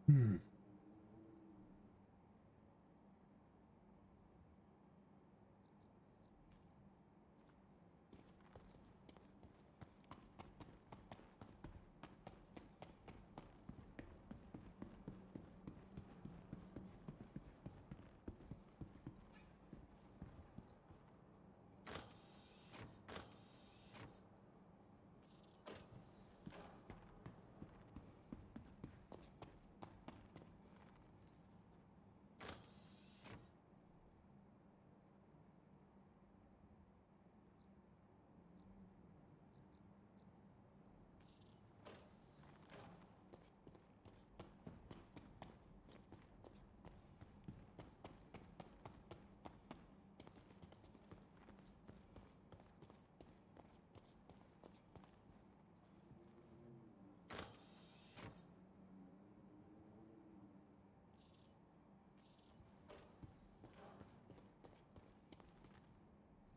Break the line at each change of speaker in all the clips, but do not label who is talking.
Hmm.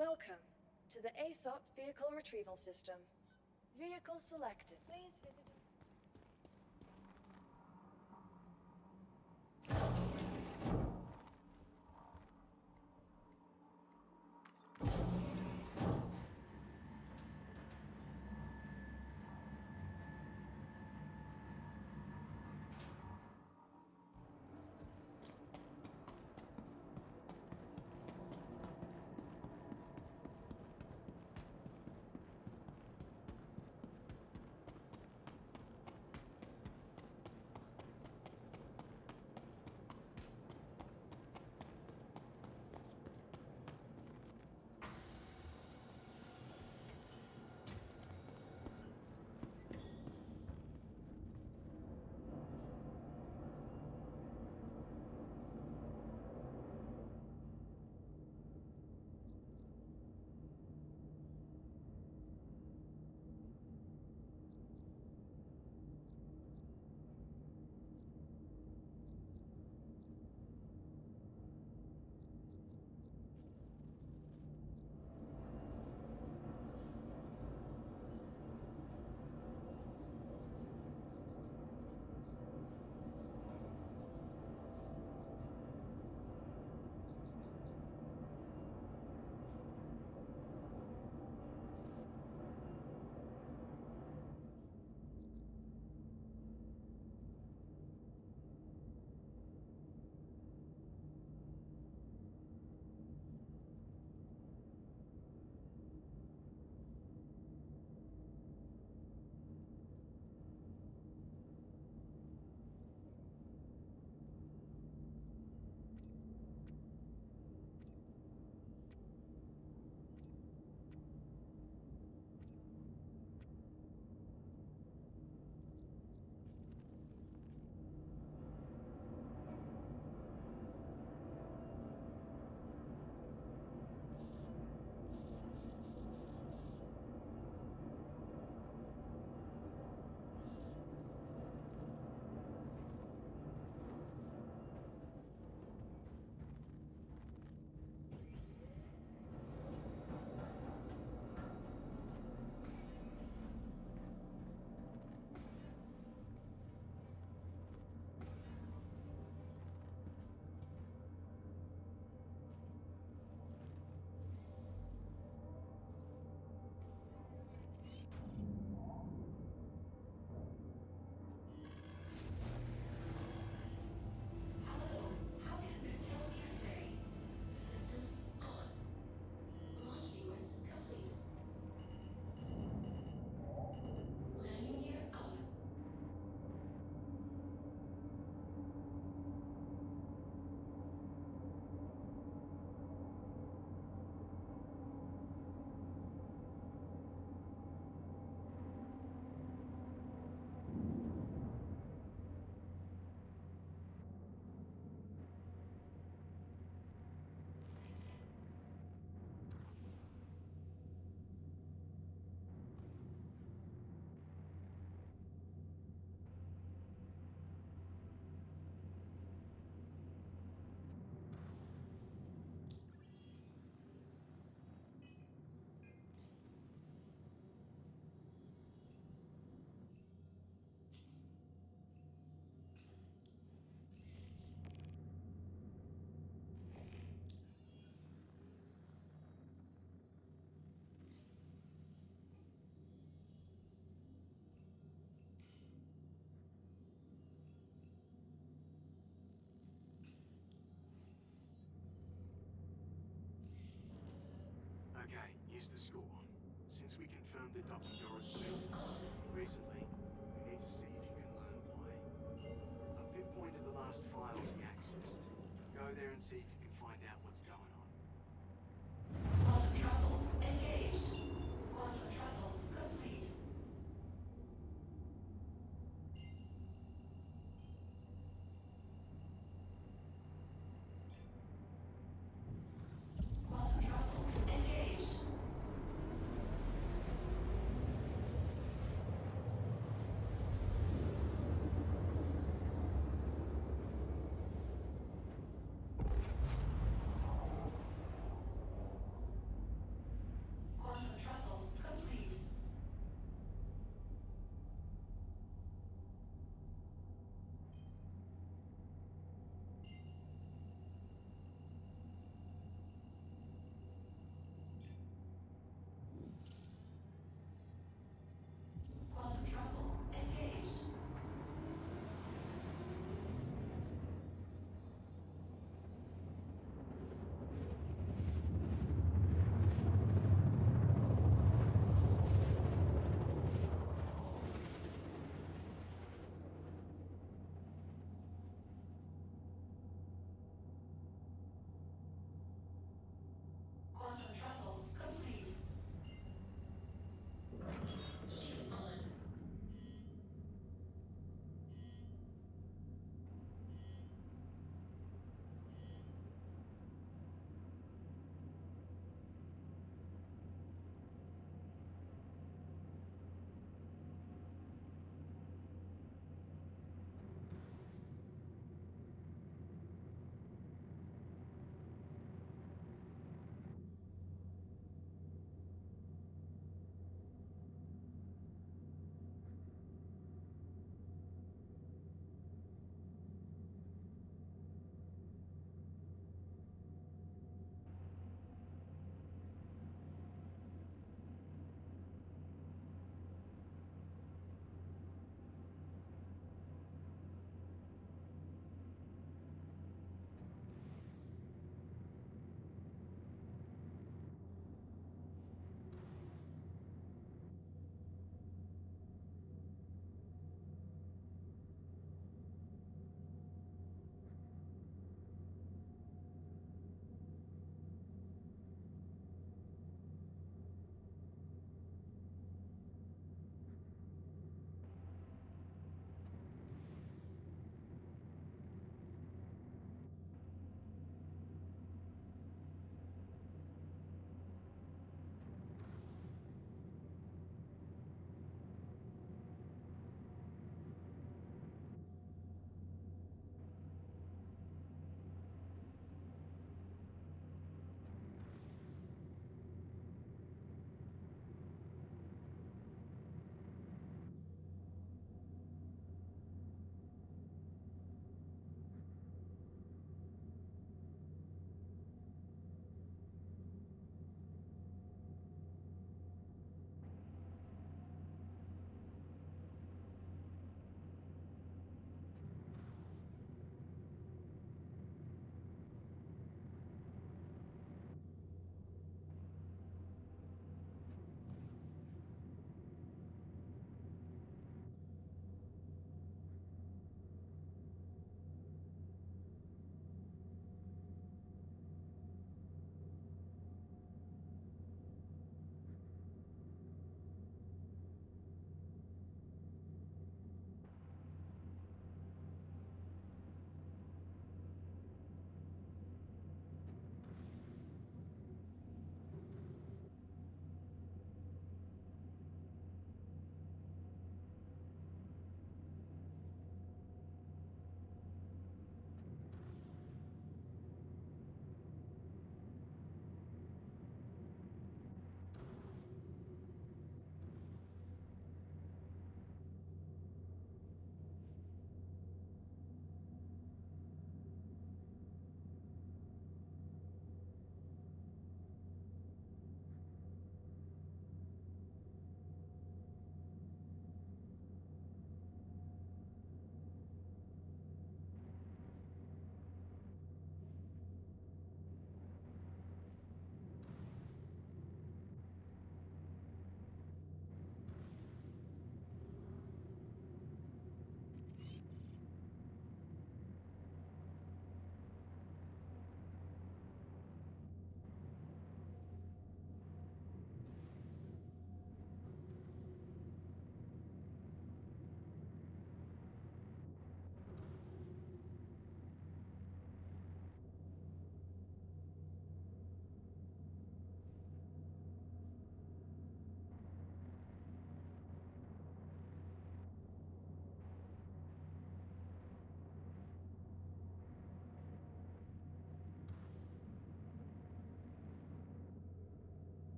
Welcome to the ASOP Vehicle Retrieval System. Vehicle selected. Please visit.
Here's the score. Since we confirmed that Dr. Doris recently, we need to see if you can learn why. I've pinpointed the last files he accessed. Go there and see if you can find out what's going on.
Quantum travel engaged. Quantum travel complete. Quantum travel engaged.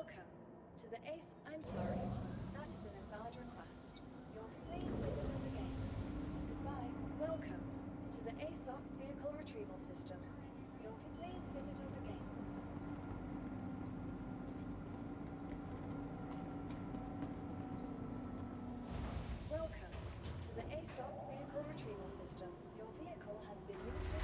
Welcome to the ACE. I'm sorry. That is an invalid request. Please visit us again. Goodbye. Welcome to the ASOP Vehicle Retrieval System. Please visit us again. Welcome to the ASOP Vehicle Retrieval System. Your vehicle has been moved to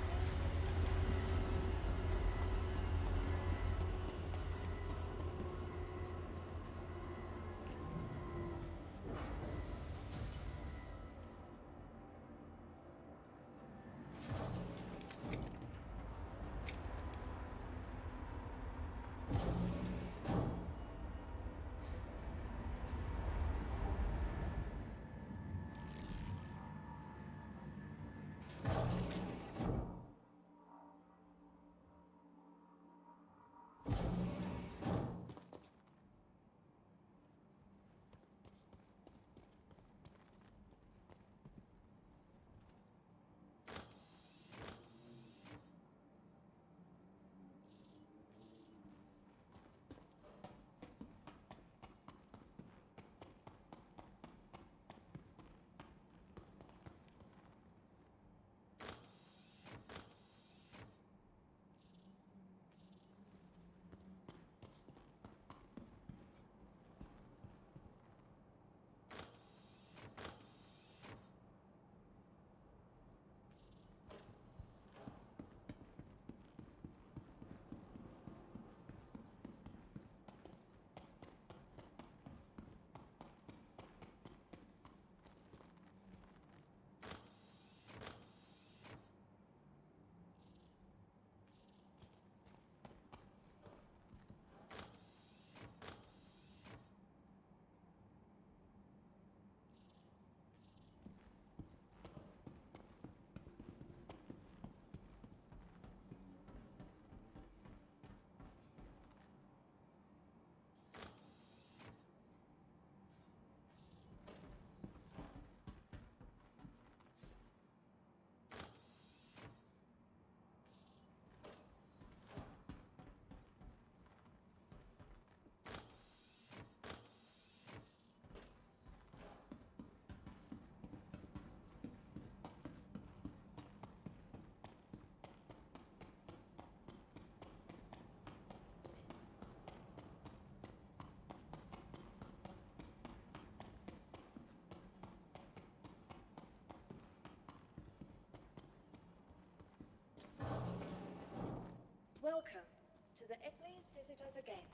Welcome to the Please visit us again.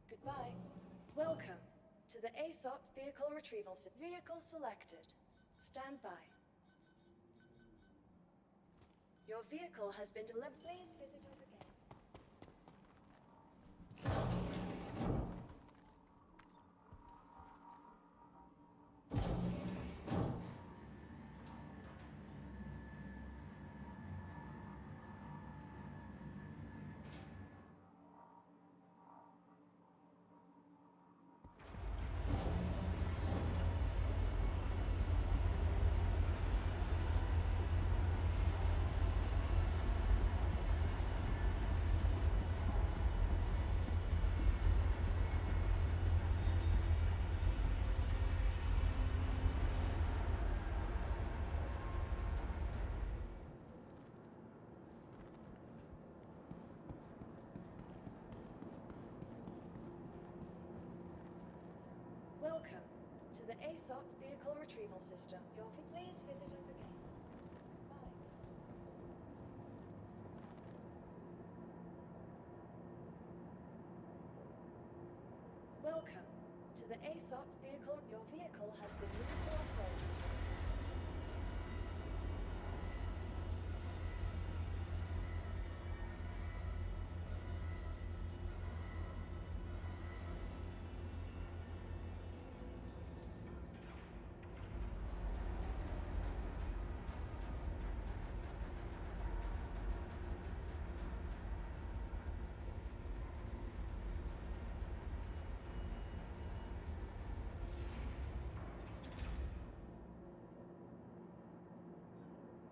Goodbye. Welcome to the ASOP Vehicle Retrieval System. Vehicle selected. Stand by. Your vehicle has been delivered. Please visit us again. Welcome to the ASOP Vehicle Retrieval System. Please visit us again. Goodbye. Welcome to the ASOP Vehicle. Your vehicle has been moved to our storage facility.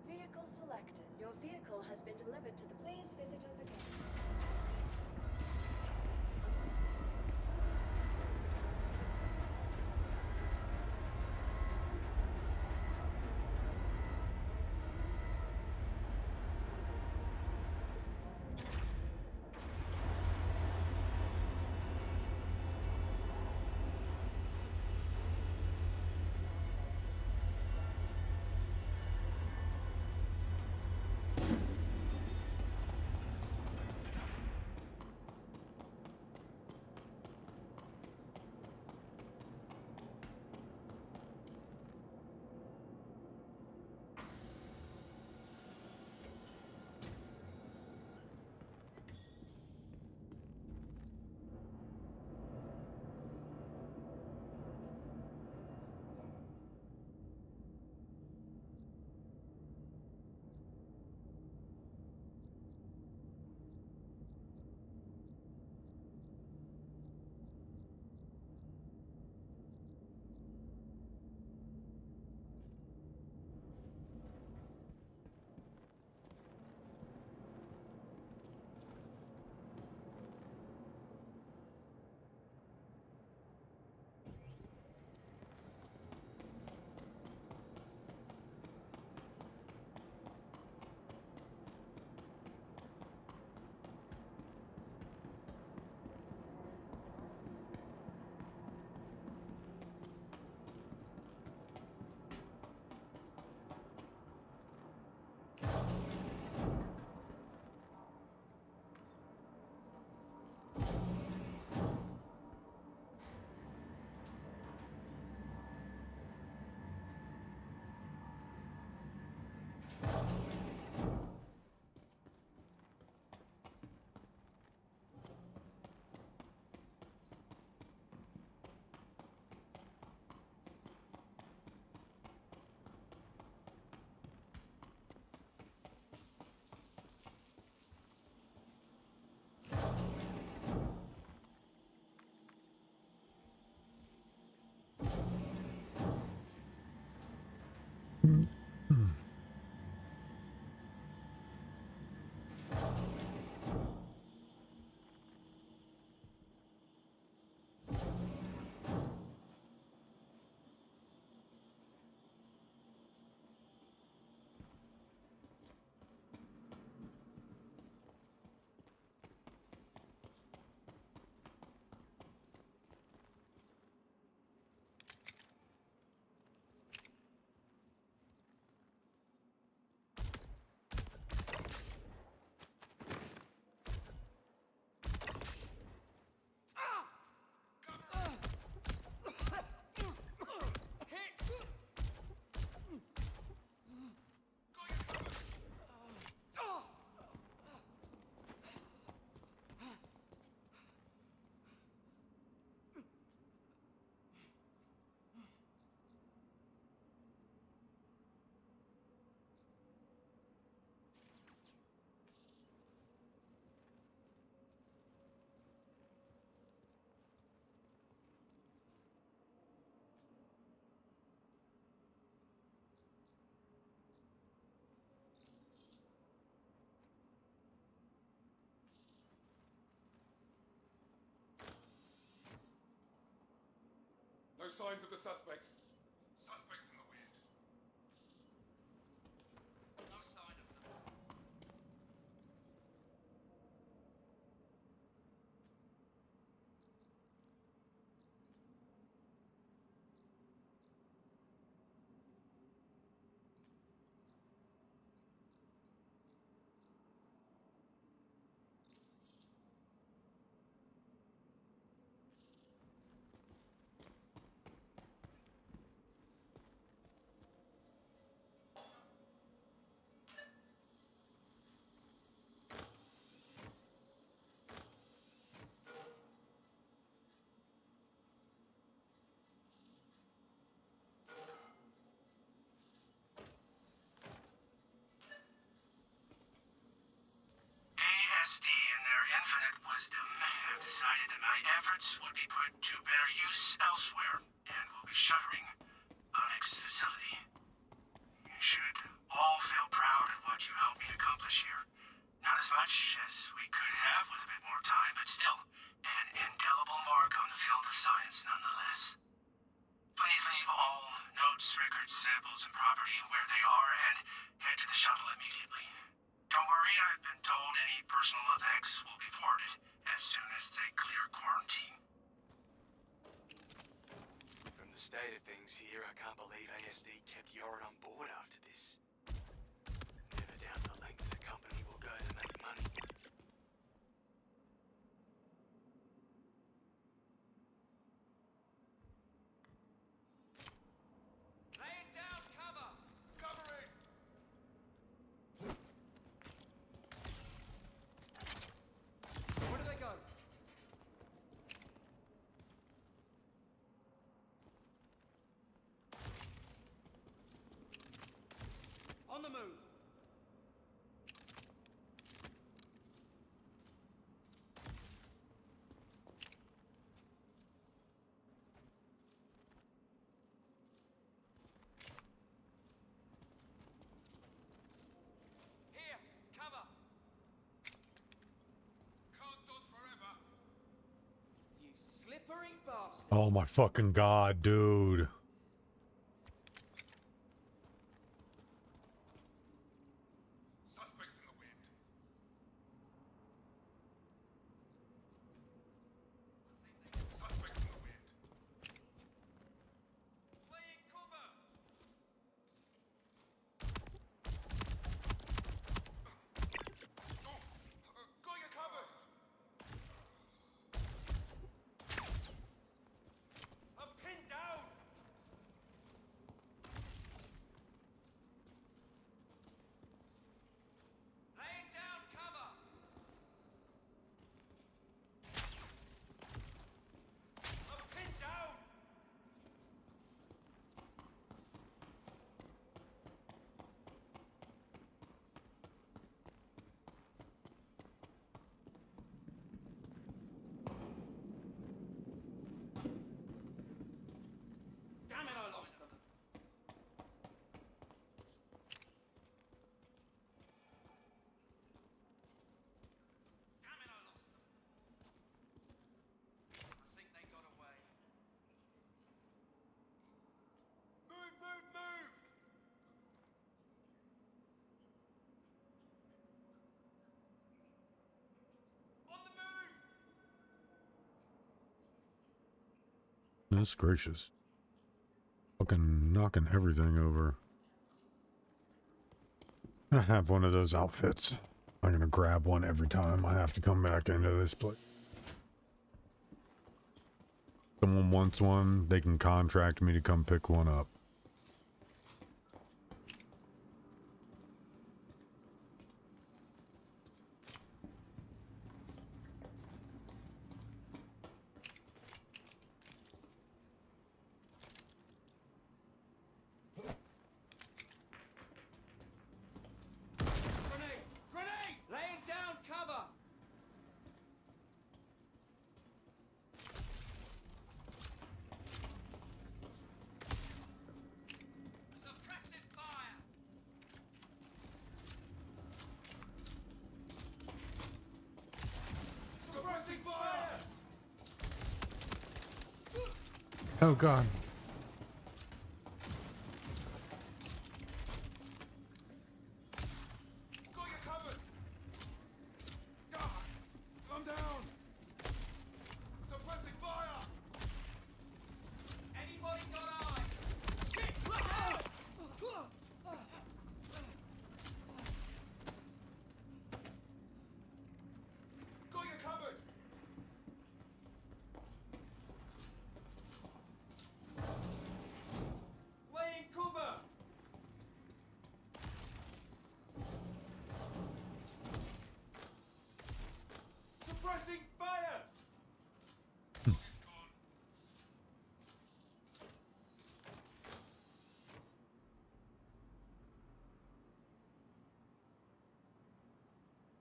Vehicle selected. Your vehicle has been delivered to the. Please visit us again.
signs of the suspects. Suspects in the wind. No sign of them.
ASD, in their infinite wisdom, have decided that my efforts would be put to better use elsewhere, and will be shuttering Onyx facility. You should all feel proud of what you helped me accomplish here. Not as much as we could have with a bit more time, but still, an indelible mark on the field of science nonetheless. Please leave all notes, records, samples, and property where they are, and head to the shuttle immediately. Don't worry, I've been told any personal effects will be thwarted as soon as they clear quarantine.
From the state of things here, I can't believe ASD kept Yorin on board after this. Never doubt the lengths the company will go to make money.
Laying down cover! Covering! Where do they go? On the move! Here, cover! Can't dodge forever! You slippery bastard!
Oh my fucking god, dude.
Suspects in the wind. Suspects in the wind. Playing cover! Got you covered! I'm pinned down! Laying down cover! I'm pinned down! Damn it, I lost them! Damn it, I lost them! I think they got away. Move, move, move! On the move!
Goodness gracious. Fucking knocking everything over. I have one of those outfits. I'm gonna grab one every time I have to come back into this place. Someone wants one, they can contract me to come pick one up.
Grenade! Grenade! Laying down cover! Suppressive fire! Suppressing fire!
Oh god.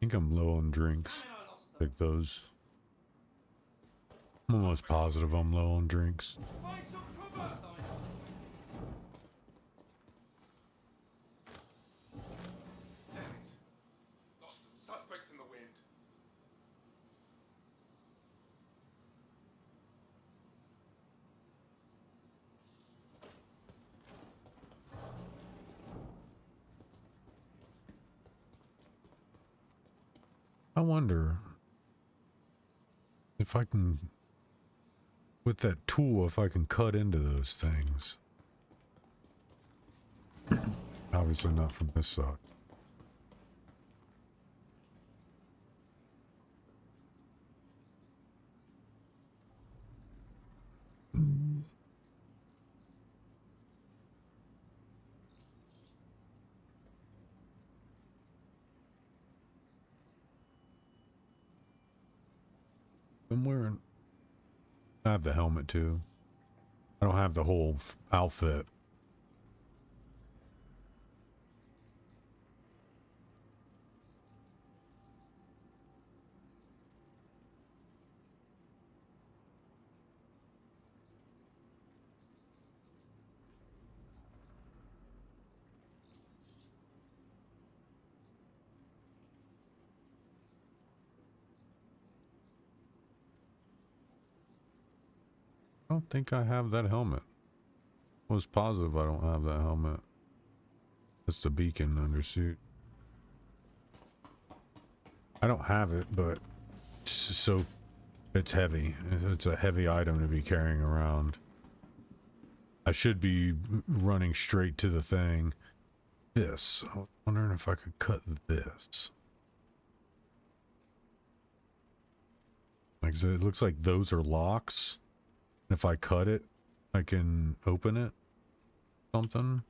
think I'm low on drinks. Like those. I'm almost positive I'm low on drinks.
Find some cover!
Damn it. Lost them. Suspects in the wind.
I wonder if I can, with that tool, if I can cut into those things. Obviously not from this side. I'm wearing. I have the helmet too. I don't have the whole outfit. I don't think I have that helmet. I was positive I don't have that helmet. That's the beacon undersuit. I don't have it, but so it's heavy. It's a heavy item to be carrying around. I should be running straight to the thing. This. I was wondering if I could cut this. Like, so it looks like those are locks. If I cut it, I can open it. Something.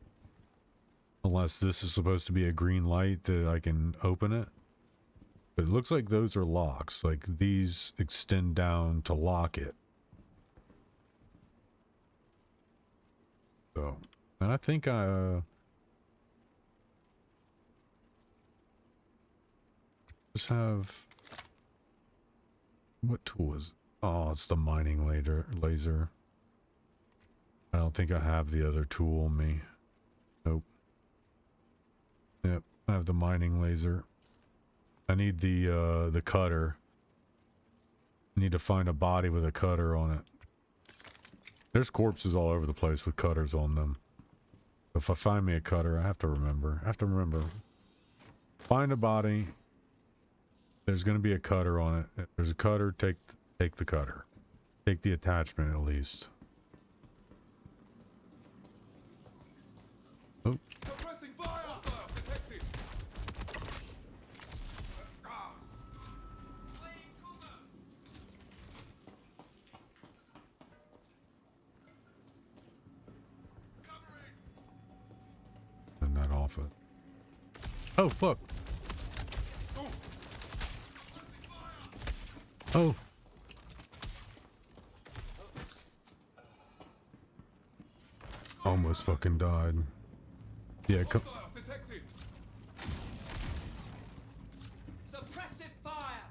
Unless this is supposed to be a green light that I can open it. But it looks like those are locks. Like these extend down to lock it. So, and I think I just have, what tool is it? Oh, it's the mining laser. I don't think I have the other tool on me. Nope. Yep, I have the mining laser. I need the cutter. I need to find a body with a cutter on it. There's corpses all over the place with cutters on them. If I find me a cutter, I have to remember. Find a body. There's going to be a cutter on it. If there's a cutter, take the cutter. Take the attachment at least. Oh.
Suppressing fire! Detected!
Turn that off it. Oh, fuck. Oh. Almost fucking died. Yeah, come.
Detected!
Suppressive fire!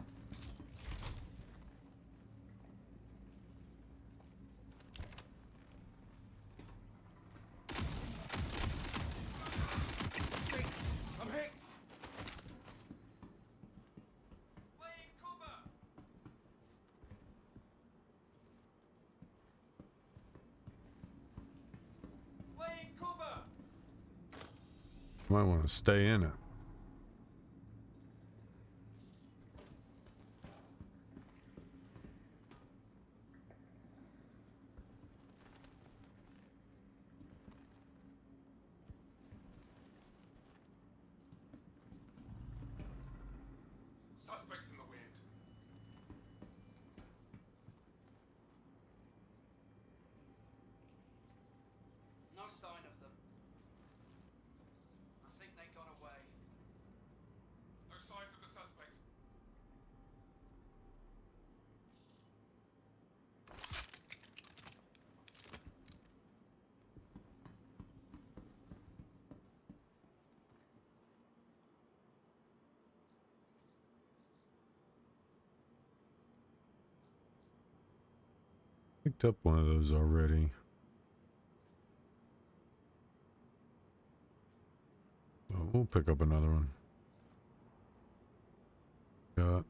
I'm hit!
Laying cover! Laying cover!
You might want to stay in it.
Suspects in the wind.
No sign of them. I think they got away.
Picked up one of those already. Oh, we'll pick up another one. Got.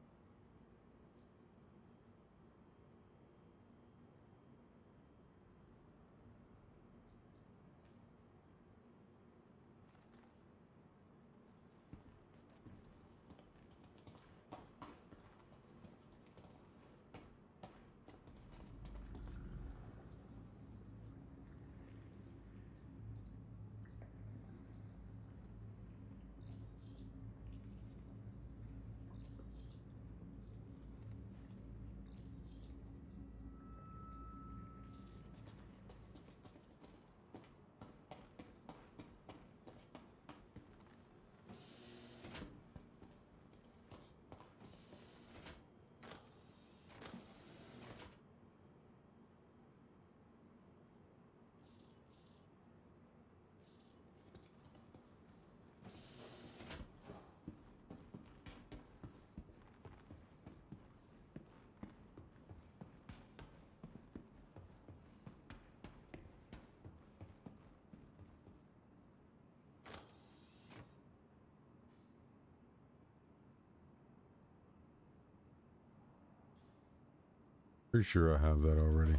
Pretty sure I have that already.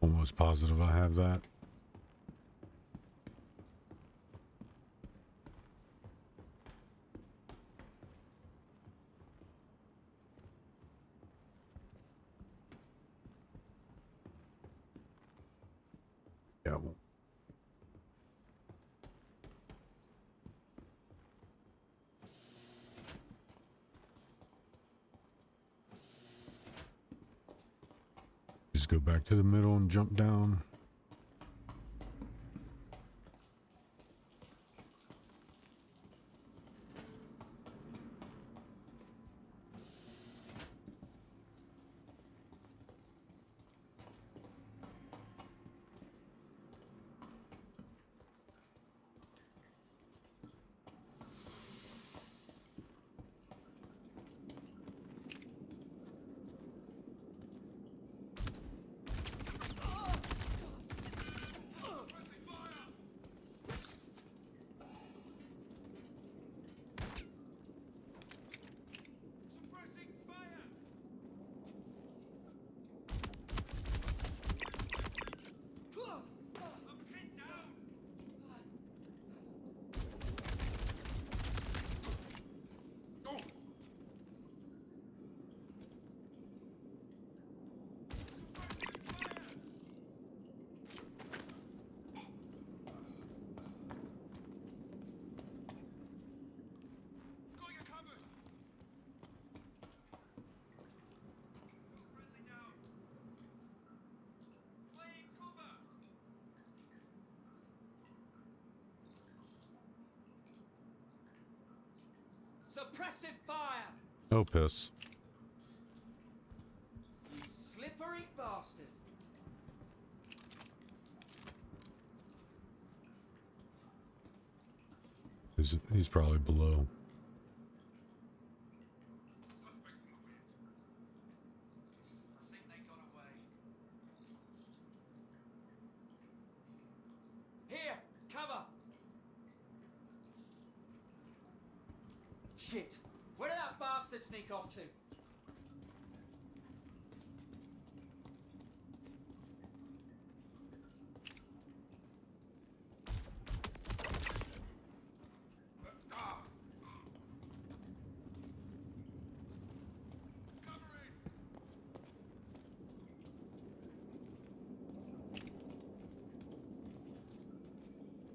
Almost positive I have that. Yeah, well. Just go back to the middle and jump down.
Suppressing fire! I'm pinned down!
Oh!
Got you covered! Friendly down! Playing cover! Suppressive fire!
Oh, piss.
You slippery bastard!
He's probably below.
Suspects in the wind.
I think they got away. Here! Cover! Shit! Where did that bastard sneak off to?
Covering!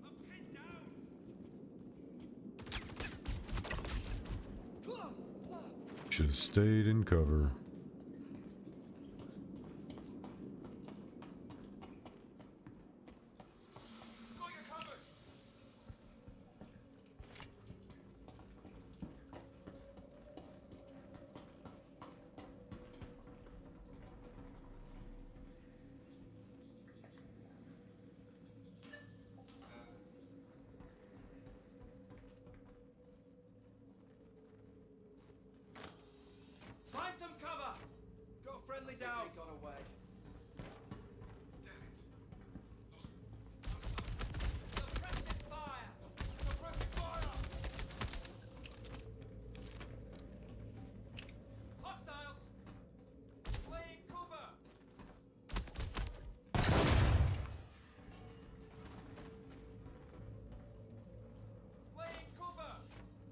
I'm pinned down!
Should have stayed in cover.
Got you covered! Find some cover! Got a friendly down! They got away.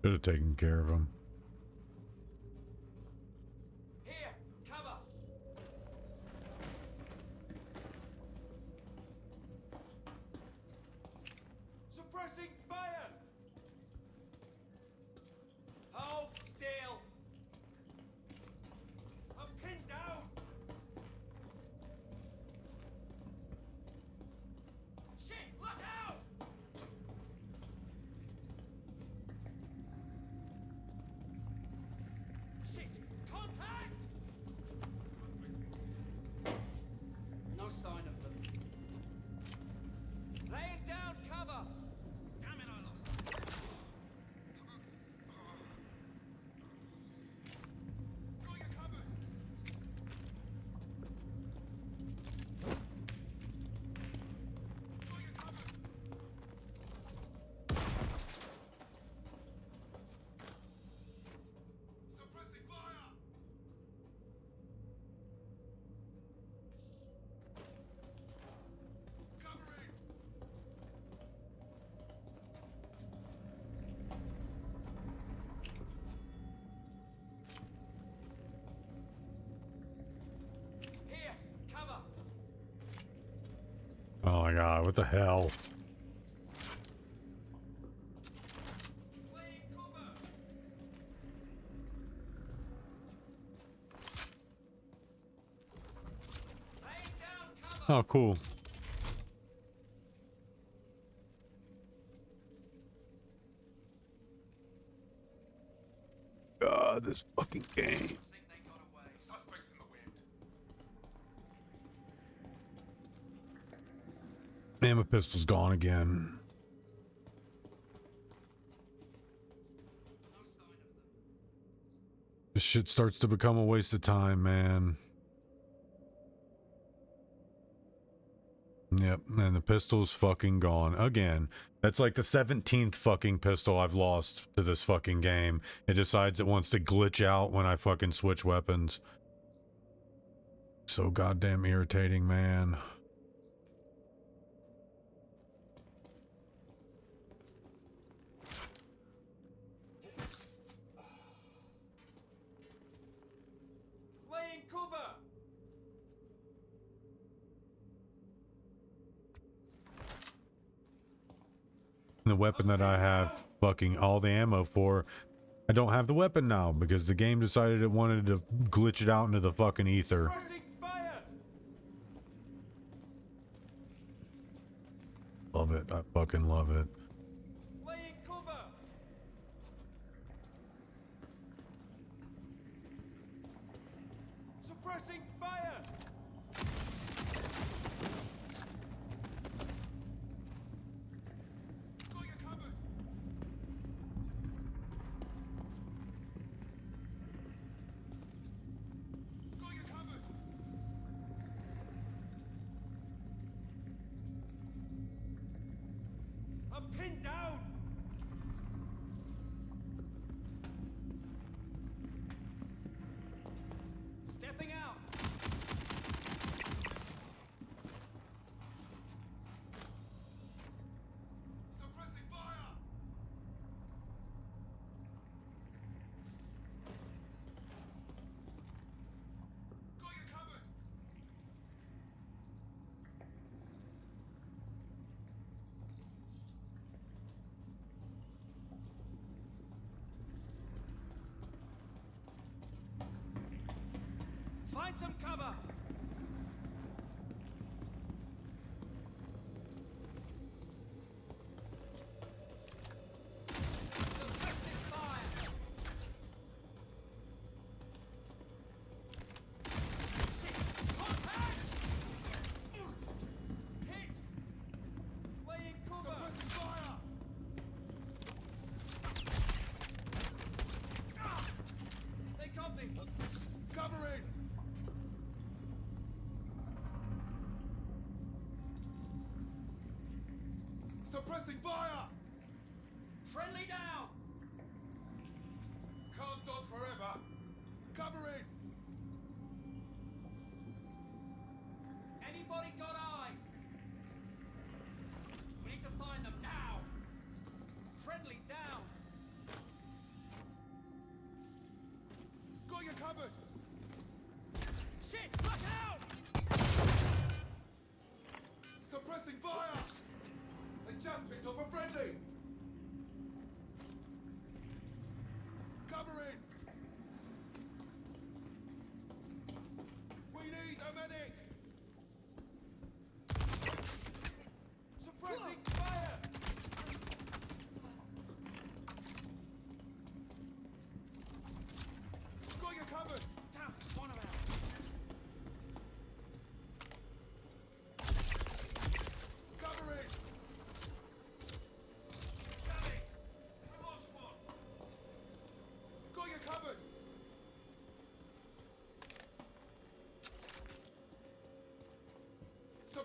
Should have taken care of him.
Here, cover. Suppressing fire. Hold still. I'm pinned down. Shit, look out! Shit, contact! No sign of them. Laying down cover. Damn it, I lost. Got your cover. Got your cover. Suppressing fire. Covering. Here, cover.
Oh my god, what the hell?
Laying cover. Laying down cover.
Oh, cool. God, this fucking game.
Think they got away.
Suspects in the wind.
Man, my pistol's gone again.
No sign of them.
This shit starts to become a waste of time, man. Yep, and the pistol's fucking gone again. That's like the 17th fucking pistol I've lost to this fucking game. It decides it wants to glitch out when I fucking switch weapons. So goddamn irritating, man.
Laying cover.
The weapon that I have fucking all the ammo for, I don't have the weapon now because the game decided it wanted to glitch it out into the fucking ether.
Suppressing fire.
Love it. I fucking love it.
Laying cover. Suppressing fire. Got you covered. Got you covered. I'm pinned down. Stepping out. Suppressing fire. Got you covered. Find some cover. Suppressing fire. Shit. Contact. Hit. Laying cover. Suppressing fire. Ah! They got me. Covering. Suppressing fire. Friendly down.
Can't dodge forever. Covering.
Anybody got eyes? We need to find them now. Friendly down.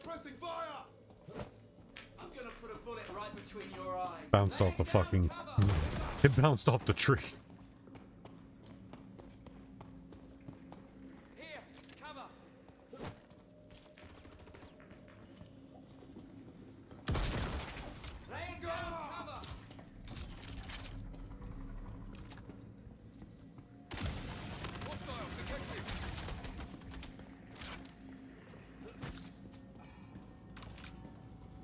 Suppressing fire!
I'm gonna put a bullet right between your eyes.
Bounced
Lay
off the
down
fucking...
cover.
It bounced off the tree.
Here, cover. Laying down cover.
Hostile detected!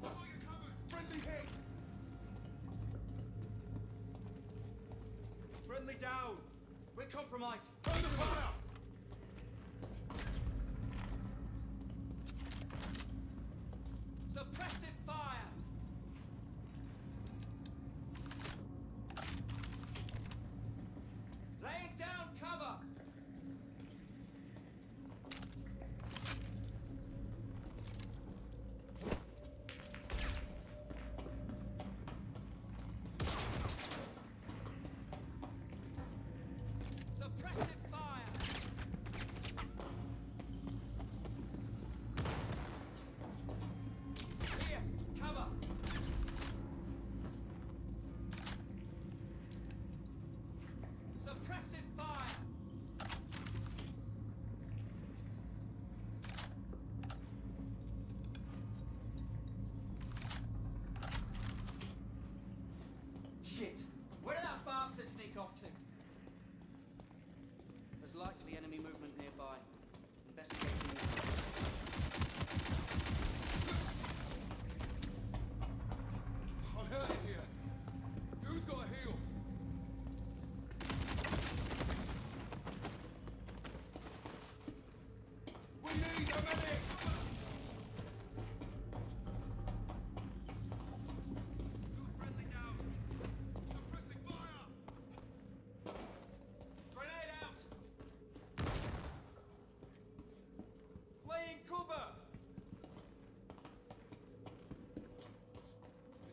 Got you covered! Friendly hit!
Friendly down. We're compromised.
Under fire!
Suppressive fire. Laying down cover. Suppressive fire. Here, cover. Suppressive fire. Shit. Where did that bastard sneak off to? There's likely enemy movement nearby. Investigating now.
I'm hurting here. Who's got a heal? We need a medic!
Friendly down.
Suppressing fire!
Grenade out. Laying cover.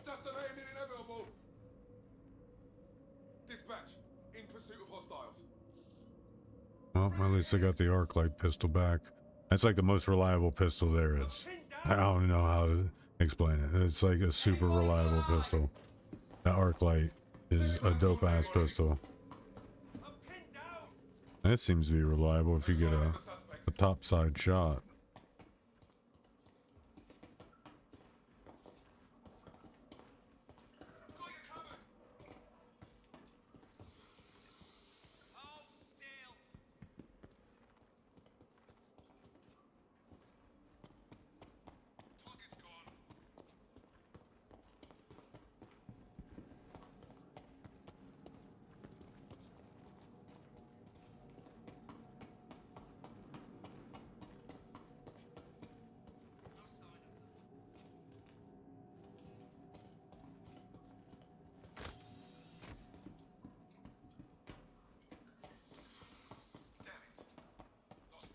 Just delaying the inevitable. Dispatch, in pursuit of hostiles.
Well, at least I got the arc light pistol back. That's like the most reliable pistol there is. I don't know how to explain it. It's like a super reliable pistol. The arc light is a dope ass pistol.
I'm pinned down.
And it seems to be reliable if you get a top side shot.
Got you covered!
Hold still.
Target's gone. Damn it. Lost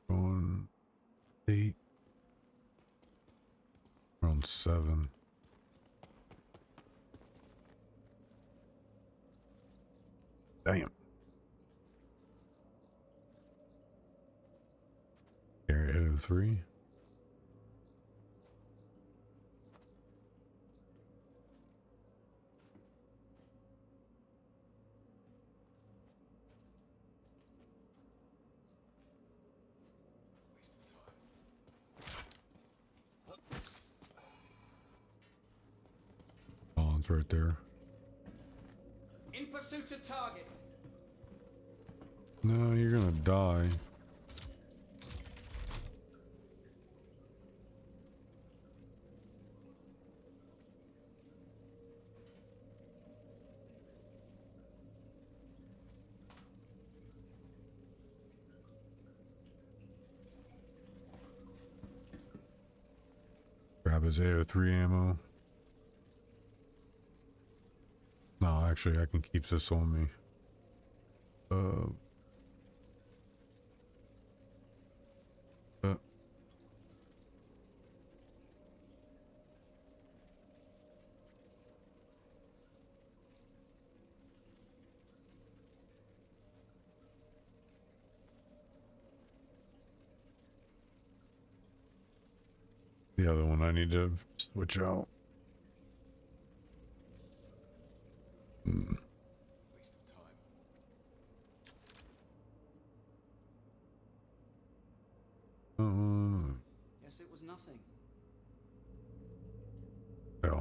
them.
On 8. We're on 7. Damn. Area 3.
Waste of time.
Oh, it's right there.
In pursuit of target.
No, you're gonna die. Grab his AO3 ammo. No, actually, I can keep this on me. Uh, the other one I need to switch out.
Waste of time.
Guess it was nothing.
Yeah.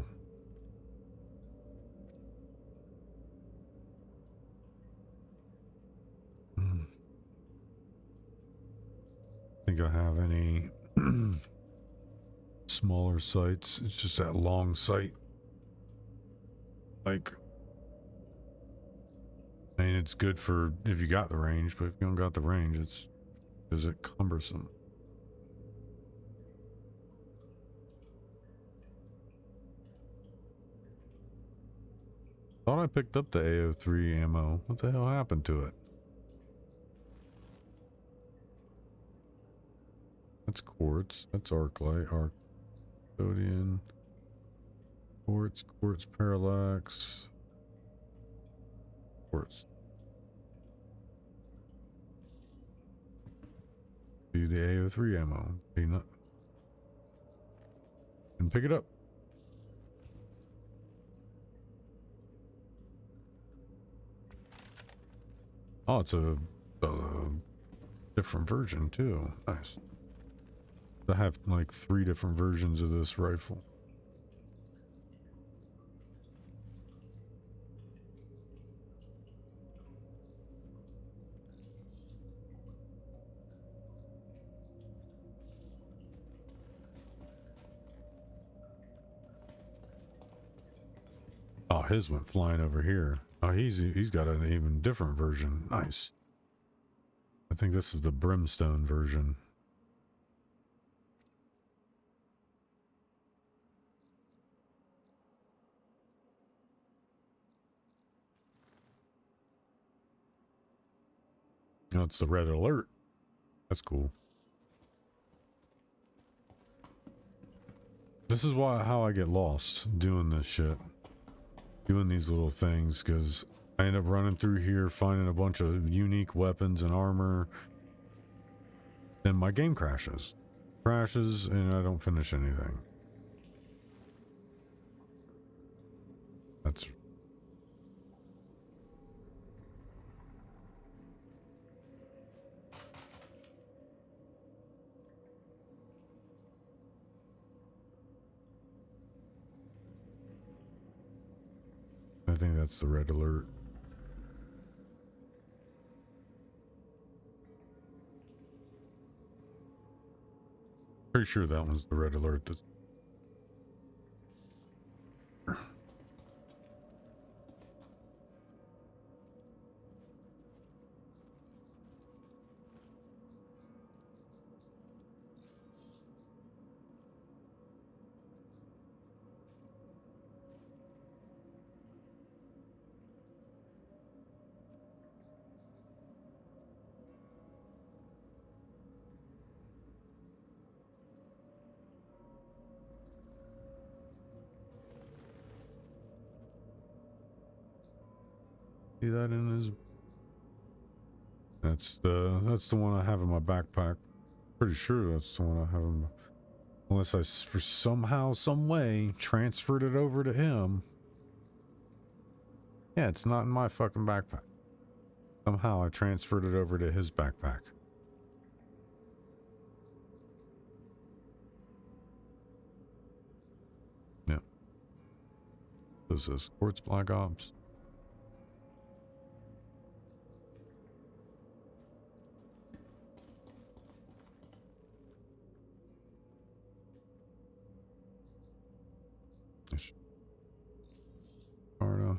Think I have any smaller sights. It's just that long sight. Like, I mean, it's good for if you got the range, but if you don't got the range, is it cumbersome? Thought I picked up the AO3 ammo. What the hell happened to it? That's quartz. That's arc light, arc custodian. Quartz, quartz parallax. Quartz. Do the AO3 ammo. Peanut. And pick it up. Oh, it's a different version too. Nice. I have like 3 different versions of this rifle. Oh, his went flying over here. Oh, he's got an even different version. Nice. I think this is the brimstone version. Oh, it's the red alert. That's cool. This is how I get lost doing this shit. Doing these little things, because I end up running through here, finding a bunch of unique weapons and armor. Then my game crashes. Crashes, and I don't finish anything. That's... I think that's the red alert. Pretty sure that one's the red alert. That's... See that in his... That's the one I have in my backpack. Pretty sure that's the one I have in my... Unless I for somehow, some way, transferred it over to him. Yeah, it's not in my fucking backpack. Somehow I transferred it over to his backpack. Yeah. This is Quartz Black Ops. Sparta.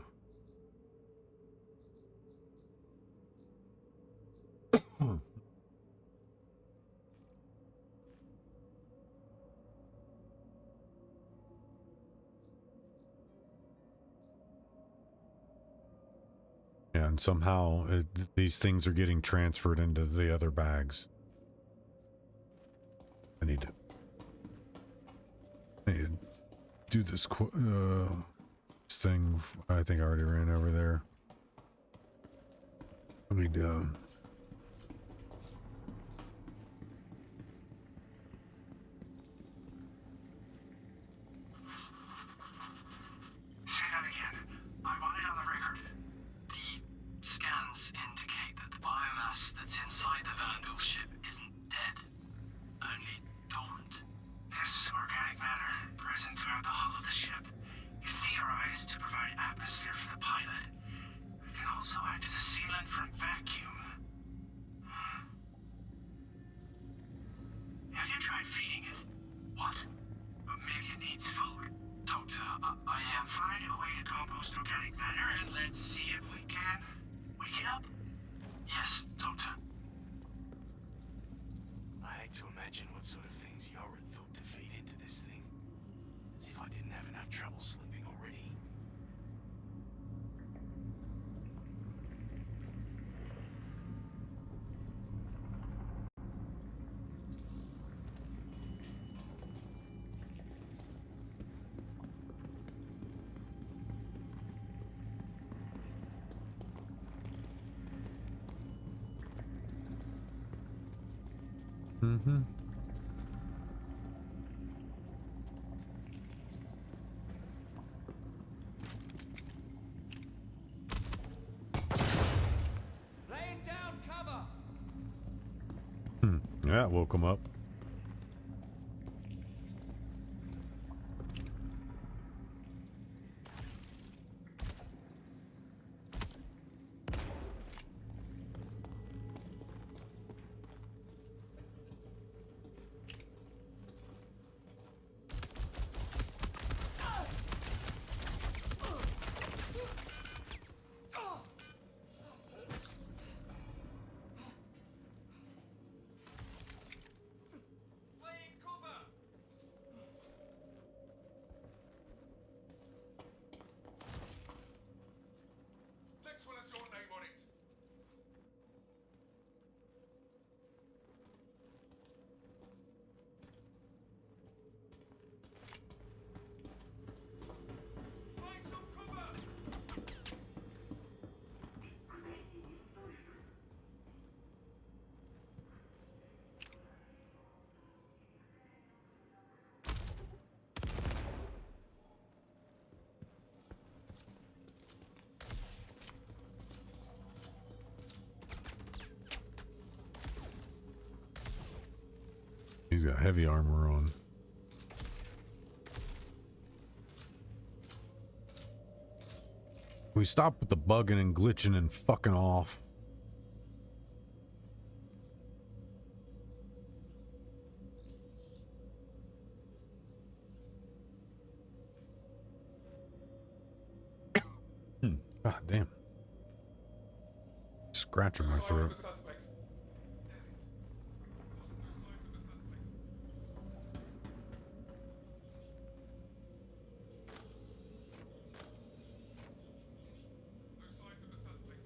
And somehow these things are getting transferred into the other bags. I need to do this thing. I think I already ran over there. Let me do.
identified the Vandal ship isn't dead, only dormant. This organic matter, present throughout the hull of the ship, is theorized to provide atmosphere for the pilot. It can also act as a sealant from vacuum. Have you tried feeding it? What? Maybe it needs food. Doctor, I am finding a way to compost organic matter, and let's see if we can wake it up. Yes, Doctor.
I hate to imagine what sort of things Yorin thought to feed into this thing. As if I didn't have enough trouble sleeping already.
Mm-hmm.
Laying down cover.
Yeah, woke him up.
Laying cover.
Next one has your name on it.
Find some cover.
He's got heavy armor on. We stop with the bugging and glitching and fucking off. God damn. Scratching my throat.
The suspect. Damn it. No signs of the suspect. No signs of the suspect.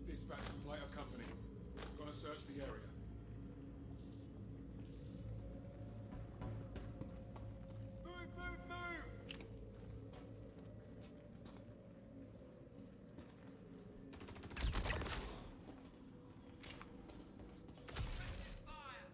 Dispatch to Plato Company. Gonna search the area. Move, move, move!
Fire.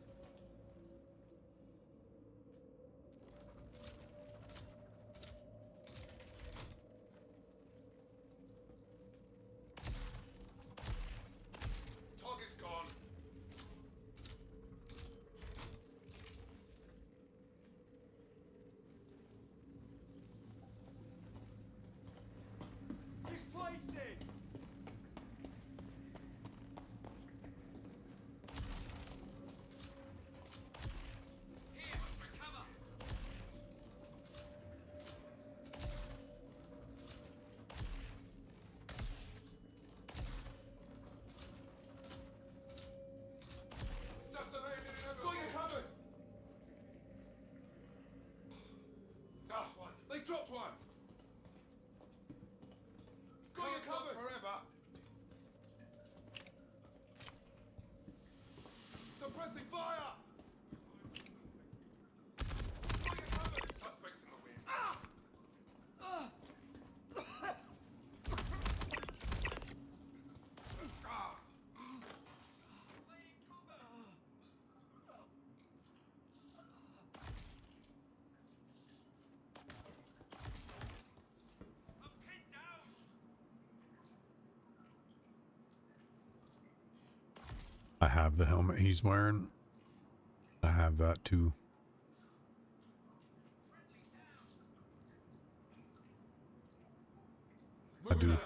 Target's gone.
Displacing. Here, recover.
Just a landed in a... Got you covered! Ah, one. They dropped one! Got you covered! Forever! Suppressing fire! Got you covered! Suspects in the wind. Ah!
I have the helmet he's wearing. I have that too. I
Moving
do.
out.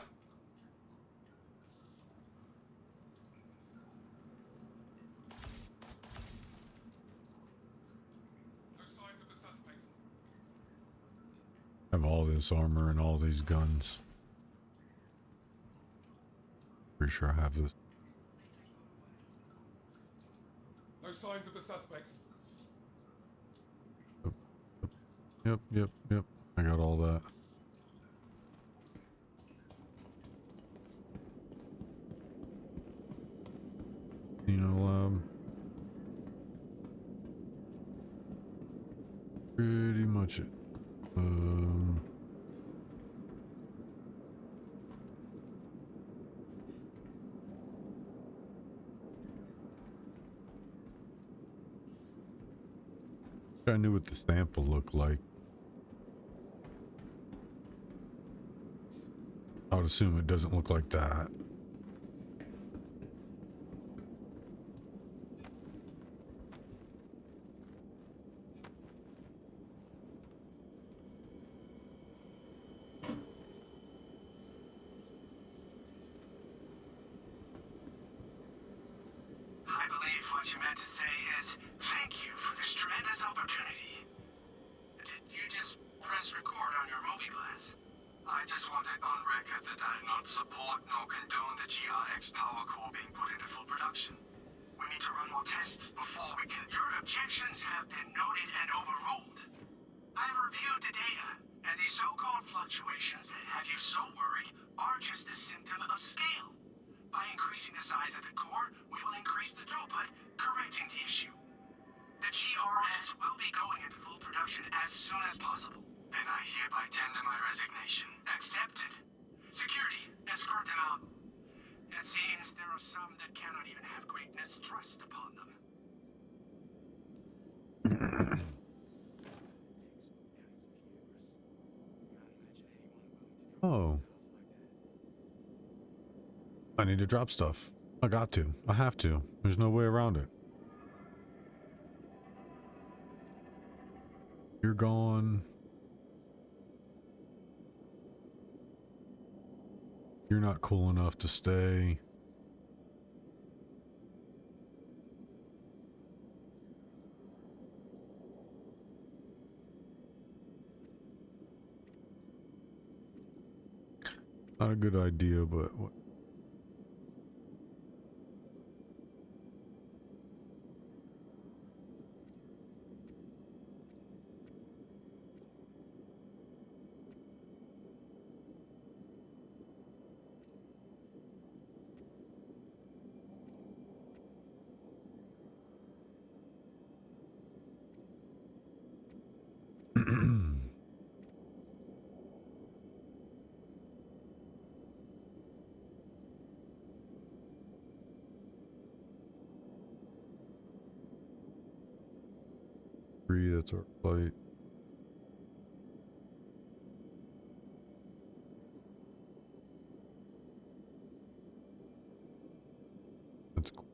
No signs of the suspect.
I have all this armor and all these guns. Pretty sure I have this.
No signs of the suspect.
Yep. I got all that. You know, pretty much it. I knew what the sample looked like. I would assume it doesn't look like that.
I believe what you meant to say is, thank you for this tremendous opportunity. Did you just press record on your movie glass? I just want it on record that I do not support nor condone the GRX power core being put into full production. We need to run more tests before we can... Your objections have been noted and overruled. I've reviewed the data, and these so-called fluctuations that have you so worried are just a symptom of scale. By increasing the size of the core, we will increase the throughput, correcting the issue. The GRS will be going into full production as soon as possible. And I hereby tender my resignation. Accepted. Security, escort them out. It seems there are some that cannot even have greatness thrust upon them.
Oh. I need to drop stuff. I got to. I have to. There's no way around it. You're gone. You're not cool enough to stay. Not a good idea, but what? That's our flight. That's cool.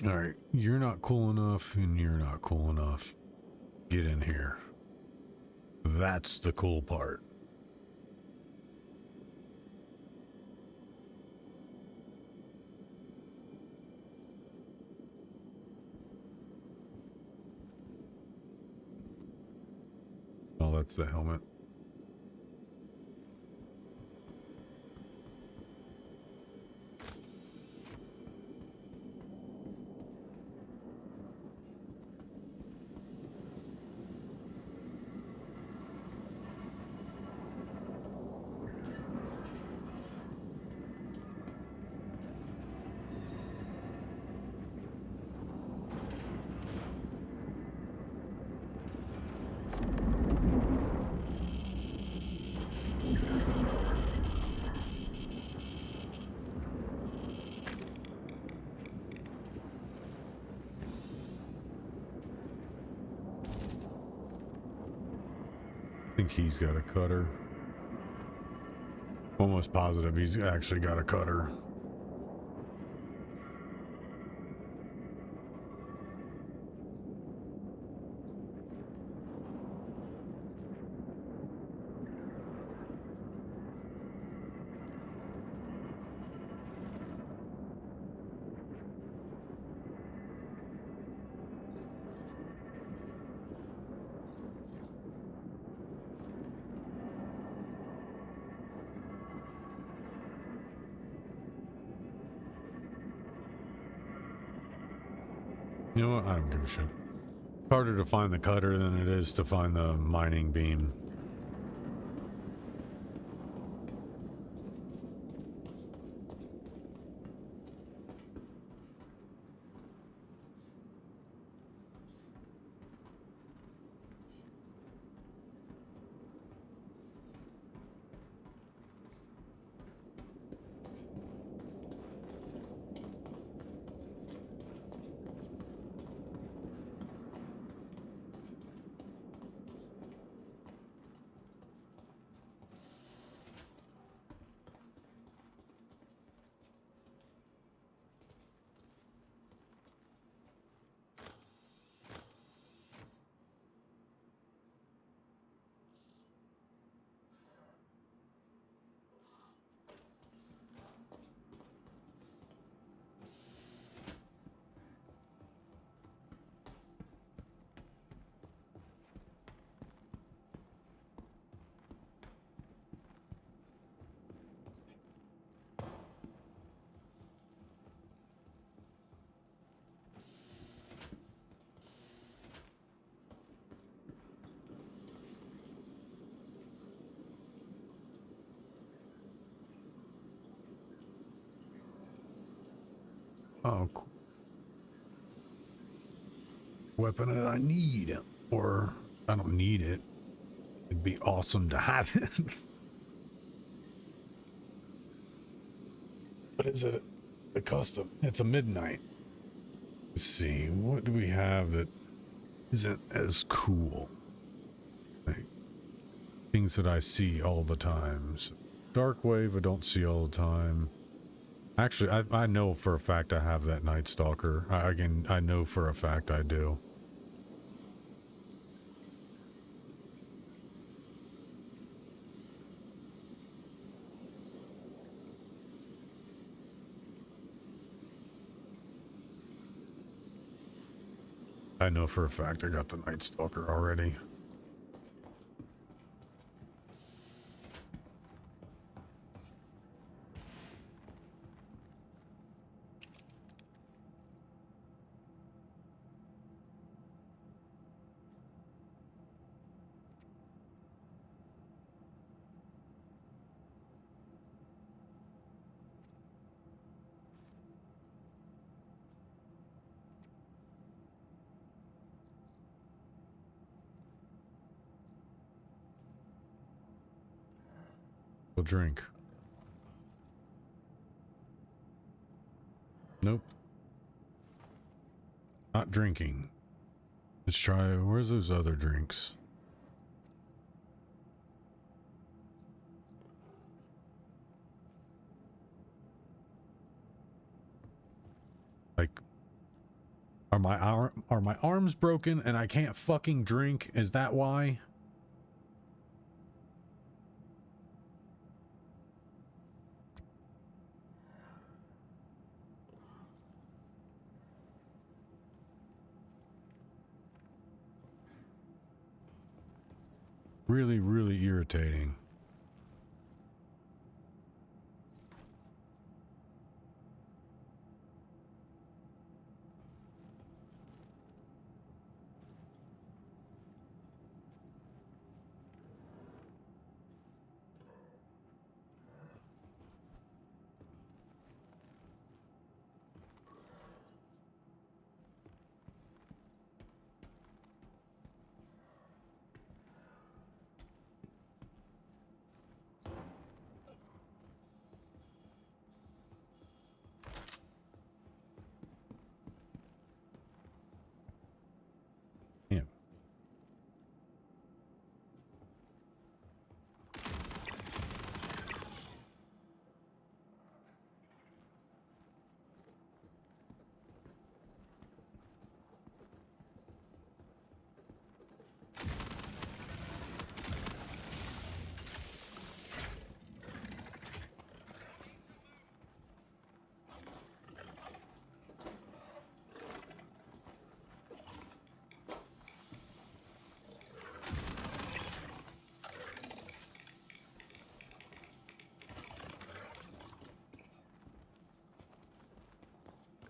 All right, you're not cool enough and you're not cool enough. Get in here. That's the cool part. Oh, that's the helmet. think he's got a cutter. Almost positive he's actually got a cutter. You know what? I don't give a shit. Harder to find the cutter than it is to find the mining beam. Oh, cool. Weapon that I need, or I don't need it. It'd be awesome to have it. But is it a custom? It's a midnight. Let's see, what do we have that isn't as cool? Like, things that I see all the time. So, Dark Wave I don't see all the time. Actually, I know for a fact I have that Night Stalker. I know for a fact I do. I know for a fact I got the Night Stalker already. We'll drink. Nope. Not drinking. Let's try, where's those other drinks? Like, are my arms broken and I can't fucking drink? Is that why? Really, really irritating.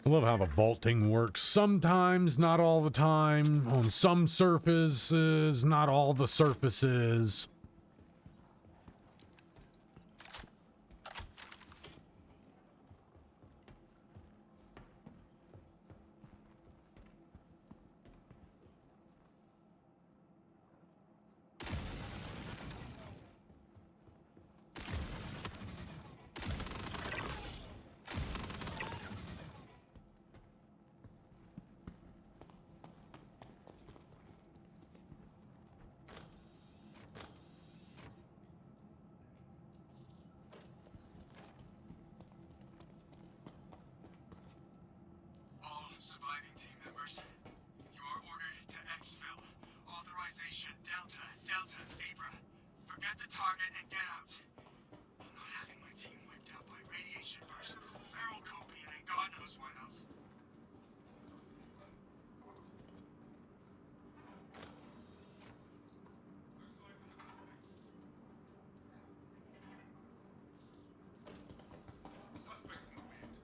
I love how the vaulting works. Sometimes, not all the time. On some surfaces, not all the surfaces.
All surviving team members, you are ordered to exfil. Authorization Delta, Delta, Zebra. Forget the target and get out. I'm not having my team wiped out by radiation bursts, barrel copium, and God knows what else.
Suspects in the wind.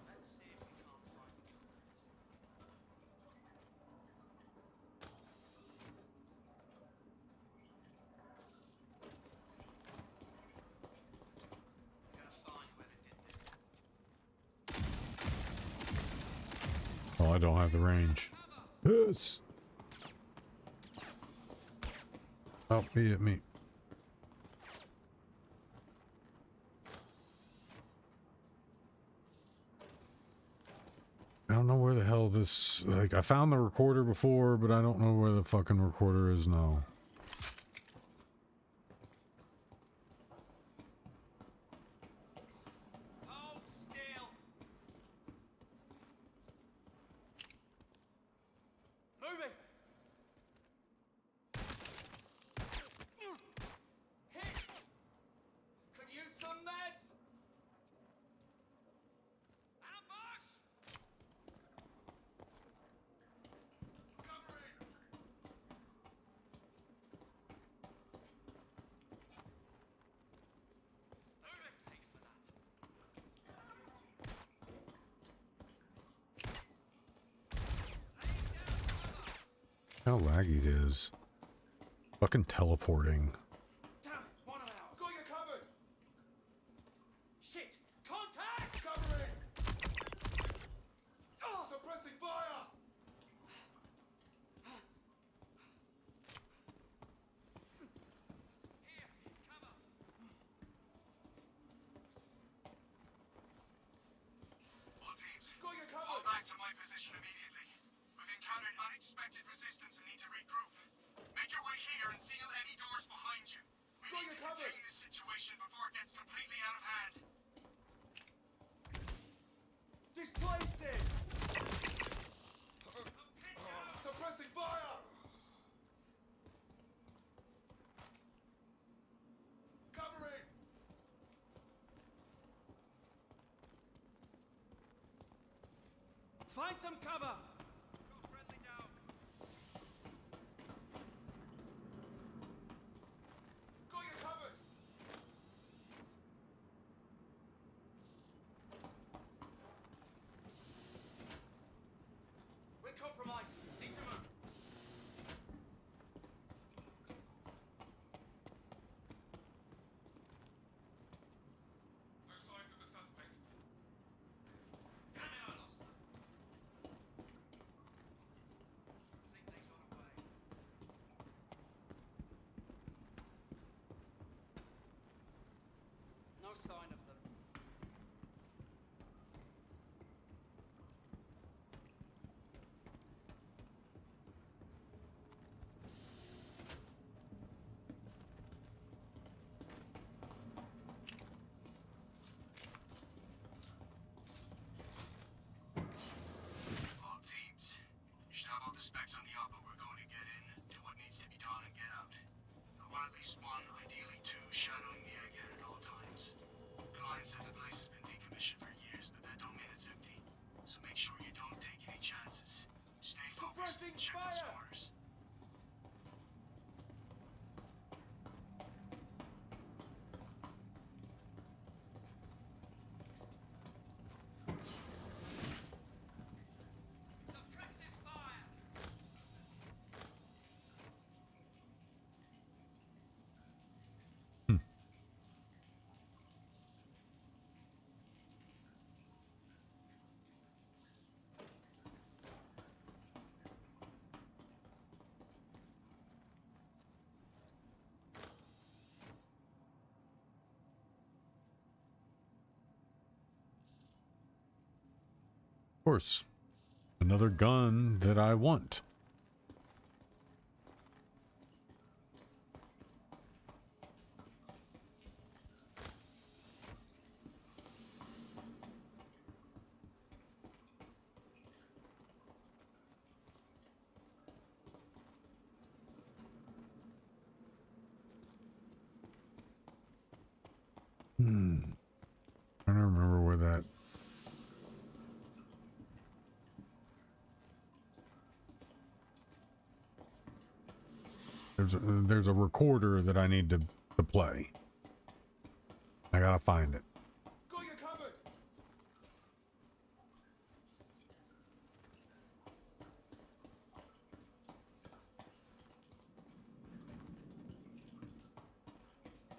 Let's see if we can't find the target. I'm gonna find whoever did this.
Oh, I don't have the range. Yes. Oh, he hit me. I don't know where the hell this... Like, I found the recorder before, but I don't know where the fucking recorder is now.
Hold still. Moving. Hit. Could use some meds. Ambush.
Covering!
Moving. Pay for that.
How laggy it is. Fucking teleporting.
Damn it, one of ours.
Got you covered!
Shit. Contact.
Covering!
Oh.
Suppressing fire!
Here. Cover.
All teams,
Got you
fall
covered!
back to my position immediately. We've encountered unexpected resistance and need to regroup. Make your way here and seal any doors behind you. We
Got
need
you
to
covered.
contain this situation before it gets completely out of hand.
Displacing! Suppressing fire! Covering!
Find some cover. Got friendly down.
Got you covered!
We're compromised. Need to move.
No signs of the suspects.
Damn it, I lost them. Think they got away. No sign of them.
All teams, you should have have all the specs on the up, but we're going to get in, do what needs to be done, and get out. I want at least one, ideally two, shadowing the egghead at all times. Client said the place has been decommissioned for years, but that don't mean it's empty. So make sure you don't take any chances. Stay focused and check those corners.
Suppressive fire!
Of course. Another gun that I want. I don't remember where that. There's a recorder that I need to play. I gotta find it.
Got your cupboard!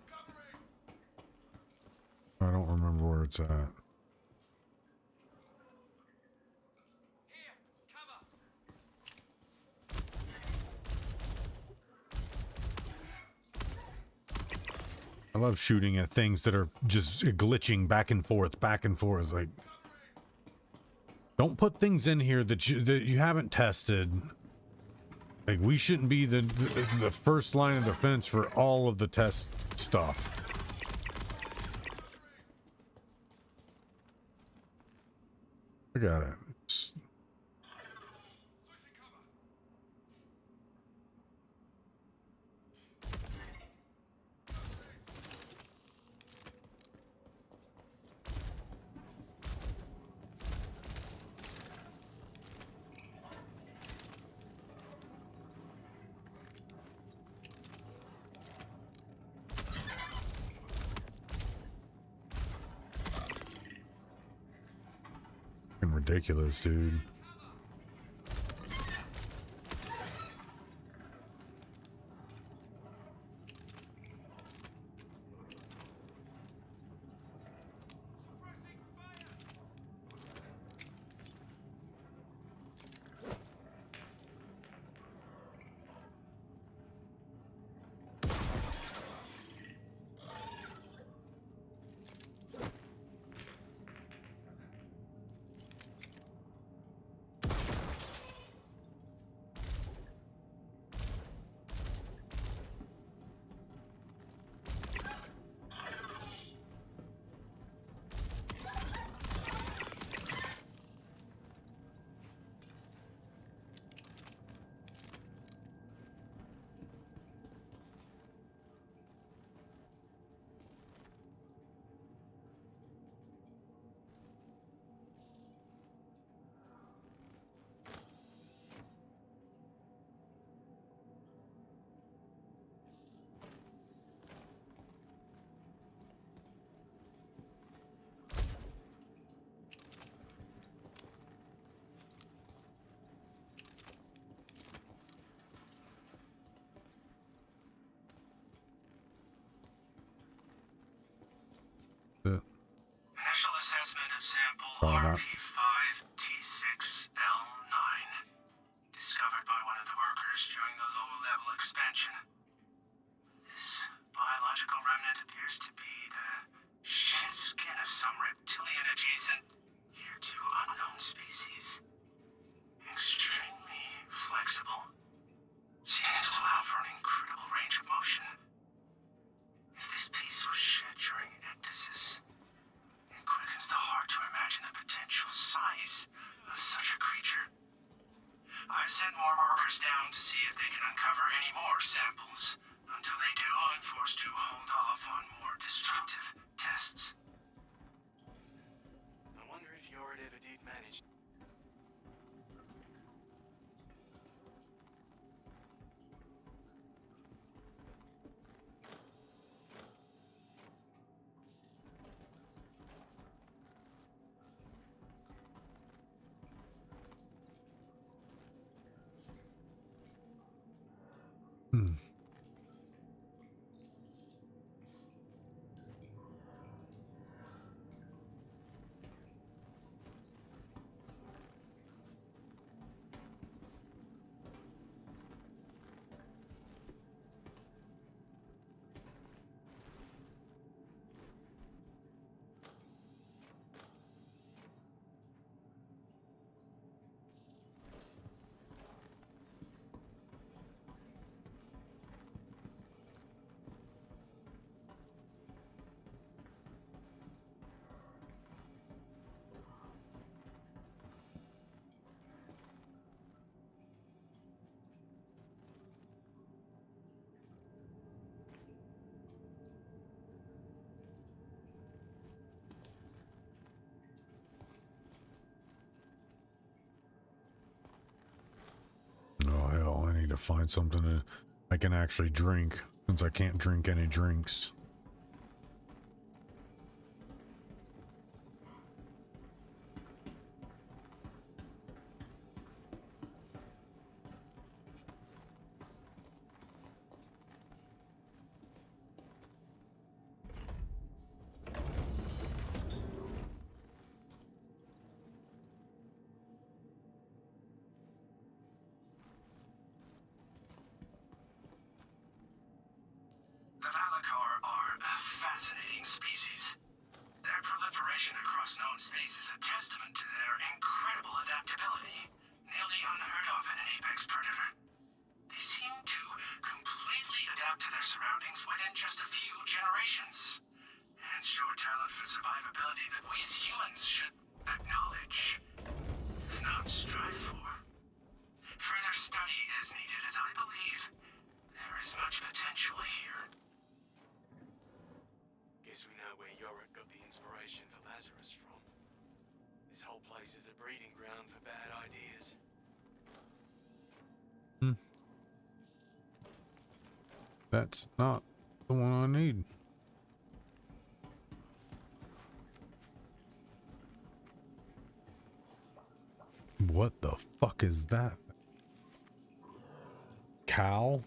Covering!
I don't remember where it's at.
Here, cover!
I love shooting at things that are just glitching back and forth. Like, don't put things in here that you haven't tested. Like, we shouldn't be the first line of defense for all of the test stuff. I got it.
Switching cover!
Fucking ridiculous, dude.
Suppressing fire!
Initial assessment of sample
Oh, no.
RP5T6L9. Discovered by one of the workers during the low-level expansion. This biological remnant appears to be the shed skin of some reptilian adjacent, hereto unknown species. Extremely flexible. Seems to allow for an incredible range of motion. If this piece was shed during ecdysis, it quickens the heart to imagine the potential size of such a creature. I've sent more workers down to see if they can uncover any more samples. Until they do, I'm forced to hold off on more destructive tests.
I wonder if Yored ever did manage.
Hmm. Oh hell, I need to find something I can actually drink, since I can't drink any drinks.
The Valakar are a fascinating species. Their proliferation across known space is a testament to their incredible adaptability, nearly unheard of in an apex predator. They seem to completely adapt to their surroundings within just a few generations, and show a talent for survivability that we as humans should acknowledge, if not strive for. Further study is needed, as I believe there is much potential here.
Guess we know where Yorick got the inspiration for Lazarus from. This whole place is a breeding ground for bad ideas.
That's not the one I need. What the fuck is that? Cow?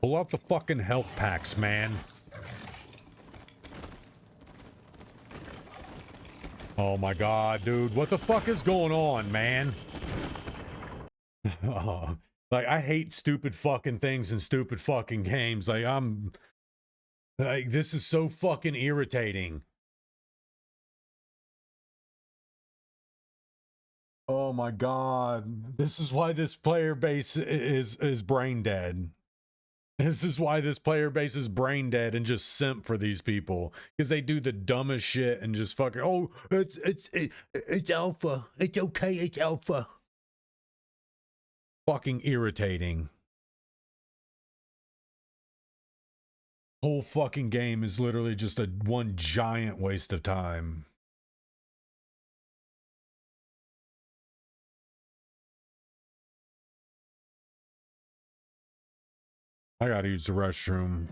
Pull out the fucking health packs, man. Oh my god, dude. What the fuck is going on, man? Like, I hate stupid fucking things and stupid fucking games. Like, this is so fucking irritating. Oh my god. This is why this player base is brain dead. This is why this player base is brain dead and just simp for these people, because they do the dumbest shit and just fucking, oh, it's alpha, it's okay, it's alpha. Fucking irritating. Whole fucking game is literally just a one giant waste of time. I gotta use the restroom.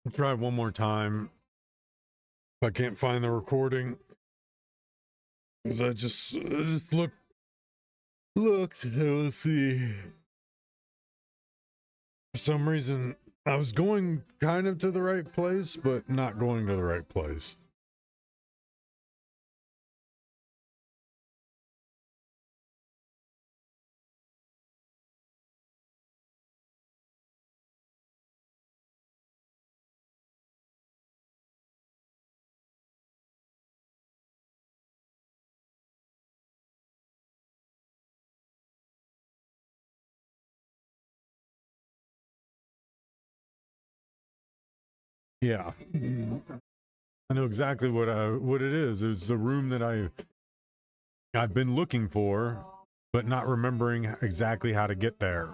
I'll try one more time. If I can't find the recording, because I just looked. Let's see. For some reason, I was going kind of to the right place, but not going to the right place. Yeah, I know exactly what it is. It's the room that I've been looking for, but not remembering exactly how to get there.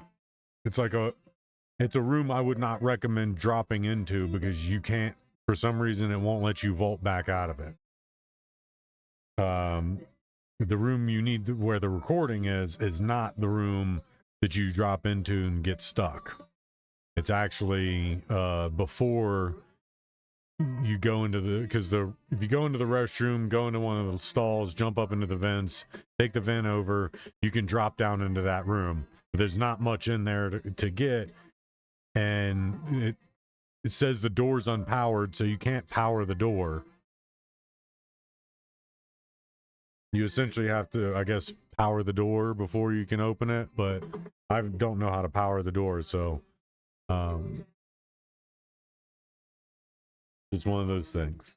It's like it's a room I would not recommend dropping into because you can't, for some reason, it won't let you vault back out of it. The room you need where the recording is not the room that you drop into and get stuck. It's actually before you go into if you go into the restroom, go into one of the stalls, jump up into the vents, take the vent over, you can drop down into that room. But there's not much in there to get, and it says the door's unpowered, so you can't power the door. You essentially have to, I guess, power the door before you can open it, but I don't know how to power the door, so it's one of those things.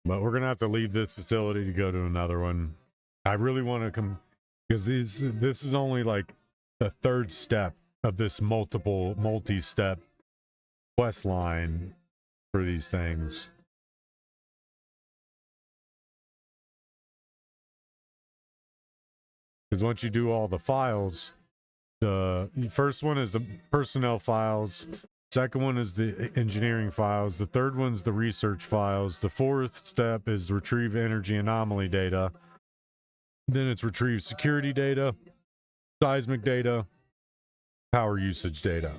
But we're gonna have to leave this facility to go to another one. I really want to come because this is only like the third step of this multi-step quest line for these things. Because once you do all the files, the first one is the personnel files, second one is the engineering files, the third one's the research files, the fourth step is retrieve energy anomaly data, then it's retrieve security data, seismic data, power usage data.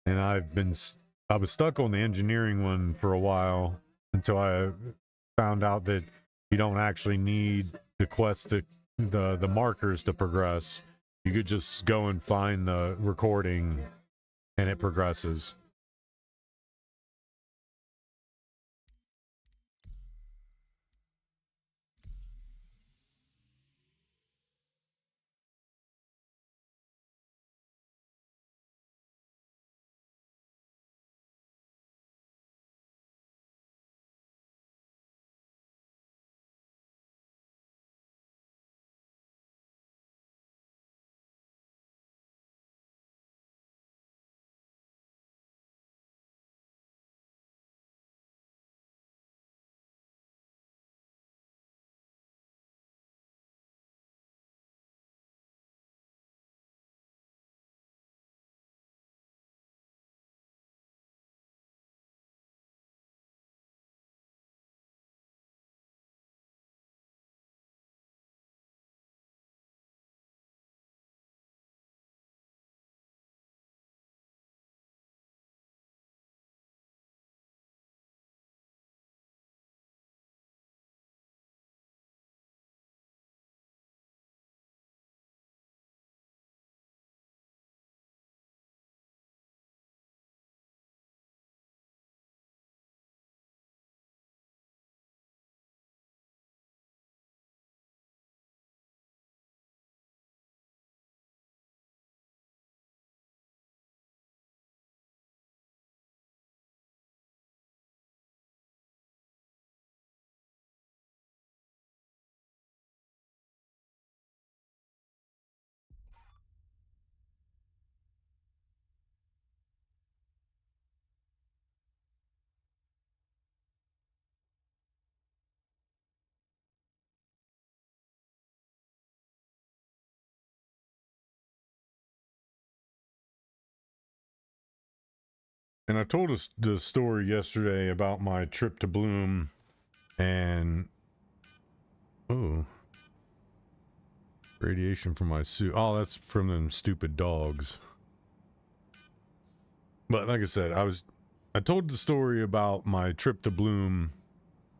And I was stuck on the engineering one for a while until I found out that you don't actually need the quest to the markers to progress. You could just go and find the recording and it progresses. And I told us the story yesterday about my trip to Bloom and radiation from my suit. Oh, that's from them stupid dogs. But like I said, I told the story about my trip to Bloom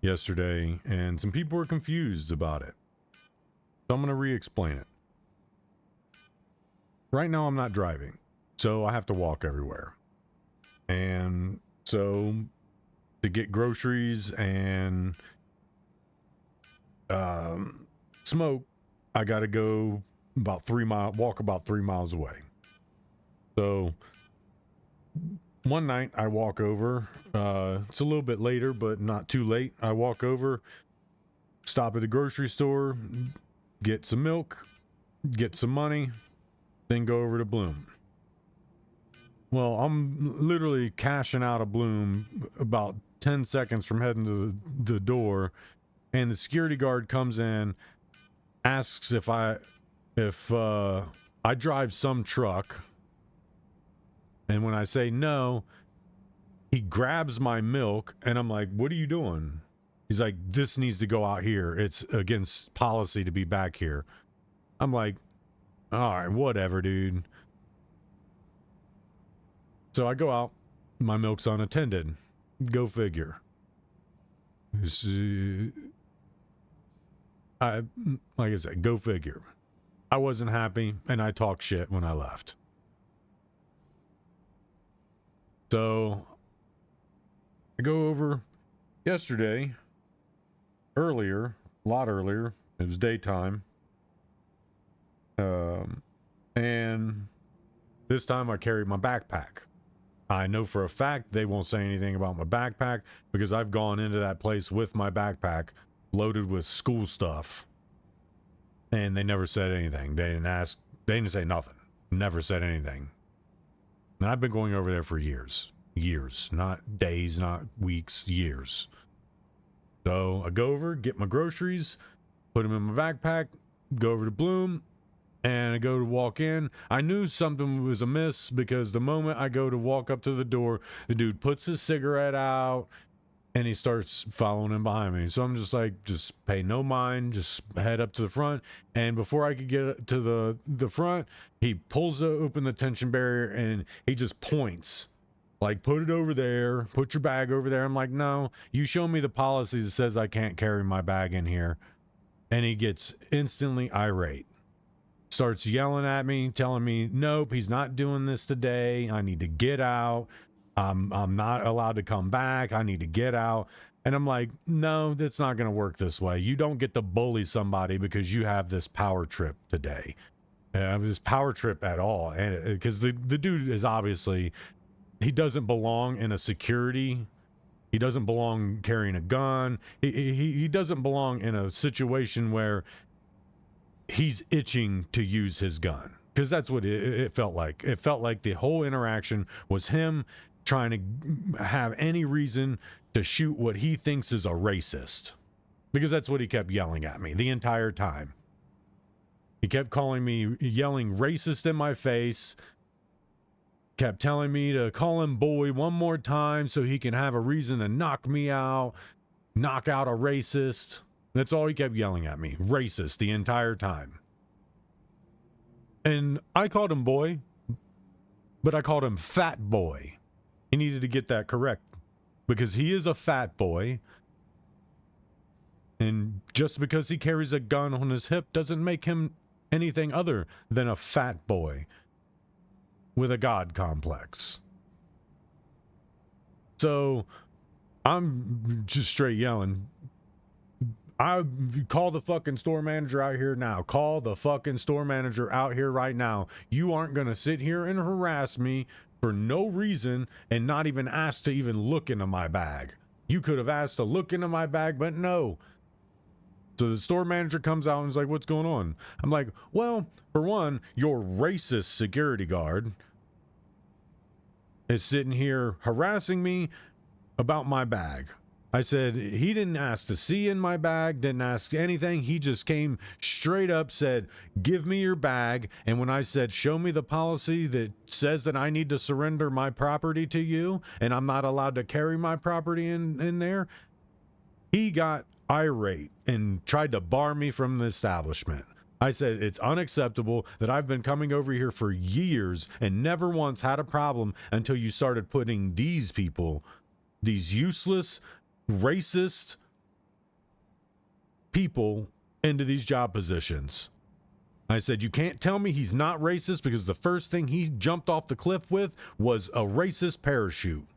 yesterday, and some people were confused about it. So I'm going to re-explain it. Right now I'm not driving, so I have to walk everywhere. And so to get groceries and smoke, I got to go walk about 3 miles away. So one night I walk over, it's a little bit later, but not too late. I walk over, stop at the grocery store, get some milk, get some money, then go over to Bloom. Well, I'm literally cashing out of Bloom about 10 seconds from heading to the door, and the security guard comes in, asks if I drive some truck, and when I say no, he grabs my milk, and I'm like, what are you doing? He's like, this needs to go out here. It's against policy to be back here. I'm like, all right, whatever, dude. So I go out, my milk's unattended. Go figure. Like I said, go figure. I wasn't happy, and I talked shit when I left. So I go over yesterday, a lot earlier. It was daytime. And this time I carried my backpack. I know for a fact they won't say anything about my backpack because I've gone into that place with my backpack loaded with school stuff, and they never said anything. They didn't say nothing. Never said anything. And I've been going over there for years, not days, not weeks, years. So I go over, get my groceries, put them in my backpack, go over to Bloom, and I go to walk in. I knew something was amiss because the moment I go to walk up to the door, the dude puts his cigarette out and he starts following him behind me. So I'm just like, just pay no mind, just head up to the front. And before I could get to the front, he pulls open the tension barrier and he just points. Like, put it over there, put your bag over there. I'm like, no, you show me the policy that says I can't carry my bag in here. And he gets instantly irate. Starts yelling at me, telling me, nope, he's not doing this today. I need to get out. I'm not allowed to come back. I need to get out. And I'm like, no, that's not going to work this way. You don't get to bully somebody because you have this power trip today. This power trip at all. And because the dude is obviously, he doesn't belong in a security. He doesn't belong carrying a gun. He doesn't belong in a situation where he's itching to use his gun, because that's what it felt like. It felt like the whole interaction was him trying to have any reason to shoot what he thinks is a racist, because that's what he kept yelling at me the entire time. He kept calling me, yelling racist in my face, kept telling me to call him boy one more time so he can have a reason to knock me out, knock out a racist. That's all he kept yelling at me. Racist the entire time. And I called him boy, but I called him fat boy. He needed to get that correct because he is a fat boy. And just because he carries a gun on his hip doesn't make him anything other than a fat boy with a God complex. So I'm just straight yelling, I call the fucking store manager out here now. Call the fucking store manager out here right now. You aren't going to sit here and harass me for no reason and not even ask to even look into my bag. You could have asked to look into my bag, but no. So the store manager comes out and is like, what's going on? I'm like, well, for one, your racist security guard is sitting here harassing me about my bag. I said, he didn't ask to see in my bag, didn't ask anything. He just came straight up, said, give me your bag. And when I said, show me the policy that says that I need to surrender my property to you and I'm not allowed to carry my property in there, he got irate and tried to bar me from the establishment. I said, it's unacceptable that I've been coming over here for years and never once had a problem until you started putting these people, these useless, racist people into these job positions. I said, you can't tell me he's not racist because the first thing he jumped off the cliff with was a racist parachute.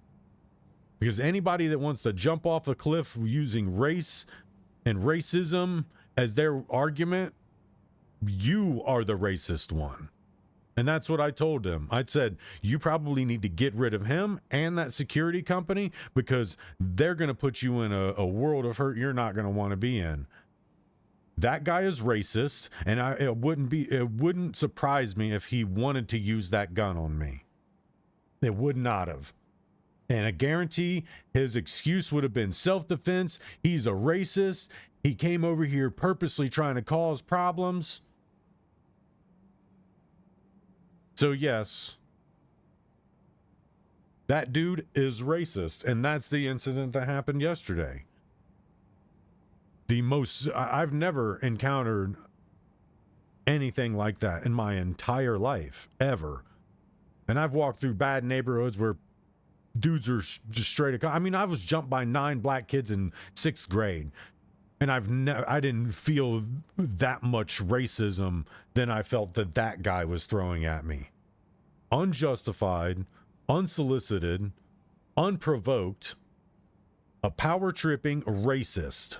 Because anybody that wants to jump off a cliff using race and racism as their argument, you are the racist one. And that's what I told him. I said, you probably need to get rid of him and that security company because they're going to put you in a world of hurt you're not going to want to be in. That guy is racist, and it wouldn't surprise me if he wanted to use that gun on me. It would not have. And I guarantee his excuse would have been self-defense. He's a racist. He came over here purposely trying to cause problems. So yes, that dude is racist, and that's the incident that happened yesterday. I've never encountered anything like that in my entire life, ever. And I've walked through bad neighborhoods where dudes are just straight. I mean, I was jumped by 9 black kids in 6th grade. And I didn't feel that much racism than I felt that guy was throwing at me. Unjustified, unsolicited, unprovoked, a power-tripping racist.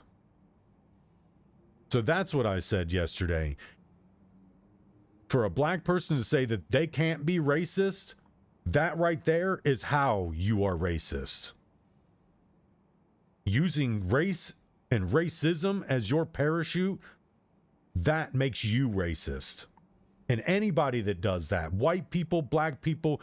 So that's what I said yesterday. For a black person to say that they can't be racist, that right there is how you are racist. Using race and racism as your parachute, that makes you racist. And anybody that does that, white people, black people,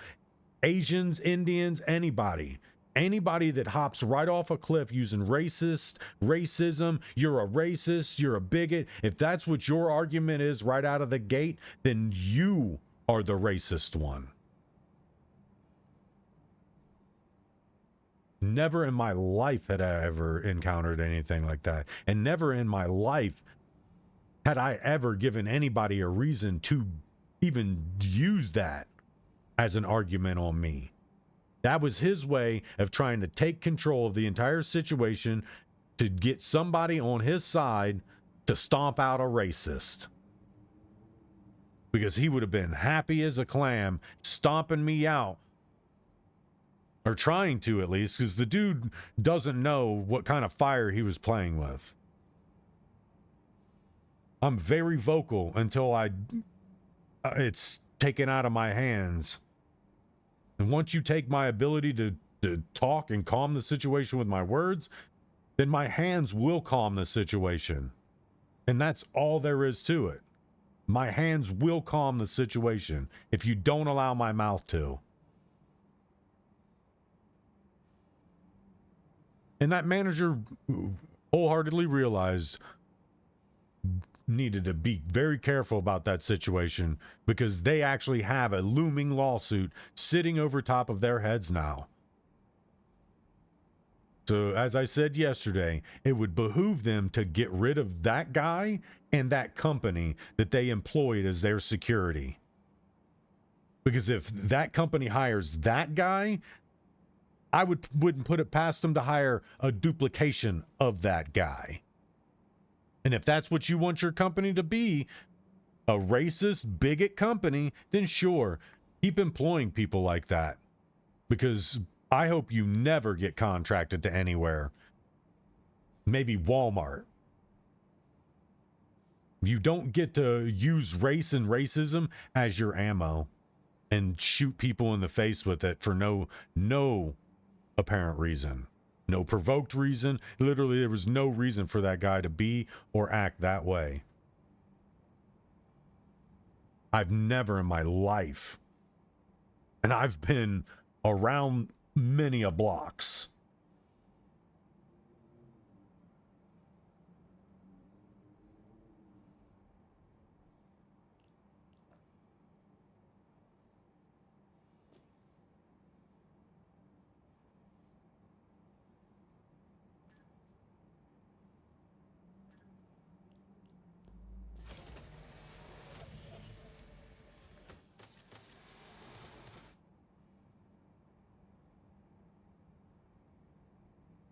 Asians, Indians, anybody that hops right off a cliff using racism, you're a racist, you're a bigot. If that's what your argument is right out of the gate, then you are the racist one. Never in my life had I ever encountered anything like that. And never in my life had I ever given anybody a reason to even use that as an argument on me. That was his way of trying to take control of the entire situation to get somebody on his side to stomp out a racist. Because he would have been happy as a clam stomping me out. Or trying to, at least, because the dude doesn't know what kind of fire he was playing with. I'm very vocal until it's taken out of my hands. And once you take my ability to talk and calm the situation with my words, then my hands will calm the situation. And that's all there is to it. My hands will calm the situation if you don't allow my mouth to. And that manager wholeheartedly realized needed to be very careful about that situation because they actually have a looming lawsuit sitting over top of their heads now. So as I said yesterday, it would behoove them to get rid of that guy and that company that they employed as their security. Because if that company hires that guy, I wouldn't put it past them to hire a duplication of that guy. And if that's what you want your company to be, a racist, bigot company, then sure, keep employing people like that. Because I hope you never get contracted to anywhere. Maybe Walmart. You don't get to use race and racism as your ammo and shoot people in the face with it for no apparent reason. No provoked reason. Literally, there was no reason for that guy to be or act that way. I've never in my life, and I've been around many a blocks,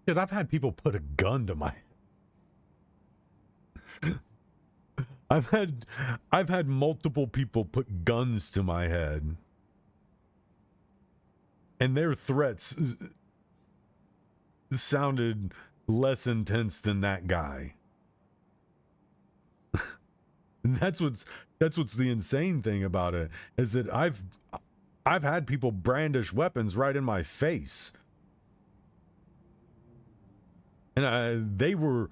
Dude, I've had people put a gun to my I've had multiple people put guns to my head. And their threats sounded less intense than that guy. And that's what's the insane thing about it, is that I've had people brandish weapons right in my face. And they were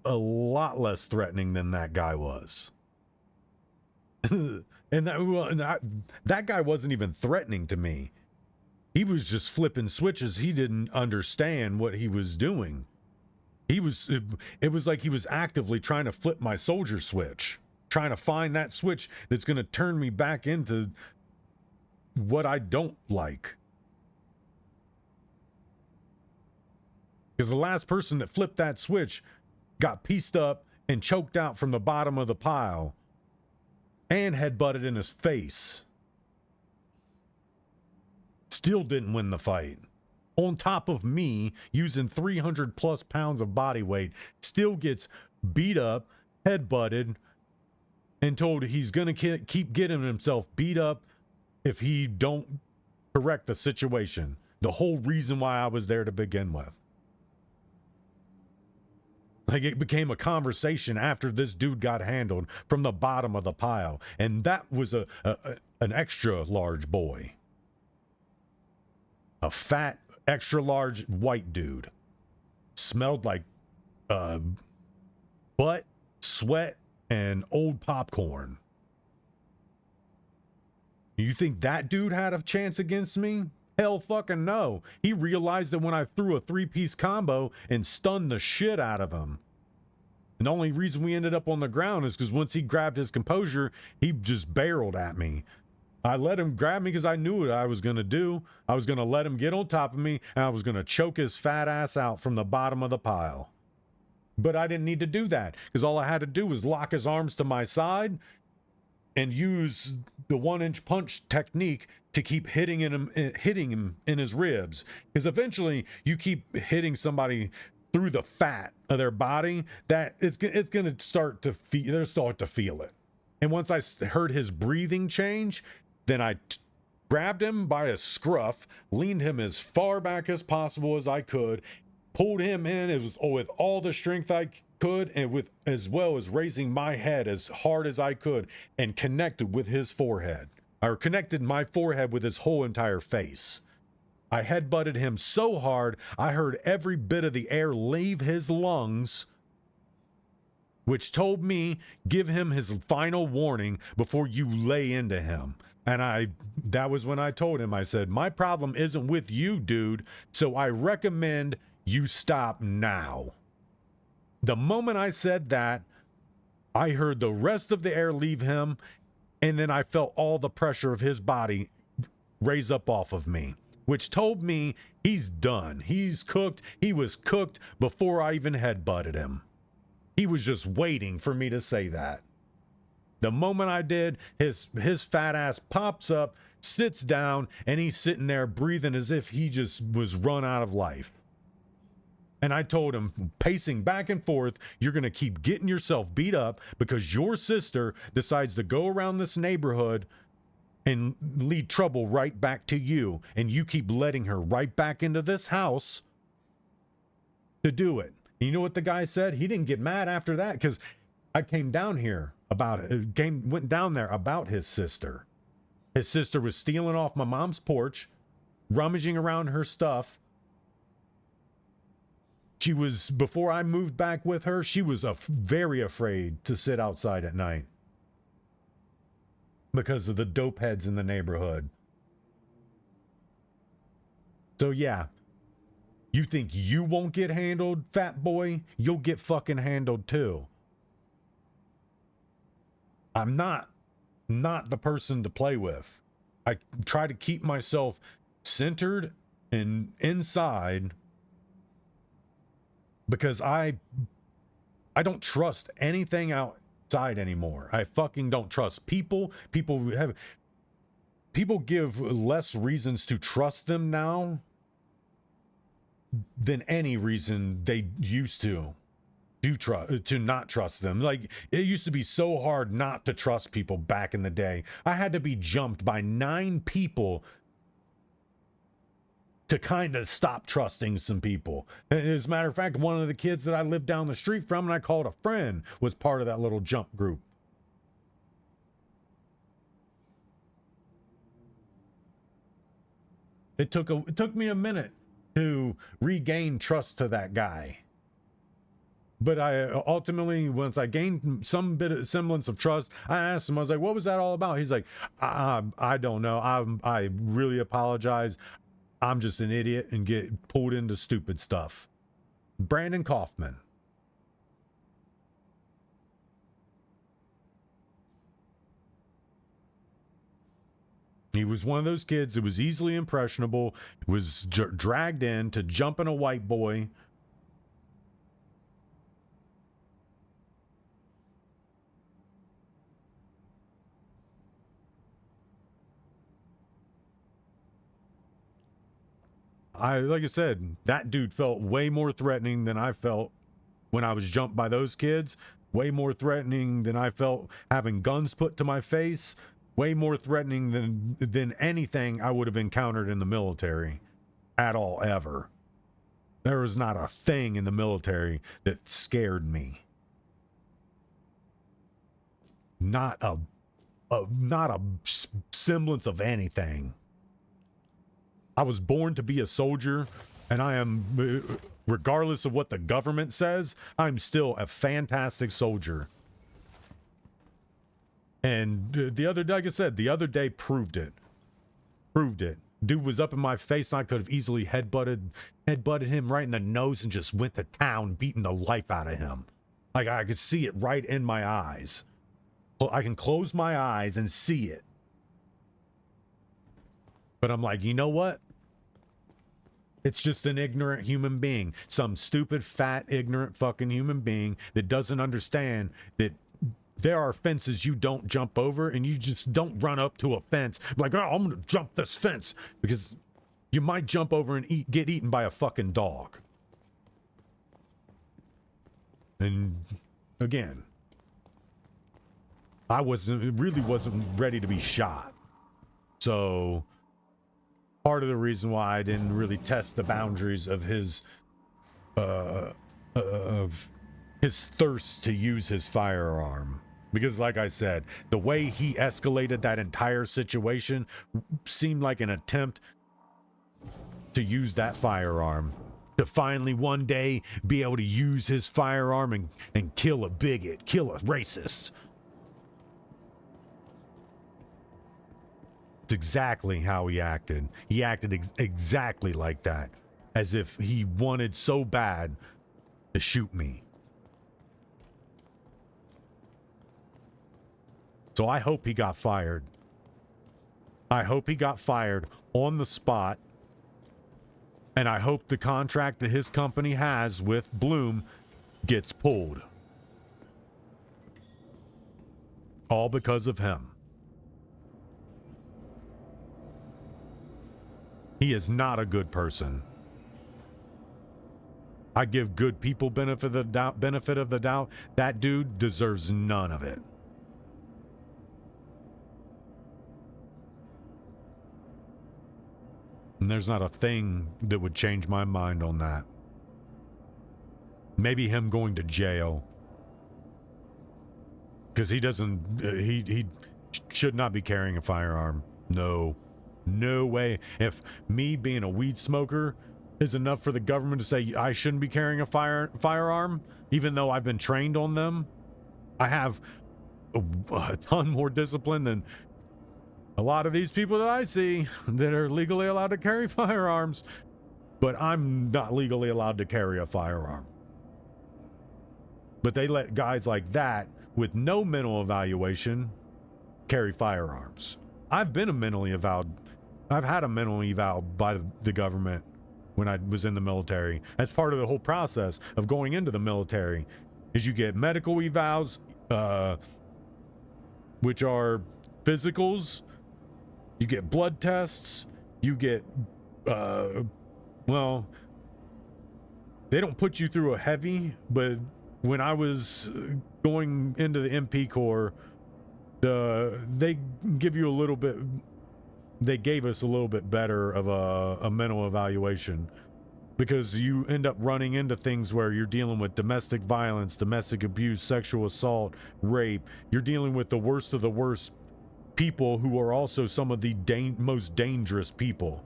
a lot less threatening than that guy was. And that guy wasn't even threatening to me. He was just flipping switches. He didn't understand what he was doing. It was like he was actively trying to flip my soldier switch, trying to find that switch that's going to turn me back into what I don't like. Because the last person that flipped that switch got pieced up and choked out from the bottom of the pile and headbutted in his face. Still didn't win the fight. On top of me, using 300 plus pounds of body weight, still gets beat up, headbutted, and told he's going to keep getting himself beat up if he don't correct the situation. The whole reason why I was there to begin with. Like, it became a conversation after this dude got handled from the bottom of the pile. And that was an extra large boy. A fat, extra large white dude. Smelled like butt, sweat, and old popcorn. You think that dude had a chance against me? Hell fucking no. He realized that when I threw a 3-piece combo and stunned the shit out of him. And the only reason we ended up on the ground is because once he grabbed his composure, he just barreled at me. I let him grab me because I knew what I was going to do. I was going to let him get on top of me, and I was going to choke his fat ass out from the bottom of the pile. But I didn't need to do that, because all I had to do was lock his arms to my side and use the 1-inch punch technique to keep hitting him in his ribs. Because eventually you keep hitting somebody through the fat of their body, that it's going to start to feel it. And once I heard his breathing change, then I grabbed him by a scruff, leaned him as far back as possible as I could, pulled him in. It was with all the strength I could, and with as well as raising my head as hard as I could, and connected with his forehead. Or connected my forehead with his whole entire face. I headbutted him so hard, I heard every bit of the air leave his lungs, which told me, give him his final warning before you lay into him. And that was when I told him, I said, my problem isn't with you, dude, so I recommend you stop now. The moment I said that, I heard the rest of the air leave him, and then I felt all the pressure of his body raise up off of me, which told me he's done. He's cooked. He was cooked before I even headbutted him. He was just waiting for me to say that. The moment I did, his fat ass pops up, sits down, and he's sitting there breathing as if he just was run out of life. And I told him, pacing back and forth, you're going to keep getting yourself beat up because your sister decides to go around this neighborhood and lead trouble right back to you. And you keep letting her right back into this house to do it. You know what the guy said? He didn't get mad after that, because I came down here about it. Went down there about his sister. His sister was stealing off my mom's porch, rummaging around her stuff. She was, before I moved back with her, she was very afraid to sit outside at night because of the dope heads in the neighborhood. So yeah. You think you won't get handled, fat boy? You'll get fucking handled too. I'm not the person to play with. I try to keep myself centered and inside because I don't trust anything outside anymore. I fucking don't trust people. People give less reasons to trust them now. than any reason they used to not trust them. Like, it used to be so hard not to trust people back in the day. I had to be jumped by 9 people to kind of stop trusting some people. As a matter of fact, one of the kids that I lived down the street from and I called a friend was part of that little jump group. It took me a minute to regain trust to that guy. But I ultimately, once I gained some bit of semblance of trust, I asked him, I was like, what was that all about? He's like, I don't know. I really apologize. I'm just an idiot and get pulled into stupid stuff. Brandon Kaufman. He was one of those kids that was easily impressionable, was dragged in to jumping a white boy. Like I said, that dude felt way more threatening than I felt when I was jumped by those kids. Way more threatening than I felt having guns put to my face. Way more threatening than anything I would have encountered in the military at all, ever. There was not a thing in the military that scared me. Not a semblance of anything. I was born to be a soldier, and I am, regardless of what the government says, I'm still a fantastic soldier. And like I said, the other day proved it. Dude was up in my face, and I could have easily headbutted him right in the nose and just went to town, beating the life out of him. Like, I could see it right in my eyes. I can close my eyes and see it. But I'm like, you know what? It's just an ignorant human being. Some stupid, fat, ignorant fucking human being that doesn't understand that there are fences you don't jump over, and you just don't run up to a fence like, oh, I'm going to jump this fence, because you might jump over and get eaten by a fucking dog. And again, I really wasn't ready to be shot. So part of the reason why I didn't really test the boundaries of his thirst to use his firearm. Because like I said, the way he escalated that entire situation seemed like an attempt to use that firearm to finally one day be able to use his firearm and kill a bigot, kill a racist. It's exactly how he acted. He acted exactly like that, as if he wanted so bad to shoot me. So I hope he got fired. I hope he got fired on the spot. And I hope the contract that his company has with Bloom gets pulled. All because of him. He is not a good person. I give good people benefit of the doubt. That dude deserves none of it. And there's not a thing that would change my mind on that. Maybe him going to jail. Because he should not be carrying a firearm. No way. If me being a weed smoker is enough for the government to say I shouldn't be carrying a firearm, even though I've been trained on them, I have a ton more discipline than a lot of these people that I see that are legally allowed to carry firearms, but I'm not legally allowed to carry a firearm. But they let guys like that with no mental evaluation carry firearms. I've been I've had a mental eval by the government when I was in the military. That's part of the whole process of going into the military, is you get medical evals, which are physicals. You get blood tests, you get, they don't put you through a heavy, but when I was going into the MP Corps, they give you a little bit, they gave us a little bit better of a mental evaluation, because you end up running into things where you're dealing with domestic violence, domestic abuse, sexual assault, rape. You're dealing with the worst of the worst people who are also some of the most dangerous people.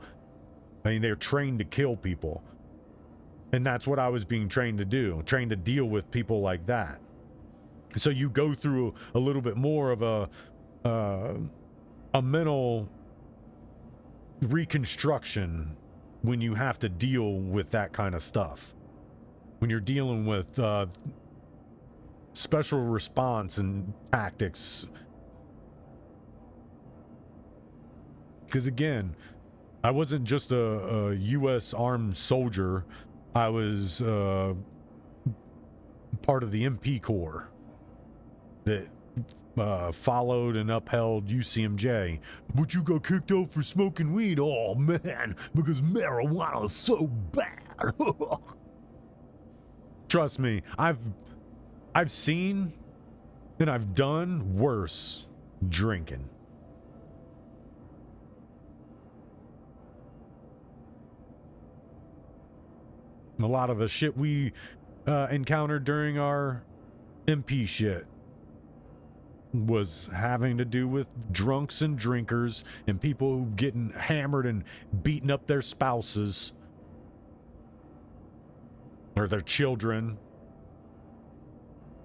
I mean, they're trained to kill people. And that's what I was being trained to do, trained to deal with people like that. So you go through a little bit more of a mental reconstruction when you have to deal with that kind of stuff. When you're dealing with special response and tactics. Because again, I wasn't just a U.S. armed soldier. I was part of the MP Corps that followed and upheld UCMJ. But you got kicked out for smoking weed? Oh man, because marijuana is so bad. Trust me, I've seen and I've done worse drinking. A lot of the shit we encountered during our MP shit was having to do with drunks and drinkers and people getting hammered and beating up their spouses or their children,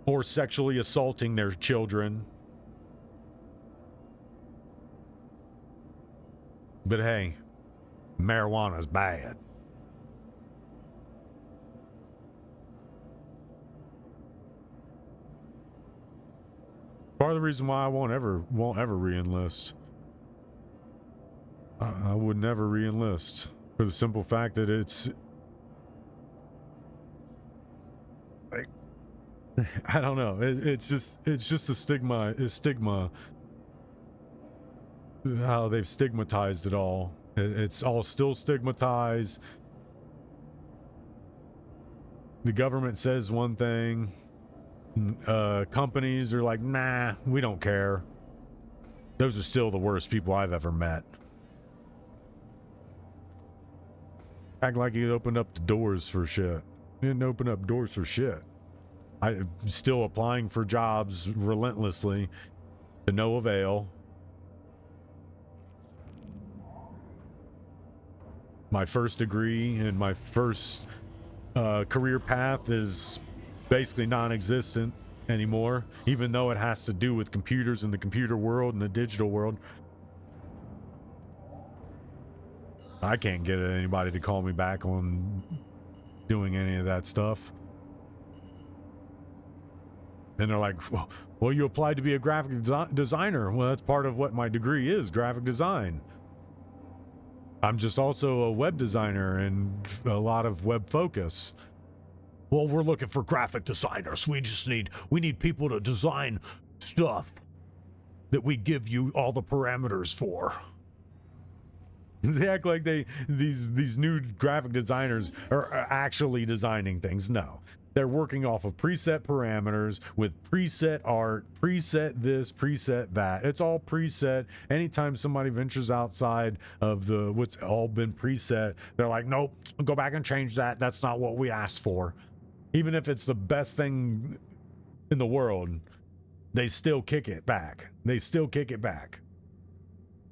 or sexually assaulting their children. But hey, marijuana's bad. Part of the reason why I won't ever re-enlist. I would never re-enlist for the simple fact that it's like, I don't know. It's just a stigma. It's stigma. How they've stigmatized it all. It's all still stigmatized. The government says one thing. Companies are like, nah, we don't care. Those are still the worst people I've ever met. Act like you opened up the doors for shit. You didn't open up doors for shit. I'm still applying for jobs relentlessly to no avail. My first degree and my first career path is basically non-existent anymore, even though it has to do with computers and the computer world and the digital world. I can't get anybody to call me back on doing any of that stuff. And they're like, well, you applied to be a graphic designer. Well, that's part of what my degree is, graphic design. I'm just also a web designer and a lot of web focus. Well, we're looking for graphic designers. We need people to design stuff that we give you all the parameters for. They act like these new graphic designers are actually designing things. No, they're working off of preset parameters with preset art, preset this, preset that. It's all preset. Anytime somebody ventures outside of what's all been preset, they're like, nope, go back and change that. That's not what we asked for. Even if it's the best thing in the world, they still kick it back.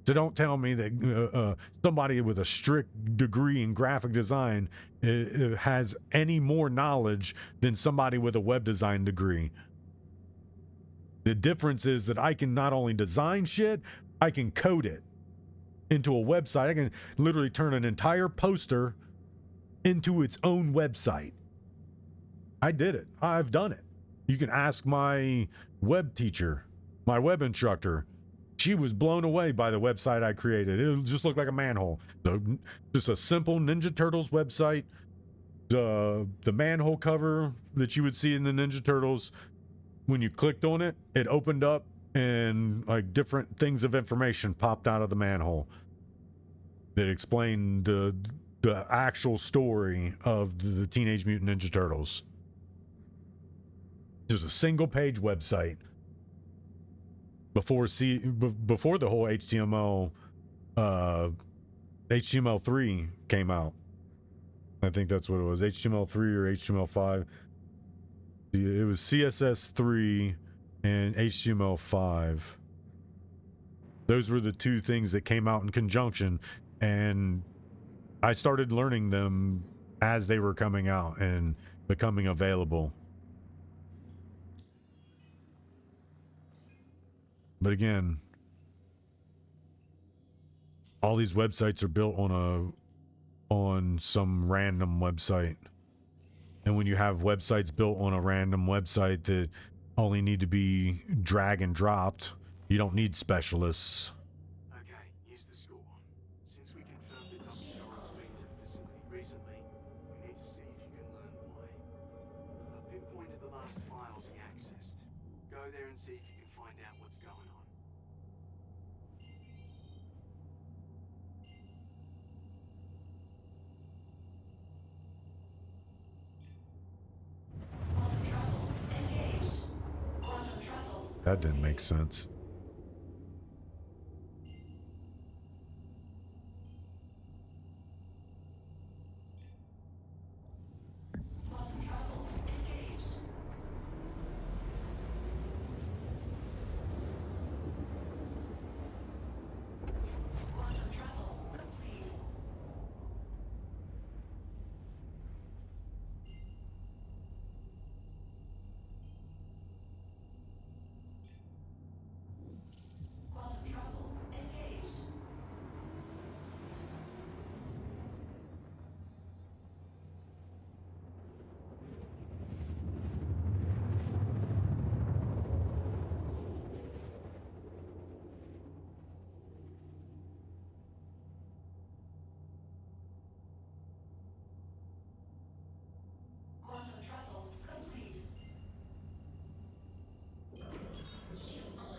So don't tell me that somebody with a strict degree in graphic design has any more knowledge than somebody with a web design degree. The difference is that I can not only design shit, I can code it into a website. I can literally turn an entire poster into its own website. I did it. I've done it. You can ask my web teacher, my web instructor. She was blown away by the website I created. It just looked like a manhole. So just a simple Ninja Turtles website. The manhole cover that you would see in the Ninja Turtles, when you clicked on it, it opened up and like different things of information popped out of the manhole that explained the actual story of the Teenage Mutant Ninja Turtles. Just a single page website before the whole HTML3 came out. I think that's what it was, HTML3 or HTML5. It was CSS3 and HTML5. Those were the two things that came out in conjunction, and I started learning them as they were coming out and becoming available. But again, all these websites are built on some random website. And when you have websites built on a random website that only need to be drag and dropped, you don't need specialists.
Okay, here's the score. Since we confirmed that Dr. Doran's been to the facility recently, we need to see if you can learn why. I've pinpointed the last files he accessed. Go there and see if you can find out what's going on.
Quantum travel engaged. Quantum travel.
That didn't make sense.
Quantum travel engaged. Quantum travel complete. Quantum travel engaged. Quantum travel complete. Shield on.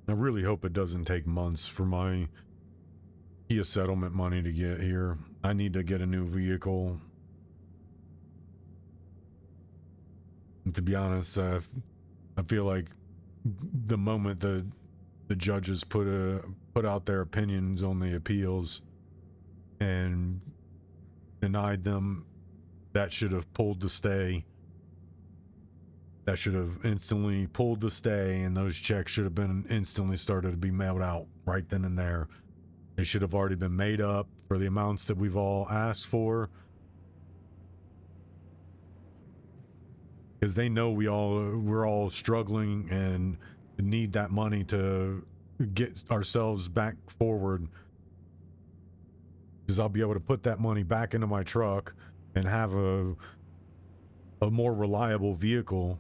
I really hope it doesn't take months for my Kia settlement money to get here. I need to get a new vehicle. And to be honest, I feel like the moment the judges put out their opinions on the appeals and denied them, that should have pulled the stay. That should have instantly pulled the stay, and those checks should have been instantly started to be mailed out right then and there. They should have already been made up for the amounts that we've all asked for. Because they know we're all struggling and need that money to get ourselves back forward. Because I'll be able to put that money back into my truck and have a more reliable vehicle.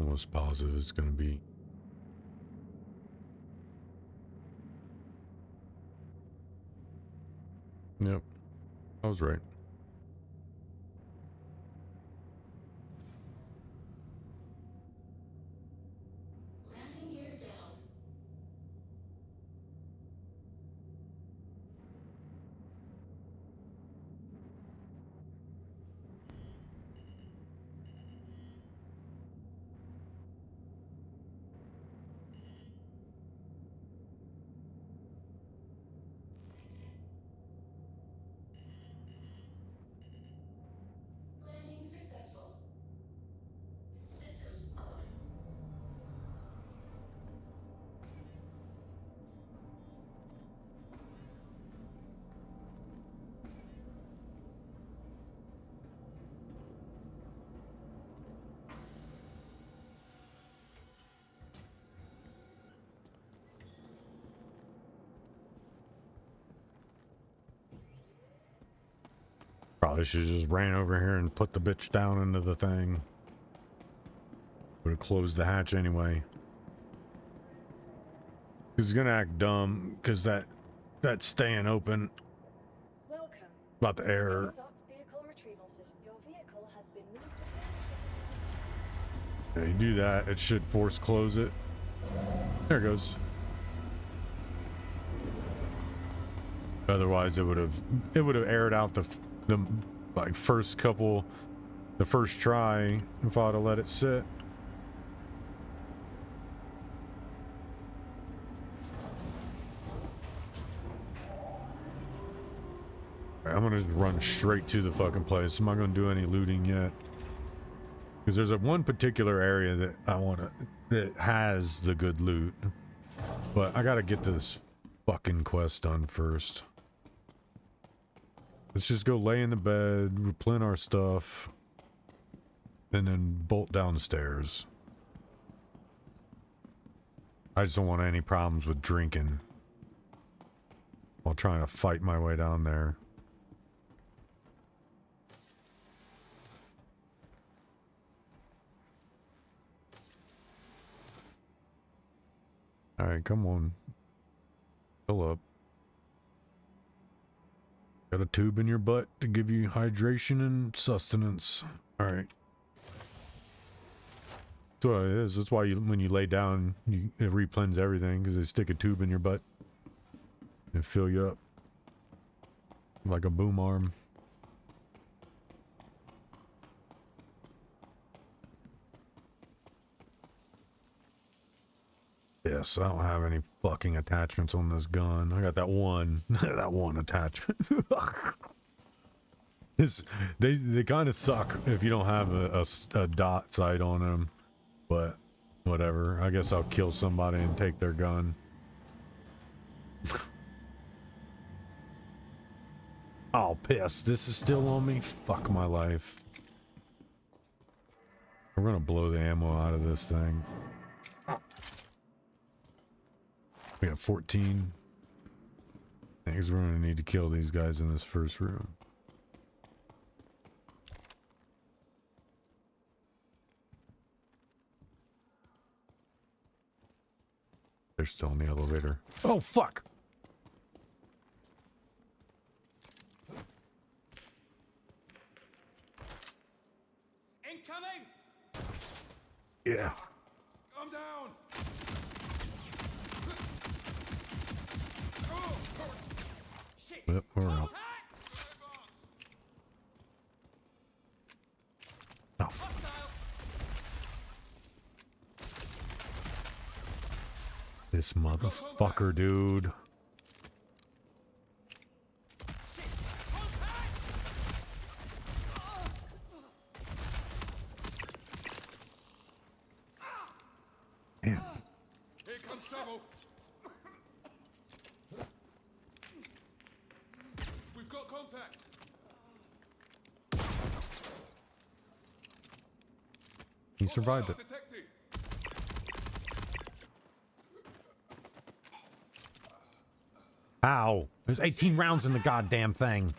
almost positive it's going to be. Yep, I was right.
Landing gear down. Landing successful. Systems off.
Probably should have just ran over here and put the bitch down into the thing. Would have closed the hatch anyway. He's gonna act dumb because that's staying open.
Welcome.
About the error.
ASOP vehicle retrieval system. Your vehicle has been moved.
Yeah, you do that, it should force close it. There it goes. Otherwise, it would have aired out the like first couple, the first try if I'd have let it sit. I'm gonna just run straight to the fucking place. I'm not gonna do any looting yet. Because there's one particular area that I wanna, that has the good loot. But I gotta get this fucking quest done first. Let's just go lay in the bed, replenish our stuff, and then bolt downstairs. I just don't want any problems with drinking while trying to fight my way down there. Alright, come on. Fill up. Got a tube in your butt to give you hydration and sustenance. Alright. That's what it is. That's why when you lay down, it replens everything, because they stick a tube in your butt and fill you up like a boom arm. Yes, I don't have any fucking attachments on this gun. I got that one, that one attachment. They kind of suck if you don't have a dot sight on them, but whatever. I guess I'll kill somebody and take their gun. Oh, piss. This is still on me? Fuck my life. We're gonna blow the ammo out of this thing. We got 14. I think we're gonna need to kill these guys in this first room. They're still in the elevator. Oh, fuck!
Incoming!
Yeah.
I'm down.
Shit!
Yep, we're out. Oh,
Hostile!
this motherfucker, dude. Damn.
Here comes trouble. We've got contact.
He survived it.
Detected.
Ow! There's 18 rounds in the goddamn thing.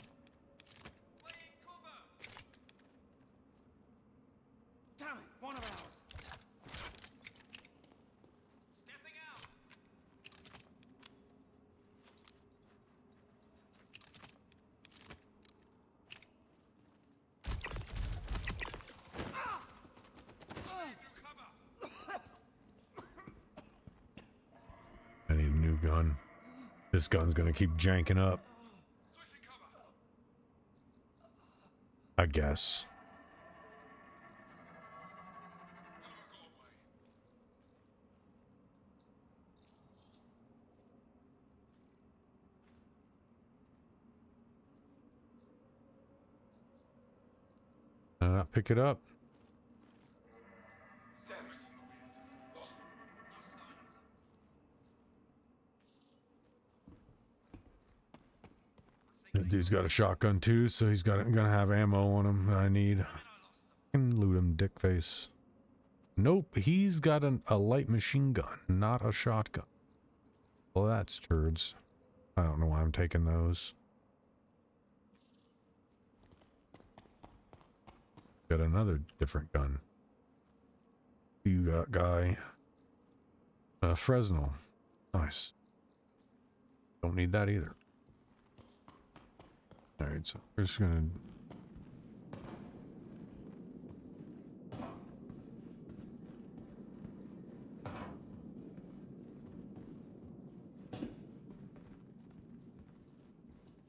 Damn it, one of ours.
gun. This gun's gonna keep janking up. I guess. Pick it up.
Damn it. Lost them.
That dude's got a shotgun too, so he's gonna have ammo on him that I need. I can loot him, dick face. Nope, he's got a light machine gun, not a shotgun. Well, that's turds. I don't know why I'm taking those. Got another different gun. You got guy. Fresnel. Nice. Don't need that either. Alright, so we're just gonna...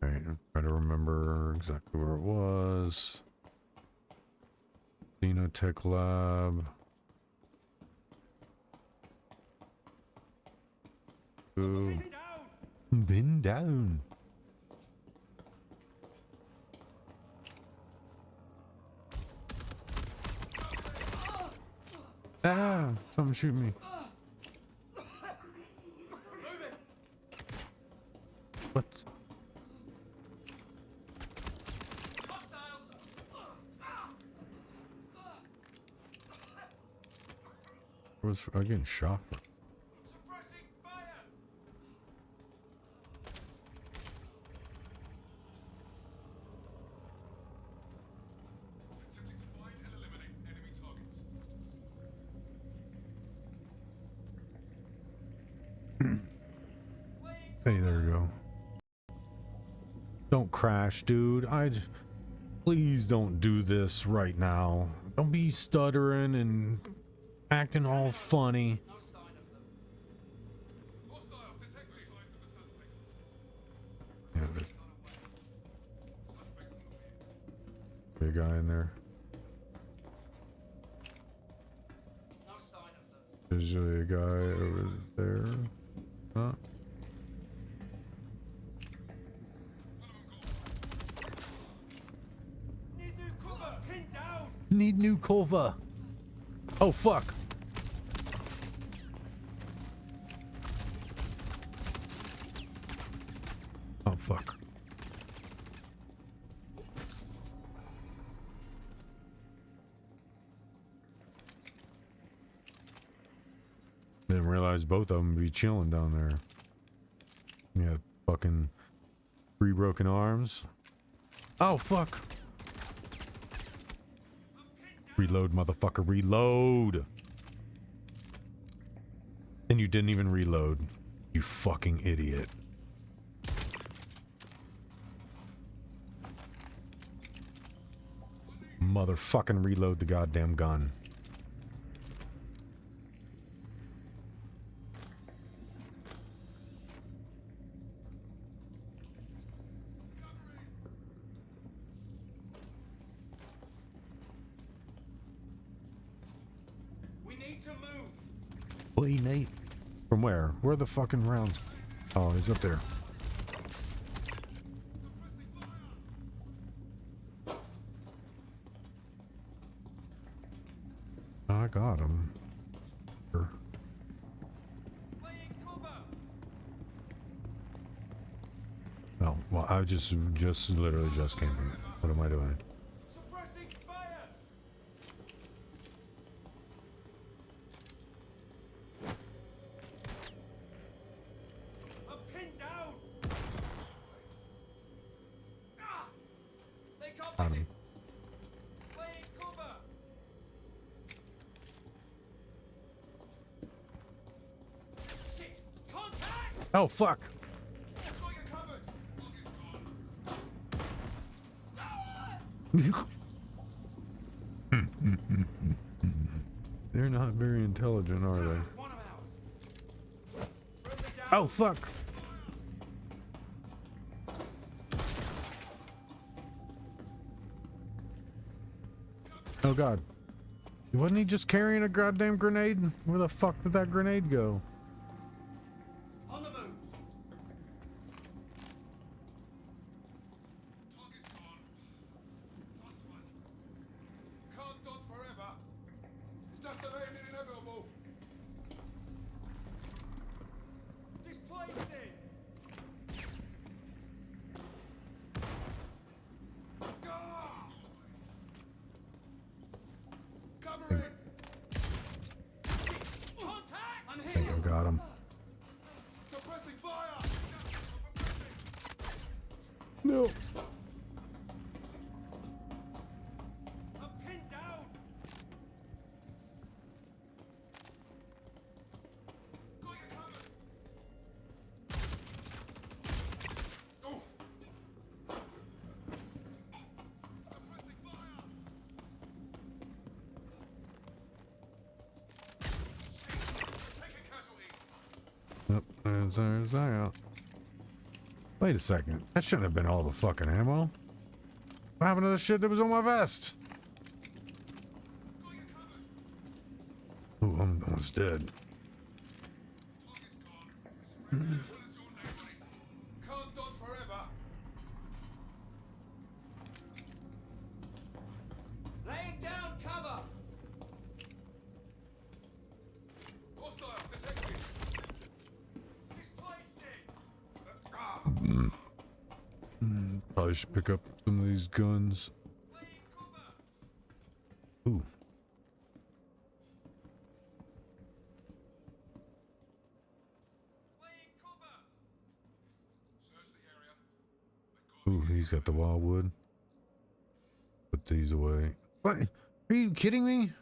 Alright, try to remember exactly where it was. Xenotech Lab. Ooh. Been down. Ah! Someone shoot me. What? Was I getting shot for?
Suppressing fire! Attempting to find and eliminate enemy targets.
Hey, there we go. Don't crash, dude. Please don't do this right now. Don't be stuttering and acting all funny.
No sign of them.
Hostiles detected signs of the suspect.
Yeah, there's a guy in there.
No sign of them.
There's a guy over there. Huh?
Need new cover. Pinned down.
Need new cover. Oh, fuck. Oh, fuck. Didn't realize both of them would be chilling down there. Yeah, fucking 3 broken arms. Oh, fuck. Reload, motherfucker, reload! And you didn't even reload. You fucking idiot. Motherfucking reload the goddamn gun.
We need to move.
Boy, Nate. From where? Where are the fucking rounds? Oh, he's up there. I got him.
Laying cover.
Oh, well, I just literally just came from it. What am I doing?
Suppressing fire. I'm pinned down. Ah! They
Got
copy me.
him.
Laying cover. Shit! Contact!
Oh, fuck.
Got you covered.
They're not very intelligent, are they?
One of ours. Friendly down.
Oh, fuck. Oh, God. Wasn't he just carrying a goddamn grenade? Where the fuck did that grenade go?
On the move.
Target's gone. Last one. Can't dodge forever. Just delaying the inevitable.
Displacing.
Ah! Cover it.
Contact. I'm
There you
here.
go, got him.
Suppressing fire.
No.
I'm pinned down.
Got you covered. Oh. Suppressing fire. Taking casualties.
Yep, there's that out. Wait a second. That shouldn't have been all the fucking ammo. What happened to the shit that was on my vest?
Got you covered.
Ooh, I'm almost dead.
Target's gone. What is your name on it? Can't dodge forever.
Laying down cover.
Hostiles detected.
Displacing.
Ah.
Probably should pick up some of these guns.
Laying cover.
Ooh.
Laying cover. Search the area.
Ooh, he's got the wildwood. Put these away. What? Are you kidding me?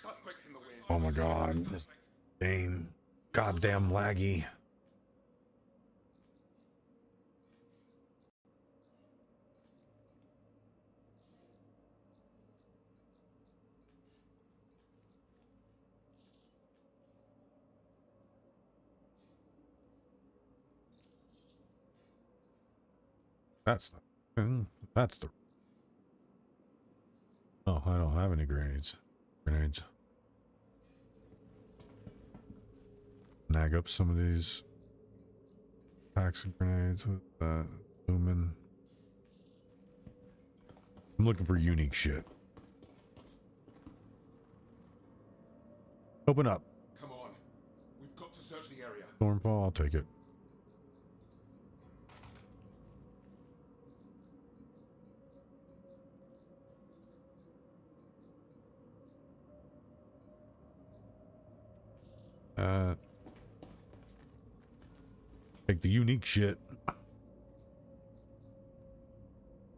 Suspects in the wind.
Oh my god. This game. Goddamn laggy. That's that's the. Oh, I don't have any grenades. Nag up some of these packs of grenades with lumen. I'm looking for unique shit. Open up.
Come on. We've got to search the area.
Stormfall, I'll take it. Take the unique shit.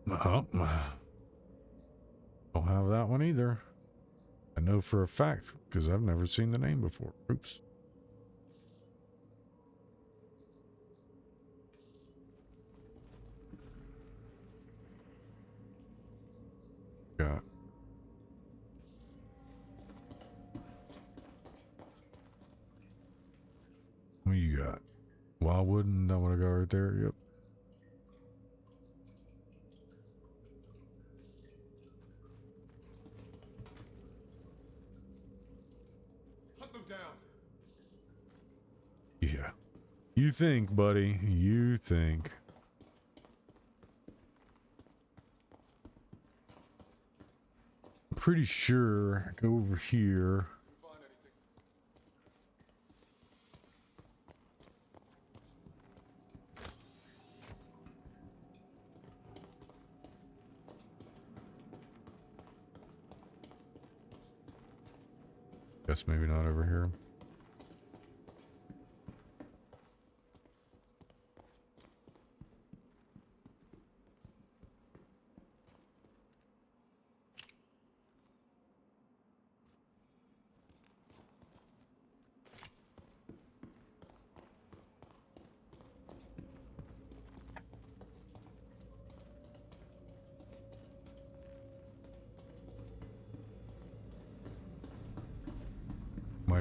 Oh, don't have that one either. I know for a fact because I've never seen the name before. Oops. Got. What you got? Wildwood, and I want to go right there. Yep.
Hunt them down.
Yeah. You think, buddy. You think. I'm pretty sure. Go over here.
Find anything.
Guess maybe not over here.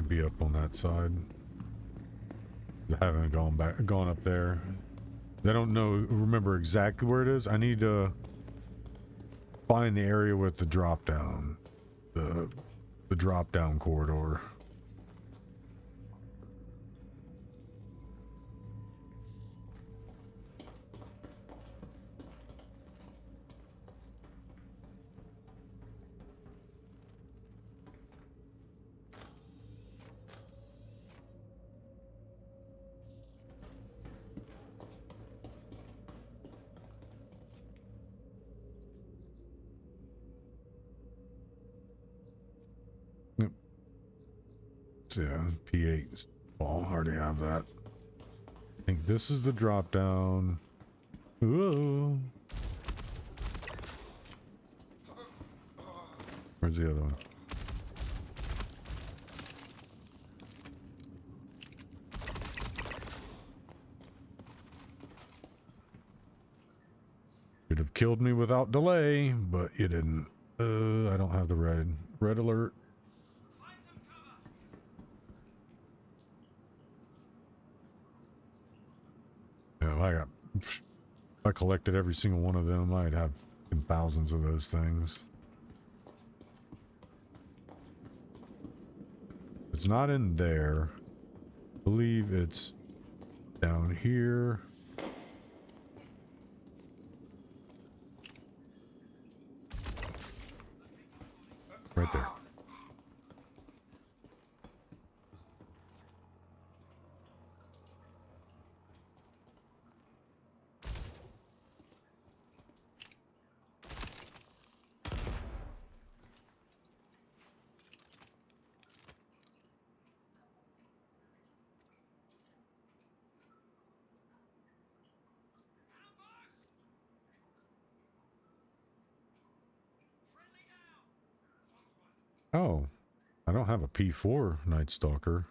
might be up on that side. I haven't gone up there. I don't remember exactly where it is. I need to find the area with the drop down, the drop down corridor. Yeah, P8. Oh, I already have that. I think this is the drop down. Whoa. Where's the other one? Should have killed me without delay, but you didn't. I don't have the red alert. Yeah, if I collected every single one of them, I'd have thousands of those things. It's not in there. I believe it's down here. Right there. Oh, I don't have a P4 Night Stalker.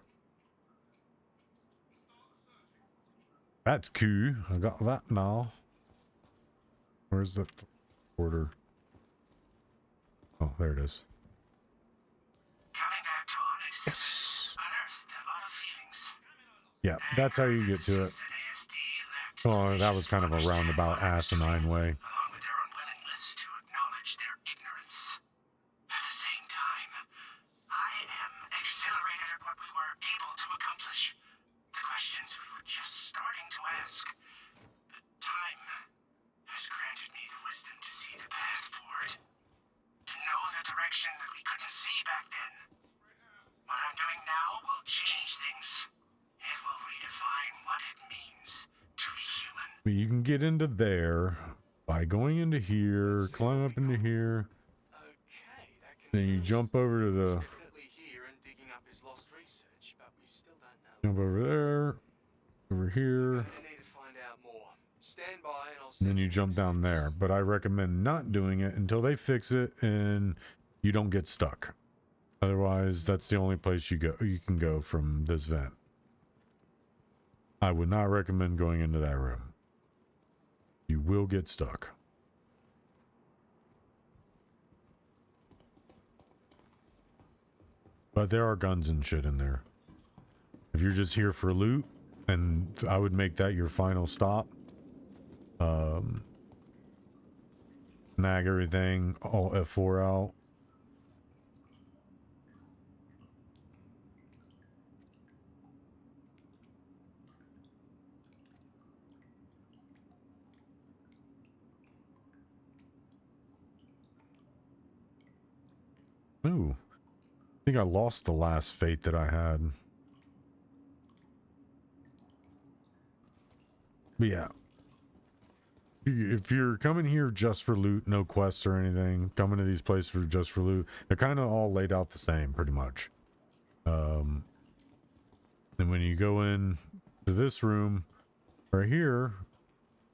That's cool. I got that now. Where's the order? Oh, there it is.
Coming back to Onyx.
Yes.
Unearthed a lot of feelings.
Yeah, that's how you get to it. Oh, that was kind of a roundabout, asinine way.
Along with their unwillingness to acknowledge their ignorance. At the same time, I am exhilarated at what we were able to accomplish. The questions we were just starting to ask. The time has granted me the wisdom to see the path forward. To know the direction that we couldn't see back then. What I'm doing now will change things. It will redefine what it means to be human.
But you can get into there by going into here, climb up into here,
Okay, that
then you jump over to the,
definitely here and digging up his lost research, but we still don't know.
jump over there, over here,
I need to find out more. Stand by and I'll
and
send
then you jump down there. But I recommend not doing it until they fix it and you don't get stuck. Otherwise, that's the only place you can go from this vent. I would not recommend going into that room. You will get stuck. But there are guns and shit in there. If you're just here for loot, and I would make that your final stop. Snag everything, all F4 out. Ooh. I think I lost the last fate that I had. But yeah. If you're coming here just for loot, no quests or anything, coming to these places just for loot, they're kind of all laid out the same, pretty much. And when you go in to this room right here,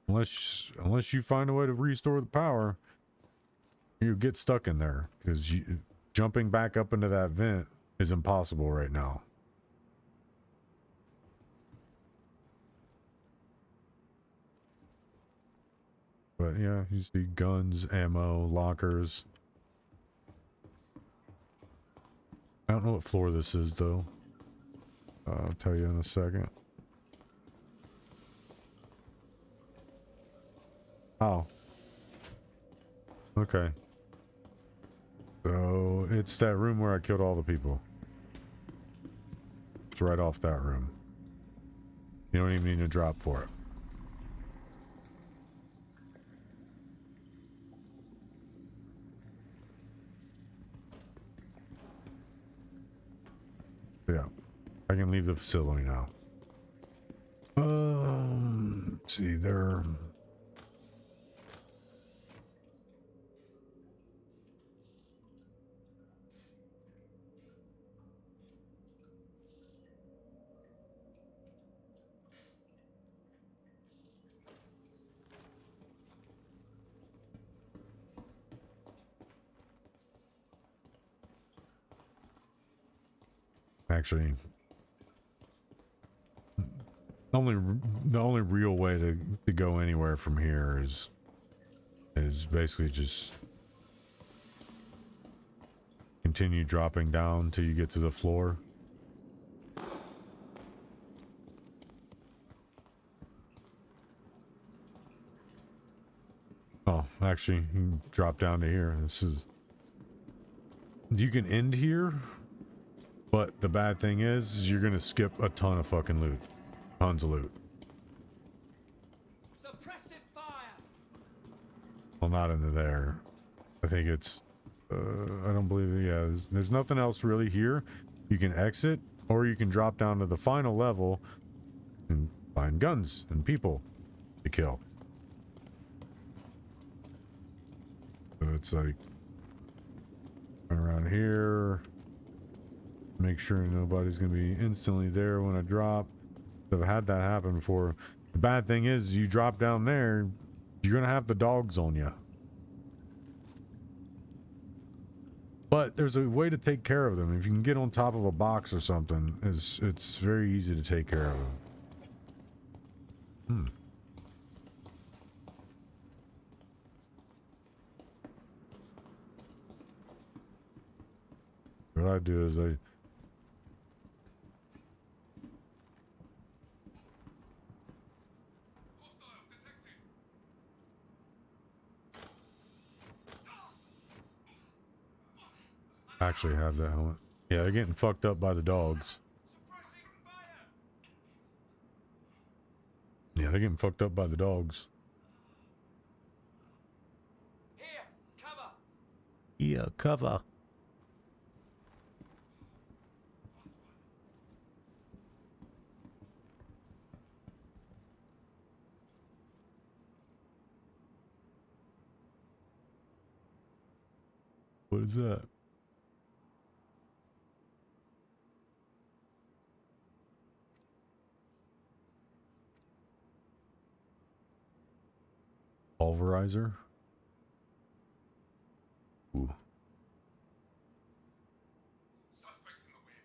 unless you find a way to restore the power, you get stuck in there because jumping back up into that vent is impossible right now. But yeah, you see guns, ammo, lockers. I don't know what floor this is though. I'll tell you in a second. Oh. Okay. So it's that room where I killed all the people. It's right off that room. You don't even need to drop for it. Yeah. I can leave the facility now. Let's see, there. Actually, the only real way to go anywhere from here is basically just continue dropping down till you get to the floor. Oh, actually, you can drop down to here. You can end here, but the bad thing is you're gonna skip a ton of fucking loot. Tons of loot.
Suppressive fire.
Well, not into there. I think it's, I don't believe it. Yeah, there's nothing else really here. You can exit, or you can drop down to the final level and find guns and people to kill. So it's like, run around here, make sure nobody's gonna be instantly there when I drop. I've had that happen before. The bad thing is, you drop down there, you're gonna have the dogs on you. But there's a way to take care of them. If you can get on top of a box or something, it's very easy to take care of them. What I do is I actually have that helmet. Yeah, they're getting fucked up by the dogs. Yeah, they're getting fucked up by the dogs.
Here, cover.
Yeah, cover. What is that? Pulverizer? Ooh.
Suspects in the wind.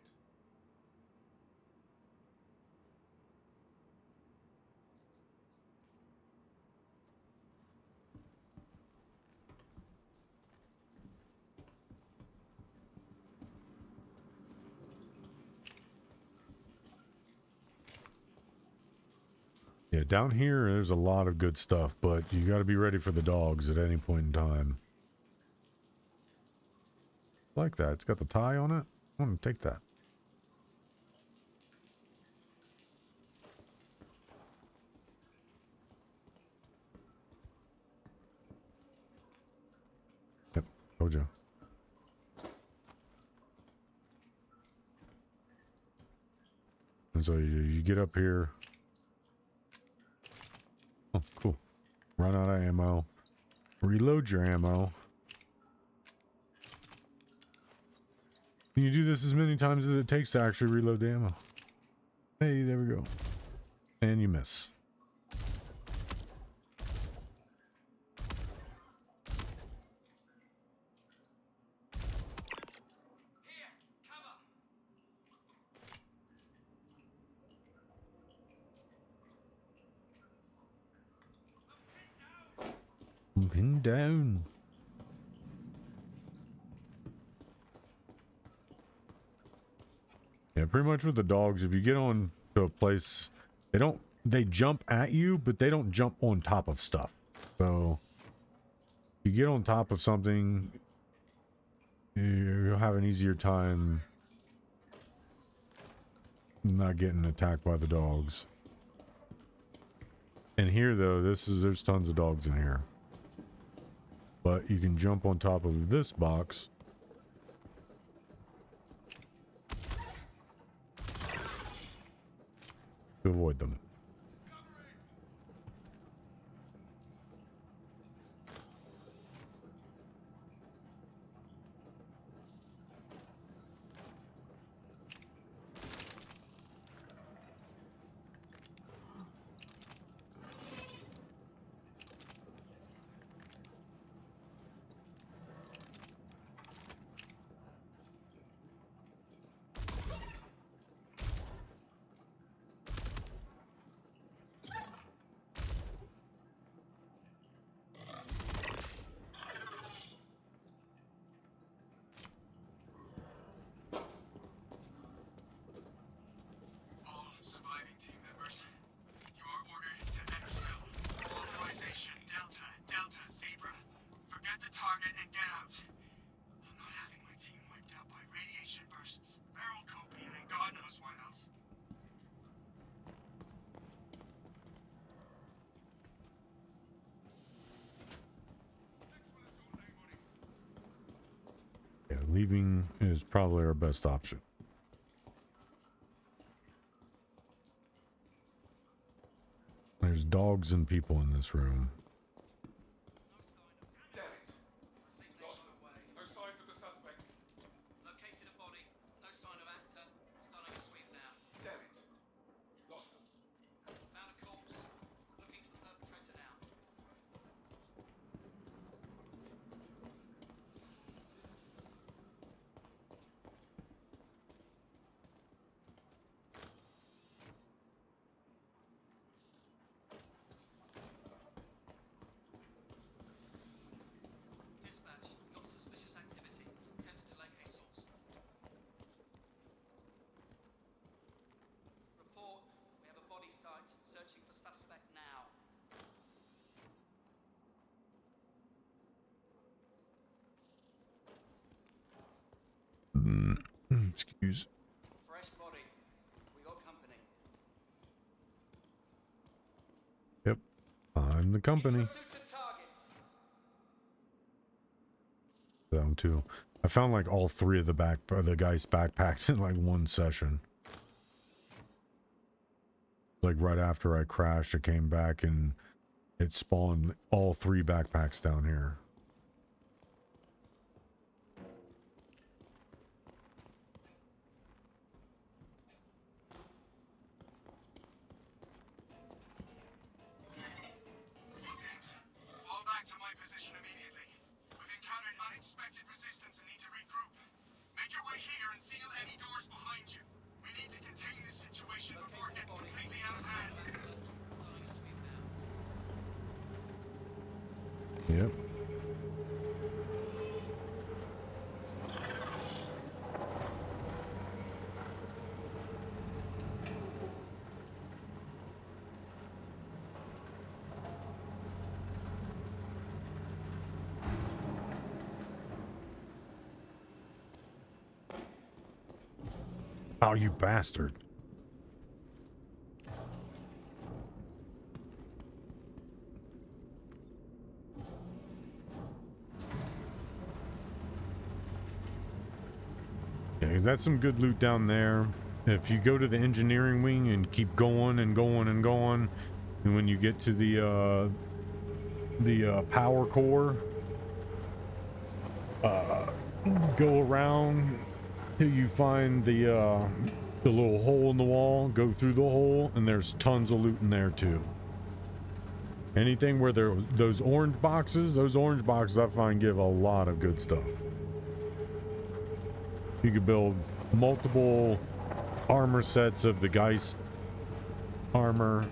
Yeah, down here there's a lot of good stuff, but you got to be ready for the dogs at any point in time. Like that. It's got the tie on it. I want to take that. Yep, told you. And so you get up here. Oh, cool. Run out of ammo. Reload your ammo. You do this as many times as it takes to actually reload the ammo. Hey, there we go. And you miss.
Here, cover.
I'm pinned down. Yep, pretty much with the dogs, if you get on to a place, they jump at you, but they don't jump on top of stuff. So if you get on top of something, you'll have an easier time not getting attacked by the dogs. And here though, there's tons of dogs in here. But you can jump on top of this box. To avoid them. Leaving is probably our best option. There's dogs and people in this room.
Damn it. Lost them. No signs of the suspect.
Located a body. No sign of actor. Starting a sweep now.
Damn it. Lost them.
Found a corpse. Looking for the perpetrator now. Dispatch. Got suspicious activity. Attempted to locate source. Report. We have a body site. Searching for suspect now.
Excuse.
Fresh body. We got company.
Yep. I'm the company.
Pursuit to target.
That one too. I found like all three of the guy's backpacks in like one session. Like right after I crashed, I came back and it spawned all three backpacks down here.
Fall back to my position immediately. We've encountered unexpected resistance and need to regroup. Make your way here and seal any doors behind you. We need to contain this situation before it gets completely out of hand.
Starting a sweep now.
Yep. Oh, you bastard. Yeah, that's some good loot down there. If you go to the engineering wing and keep going and going and going, and when you get to the power core, go around till you find the little hole in the wall, go through the hole, and there's tons of loot in there too. Anything where there's those orange boxes I find give a lot of good stuff. You could build multiple armor sets of the Geist armor,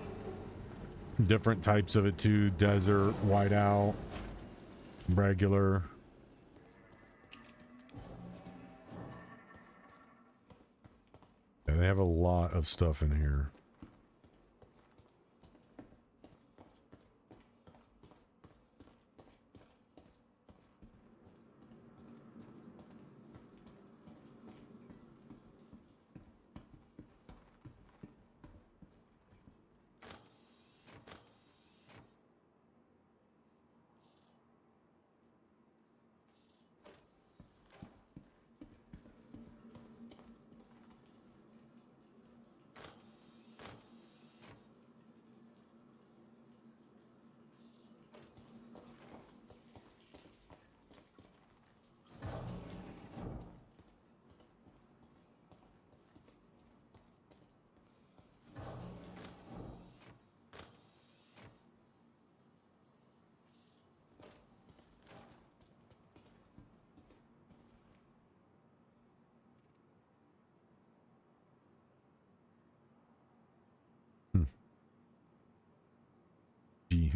different types of it too, desert, whiteout, regular. Yeah, have a lot of stuff in here.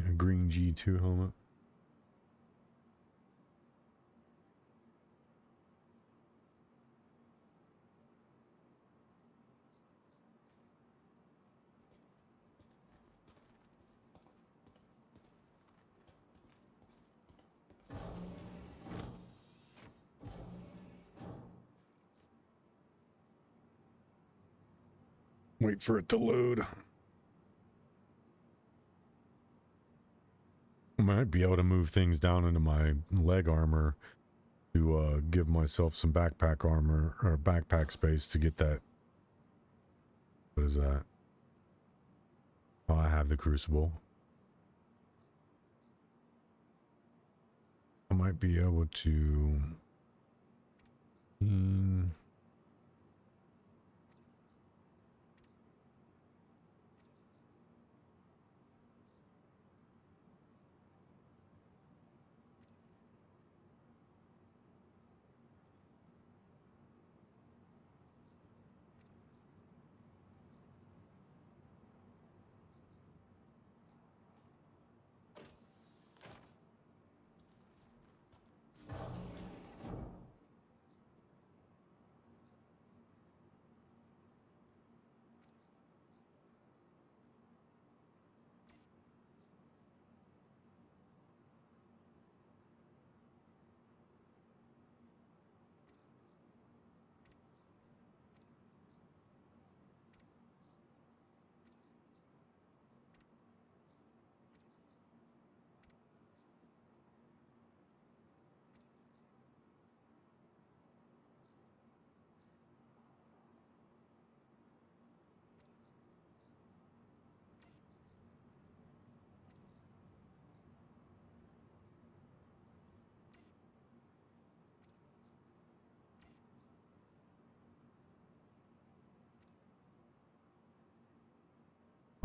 A green G2 helmet. Wait for it to load. I might be able to move things down into my leg armor to give myself some backpack armor or backpack space to get that. What is that? Oh, I have the crucible. I might be able to.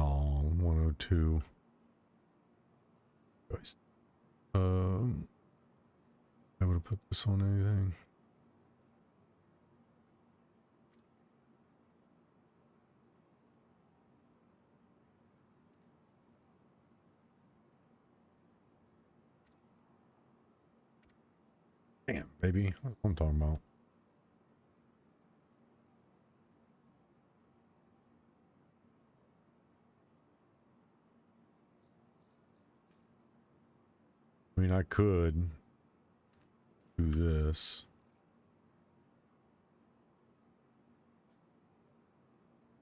Oh, 102. I would have put this on anything. Damn, baby. That's what I'm talking about. I mean, I could do this.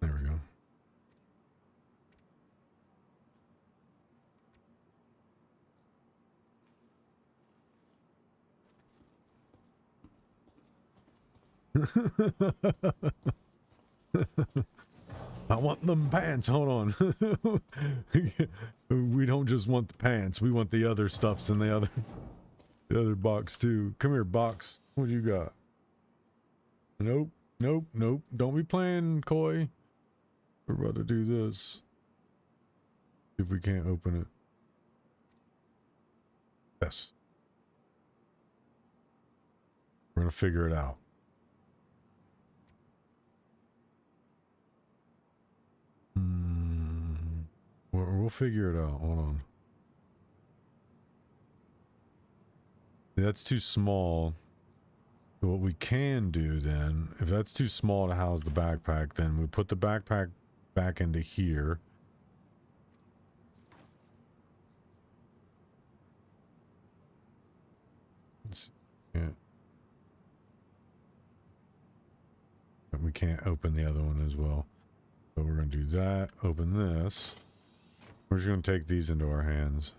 There we go. I want them pants. Hold on. We don't just want the pants. We want the other stuffs in the other box too. Come here, box. What you got? Nope. Nope. Nope. Don't be playing coy. We're about to do this. See if we can't open it. Yes. We're gonna figure it out. We'll figure it out. Hold on. That's too small. So what we can do then, if that's too small to house the backpack, then we put the backpack back into here. Yeah. We can't open the other one as well. So we're going to do that. Open this. We're just going to take these into our hands.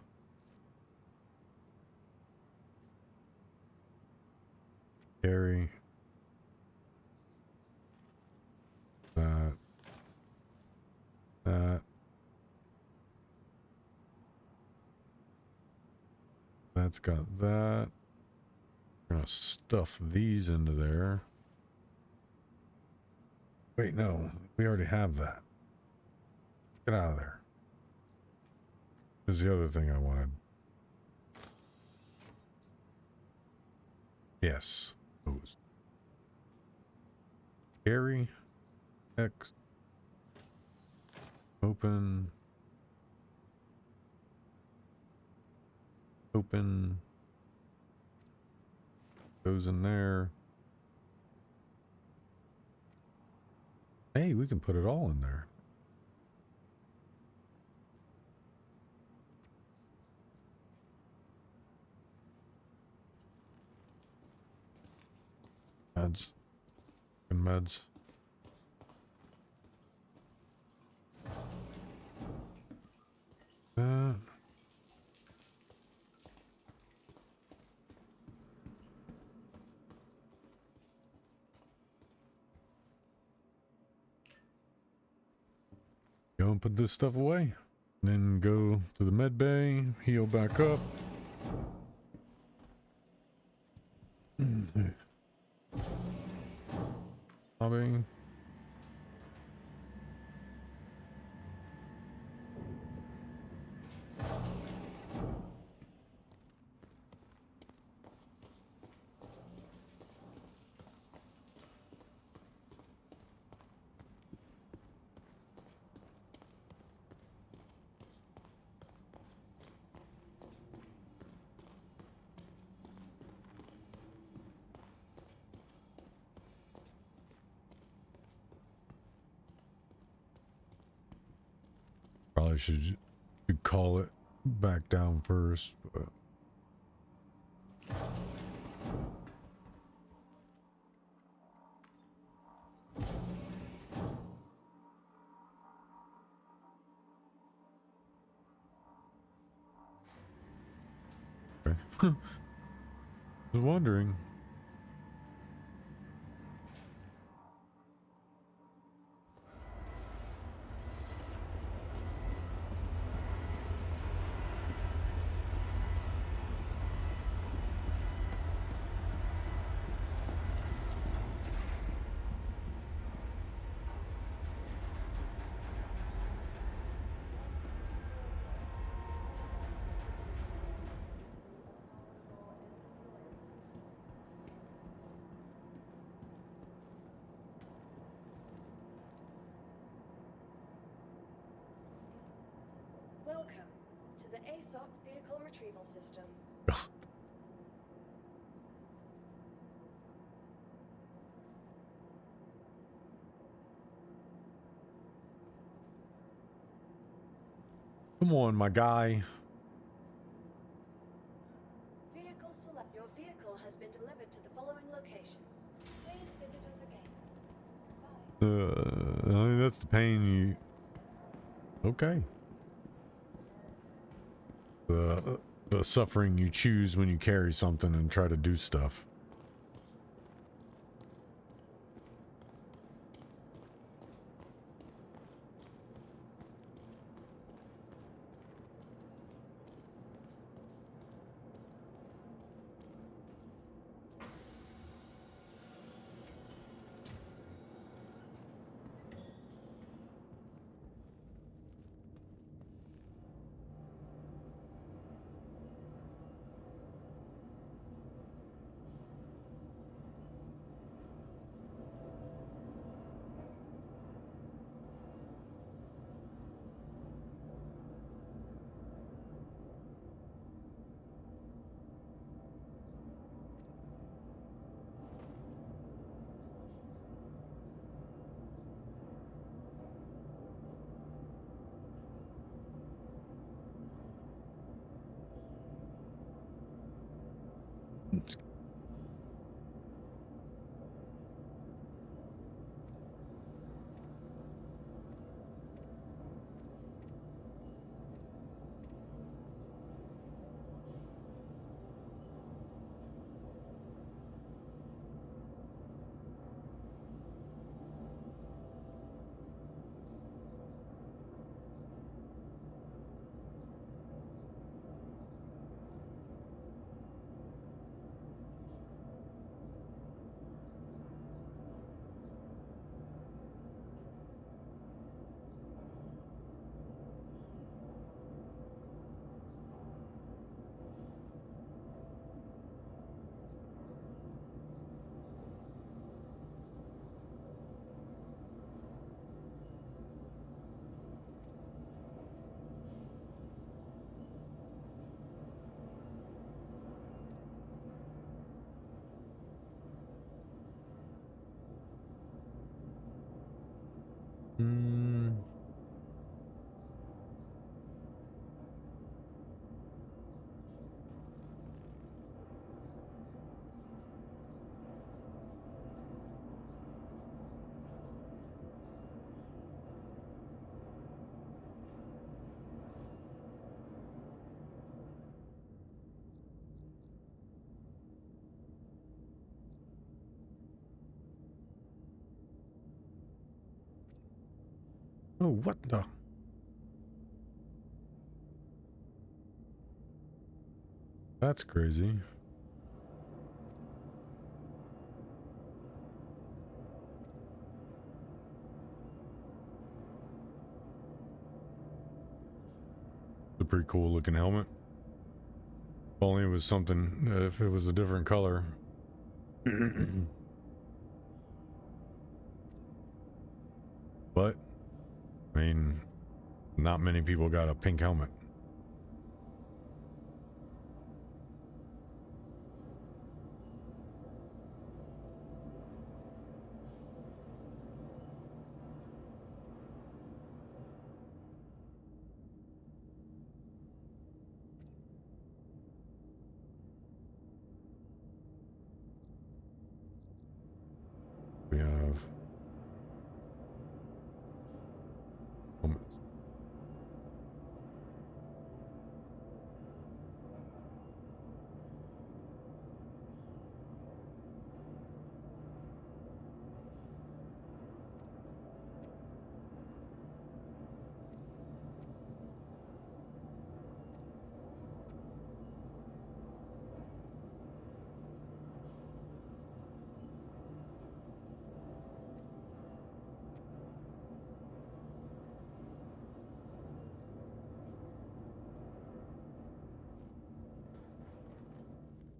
Carry. That. That. That's got that. We're going to stuff these into there. Wait, no. We already have that. Get out of there. Here's the other thing I wanted. Yes. Those. Carry. X. Open. Open. Goes in there. Hey, we can put it all in there. Meds. And meds. That. Go and put this stuff away. And then go to the med bay, heal back up. Lobby. Probably should call it back down first, but okay. Was wondering.
Welcome to the ASOP Vehicle Retrieval System.
Come on, my guy.
Vehicle select. Your vehicle has been delivered to the following location. Please visit us again. Goodbye.
That's the pain you... Okay. The suffering you choose when you carry something and try to do stuff. Oh, what the? That's crazy. It's a pretty cool looking helmet. If only it was something, if it was a different color. But, I mean, not many people got a pink helmet. We have helmets.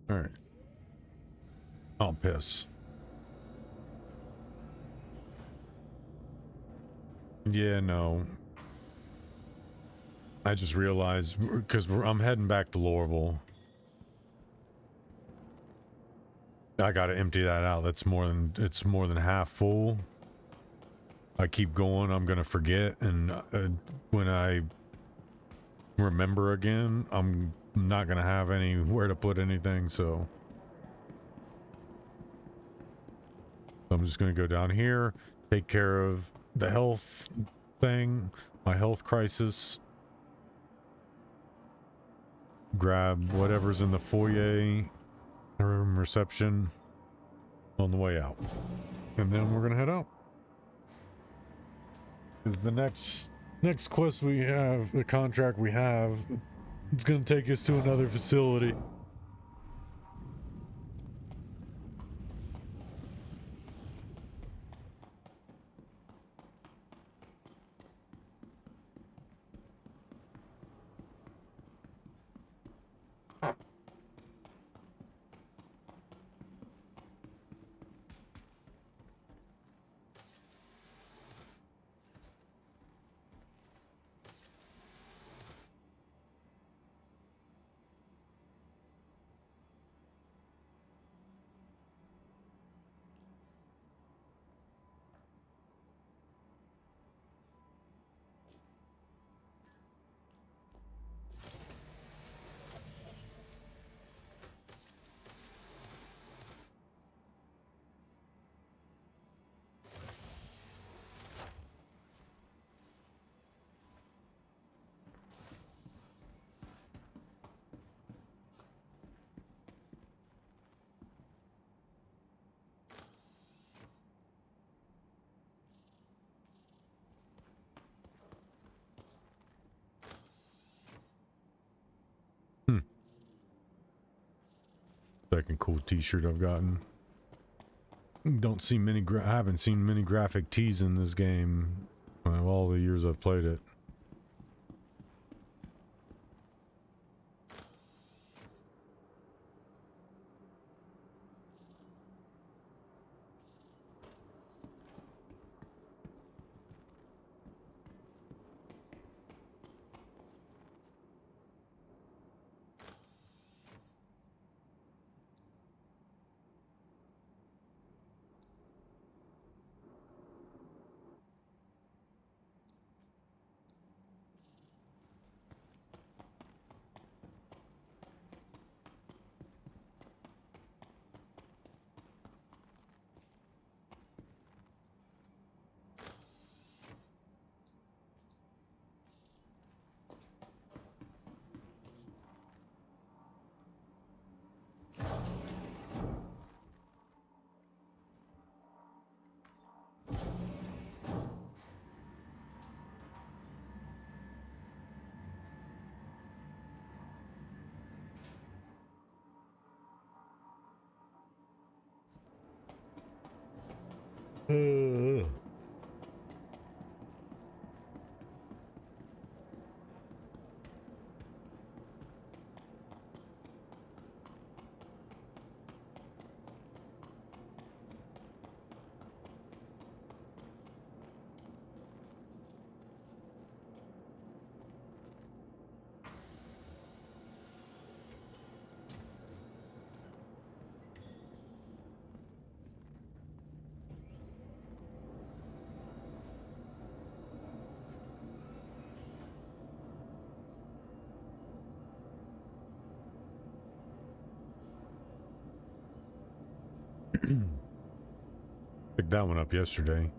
All right. Oh, piss. Yeah, no. I just realized because I'm heading back to Lorville. I gotta empty that out. That's it's more than half full. I keep going, I'm gonna forget, and when I remember again, I'm not gonna have anywhere to put anything. So I'm just gonna go down here, take care of the health thing, my health crisis, grab whatever's in the foyer room reception on the way out, and then we're gonna head out. Is the next quest we have, the contract we have, it's gonna take us to another facility. Second cool t-shirt I've gotten. Don't see many I haven't seen many graphic tees in this game of all the years I've played it. Picked that one up yesterday.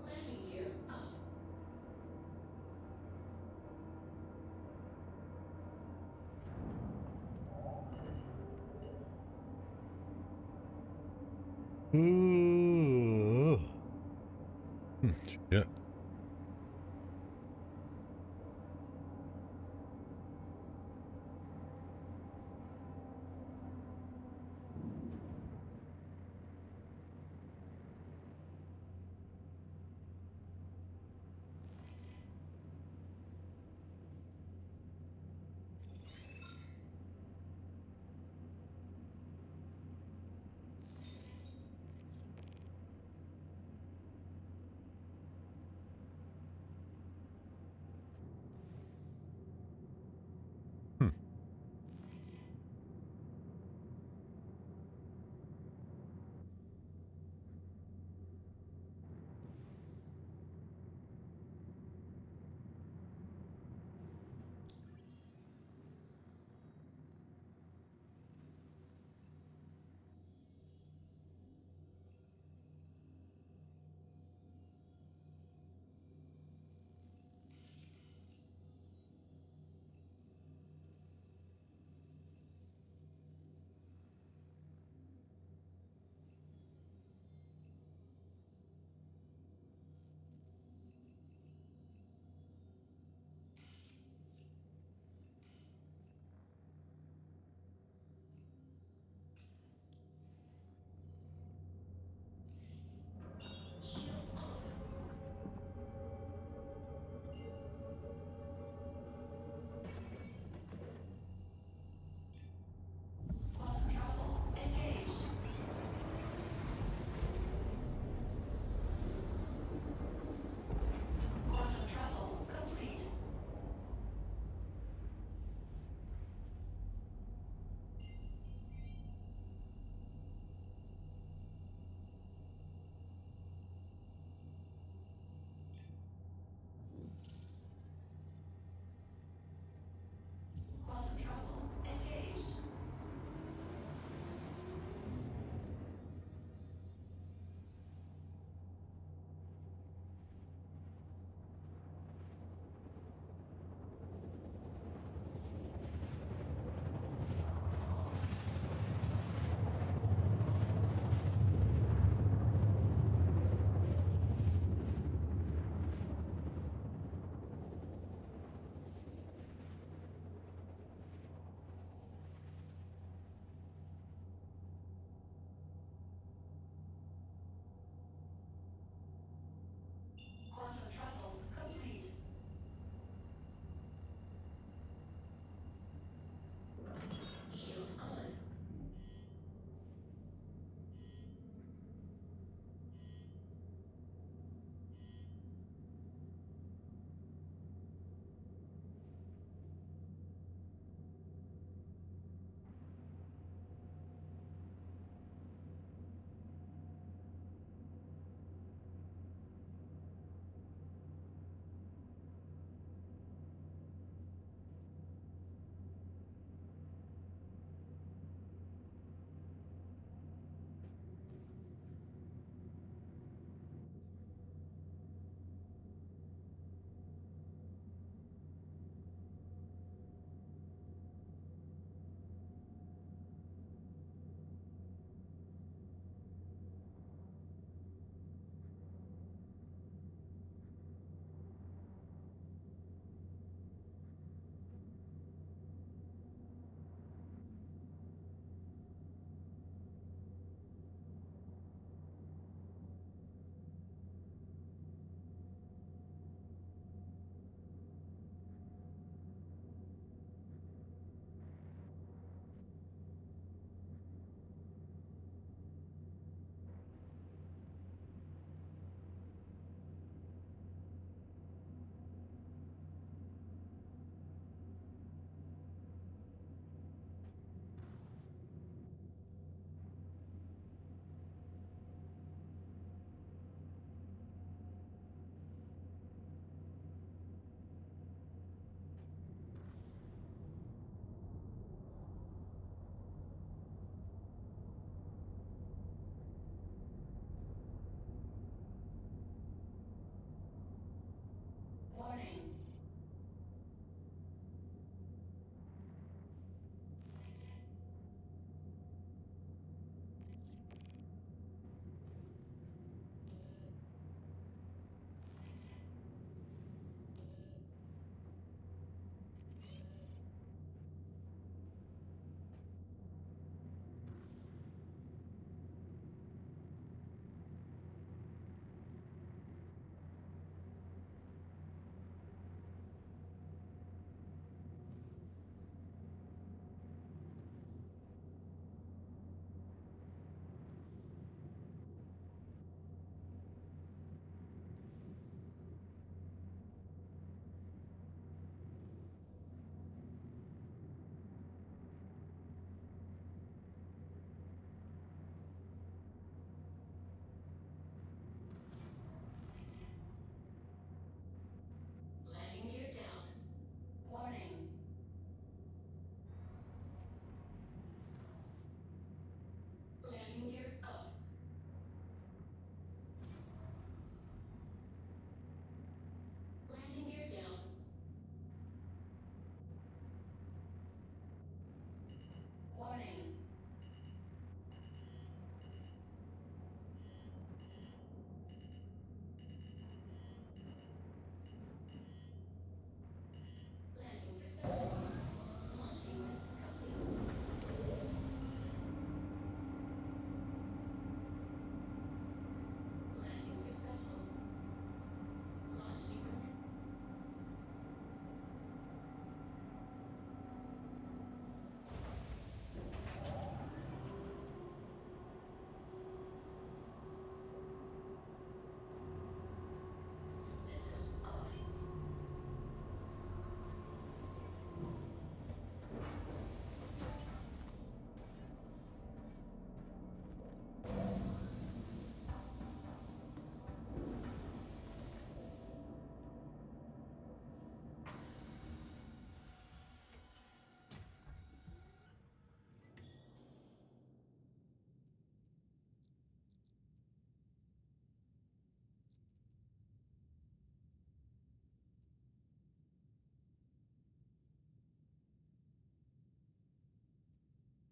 Landing gear up.
Shit.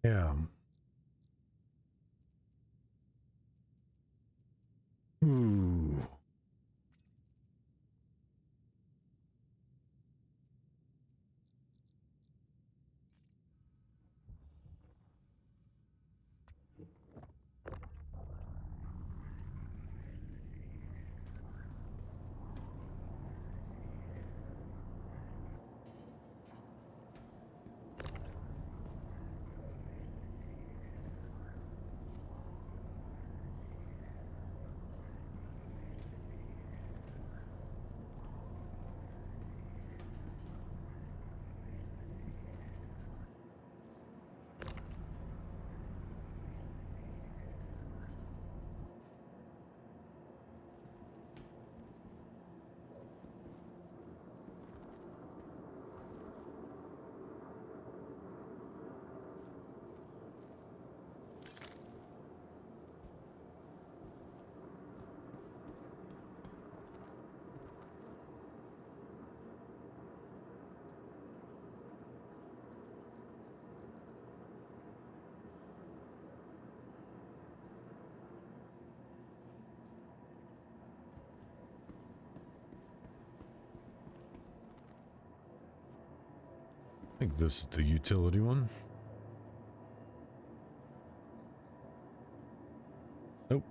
Yeah. Ooh. I think this is the utility one. Nope.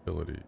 Utility.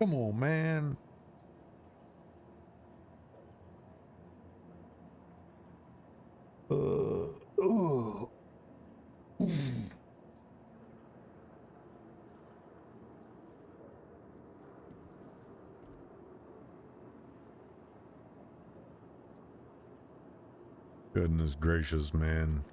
Come on, man. Oh. Goodness gracious, man.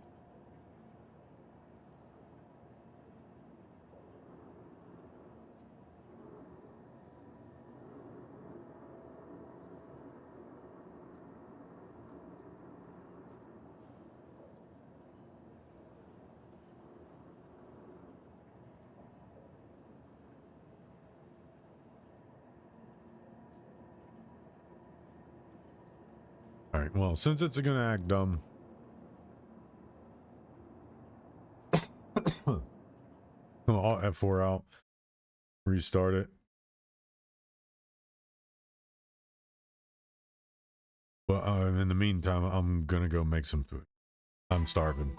Alright, well, since it's gonna act dumb, I'll F4 out, restart it. But in the meantime, I'm gonna go make some food. I'm starving.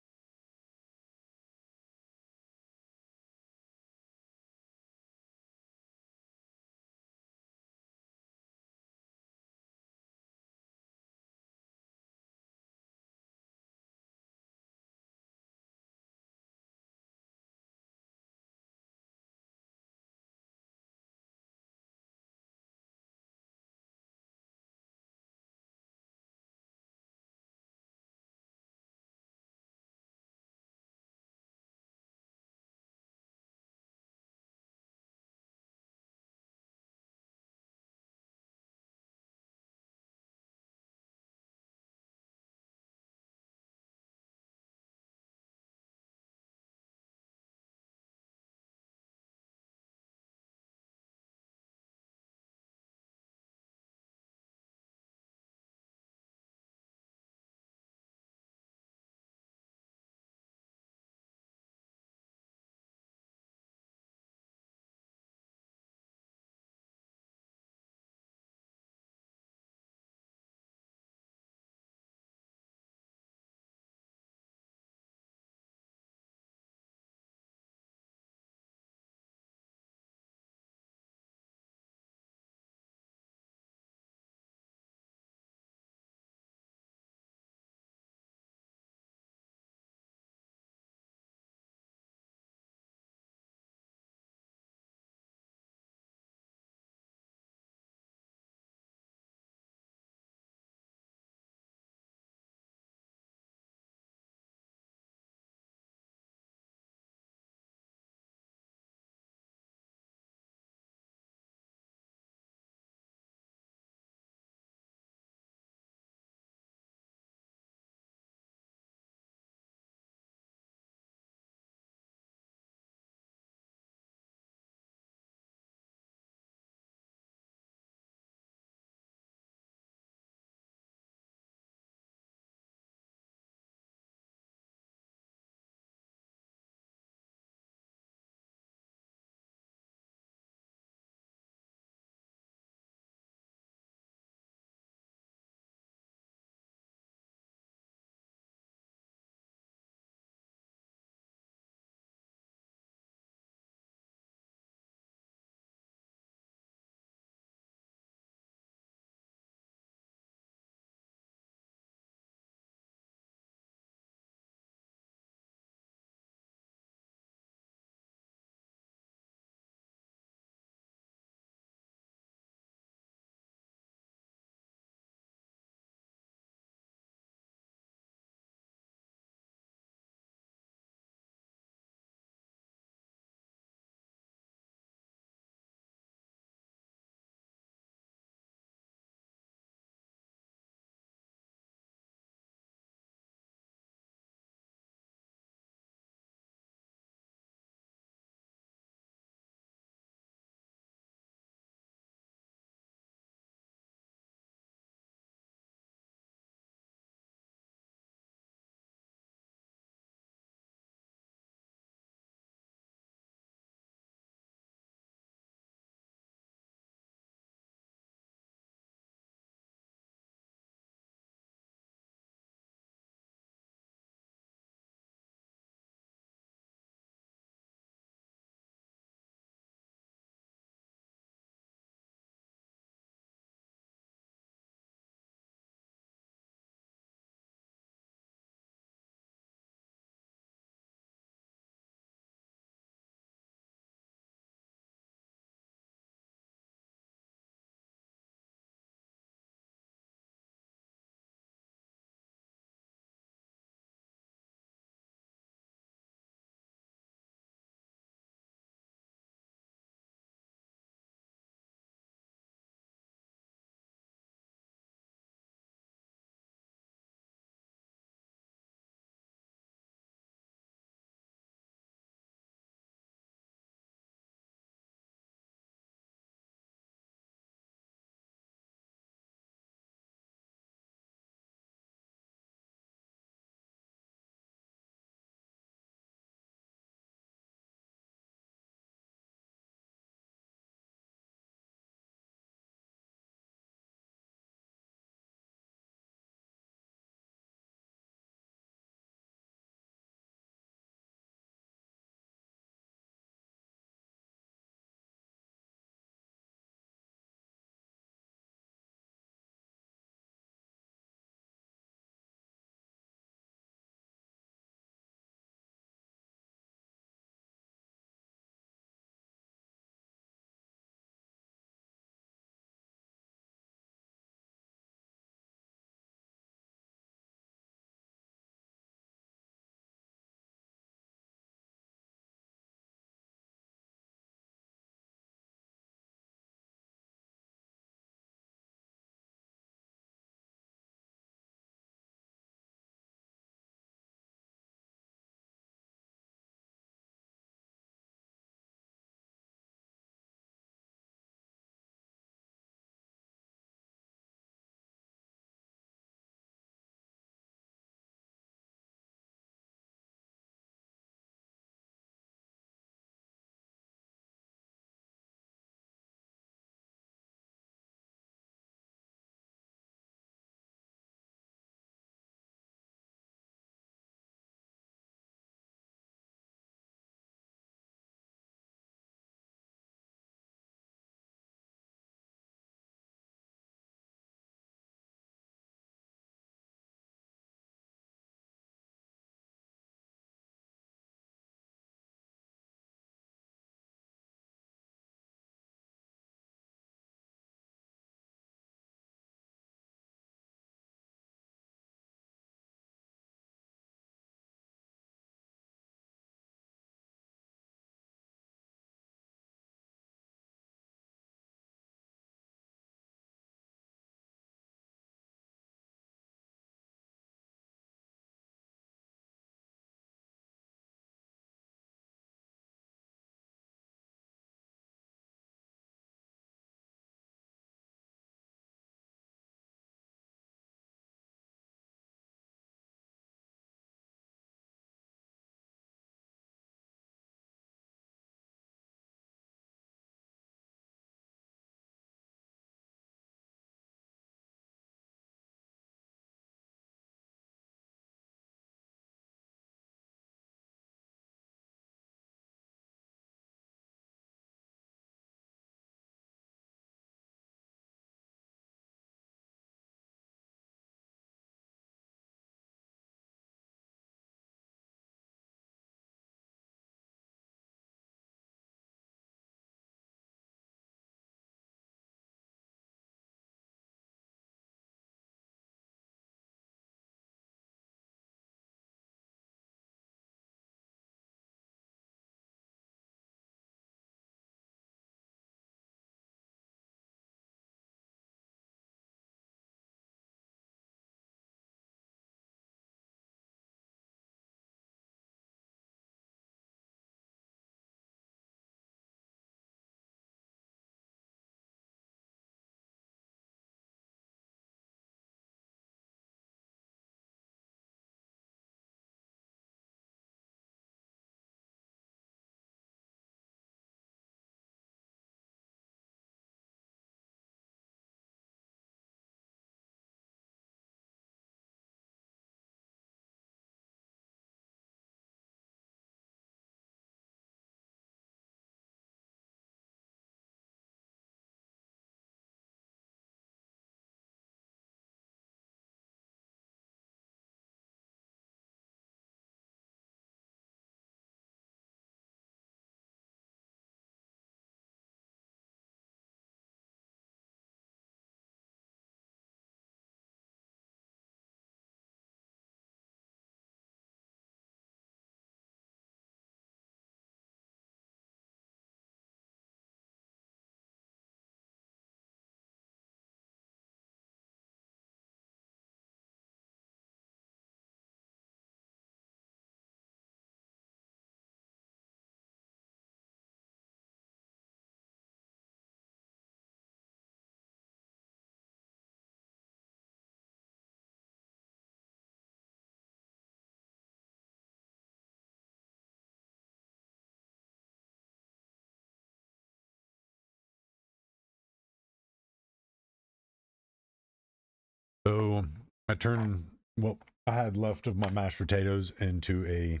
turn what I had left of my mashed potatoes into a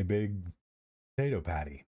big potato patty.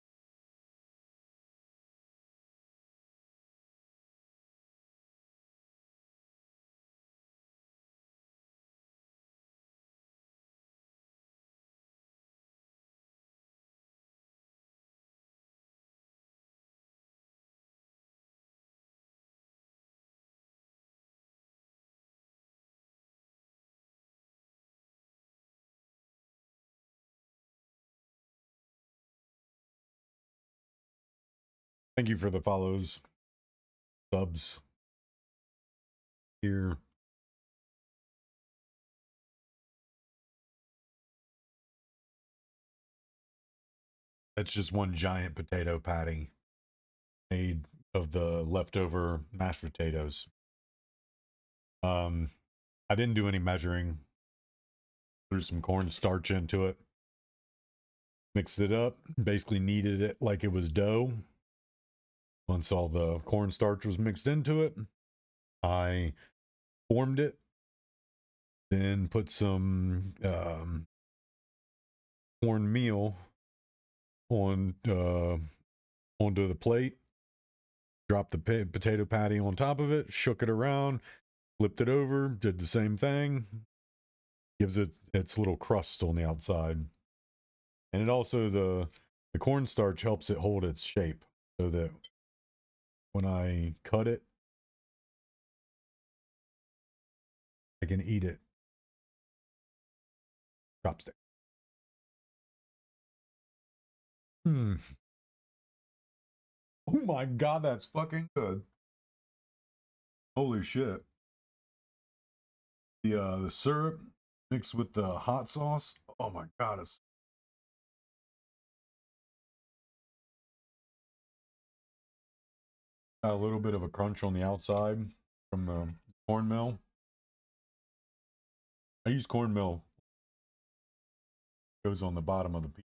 Thank you for the follows, subs here. That's just one giant potato patty made of the leftover mashed potatoes. I didn't do any measuring. Threw some cornstarch into it. Mixed it up. Basically kneaded it like it was dough. Once all the cornstarch was mixed into it, I formed it. Then put some cornmeal on onto the plate. Dropped the potato patty on top of it. Shook it around. Flipped it over. Did the same thing. Gives it its little crust on the outside. And it also, the cornstarch helps it hold its shape so that when I cut it, I can eat it. Chopstick. Oh my god, that's fucking good. Holy shit. The syrup mixed with the hot sauce. Oh my god, it's got a little bit of a crunch on the outside from the cornmeal. I use cornmeal. Goes on the bottom of the pizza.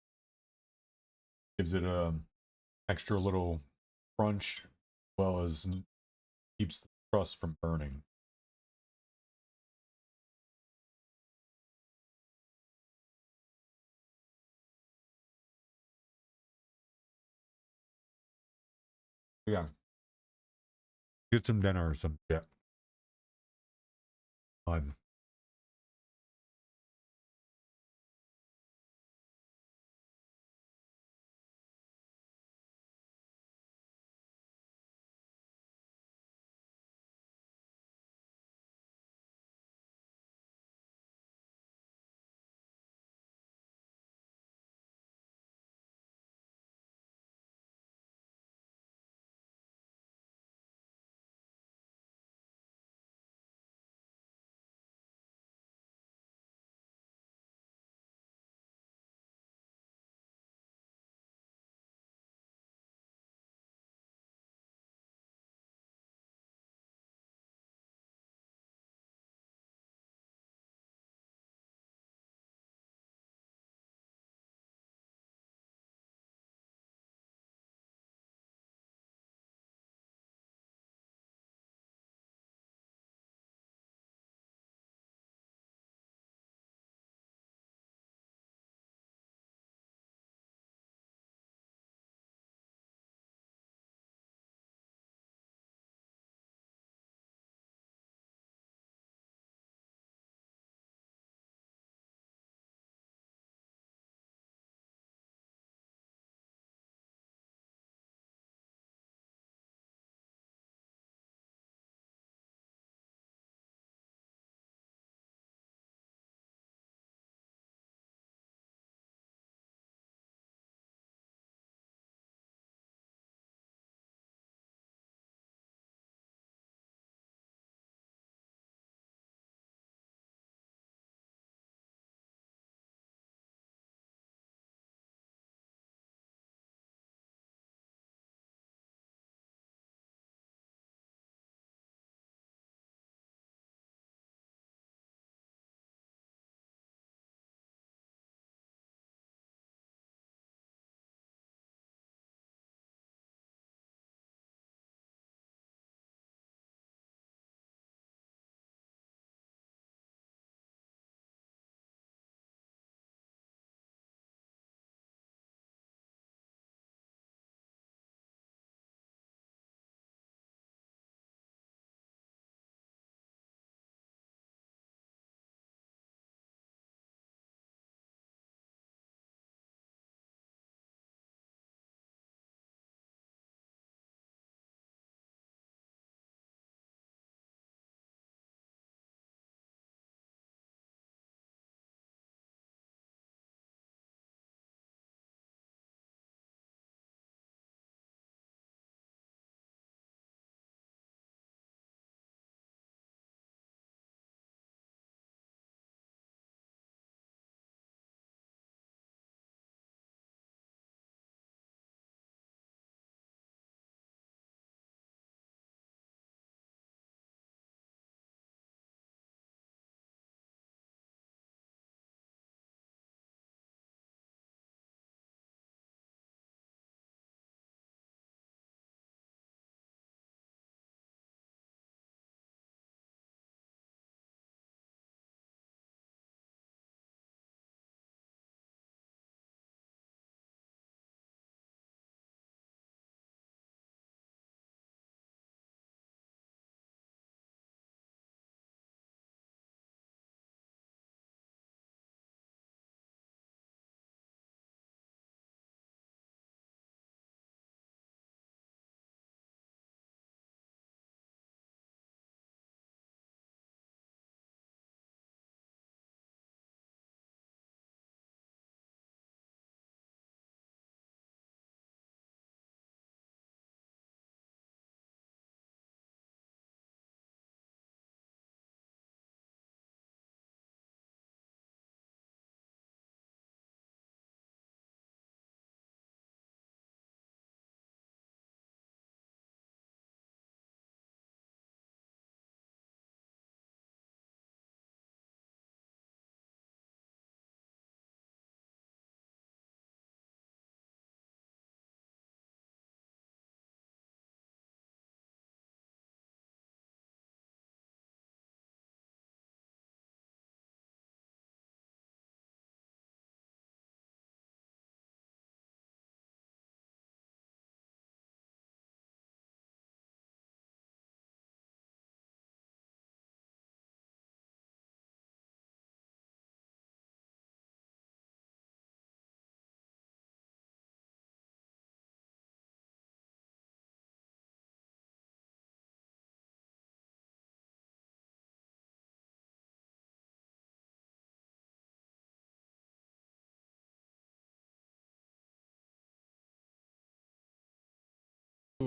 Gives it a extra little crunch, as well as keeps the crust from burning. Yeah. Get some dinner or some shit. Fun.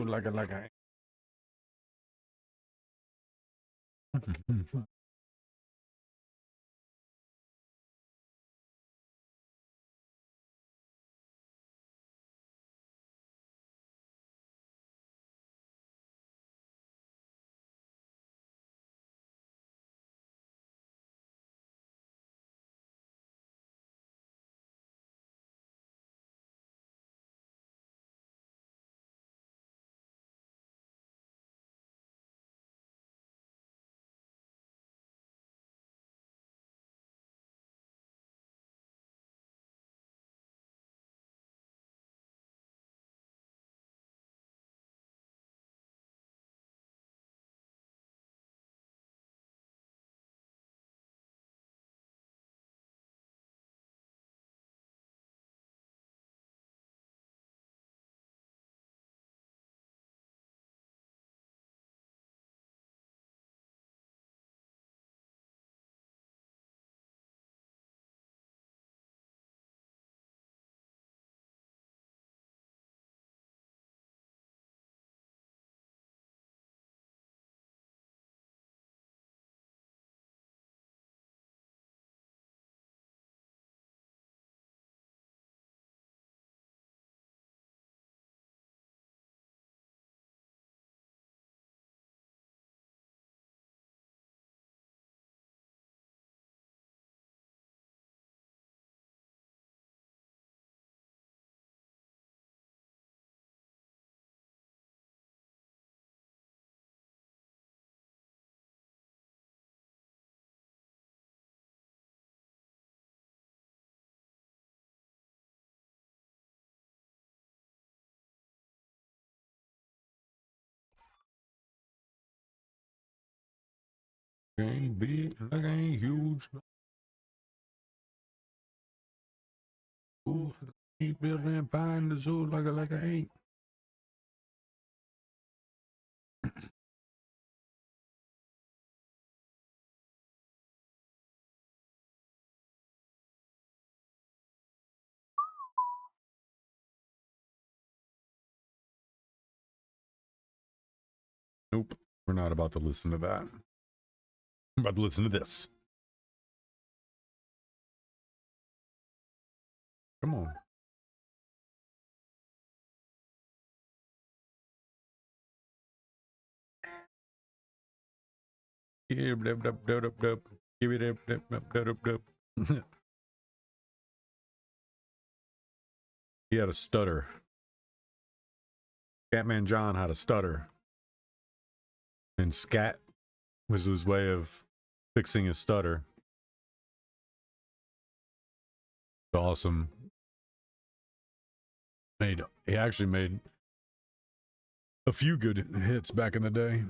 like a. Ain't big, like ain't huge. Ooh, ain't building pie in the zoo like I ain't. Nope, we're not about to listen to that. I'm about to listen to this. Come on. Yeah, dub, dub, dub, dub, dub. Give it up, dub, dub, dub, dub, dub. He had a stutter. Catman John had a stutter. And scat was his way of fixing his stutter. It's awesome. He actually made a few good hits back in the day.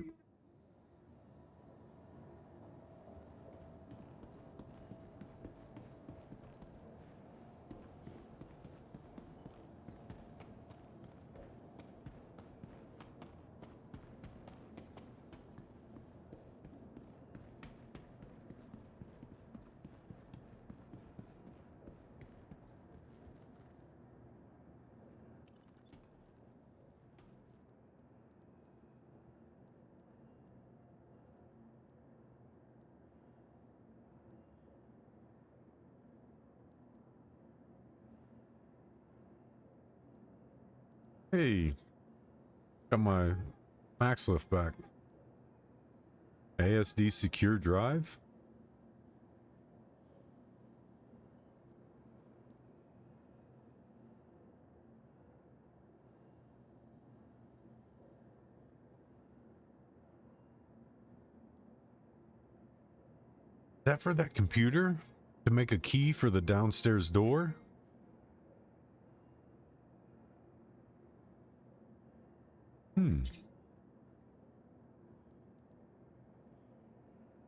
Hey, got my max lift back. ASD secure drive? Is that for that computer? To make a key for the downstairs door?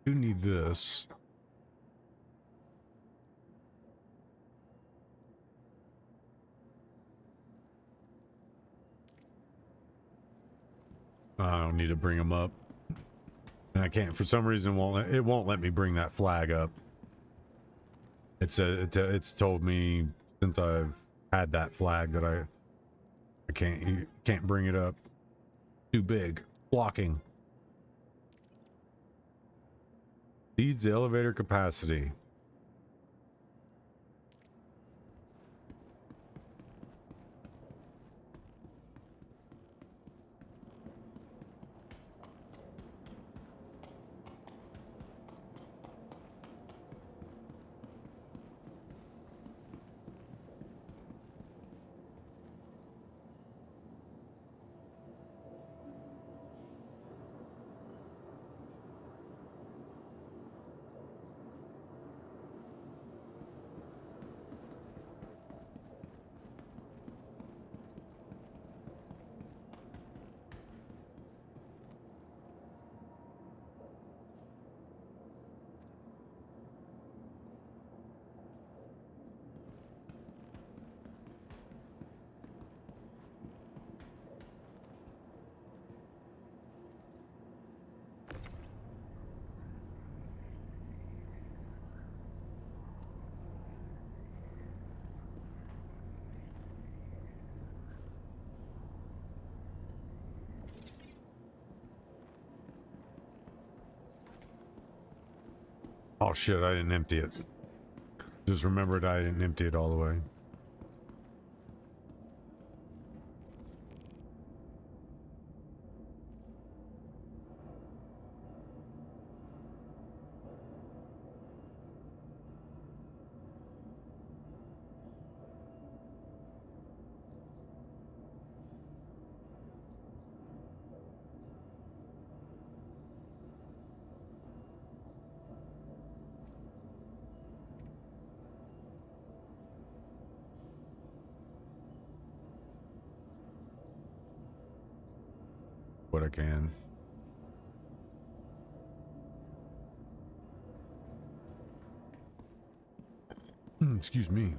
Do need this. I don't need to bring them up. And I can't, for some reason, it won't let me bring that flag up. It's told me since I've had that flag that I can't bring it up. Too big. Blocking. Exceeds the elevator capacity. Oh shit, I didn't empty it. Just remembered I didn't empty it all the way. What I can. Excuse me.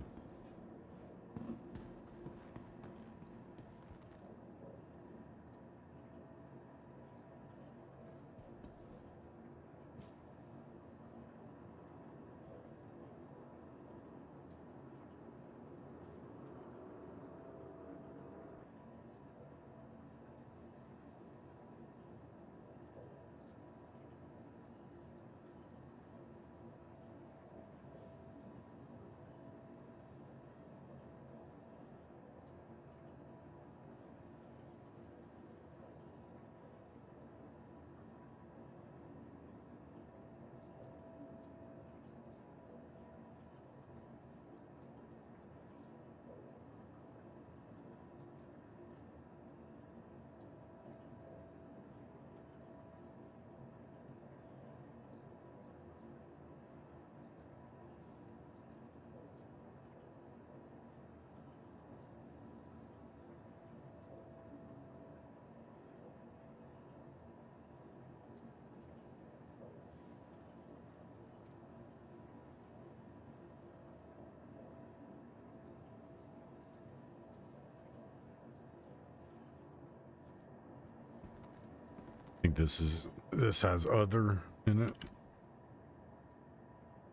I think this has other in it.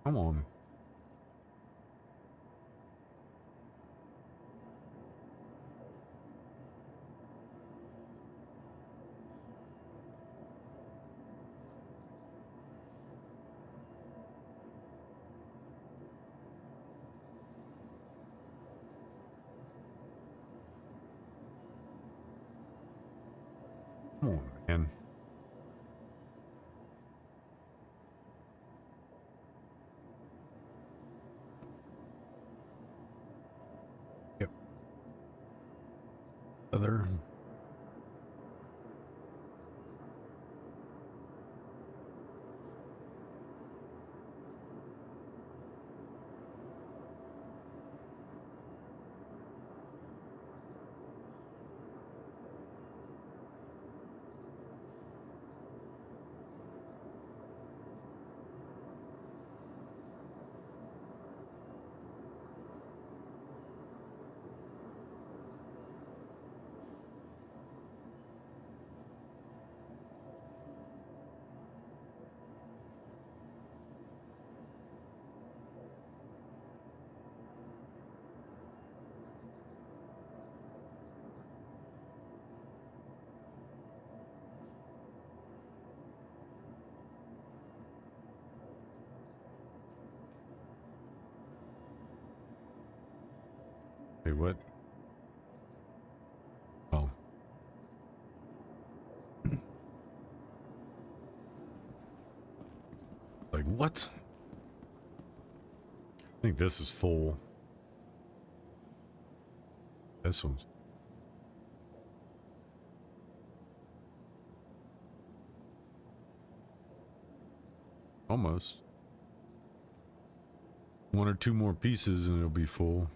Come on. Come on, man. Yep. Other. Hey, what? Oh. Like, what? I think this is full. This one's... Almost. One or two more pieces and it'll be full.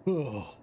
Ugh.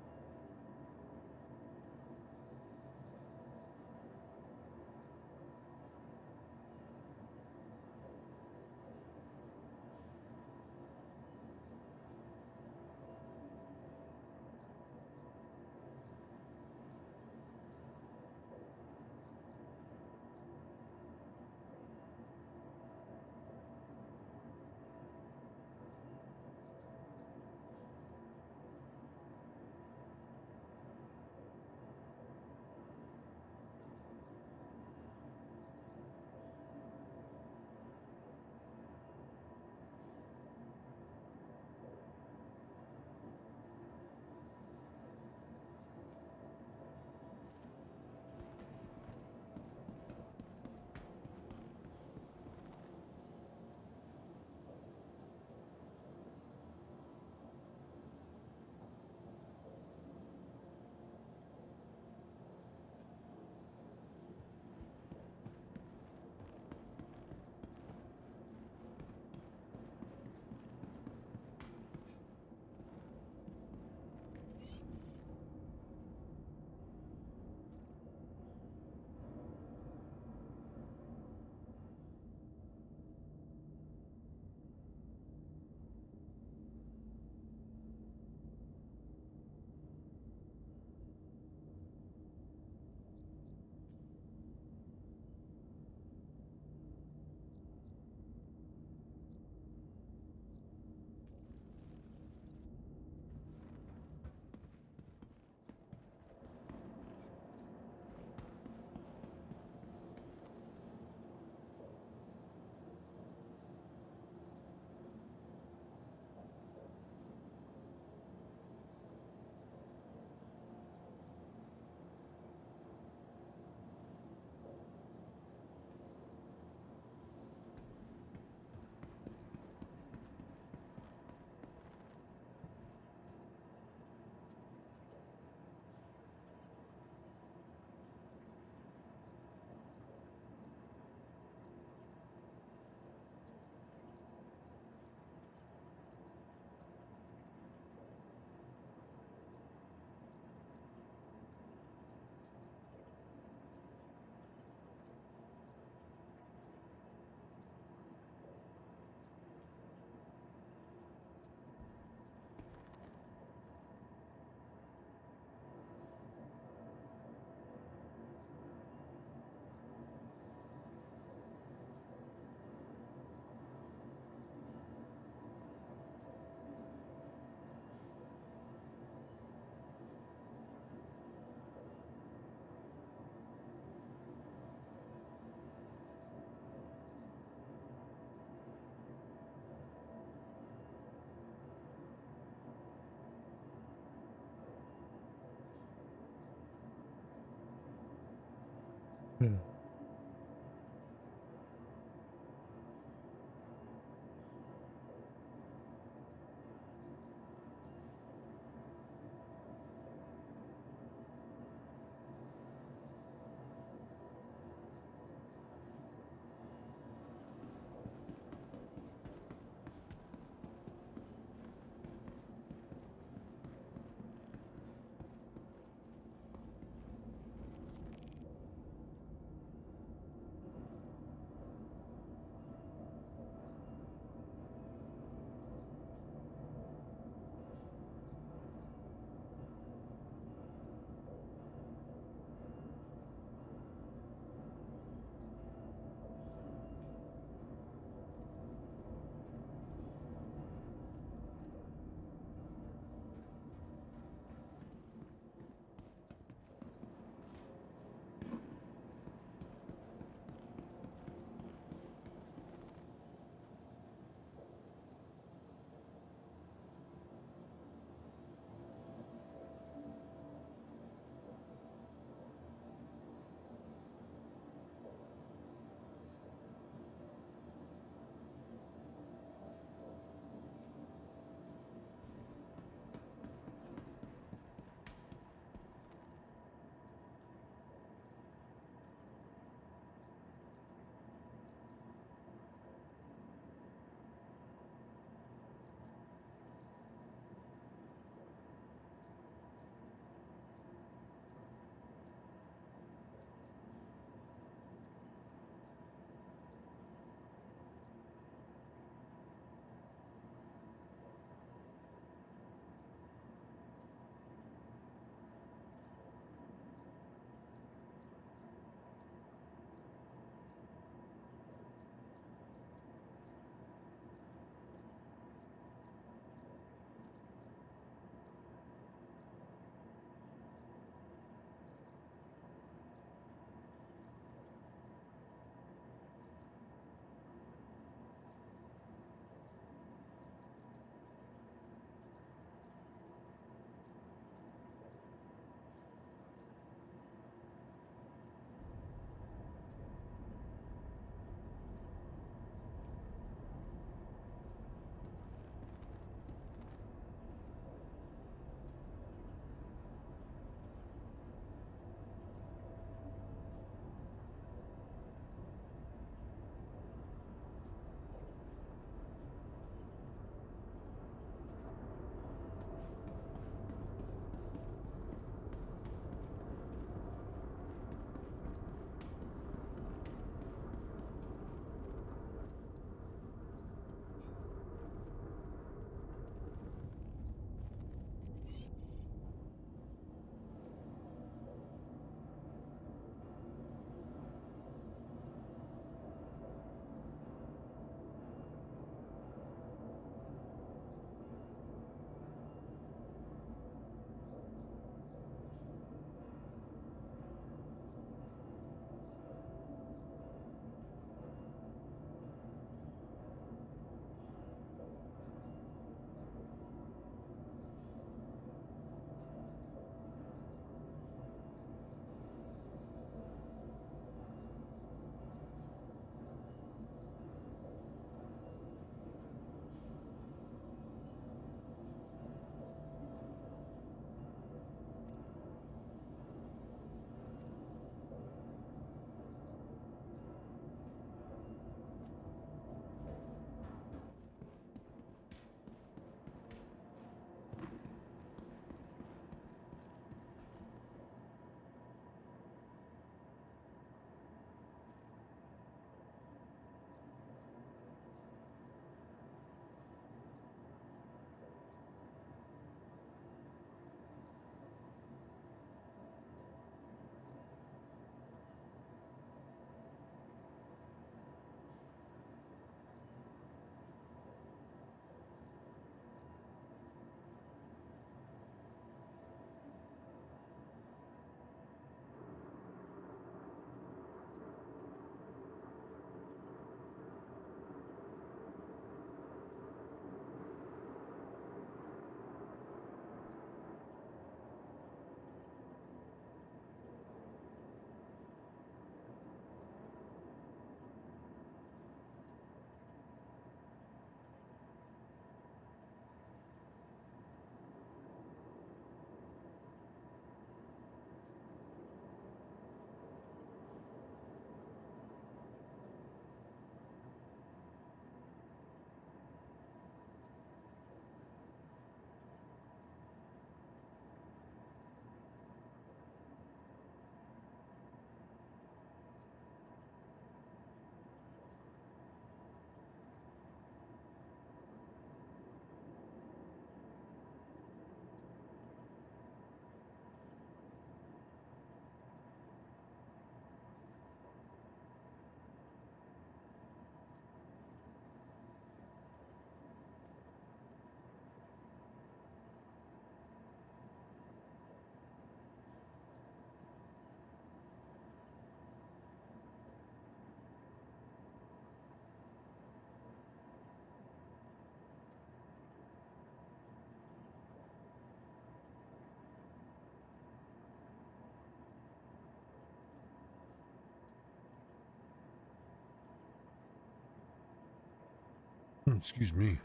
Excuse me.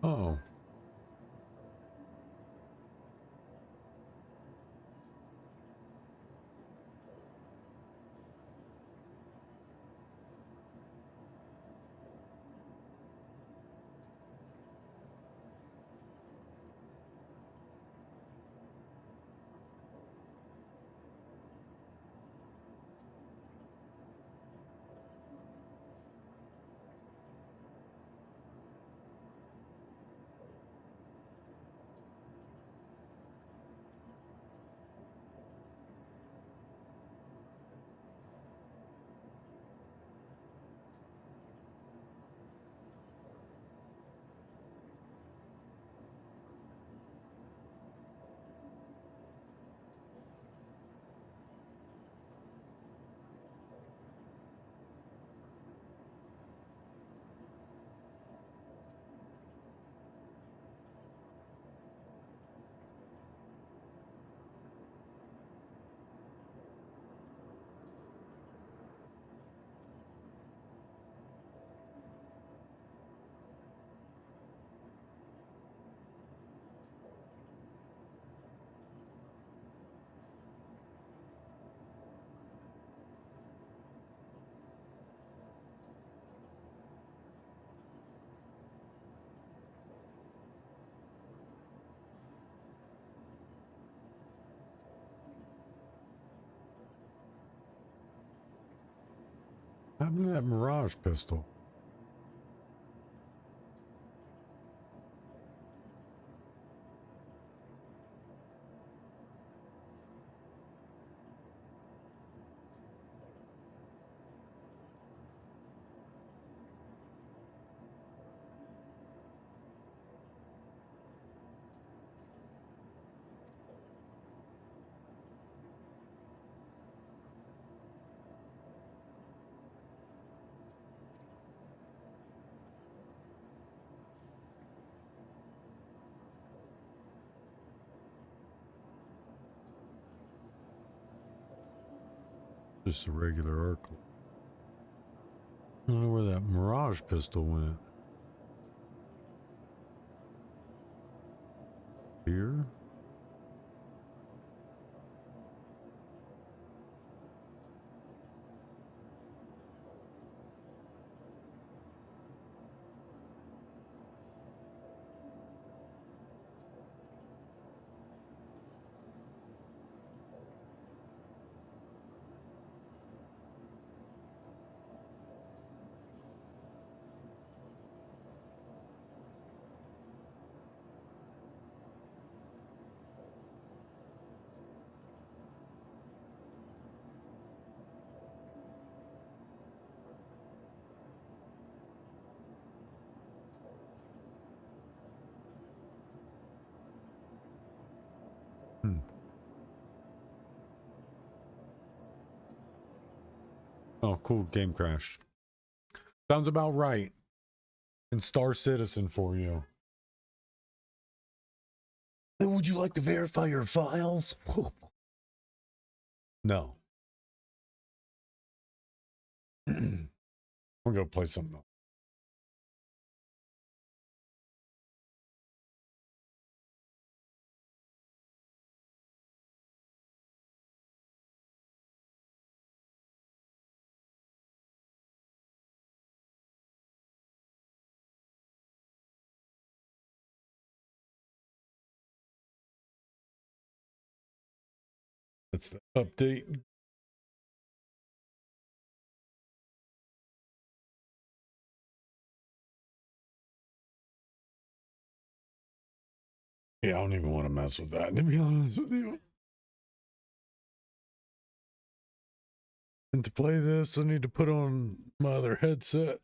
Oh. What happened to that Mirage pistol? Just a regular arc. I don't know where that Mirage pistol went. Here? Oh, cool. Game crash. Sounds about right. And Star Citizen for you. Would you like to verify your files? No. I'm gonna go play something else. That's the update. Yeah, I don't even want to mess with that, to be honest with you. And to play this, I need to put on my other headset.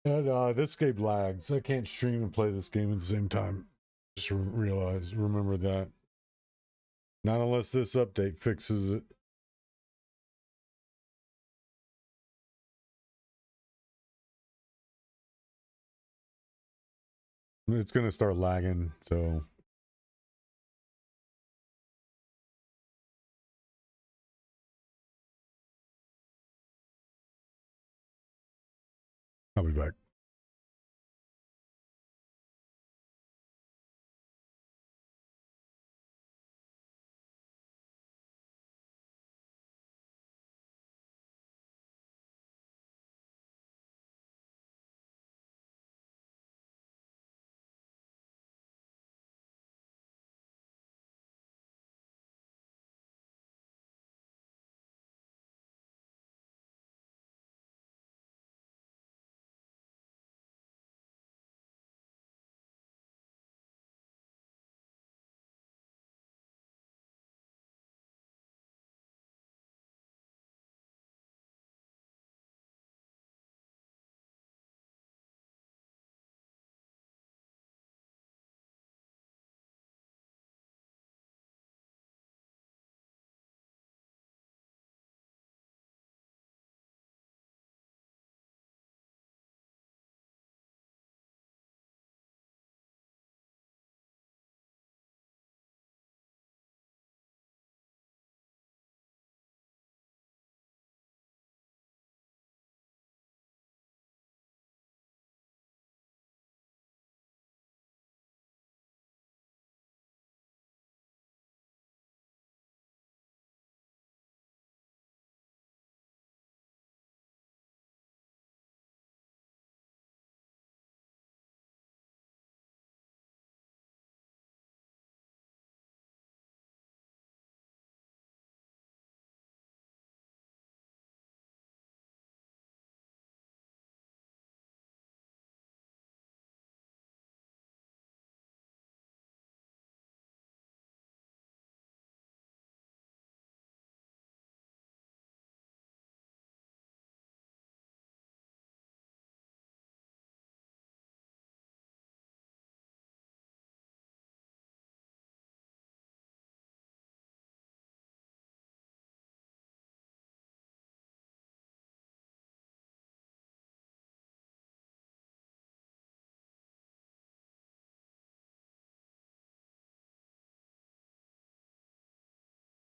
And this game lags. I can't stream and play this game at the same time. Just remember that. Not unless this update fixes it. It's going to start lagging, so. I'll be back.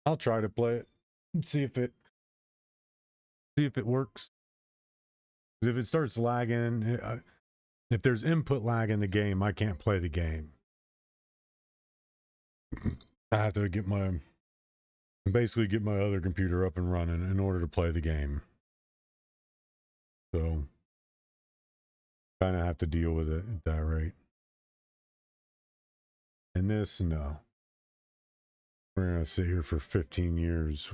I'll try to play it. see if it works. If it starts lagging, if there's input lag in the game, I can't play the game. I have to basically get my other computer up and running in order to play the game. So kind of have to deal with it at that rate. And this, no. We're gonna sit here for 15 years.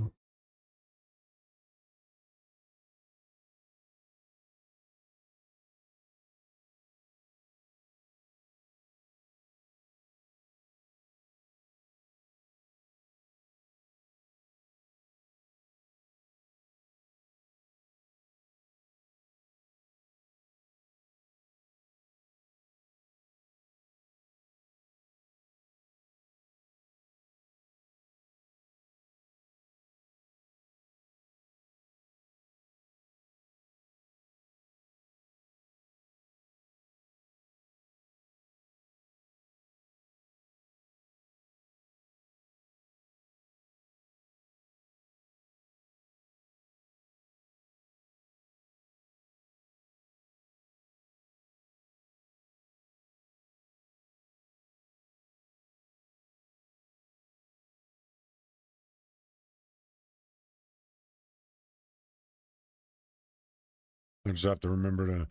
I just have to remember to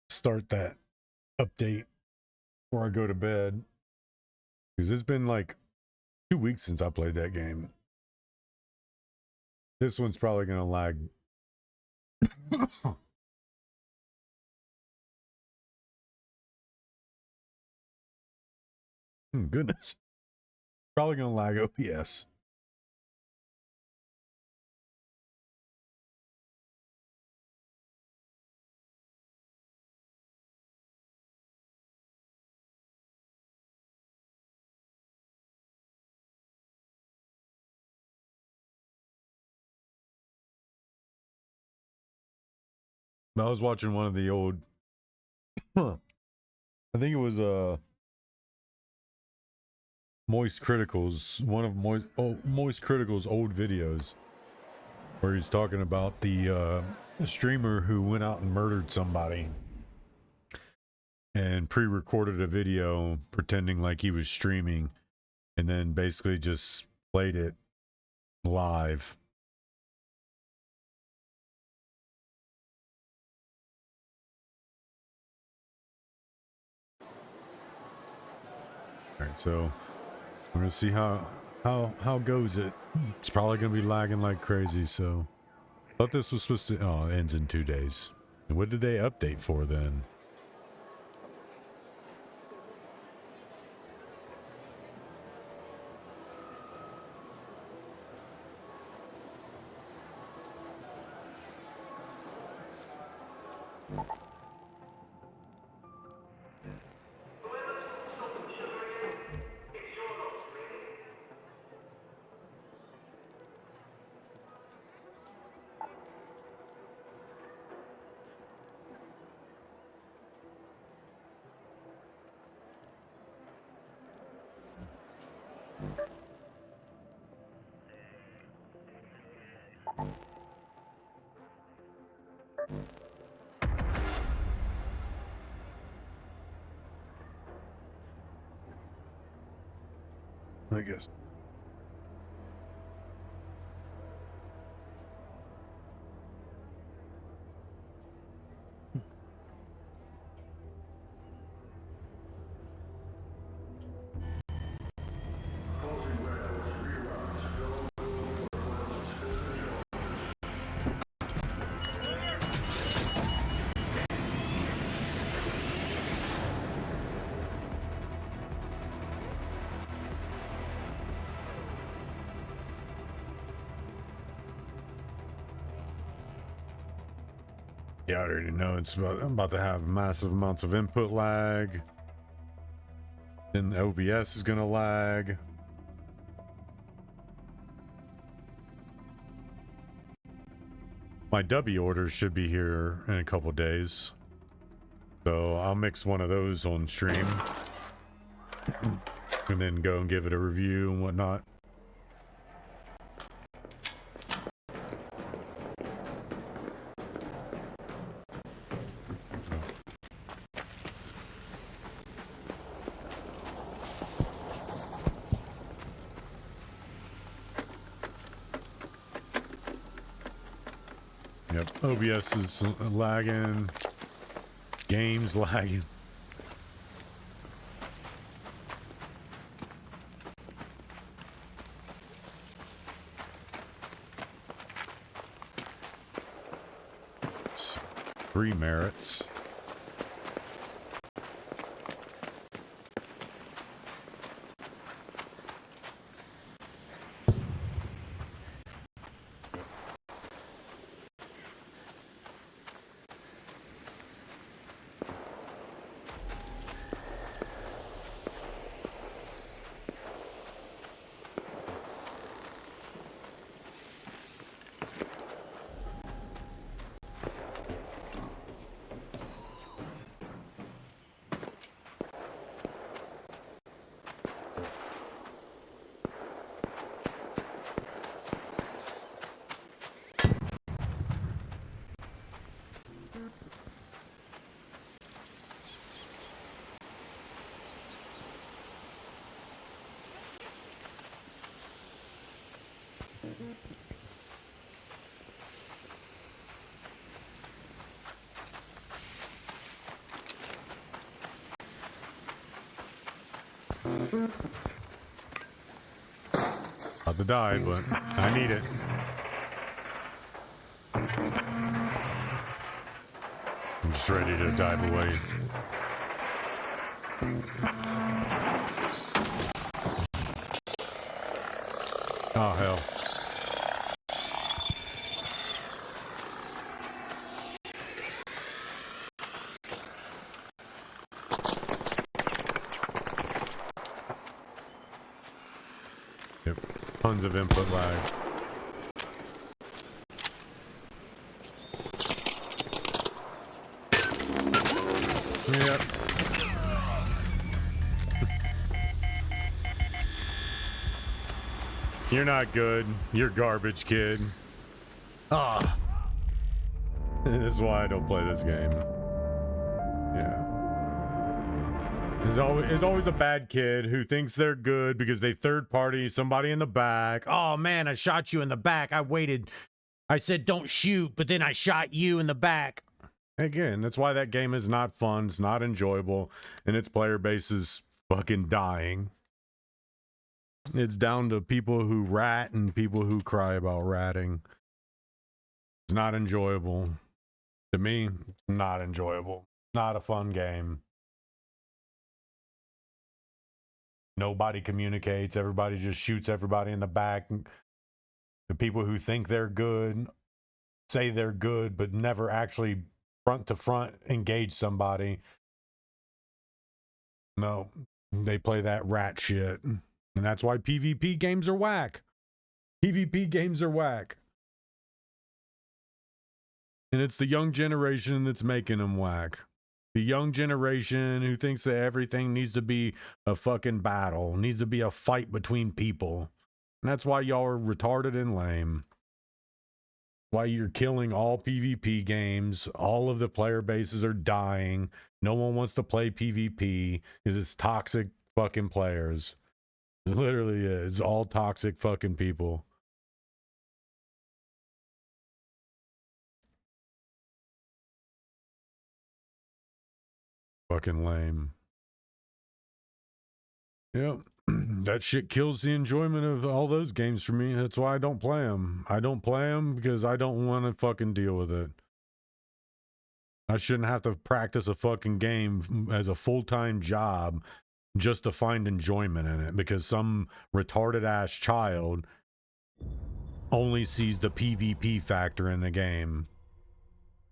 start that update before I go to bed. Because it's been like 2 weeks since I played that game. This one's probably going to lag. Goodness. Probably going to lag OPS. I was watching one of the old, I think it was Moist Critical's, one of Moist Critical's old videos, where he's talking about the streamer who went out and murdered somebody and pre-recorded a video pretending like he was streaming, and then basically just played it live. All right, so we're gonna see how goes it. It's probably gonna be lagging like crazy. So, thought this was supposed to. Oh, it ends in 2 days. And what did they update for then? I guess. Yeah, I already know I'm about to have massive amounts of input lag. Then OBS is gonna lag. My W orders should be here in a couple days, so I'll mix one of those on stream and then go and give it a review and whatnot. Yep, OBS is lagging. Game's lagging. It's 3 merits. About to die, but I need it. I'm just ready to dive away. Oh, hell. Yep. Tons of input lag. Yep. You're not good. You're garbage, kid. Ah. This is why I don't play this game. Yeah. There's always a bad kid who thinks they're good because they third party somebody in the back. Oh man, I shot you in the back. I waited. I said don't shoot, but then I shot you in the back. Again, that's why that game is not fun. It's not enjoyable, and its player base is fucking dying. It's down to people who rat and people who cry about ratting. It's not enjoyable. To me, it's not enjoyable. Not a fun game. Nobody communicates. Everybody just shoots everybody in the back. The people who think they're good say they're good, but never actually front to front engage somebody. No, they play that rat shit. And that's why PvP games are whack. PvP games are whack. And it's the young generation that's making them whack. The young generation who thinks that everything needs to be a fucking battle, needs to be a fight between people. And that's why y'all are retarded and lame. Why you're killing all PvP games. All of the player bases are dying. No one wants to play PvP because it's toxic fucking players. It literally is. It's all toxic fucking people. Fucking lame. Yep. That shit kills the enjoyment of all those games for me. That's why I don't play them. I don't play them because I don't want to fucking deal with it. I shouldn't have to practice a fucking game as a full-time job just to find enjoyment in it because some retarded ass child only sees the PvP factor in the game.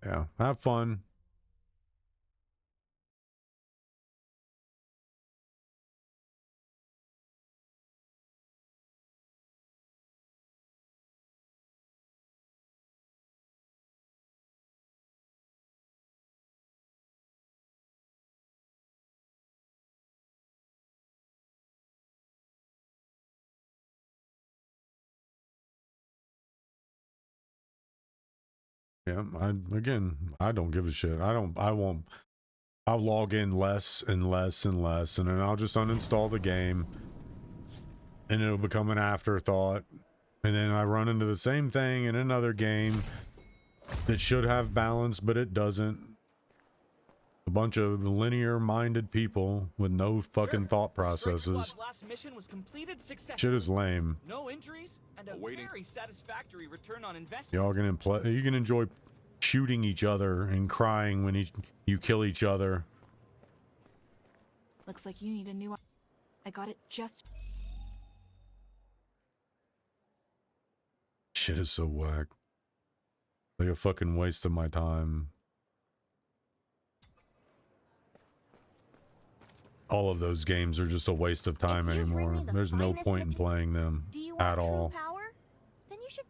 Yeah, have fun. Yeah, I don't give a shit. I'll log in less and less and less, and then I'll just uninstall the game, and it'll become an afterthought. And then I run into the same thing in another game, It should have balance, but it doesn't. A bunch of linear-minded people with no fucking thought processes.
Squad's last mission was completed successfully.
Shit is lame.
No injuries and a very satisfactory return on investment.
Y'all you can enjoy shooting each other and crying when you kill each other.
Looks like you need a new... I got it just...
Shit is so whack. Like a fucking waste of my time. All of those games are just a waste of time anymore. There's no point in playing them at all.
Then you should...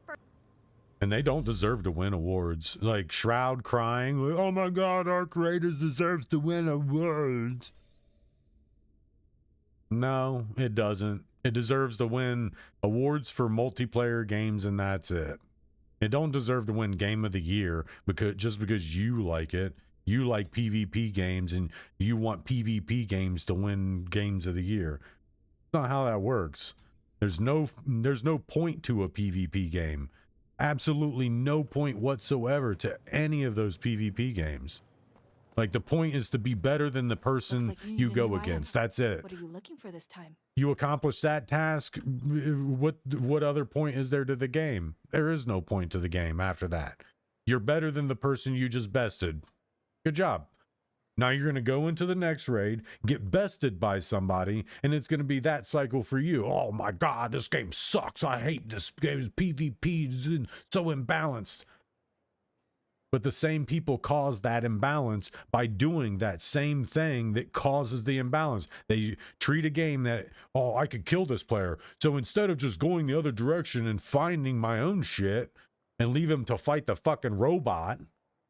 And they don't deserve to win awards. Like Shroud crying, oh my god, our creators deserves to win awards. No, it doesn't. It deserves to win awards for multiplayer games, and that's it. It don't deserve to win Game of the Year just because you like it. You like PvP games and you want PvP games to win Games of the Year. That's not how that works. There's no point to a PvP game. Absolutely no point whatsoever to any of those PvP games. Like, the point is to be better than the person
like
you go against. That's it.
What are you looking for this time?
You accomplish that task, what other point is there to the game? There is no point to the game after that. You're better than the person you just bested. Good job. Now you're going to go into the next raid, get bested by somebody, and it's going to be that cycle for you. Oh my god, this game sucks. I hate this game. PvP is so imbalanced. But the same people cause that imbalance by doing that same thing that causes the imbalance. They treat a game that, oh, I could kill this player. So instead of just going the other direction and finding my own shit and leave him to fight the fucking robot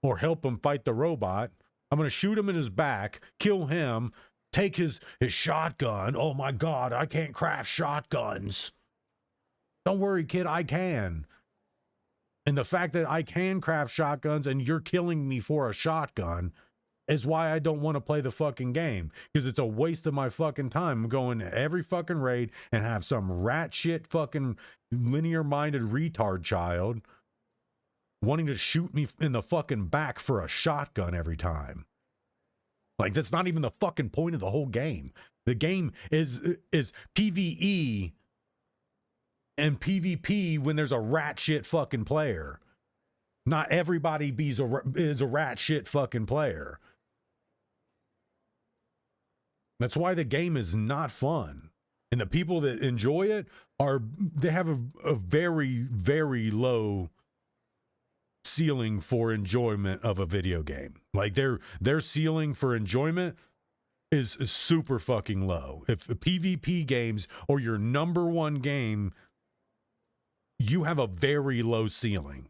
or help him fight the robot, I'm going to shoot him in his back, kill him, take his shotgun. Oh my God, I can't craft shotguns. Don't worry, kid, I can. And the fact that I can craft shotguns and you're killing me for a shotgun is why I don't want to play the fucking game. Because it's a waste of my fucking time. I'm going to every fucking raid and have some rat shit fucking linear-minded retard child wanting to shoot me in the fucking back for a shotgun every time. Like, that's not even the fucking point of the whole game. The game is PvE and PvP when there's a rat shit fucking player. Not everybody is a rat shit fucking player. That's why the game is not fun. And the people that enjoy it they have a very, very low ceiling for enjoyment of a video game. Like their ceiling for enjoyment is super fucking low. If the PvP games or your number one game, you have a very low ceiling.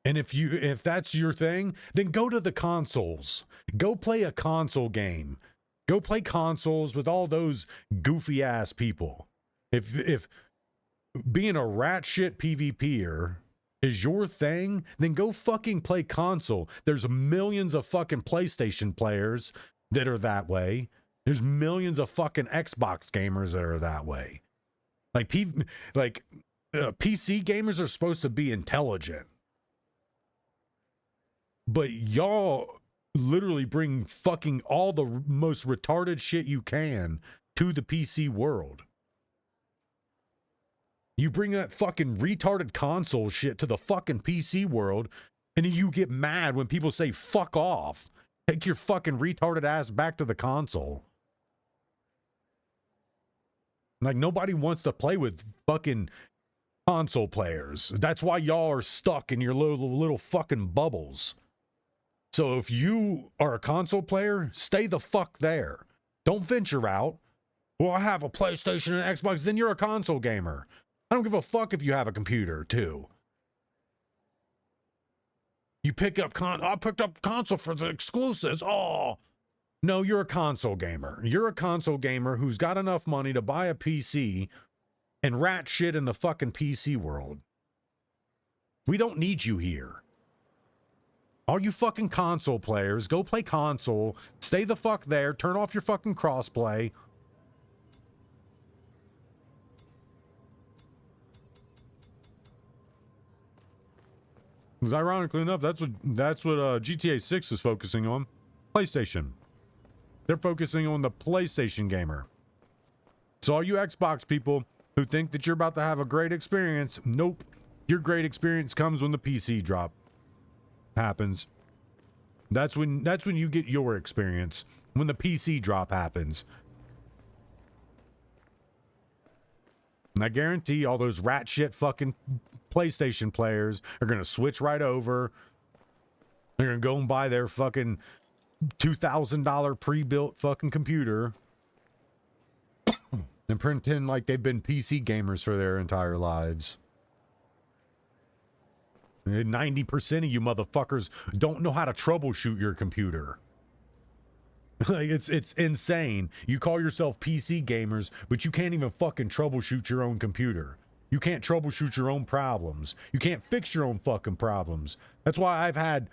And if that's your thing, then go to the consoles. Go play a console game. Go play consoles with all those goofy ass people. If being a rat shit PvPer is your thing, then go fucking play console. There's millions of fucking PlayStation players that are that way. There's millions of fucking Xbox gamers that are that way. Like PC gamers are supposed to be intelligent. But y'all literally bring fucking all the most retarded shit you can to the PC world. You bring that fucking retarded console shit to the fucking PC world, and then you get mad when people say fuck off. Take your fucking retarded ass back to the console. Like, nobody wants to play with fucking console players. That's why y'all are stuck in your little fucking bubbles. So if you are a console player, stay the fuck there. Don't venture out. Well, I have a PlayStation and Xbox, then you're a console gamer. I don't give a fuck if you have a computer, too. You pick up I picked up console for the exclusives. Oh, no, you're a console gamer. You're a console gamer who's got enough money to buy a PC and rat shit in the fucking PC world. We don't need you here. All you fucking console players, go play console, stay the fuck there, turn off your fucking crossplay. Because ironically enough, that's what GTA 6 is focusing on. PlayStation. They're focusing on the PlayStation gamer. So all you Xbox people who think that you're about to have a great experience, nope. Your great experience comes when the PC drop happens. That's when you get your experience. When the PC drop happens. And I guarantee all those rat shit fucking PlayStation players are gonna switch right over. They're gonna go and buy their fucking $2,000 pre-built fucking computer and pretend like they've been PC gamers for their entire lives. 90% of you motherfuckers don't know how to troubleshoot your computer. Like, it's insane. You call yourself PC gamers, but you can't even fucking troubleshoot your own computer. You can't troubleshoot your own problems. You can't fix your own fucking problems. That's why I've had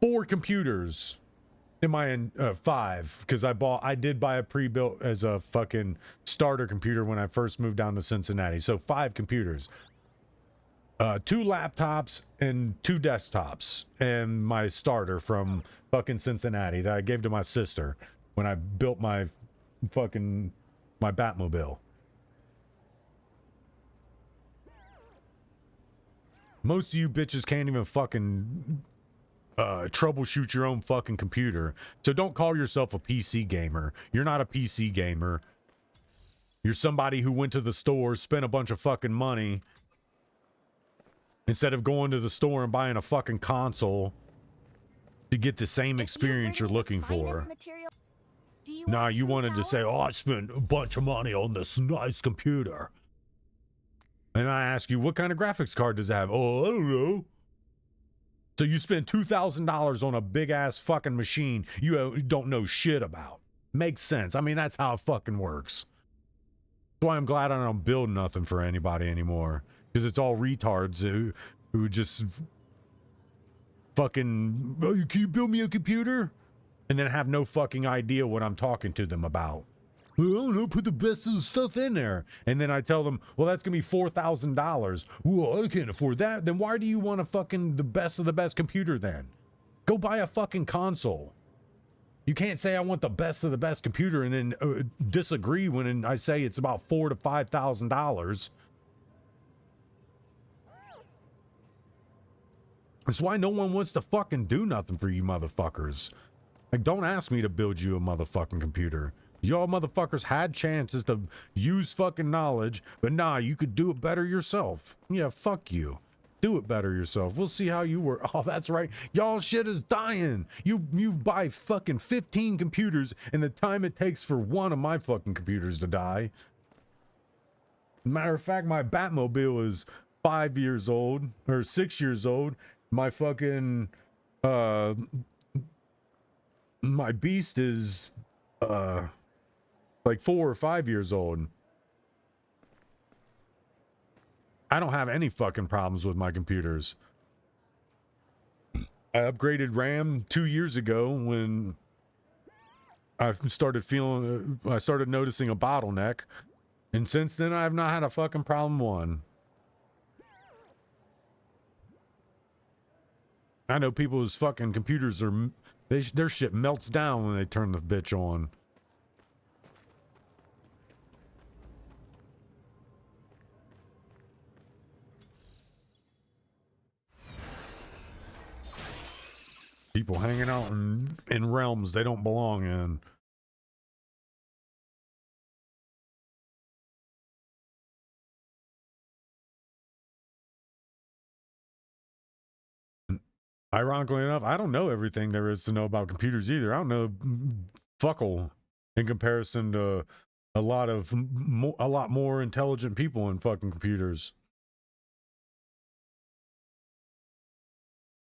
4 computers in my 5, because I did buy a pre-built as a fucking starter computer when I first moved down to Cincinnati. So 5 computers. 2 laptops and 2 desktops, and my starter from fucking Cincinnati that I gave to my sister when I built my Batmobile. Most of you bitches can't even fucking troubleshoot your own fucking computer. So don't call yourself a PC gamer. You're not a PC gamer. You're somebody who went to the store, spent a bunch of fucking money, instead of going to the store and buying a fucking console to get the same experience you're looking for. Nah, you wanted to say, oh, I spent a bunch of money on this nice computer. And I ask you, what kind of graphics card does it have? Oh, I don't know. So you spend $2,000 on a big ass fucking machine you don't know shit about. Makes sense. I mean, that's how it fucking works. That's why I'm glad I don't build nothing for anybody anymore. Because it's all retards who just fucking, oh, can you build me a computer? And then have no fucking idea what I'm talking to them about. Well, I don't know, put the best of the stuff in there. And then I tell them, well, that's going to be $4,000. Well, I can't afford that. Then why do you want a fucking the best of the best computer then? Go buy a fucking console. You can't say I want the best of the best computer and then disagree when I say it's about $4,000 to $5,000. That's why no one wants to fucking do nothing for you motherfuckers. Like, don't ask me to build you a motherfucking computer. Y'all motherfuckers had chances to use fucking knowledge, but nah, you could do it better yourself. Yeah, fuck you. Do it better yourself. We'll see how you work. Oh, that's right. Y'all shit is dying. You buy fucking 15 computers and the time it takes for one of my fucking computers to die. Matter of fact, my Batmobile is 5 years old, or 6 years old. My fucking, my Beast is, like 4 or 5 years old. I don't have any fucking problems with my computers. I upgraded RAM 2 years ago when I started noticing a bottleneck. And since then, I have not had a fucking problem one. I know people's fucking computers their shit melts down when they turn the bitch on. People hanging out in realms they don't belong in. Ironically enough, I don't know everything there is to know about computers either. I don't know fuckle in comparison to a lot more intelligent people in fucking computers.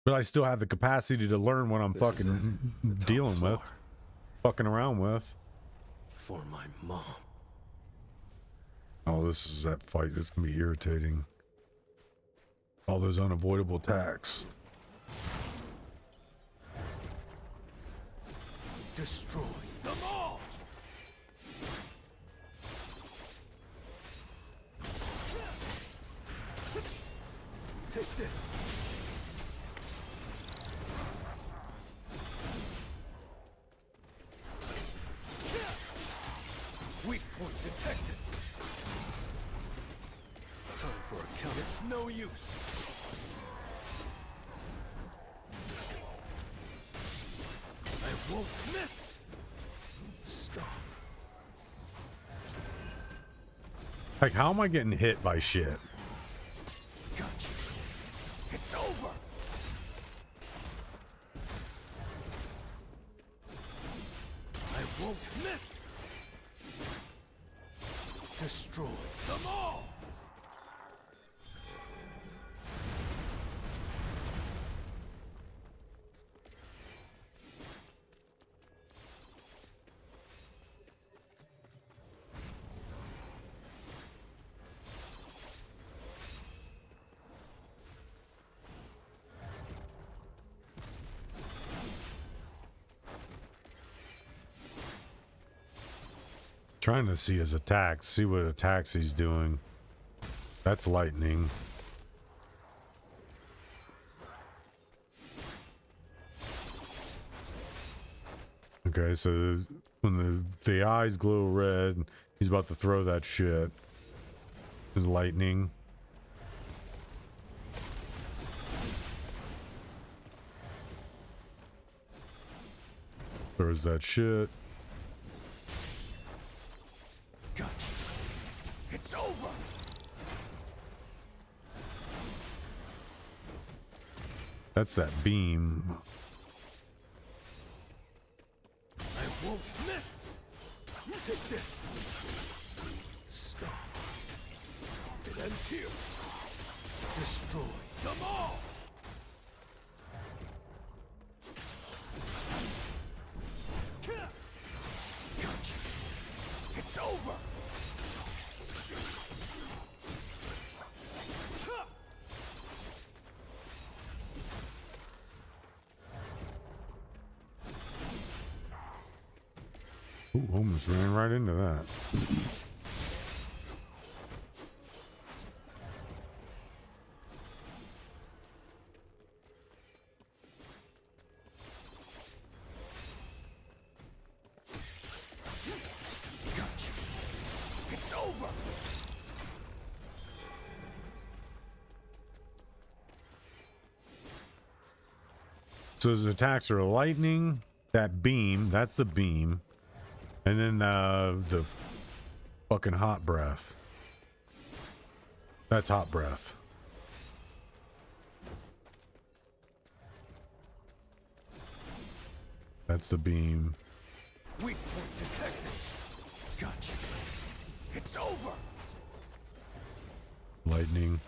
But I still have the capacity to learn what I'm fucking dealing with, fucking around with.
For my mom.
Oh, this is that fight that's gonna be irritating. All those unavoidable attacks.
Destroy them all! Take this! no use. I won't miss. Stop.
Like, how am I getting hit by shit?
Gotcha. It's over. I won't miss. Destroy them all.
Trying to see his attacks, see what attacks he's doing. That's lightning. Okay, so when the eyes glow red, he's about to throw that shit. Lightning. Throws that shit.
Gotcha. It's over.
That's that beam.
I won't miss. Take this. Stop. It ends here. Destroy them all. Gotcha. It's over.
Ooh, almost ran right into that.
Gotcha. It's over.
So his attacks are lightning, that beam, that's the beam, and then the fucking hot breath. That's hot breath. That's the beam.
Weak point detected. Gotcha. It's over.
Lightning.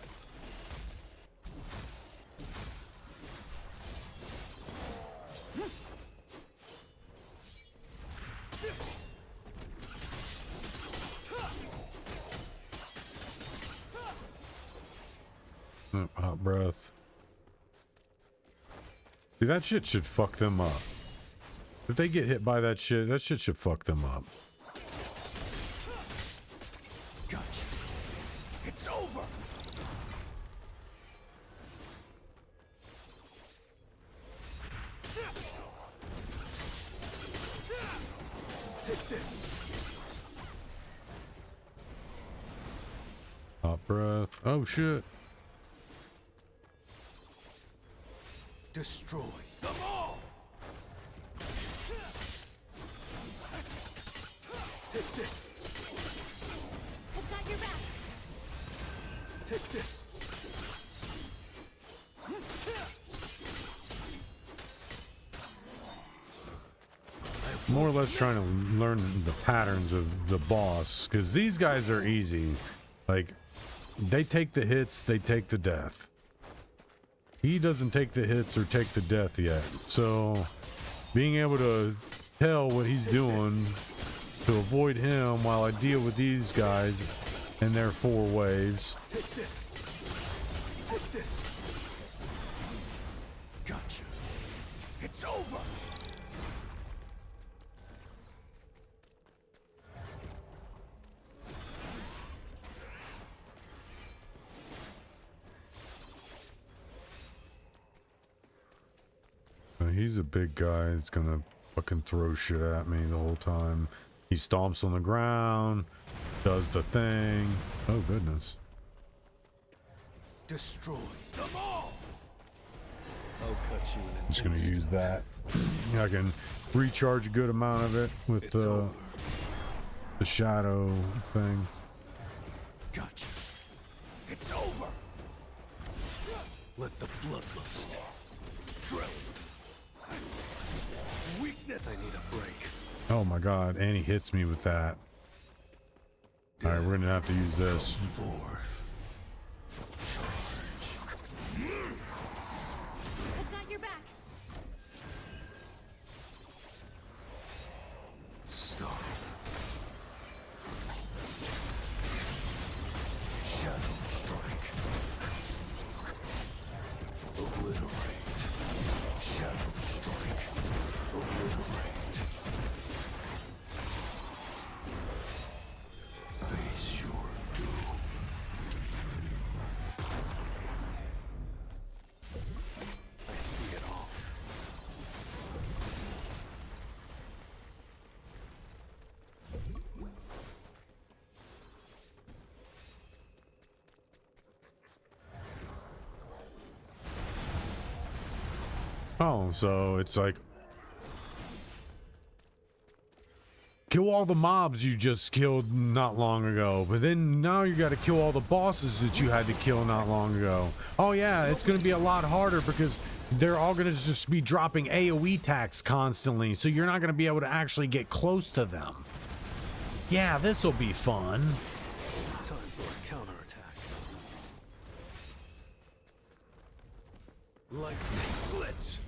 Hot breath. See, that shit should fuck them up. If they get hit by that shit should fuck them up.
Gotcha. It's over. Take this.
Hot breath. Oh shit.
Destroy them all. Take this.
I've got your back.
Take this.
More or less trying to learn the patterns of the boss, because these guys are easy. Like, they take the hits, they take the death. He doesn't take the hits or take the death yet. So, being able to tell what he's doing to avoid him while I deal with these guys and their 4 waves.
Take this. Take this. Gotcha. It's over.
He's a big guy. He's gonna fucking throw shit at me the whole time. He stomps on the ground, does the thing. Oh goodness.
Destroy them all. I'll cut you in an
Just gonna
instant.
use that. I can recharge a good amount of it with
It's over.
the shadow thing.
Gotcha. It's over. Let the bloodlust drill. Weakness. I need a break.
Oh my god, and he hits me with that. Alright, we're gonna have to use this.
Forth. Charge.
I've got your back.
Stop. Shadow strike. Obliterate. Shadow strike. Obliterate. Face your doom. I see it all.
Oh, so it's like kill all the mobs you just killed not long ago, but then now you got to kill all the bosses that you had to kill not long ago. Oh yeah, it's going to be a lot harder because they're all going to just be dropping AoE attacks constantly, so you're not going to be able to actually get close to them. Yeah, this will be fun.
Time for a counterattack. Lightning blitz.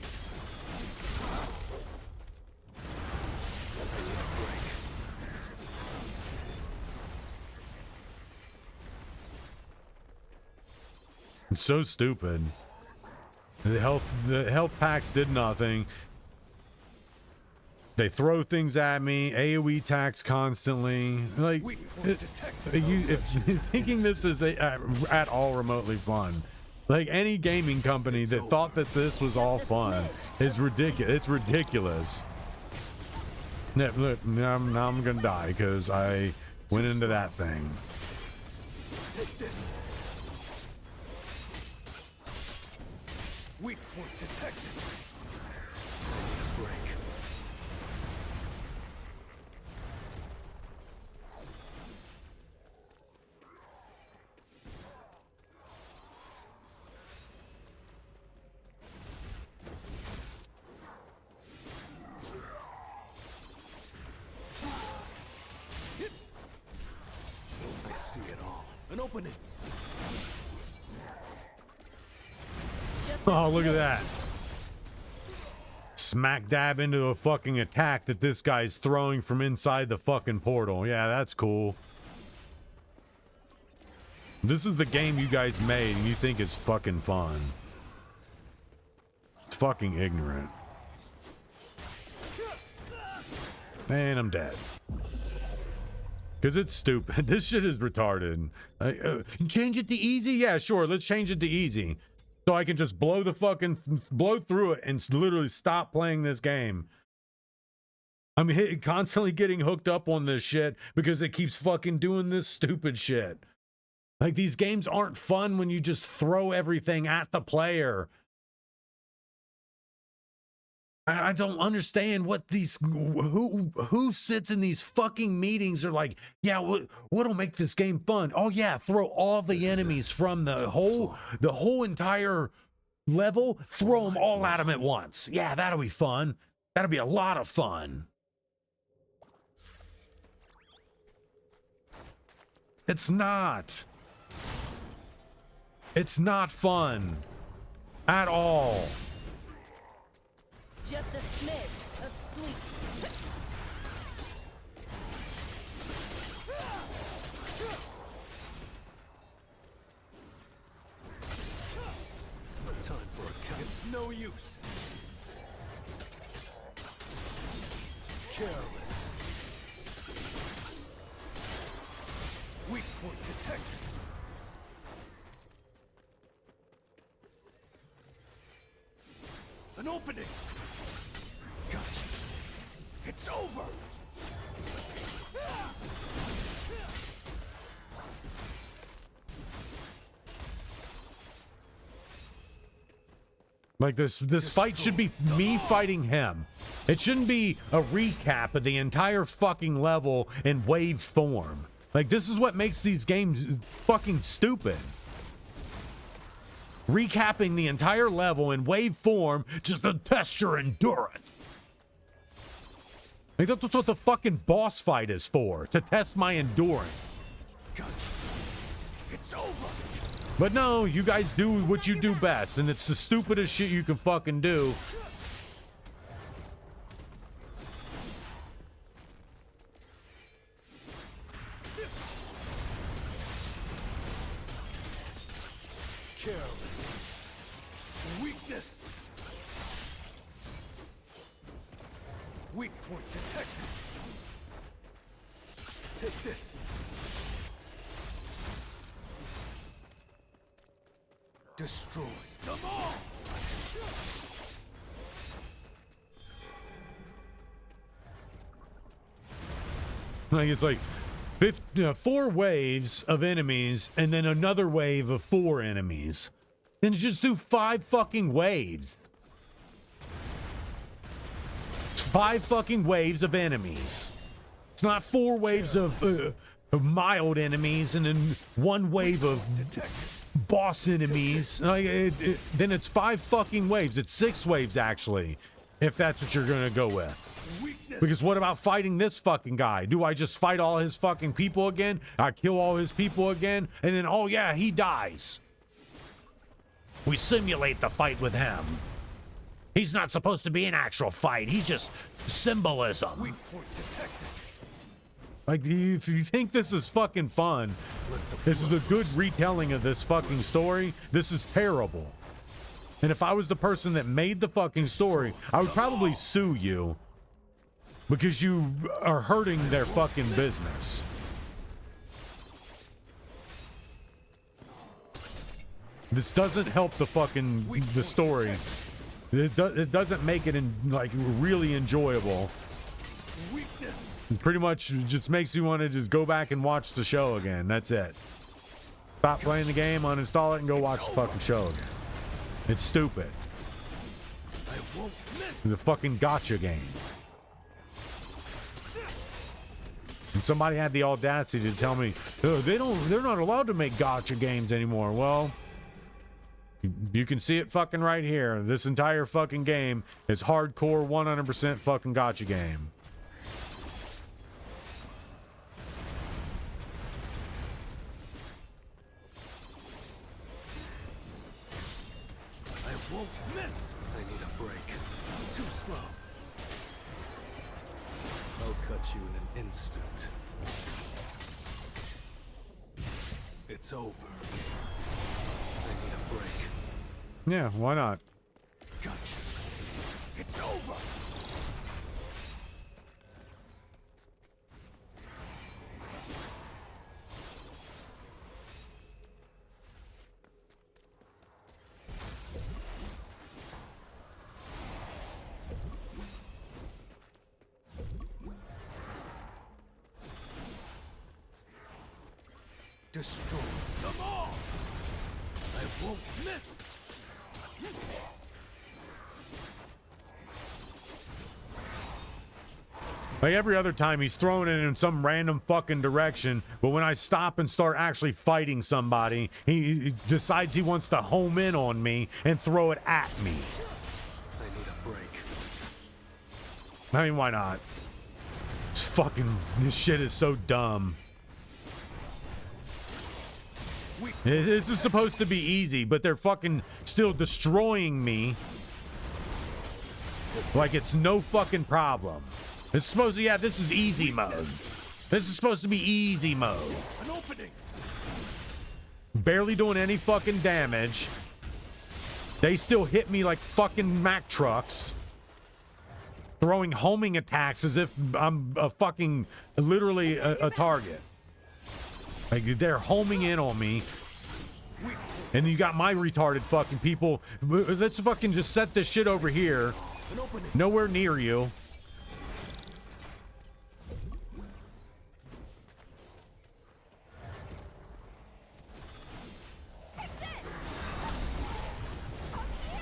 I need a break.
It's so stupid. The health packs did nothing. They throw things at me, AoE attacks constantly. Like, if you're thinking this is at all remotely fun, like any gaming company that thought that this was all fun is ridiculous. It's ridiculous. Now, look, now I'm gonna die because I went into that thing.
Take this. Weak point detected. I need a break. I see it all. An opening.
Oh, look at that. Smack dab into a fucking attack that this guy's throwing from inside the fucking portal. Yeah, that's cool. This is the game you guys made and you think is fucking fun. It's fucking ignorant. And I'm dead. Because it's stupid. This shit is retarded. Change it to easy? Yeah, sure. Let's change it to easy. So I can just blow through it and literally stop playing this game. I'm constantly getting hooked up on this shit because it keeps fucking doing this stupid shit. Like, these games aren't fun when you just throw everything at the player. I don't understand what these who sits in these fucking meetings are like. Yeah, what'll make this game fun? Oh yeah, throw all the enemies from the whole entire level. Throw them all at them at once. Yeah, that'll be fun. That'll be a lot of fun. It's not. It's not fun at all.
Just a smidge of sweet.
Time for a count. It's no use. Careless. Weak point detected. An opening. Gotcha. It's over.
Like this fight should be me fighting him. It shouldn't be a recap of the entire fucking level in wave form. Like, this is what makes these games fucking stupid. Recapping the entire level in wave form just to test your endurance. Like, that's what the fucking boss fight is for, to test my endurance.
Gotcha. It's over.
But no, you guys do what you do best, and it's the stupidest shit you can fucking do.
Careless. Weakness. Weak point detected. Take this. Destroy them all.
Like, it's like 4 waves of enemies and then another wave of 4 enemies. Then just do 5 fucking waves. 5 fucking waves of enemmies. It's not 4 waves of mild enemies and then 1 wave of boss enemies. Like, then it's 5 fucking waves. It's 6 waves, actually, if that's what you're gonna go with. Because what about fighting this fucking guy? Do I just fight all his fucking people again? I kill all his people again? And then, oh yeah, he dies. We simulate the fight with him. He's not supposed to be an actual fight. He's just symbolism.
Weak point detected.
Like, if you think this is fucking fun, this is a good retelling of this fucking story, this is terrible. And if I was the person that made the fucking story, I would probably sue you because you are hurting their fucking business. This doesn't help the story. It doesn't make it like really enjoyable. It pretty much just makes you want to just go back and watch the show again. That's it. Stop playing the game, uninstall it, and go watch the fucking show again. It's stupid. It's a fucking gotcha game. And somebody had the audacity to tell me, oh, they're not allowed to make gotcha games anymore. Well, you can see it fucking right here. This entire fucking game is hardcore 100% fucking gotcha game.
I won't miss. I need a break. Too slow. I'll cut you in an instant. It's over. I need a break.
Yeah, why not?
Gotcha. It's over. Destroy them all. I won't miss.
Like every other time, he's throwing it in some random fucking direction, but when I stop and start actually fighting somebody, he decides he wants to home in on me and throw it at me.
I need a break.
I mean, why not? It's fucking, this shit is so dumb. This is supposed to be easy, but they're fucking still destroying me like it's no fucking problem. It's supposed to, yeah, this is easy mode. This is supposed to be easy mode.
An opening.
Barely doing any fucking damage. They still hit me like fucking Mack trucks. Throwing homing attacks as if I'm a fucking, literally a target. Like, they're homing in on me. And you got my retarded fucking people. Let's fucking just set this shit over here. Nowhere near you.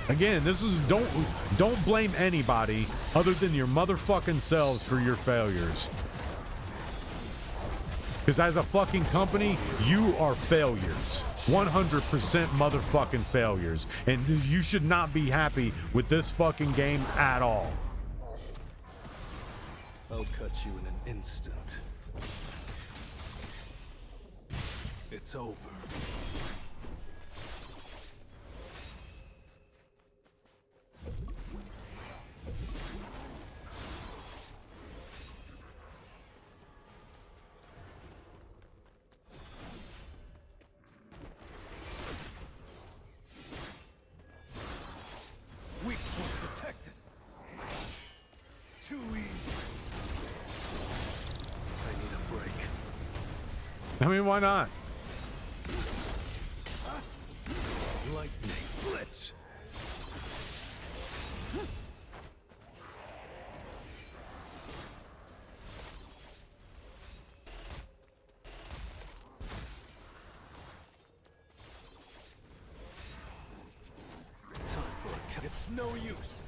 Again, this is don't blame anybody other than your motherfucking selves for your failures. Because as a fucking company, you are failures. 100% motherfucking failures. And you should not be happy with this fucking game at all.
I'll cut you in an instant. It's over. Weak point detected. Too easy. I need a break.
I mean, why not?
Lightning blitz. Time for a cut. It's no use.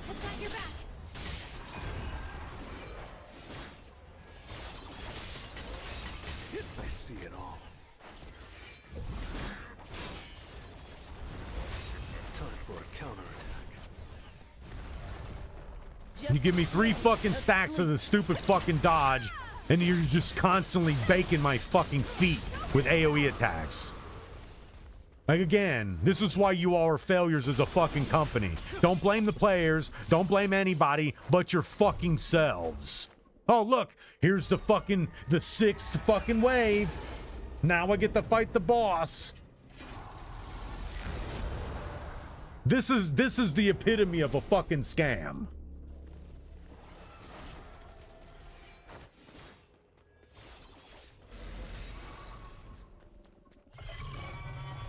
I've got your back.
I see it all. Time for a counterattack.
You give me 3 fucking stacks of the stupid fucking dodge, and you're just constantly baking my fucking feet with AoE attacks. Like, again, this is why you all are failures as a fucking company. Don't blame the players, don't blame anybody but your fucking selves. Oh, look, here's the 6th fucking wave. Now I get to fight the boss. This is the epitome of a fucking scam.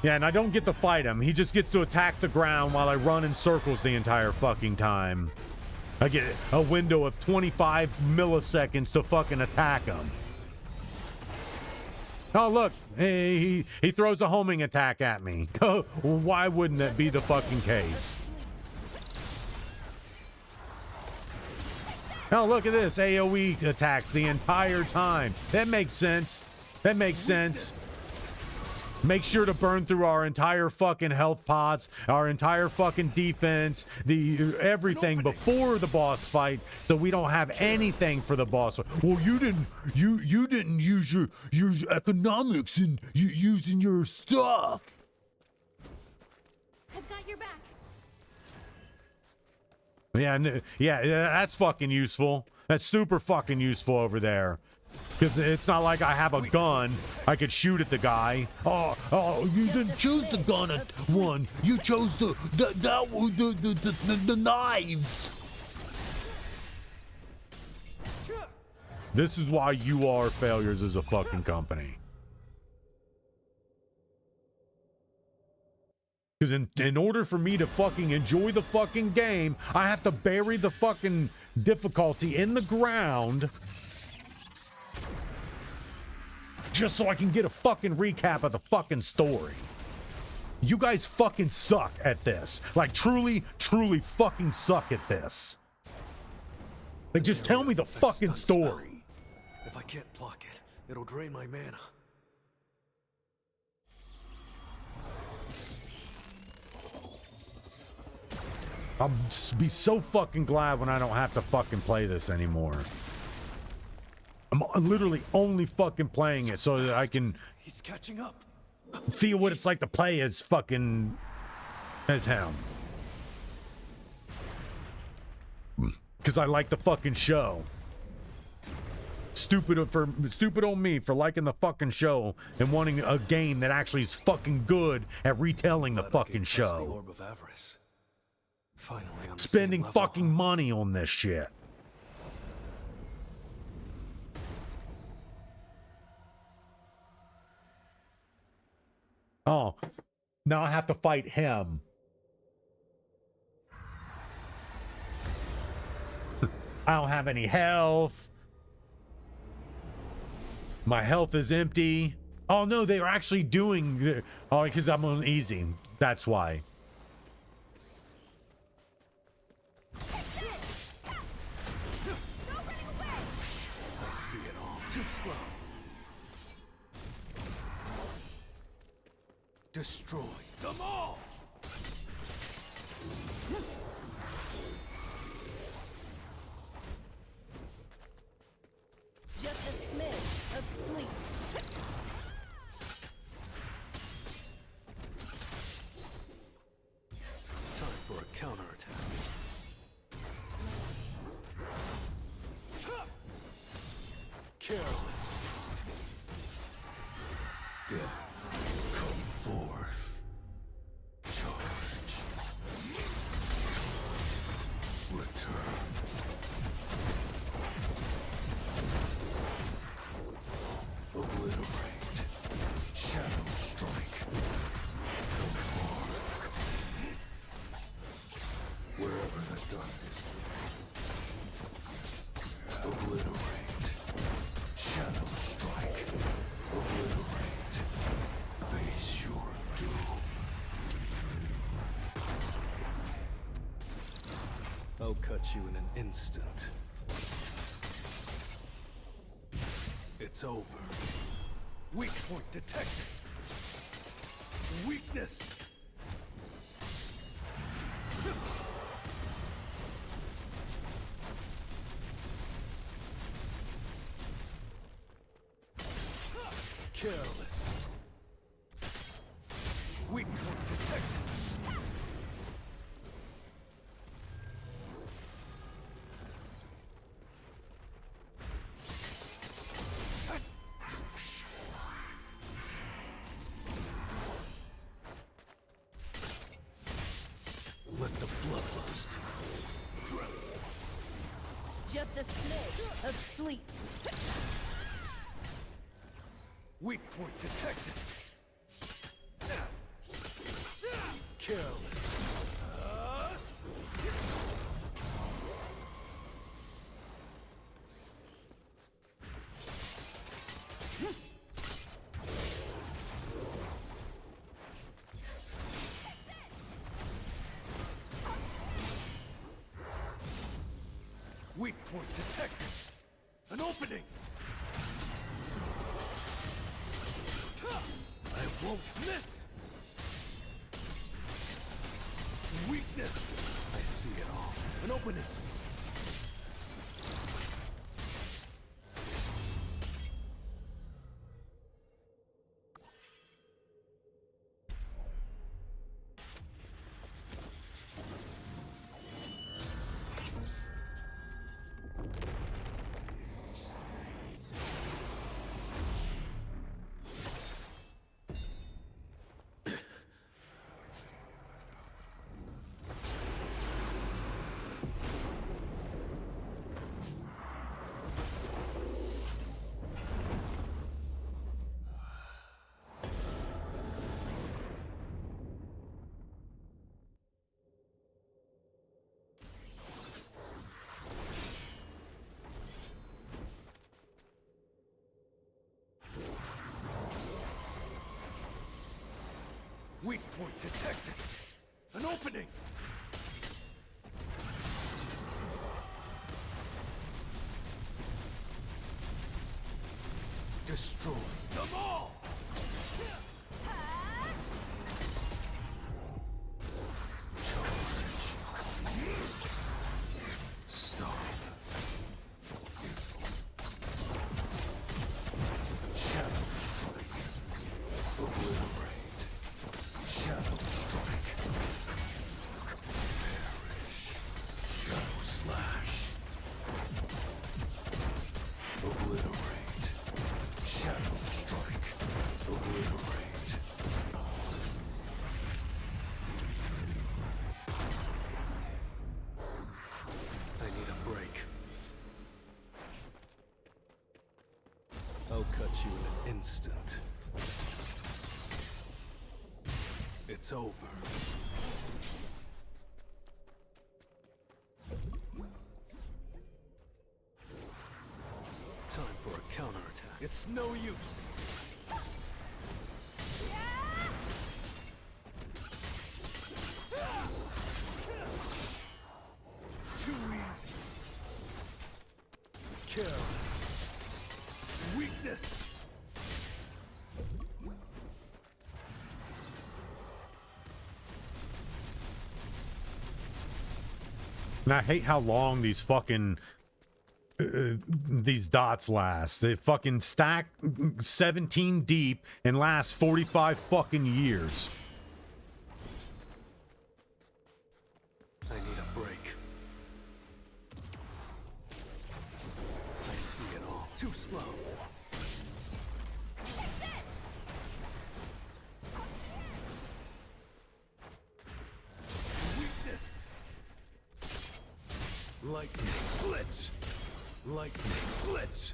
Yeah, and I don't get to fight him. He just gets to attack the ground while I run in circles the entire fucking time. I get a window of 25 milliseconds to fucking attack him. Oh, look, he throws a homing attack at me. Why wouldn't that be the fucking case? Oh, look at this. AoE attacks the entire time. That makes sense. That makes sense. Make sure to burn through our entire fucking health pots, our entire fucking defense, everything before the boss fight, so we don't have anything for the boss fight. Well, you didn't use your economics in using your stuff.
I've got your back.
Yeah, that's fucking useful. That's super fucking useful over there. Because it's not like I have a gun I could shoot at the guy. Oh, you didn't choose the gun at one. You chose the knives. This is why you are failures as a fucking company. Because in order for me to fucking enjoy the fucking game, I have to bury the fucking difficulty in the ground just so I can get a fucking recap of the fucking story. You guys fucking suck at this. Like, truly fucking suck at this. Like, just tell me the fucking story.
If I can't block it, it'll drain my mana.
I'll be so fucking glad when I don't have to fucking play this anymore. I'm literally only fucking playing it so that I can
He's catching up.
Feel what it's like to play as fucking as him. Because I like the fucking show. Stupid on me for liking the fucking show and wanting a game that actually is fucking good at retelling the fucking show.
The orb of avarice. Finally, on the
Spending
same level.
fucking money on this shit. Oh, now I have to fight him. I don't have any health. My health is empty. Oh no, they were actually doing... Oh, because I'm on easy. That's why.
Destroy them all!
Just a smidge of sleet.
Time for a counterattack. Careless. Death, come forth. Charge. Return. Obliterate. Shadow strike. Come forth. Wherever the darkness lives. Obliterate. Shadow strike. Obliterate. Face your doom. I'll cut you in an instant. It's over. Weak point detected. Weakness. Careless. Weak point detected. Let the bloodlust.
Just a smidge of sleet.
Weak point detected. Careless. Weak point detected. An opening. I won't miss. Weakness. I see it all. An opening. Weak point detected. An opening. Destroy them all. Charge. Stop. Shadow strike. Obliterate. Shadow strike. Perish. Shadow slash. Obliterate. Shadow strike. Obliterate. I need a break. I'll cut you in an instant. It's over. Time for a counterattack. It's no use. Too easy. Careless. Weakness.
And I hate how long these fucking these dots last. They fucking stack 17 deep and last 45 fucking years.
I need a break. I see it all too slow. Weakness. Lightning blitz. Lightning blitz.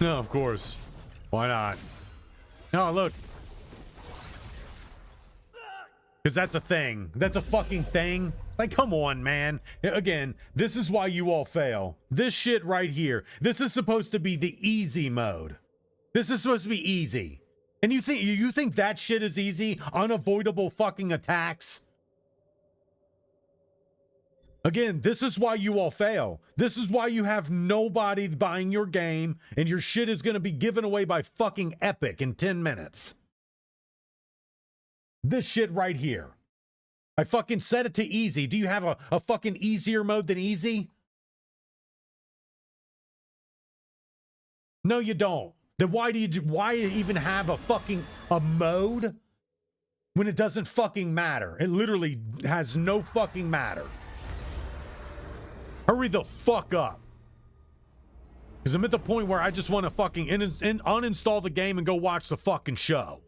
No, of course. Why not? No, look. Because that's a thing. That's a fucking thing. Like, come on, man. Again, this is why you all fail. This shit right here. This is supposed to be the easy mode. This is supposed to be easy. And you think that shit is easy? Unavoidable fucking attacks? Again, this is why you all fail. This is why you have nobody buying your game and your shit is going to be given away by fucking Epic in 10 minutes. This shit right here. I fucking set it to easy. Do you have a fucking easier mode than easy? No, you don't. Then why even have a mode when it doesn't fucking matter? It literally has no fucking matter. Hurry the fuck up. Because I'm at the point where I just want to fucking uninstall the game and go watch the fucking show.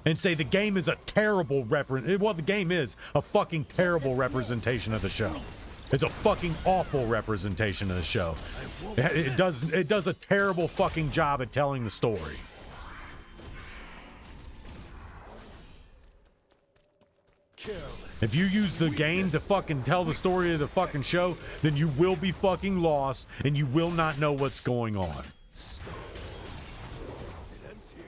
And say the game is a terrible well, the game is a fucking terrible representation of the show. It's a fucking awful representation of the show. It does a terrible fucking job at telling the story. If you use the game to fucking tell the story of the fucking show, then you will be fucking lost and you will not know what's going on.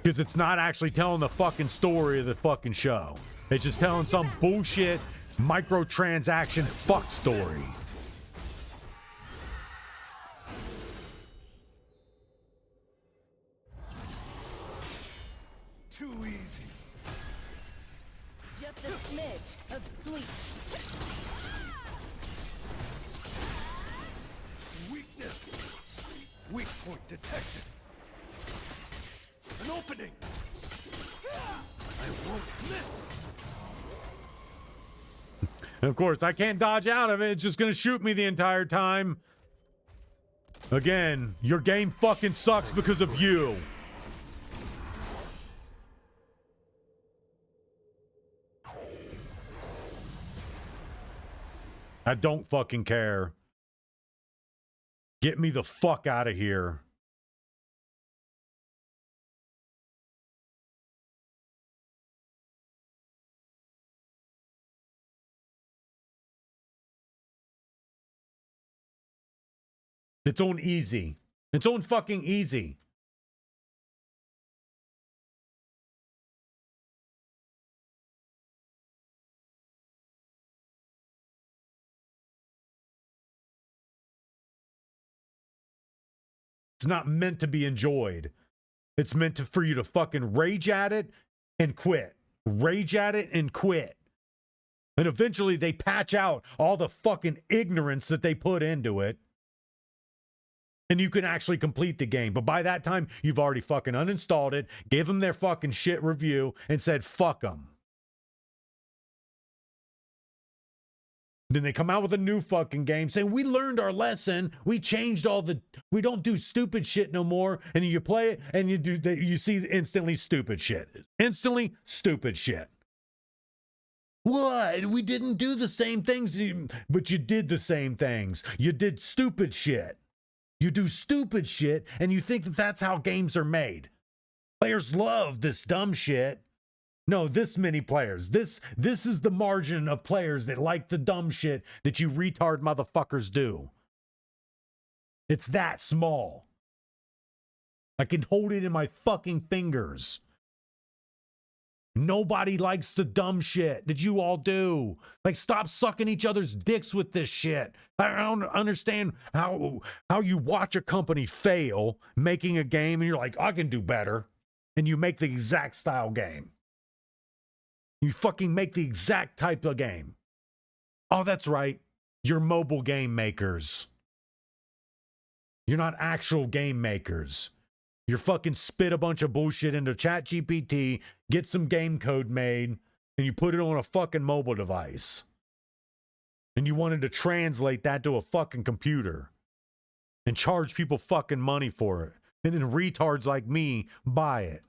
Because it's not actually telling the fucking story of the fucking show. It's just telling some bullshit microtransaction fuck story.
Too easy.
Just a smidge of sleep.
Weakness. Weak point detected. An opening. I won't miss.
And of course, I can't dodge out of it. It's just going to shoot me the entire time. Again, your game fucking sucks because of you. I don't fucking care. Get me the fuck out of here. It's on easy. It's on fucking easy. It's not meant to be enjoyed. It's meant for you to fucking rage at it and quit. Rage at it and quit. And eventually they patch out all the fucking ignorance that they put into it. And you can actually complete the game. But by that time, you've already fucking uninstalled it, gave them their fucking shit review, and said, fuck them. Then they come out with a new fucking game saying, we learned our lesson. We changed we don't do stupid shit no more. And you play it and you see instantly stupid shit. Instantly stupid shit. What? We didn't do the same things, but you did the same things. You did stupid shit. You do stupid shit, and you think that that's how games are made. Players love this dumb shit. No, this many players. This is the margin of players that like the dumb shit that you retard motherfuckers do. It's that small. I can hold it in my fucking fingers. Nobody likes the dumb shit that you all do. Like, stop sucking each other's dicks with this shit. I don't understand how you watch a company fail making a game and you're like, I can do better. And you make the exact style game. You fucking make the exact type of game. Oh, that's right. You're mobile game makers. You're not actual game makers. You're fucking spit a bunch of bullshit into ChatGPT, get some game code made, and you put it on a fucking mobile device. And you wanted to translate that to a fucking computer and charge people fucking money for it. And then retards like me buy it.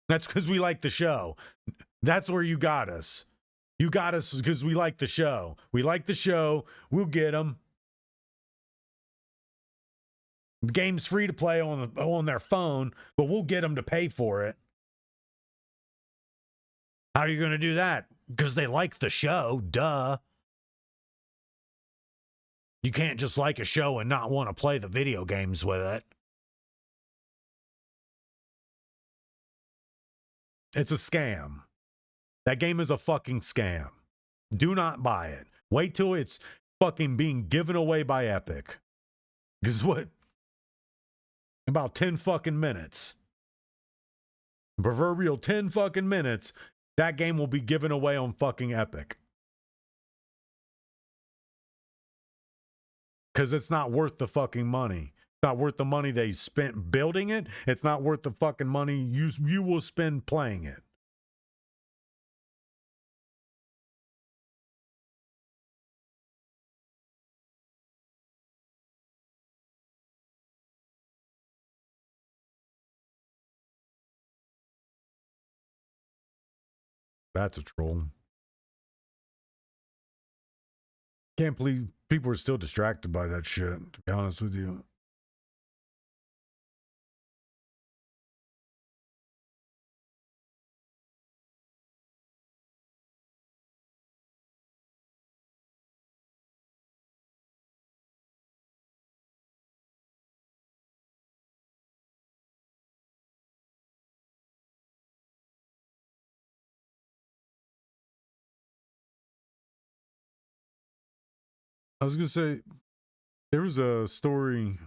That's because we like the show. That's where you got us. You got us because we like the show. We like the show. We'll get them. The game's free to play on their phone, but we'll get them to pay for it. How are you going to do that? Because they like the show. Duh. You can't just like a show and not want to play the video games with it. It's a scam. That game is a fucking scam. Do not buy it. Wait till it's fucking being given away by Epic. Because what? About 10 fucking minutes. Proverbial 10 fucking minutes, that game will be given away on fucking Epic. Because it's not worth the fucking money. It's not worth the money they spent building it. It's not worth the fucking money you will spend playing it. That's a troll. Can't believe people are still distracted by that shit, to be honest with you. I was gonna say, there was a story,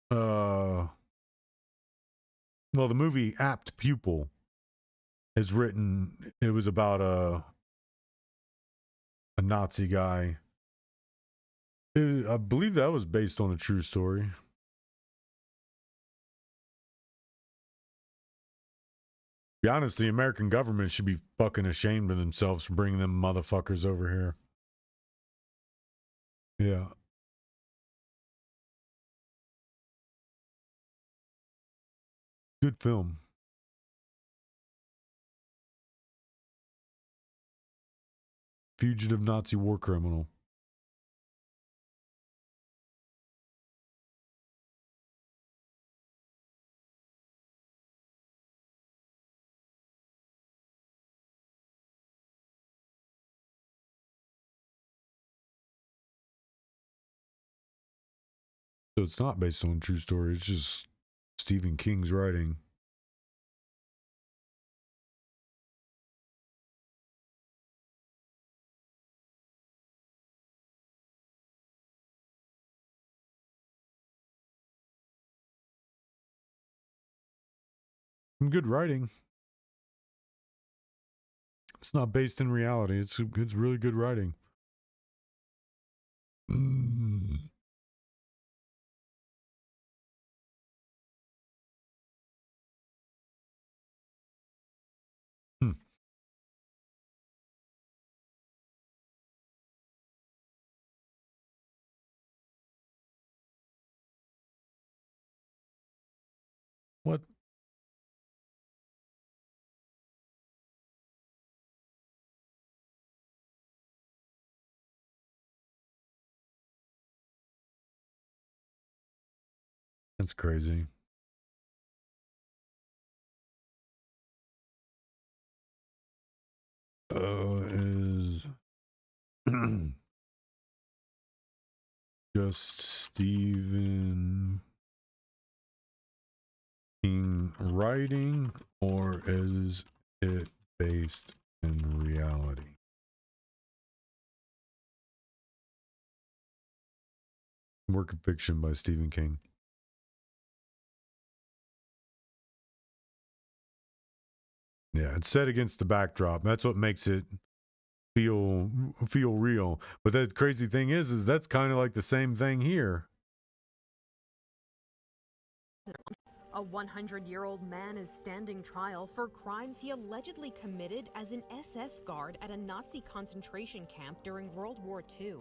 well, the movie Apt Pupil is written, it was about a Nazi guy. I believe that was based on a true story. To be honest, the American government should be fucking ashamed of themselves for bringing them motherfuckers over here. Yeah. Good film. Fugitive Nazi war criminal. So it's not based on a true story. It's just Stephen King's writing. Some good writing. It's not based in reality. It's really good writing. What? That's crazy. Is just Stephen in writing, or is it based in reality? Work of fiction by Stephen King. Yeah, it's set against the backdrop. That's what makes it feel real. But the crazy thing is that's kind of like the same thing here.
A 100-year-old man is standing trial for crimes he allegedly committed as an SS guard at a Nazi concentration camp during World War II.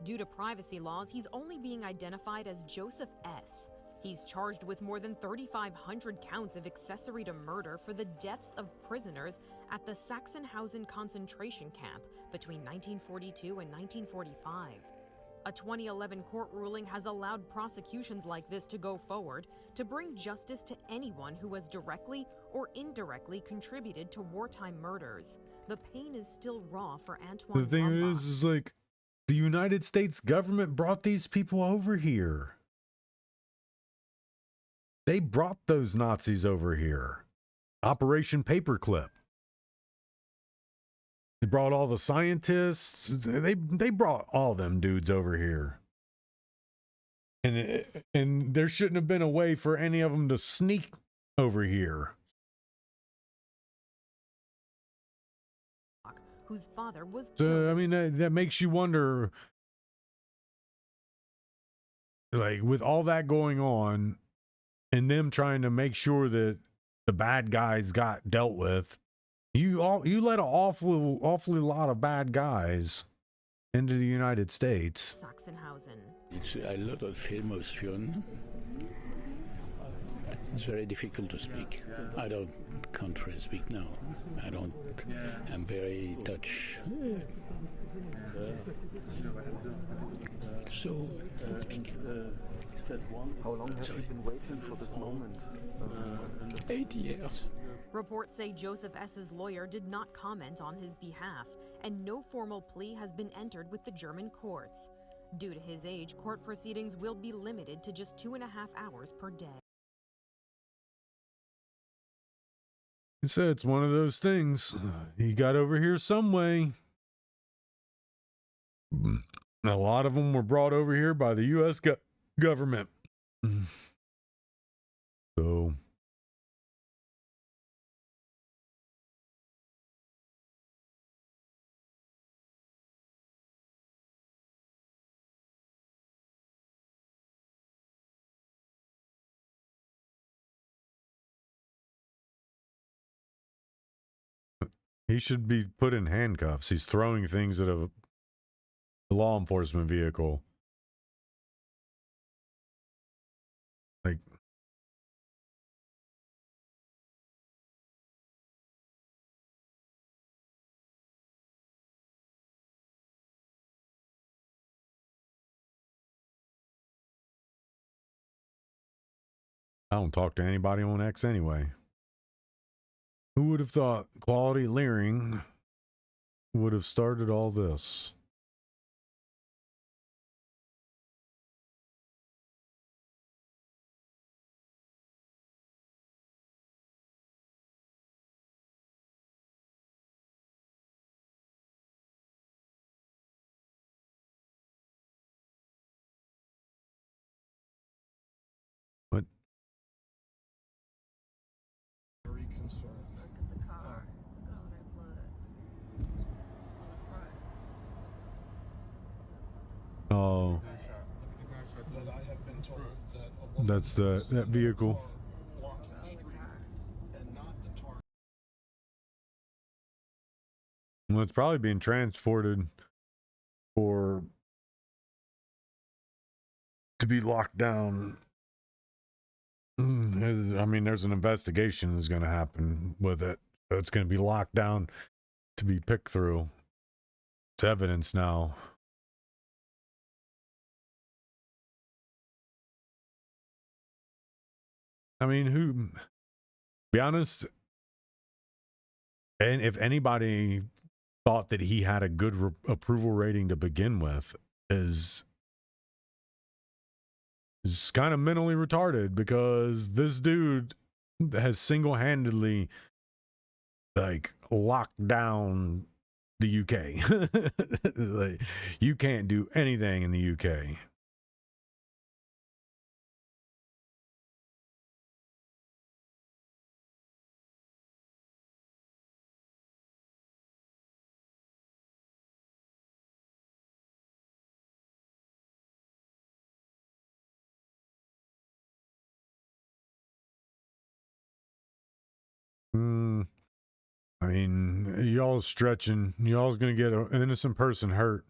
Due to privacy laws, he's only being identified as Joseph S. He's charged with more than 3,500 counts of accessory to murder for the deaths of prisoners at the Sachsenhausen concentration camp between 1942 and 1945. A 2011 court ruling has allowed prosecutions like this to go forward to bring justice to anyone who has directly or indirectly contributed to wartime murders. The pain is still raw for Antoine.
The thing is like the United States government brought these people over here. They brought those Nazis over here. Operation Paperclip. They brought all the scientists. They brought all them dudes over here. And there shouldn't have been a way for any of them to sneak over here.
Whose father was
So, I mean, that makes you wonder, like, with all that going on and them trying to make sure that the bad guys got dealt with, you let an awfully lot of bad guys into the United States.
Sachsenhausen.
It's a lot of emotion. It's very difficult to speak. I can't really speak now. I'm very touched. So, speak.
How long have you been waiting for this moment?
8 years.
Reports say Joseph S.'s lawyer did not comment on his behalf, and no formal plea has been entered with the German courts. Due to his age, court proceedings will be limited to just 2.5 hours per day.
He said it's one of those things. He got over here some way. A lot of them were brought over here by the U.S. government. So he should be put in handcuffs. He's throwing things at a law enforcement vehicle. Like, I don't talk to anybody on X anyway. Who would have thought quality leering would have started all this? What?
Very concerned.
Look at the car. Look at all that blood on the front.
Oh,
That I have been told that a woman
that's that vehicle.
blocking the street and not the target.
Well, it's probably being transported to be locked down. I mean, there's an investigation that's going to happen with it. So it's going to be locked down to be picked through. It's evidence now. I mean, be honest, and if anybody thought that he had a good approval rating to begin with, is kind of mentally retarded, because this dude has single-handedly like locked down the UK. Like, you can't do anything in the UK. I mean, y'all stretching. Y'all's gonna get an innocent person hurt.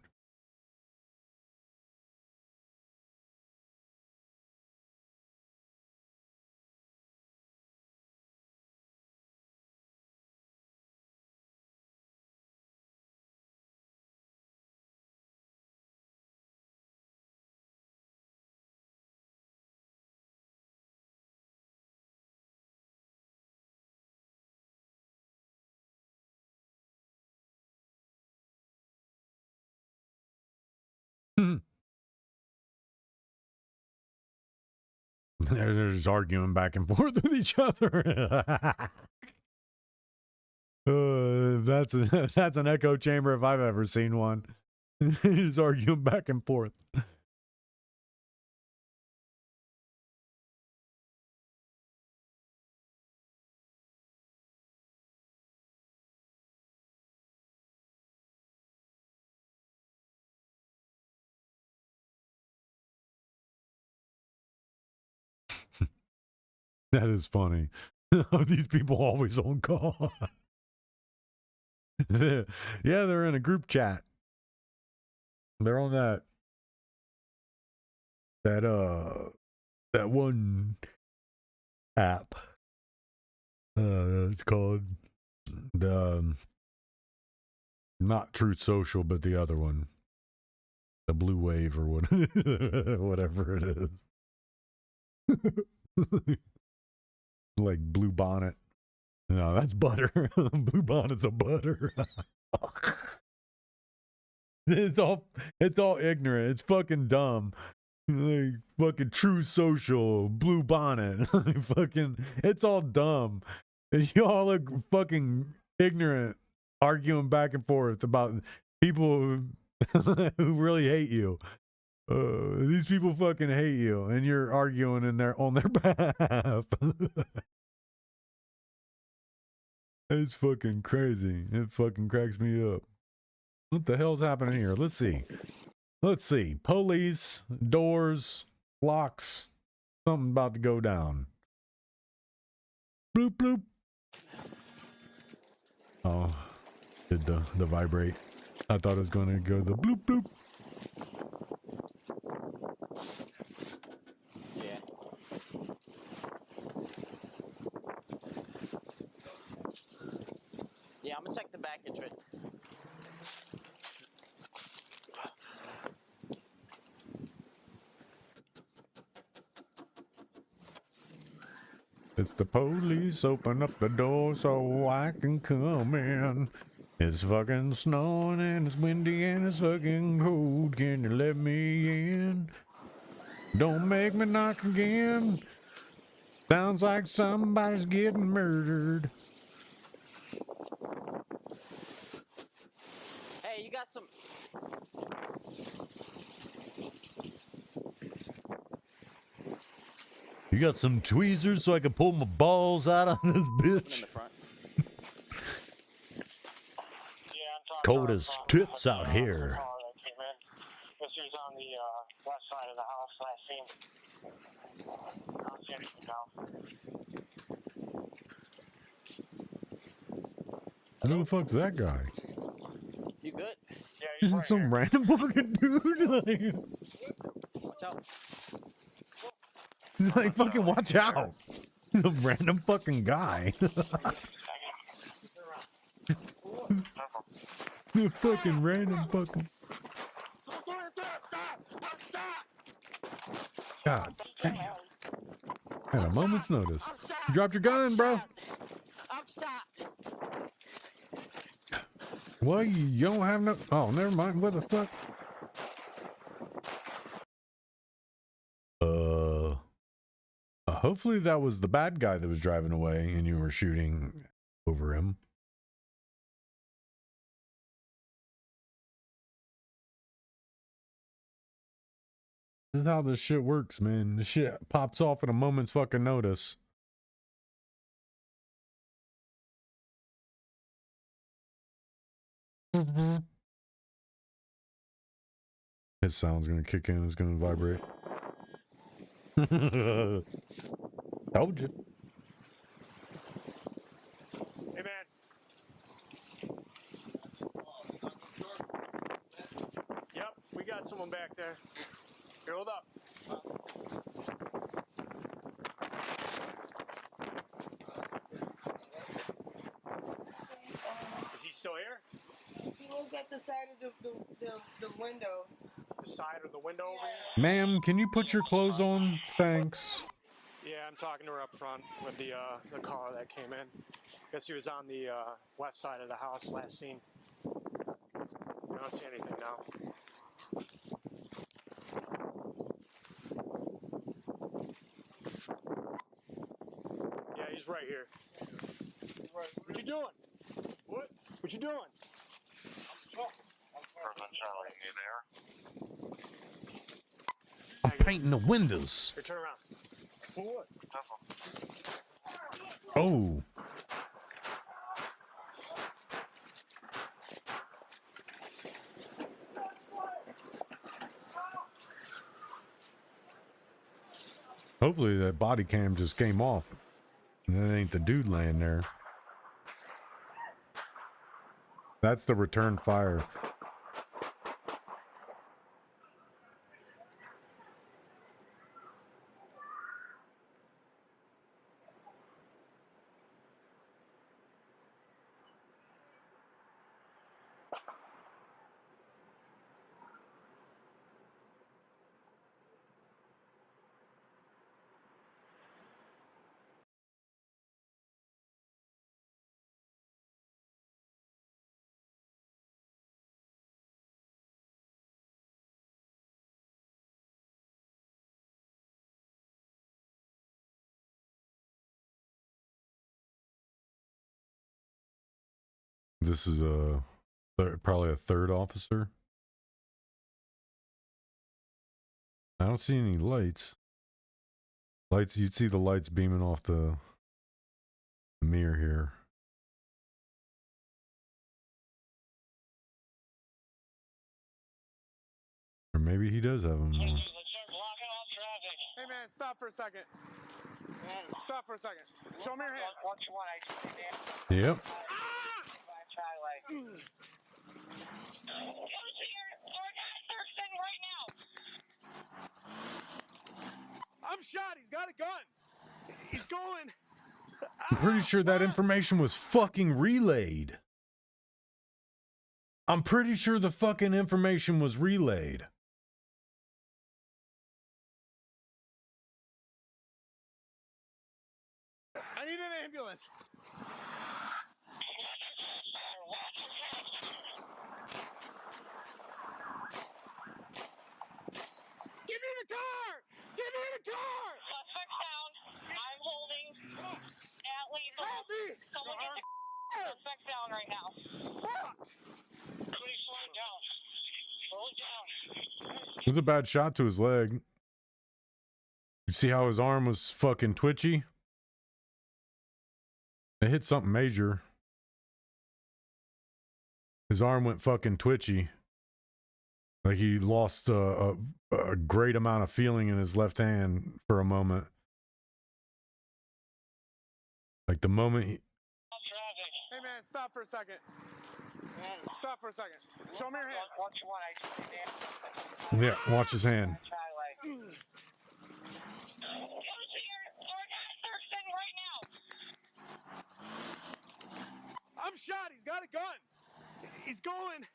They're just arguing back and forth with each other. That's an echo chamber if I've ever seen one. Just arguing back and forth. That is funny. These people always on call. Yeah, they're in a group chat. They're on that one app. It's called the not Truth Social, but the other one, the Blue Wave or what, whatever it is. Like Blue Bonnet. No, that's butter. Blue Bonnet's a butter. It's all ignorant. It's fucking dumb. Like fucking True Social, Blue Bonnet. Fucking, it's all dumb. Y'all are fucking ignorant, arguing back and forth about people who really hate you. These people fucking hate you, and you're arguing on their behalf. It's fucking crazy. It fucking cracks me up. What the hell's happening here? Let's see. Let's see. Police, doors, locks. Something about to go down. Bloop, bloop. Oh, did the vibrate. I thought it was going to go the bloop, bloop.
Yeah. Yeah, I'm gonna check the back entrance.
It's the police, open up the door so I can come in. It's fucking snowing and it's windy and it's fucking cold. Can you let me in? Don't make me knock again. Sounds like somebody's getting murdered.
Hey, you got some...
You got some tweezers so I can pull my balls out of this bitch? Cold as tits out here.
This is on the west side of the house last seen. I don't see anything now.
Who the fuck's that guy?
You good?
Yeah, he's right
Some
here.
random fucking dude. Like,
Watch out.
he's like, fucking watch out. Some random fucking guy. The fucking random fucking. God damn. At a moment's notice. You dropped your gun, bro.
I'm shot.
Well, you don't have no. Oh, never mind. What the fuck? Hopefully that was the bad guy that was driving away and you were shooting over him. This is how this shit works, man. This shit pops off at a moment's fucking notice. His sound's gonna kick in, it's gonna vibrate. Told you.
Hey, man. Yep, we got someone back there. Here, hold up. Is he still here?
He was at the side of the window.
The side of the window over here?
Ma'am, can you put your clothes on? Thanks.
Yeah, I'm talking to her up front with the car that came in. Guess he was on the west side of the house last seen. I don't see anything now. Yeah, he's right here. What you doing? What you doing?
Charlie, you there?
I'm painting the windows.
Here, turn around. For what?
Oh. Hopefully that body cam just came off. And that ain't the dude laying there. That's the return fire. This is probably a third officer. I don't see any lights. Lights, you'd see the lights beaming off the mirror here. Or maybe he does have them.
Hey man, stop for a second. Stop for a second. Show me your hands.
Yep.
I'm shot. He's got a gun. He's going.
I'm pretty sure that information was fucking relayed. I'm pretty sure the fucking information was relayed.
I need an ambulance. Give me the car! Give me the car!
Suspect down. I'm holding at lethal.
Help me!
Someone get the suspect down right now.
Fuck!
Somebody slow it down. Slow it down.
It was a bad shot to his leg. You see how his arm was fucking twitchy? It hit something major. His arm went fucking twitchy. Like he lost a great amount of feeling in his left hand for a moment. Like the moment he...
Hey man, stop for a second. Stop for a second. Show me your hands.
Yeah, watch his hand.
I'm shot. He's got a gun. He's going.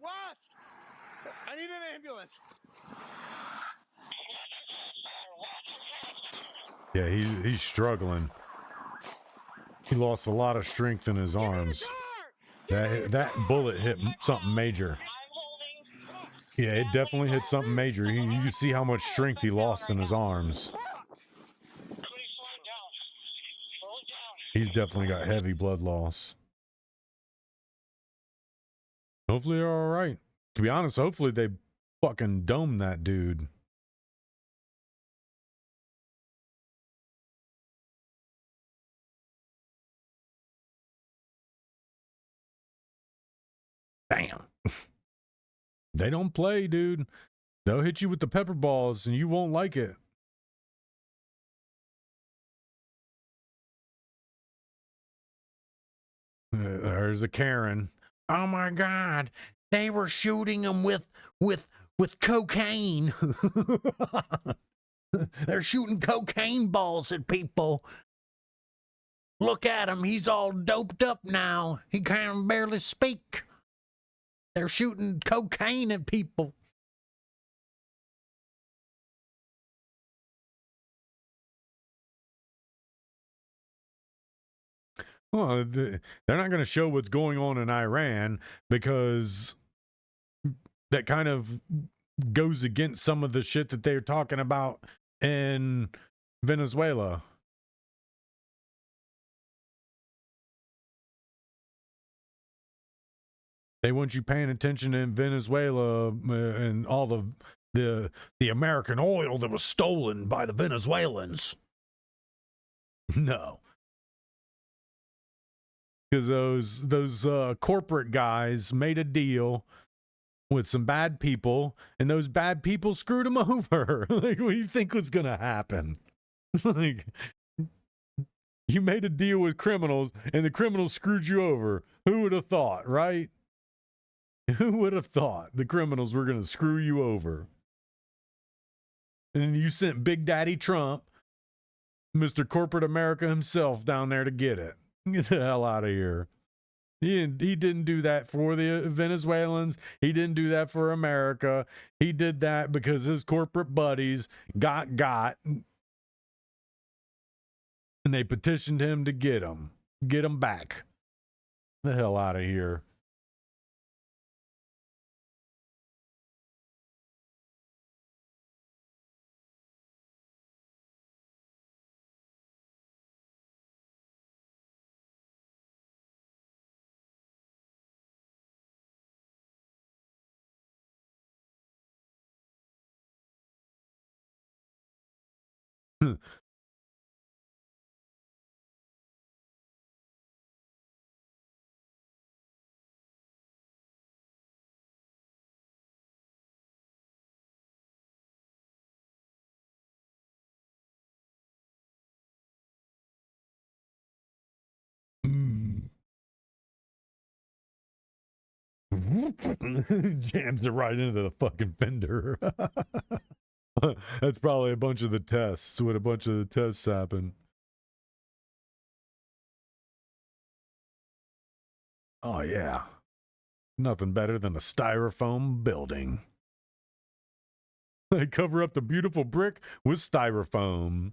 West. I need an ambulance.
Yeah, he's struggling. He lost a lot of strength in his arms. That bullet hit something major. Yeah, it definitely hit something major. You see how much strength he lost in his arms. He's definitely got heavy blood loss. Hopefully they're all right. To be honest, hopefully they fucking dome that dude. Damn. They don't play, dude. They'll hit you with the pepper balls and you won't like it. There's a Karen. Oh my God. They were shooting him with cocaine. They're shooting cocaine balls at people. Look at him. He's all doped up now. He can barely speak. They're shooting cocaine at people. Well, they're not going to show what's going on in Iran because that kind of goes against some of the shit that they're talking about in Venezuela. They want you paying attention in Venezuela and all the American oil that was stolen by the Venezuelans. No. Because those corporate guys made a deal with some bad people, and those bad people screwed them over. Like, what do you think was going to happen? Like, you made a deal with criminals, and the criminals screwed you over. Who would have thought, right? Who would have thought the criminals were going to screw you over? And you sent Big Daddy Trump, Mr. Corporate America himself, down there to get it. Get the hell out of here. He didn't do that for the Venezuelans. He didn't do that for America. He did that because his corporate buddies got, and they petitioned him to get him back. The hell out of here. Jams it right into the fucking fender. That's probably a bunch of the tests. What a bunch of the tests happen. Oh, yeah. Nothing better than a styrofoam building. They cover up the beautiful brick with styrofoam.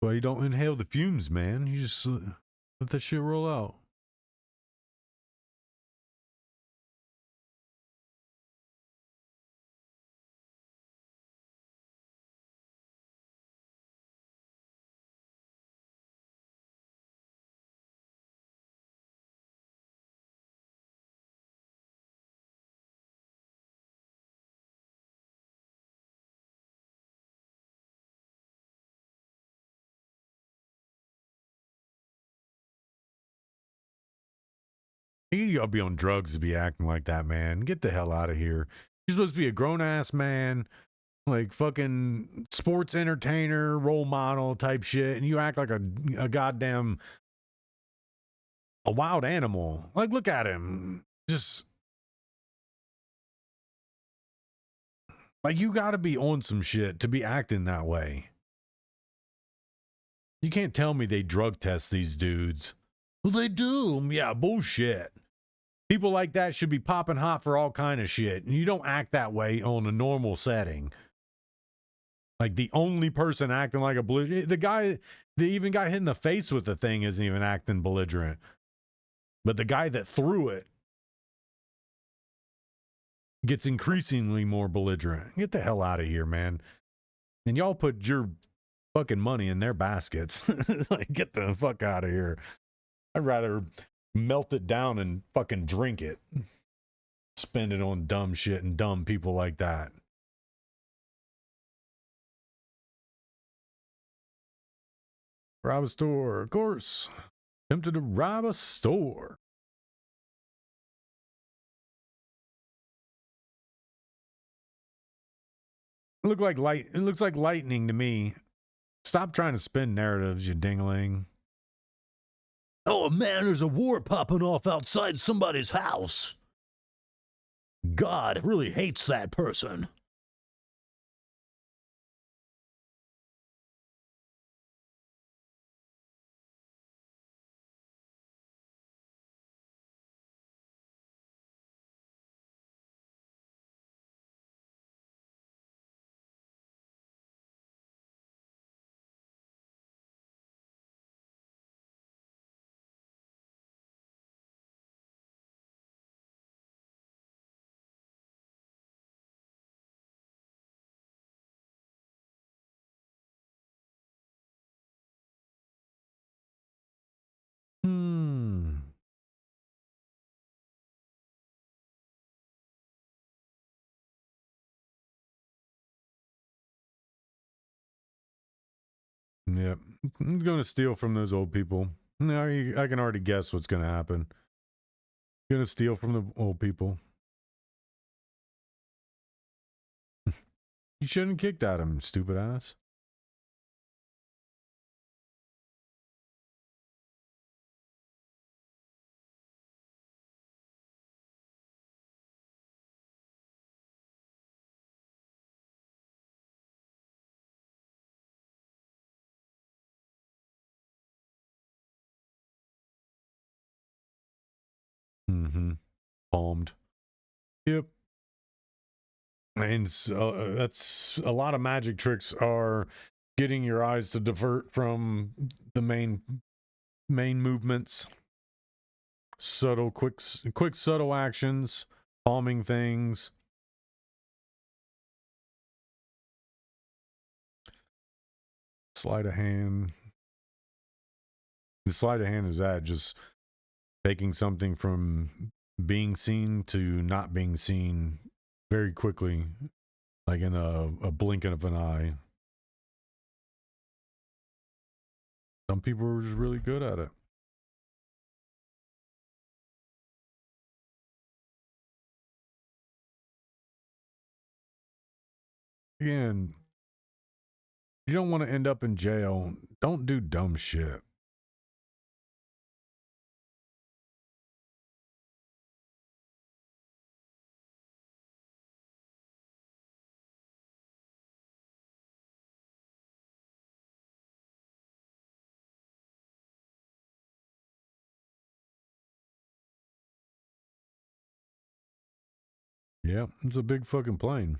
Well, you don't inhale the fumes, man. You just let that shit roll out. You gotta be on drugs to be acting like that, man. Get the hell out of here. You're supposed to be a grown-ass man, like fucking sports entertainer, role model type shit, and you act like a goddamn wild animal. Like, look at him. Just like you got to be on some shit to be acting that way. You can't tell me they drug test these dudes. Well, they do. Yeah, bullshit. People like that should be popping hot for all kind of shit. And you don't act that way on a normal setting. Like the only person acting like a belligerent, the guy that even got hit in the face with the thing isn't even acting belligerent. But the guy that threw it gets increasingly more belligerent. Get the hell out of here, man. And y'all put your fucking money in their baskets. Like, get the fuck out of here. I'd rather melt it down and fucking drink it. Spend it on dumb shit and dumb people like that. Rob a store, of course. Tempted to rob a store. It looks like lightning to me. Stop trying to spin narratives, you dingling. Oh man, there's a war popping off outside somebody's house. God really hates that person. Yep. I'm going to steal from those old people. No, I can already guess what's going to happen. Going to steal from the old people. You shouldn't have kicked at him, stupid ass. Mm-hmm. Palmed. Yep. And so, that's a lot of magic tricks are getting your eyes to divert from the main movements. Subtle, quick, subtle actions, palming things. Sleight of hand. The sleight of hand is that just taking something from being seen to not being seen very quickly, like in a blink of an eye. Some people are just really good at it. Again, you don't want to end up in jail. Don't do dumb shit. Yeah, it's a big fucking plane.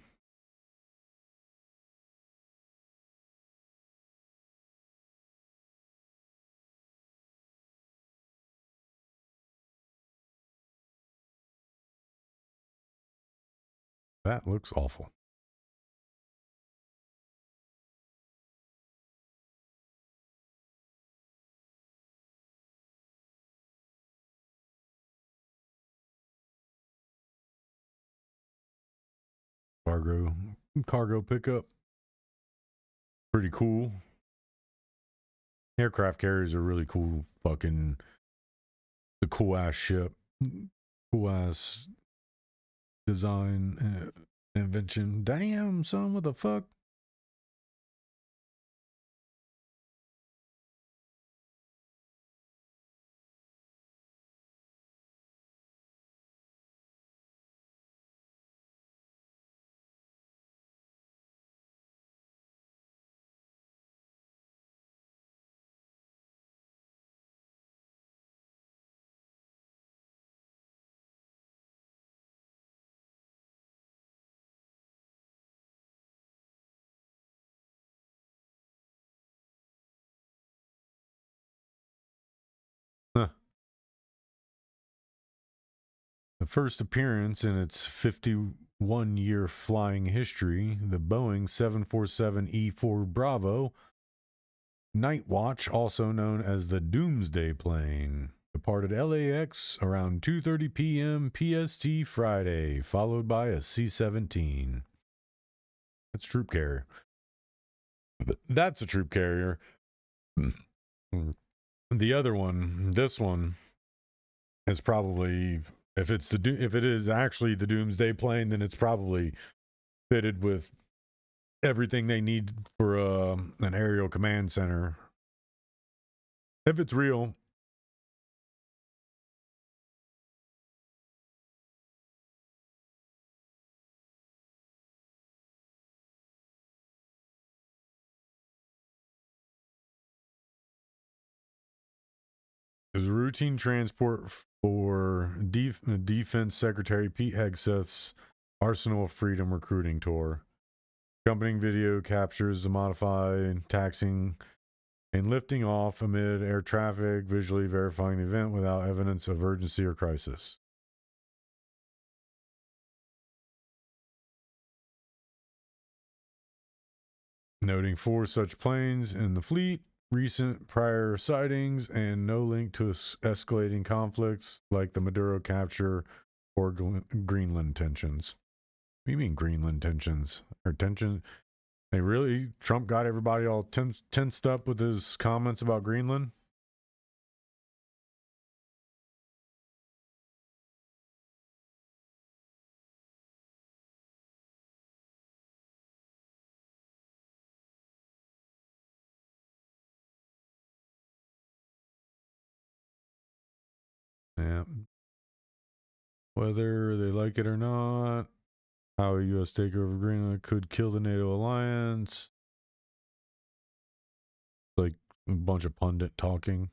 That looks awful. Cargo pickup. Pretty cool. Aircraft carriers are really cool. Fucking the cool ass ship. Cool ass design, invention. Damn, son, what the fuck? The first appearance in its 51-year flying history, the Boeing 747-E4 Bravo Night Watch, also known as the Doomsday Plane, departed LAX around 2:30 p.m. PST Friday, followed by a C-17. That's a troop carrier. That's a troop carrier. The other one, this one, is probably, if it is actually the Doomsday Plane, then it's probably fitted with everything they need for an aerial command center. If it's real. It was a routine transport for Defense Secretary Pete Hegseth's Arsenal of Freedom recruiting tour. Accompanying video captures the modified taxiing and lifting off amid air traffic, visually verifying the event without evidence of urgency or crisis. Noting 4 such planes in the fleet, recent prior sightings, and no link to escalating conflicts like the Maduro capture or Greenland tensions. What do you mean Greenland tensions? Or tension? They really, Trump got everybody all tensed up with his comments about Greenland? Yeah. Whether they like it or not, how a U.S. takeover of Greenland could kill the NATO alliance. Like a bunch of pundit talking.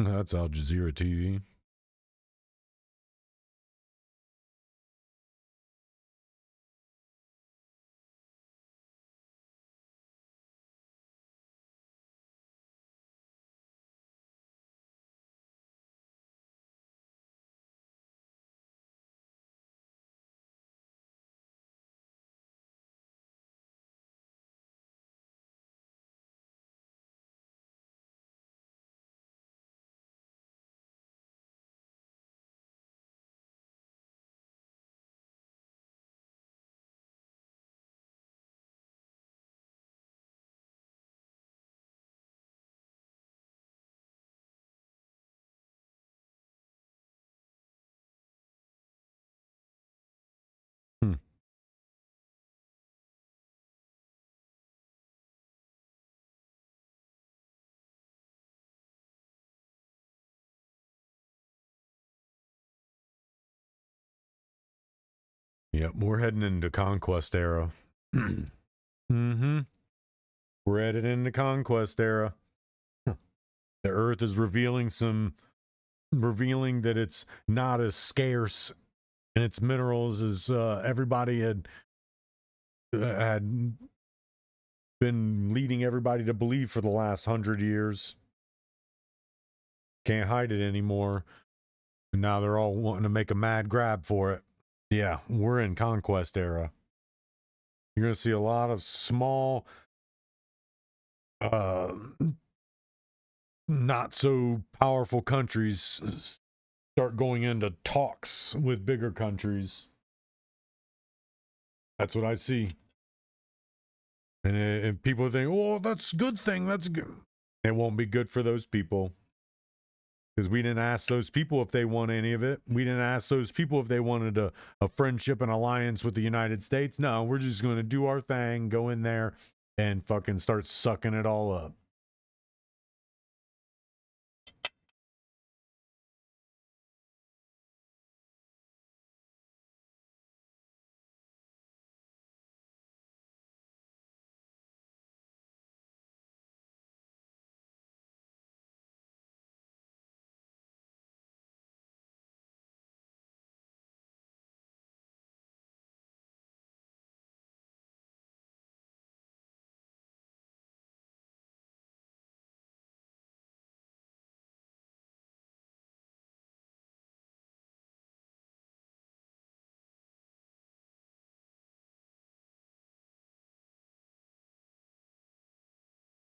That's Al Jazeera TV. Yep, we're heading into conquest era. Mm-hmm. We're headed into conquest era. The Earth is revealing that it's not as scarce in its minerals as everybody had been leading everybody to believe for the last 100 years. Can't hide it anymore. And now they're all wanting to make a mad grab for it. Yeah, we're in conquest era. You're going to see a lot of small, not so powerful countries start going into talks with bigger countries. That's what I see. And people think, oh, that's a good thing. That's good. It won't be good for those people. Because we didn't ask those people if they want any of it. We didn't ask those people if they wanted a friendship and alliance with the United States. No, we're just going to do our thing, go in there, and fucking start sucking it all up.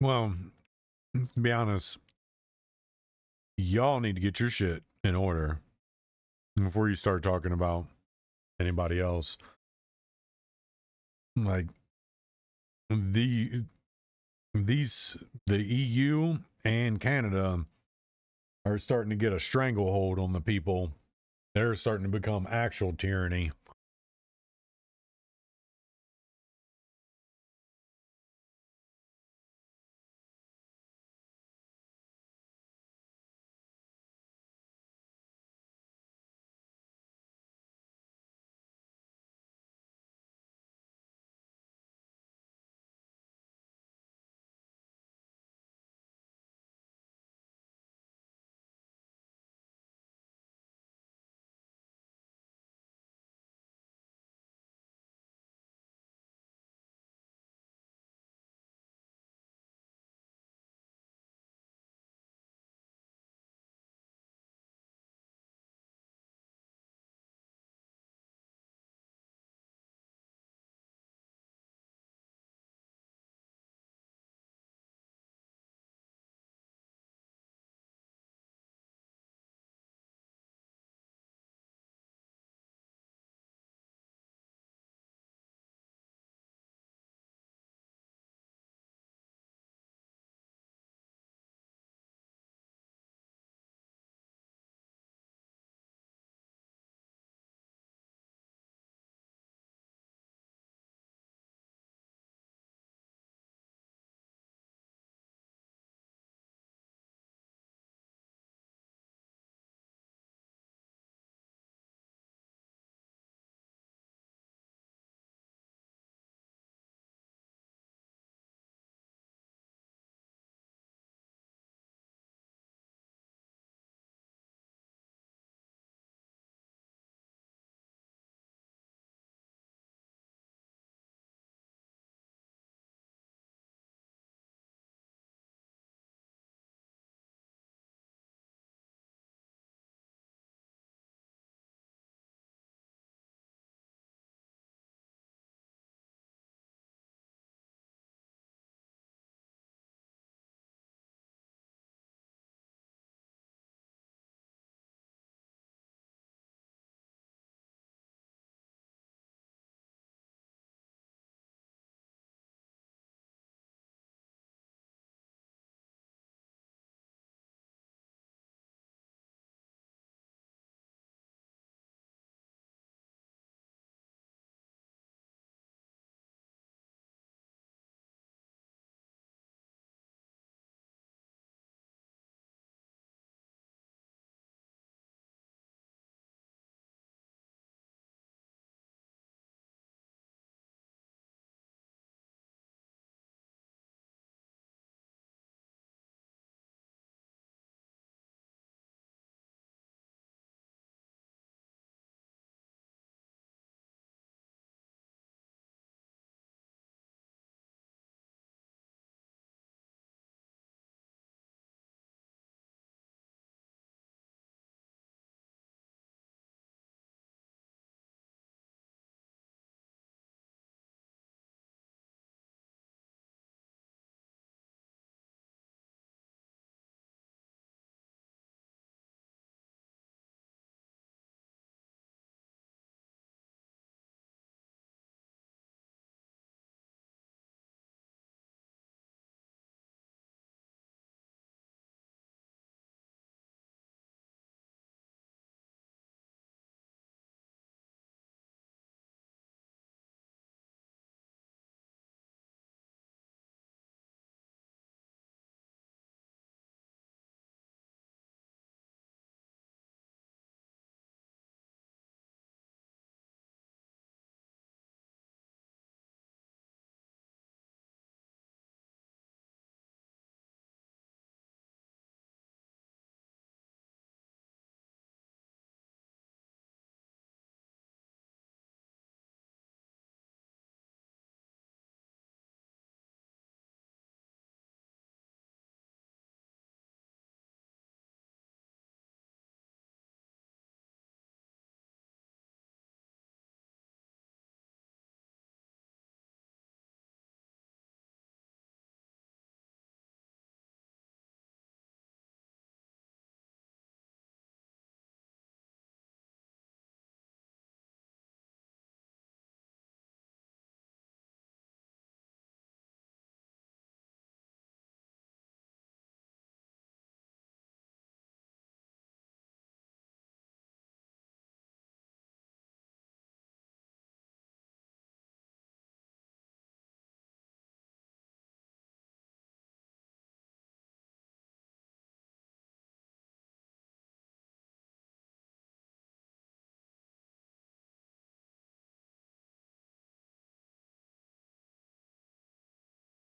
Well, to be honest, y'all need to get your shit in order before you start talking about anybody else. Like the EU and Canada are starting to get a stranglehold on the people. They're starting to become actual tyranny.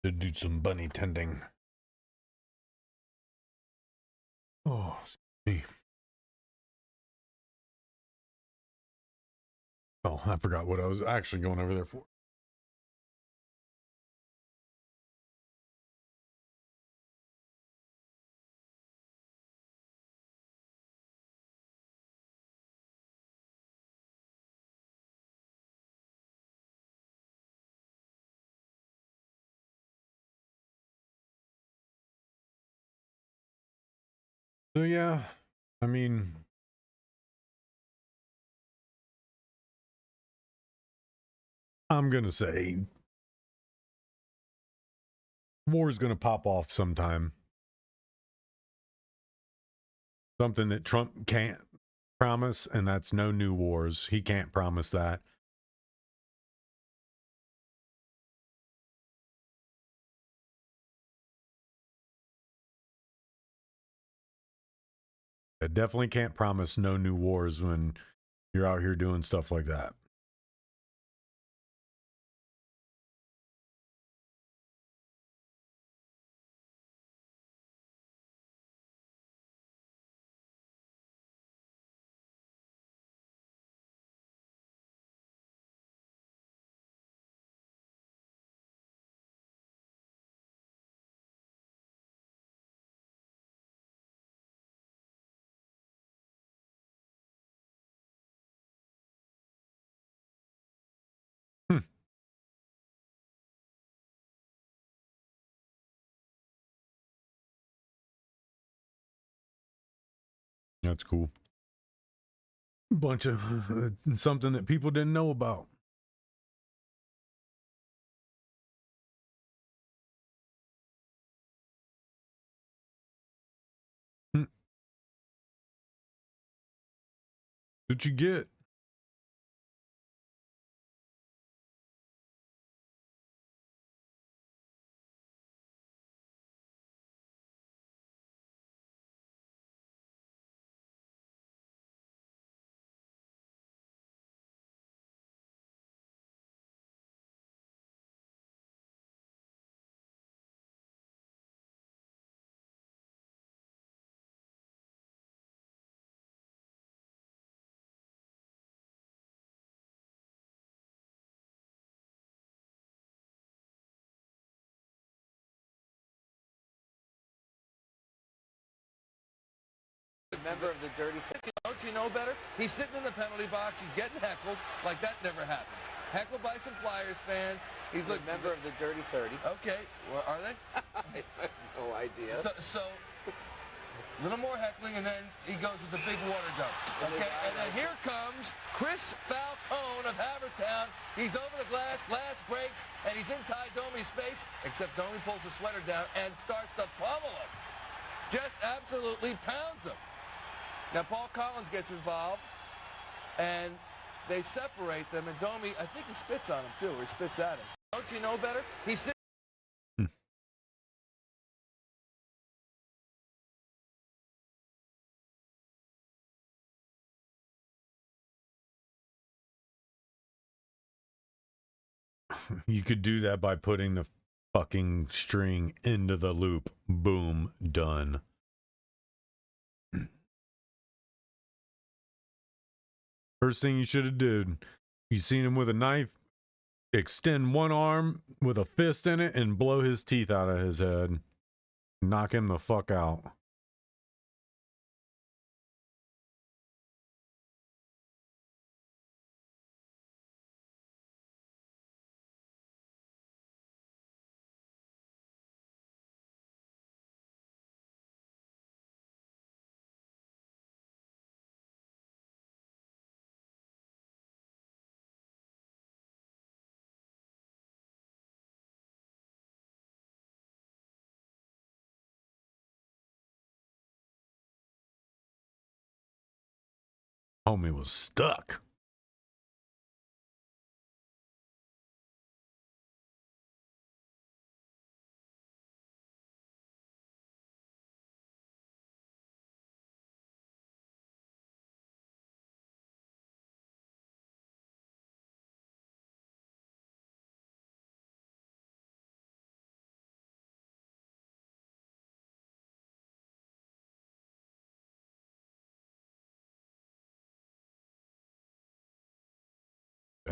To do some bunny tending. Oh, me. Oh, I forgot what I was actually going over there for. So yeah, I mean, I'm gonna say war's gonna pop off sometime. Something that Trump can't promise, and that's no new wars. He can't promise that. I definitely can't promise no new wars when you're out here doing stuff like that. That's cool. Bunch of something that people didn't know about. What you get?
Member of the dirty. Don't you know better? He's sitting in the penalty box. He's getting heckled like that never happens. Heckled by some Flyers fans. He's a member of the Dirty 30. Okay, well, are they? I have no idea. So a little more heckling, and then he goes with the big water dump. Okay, and then here comes Chris Falcone of Havertown. He's over the glass breaks, and he's in Ty Domi's face, except Domi pulls the sweater down and starts to pummel him. Just absolutely pounds him. Now, Paul Collins gets involved, and they separate them, and Domi, I think he spits on him, too, or he spits at him. Don't you know better? He's sitting.
You could do that by putting the fucking string into the loop. Boom, done. First thing you should have did, you seen him with a knife, extend one arm with a fist in it and blow his teeth out of his head. Knock him the fuck out. Homie was stuck.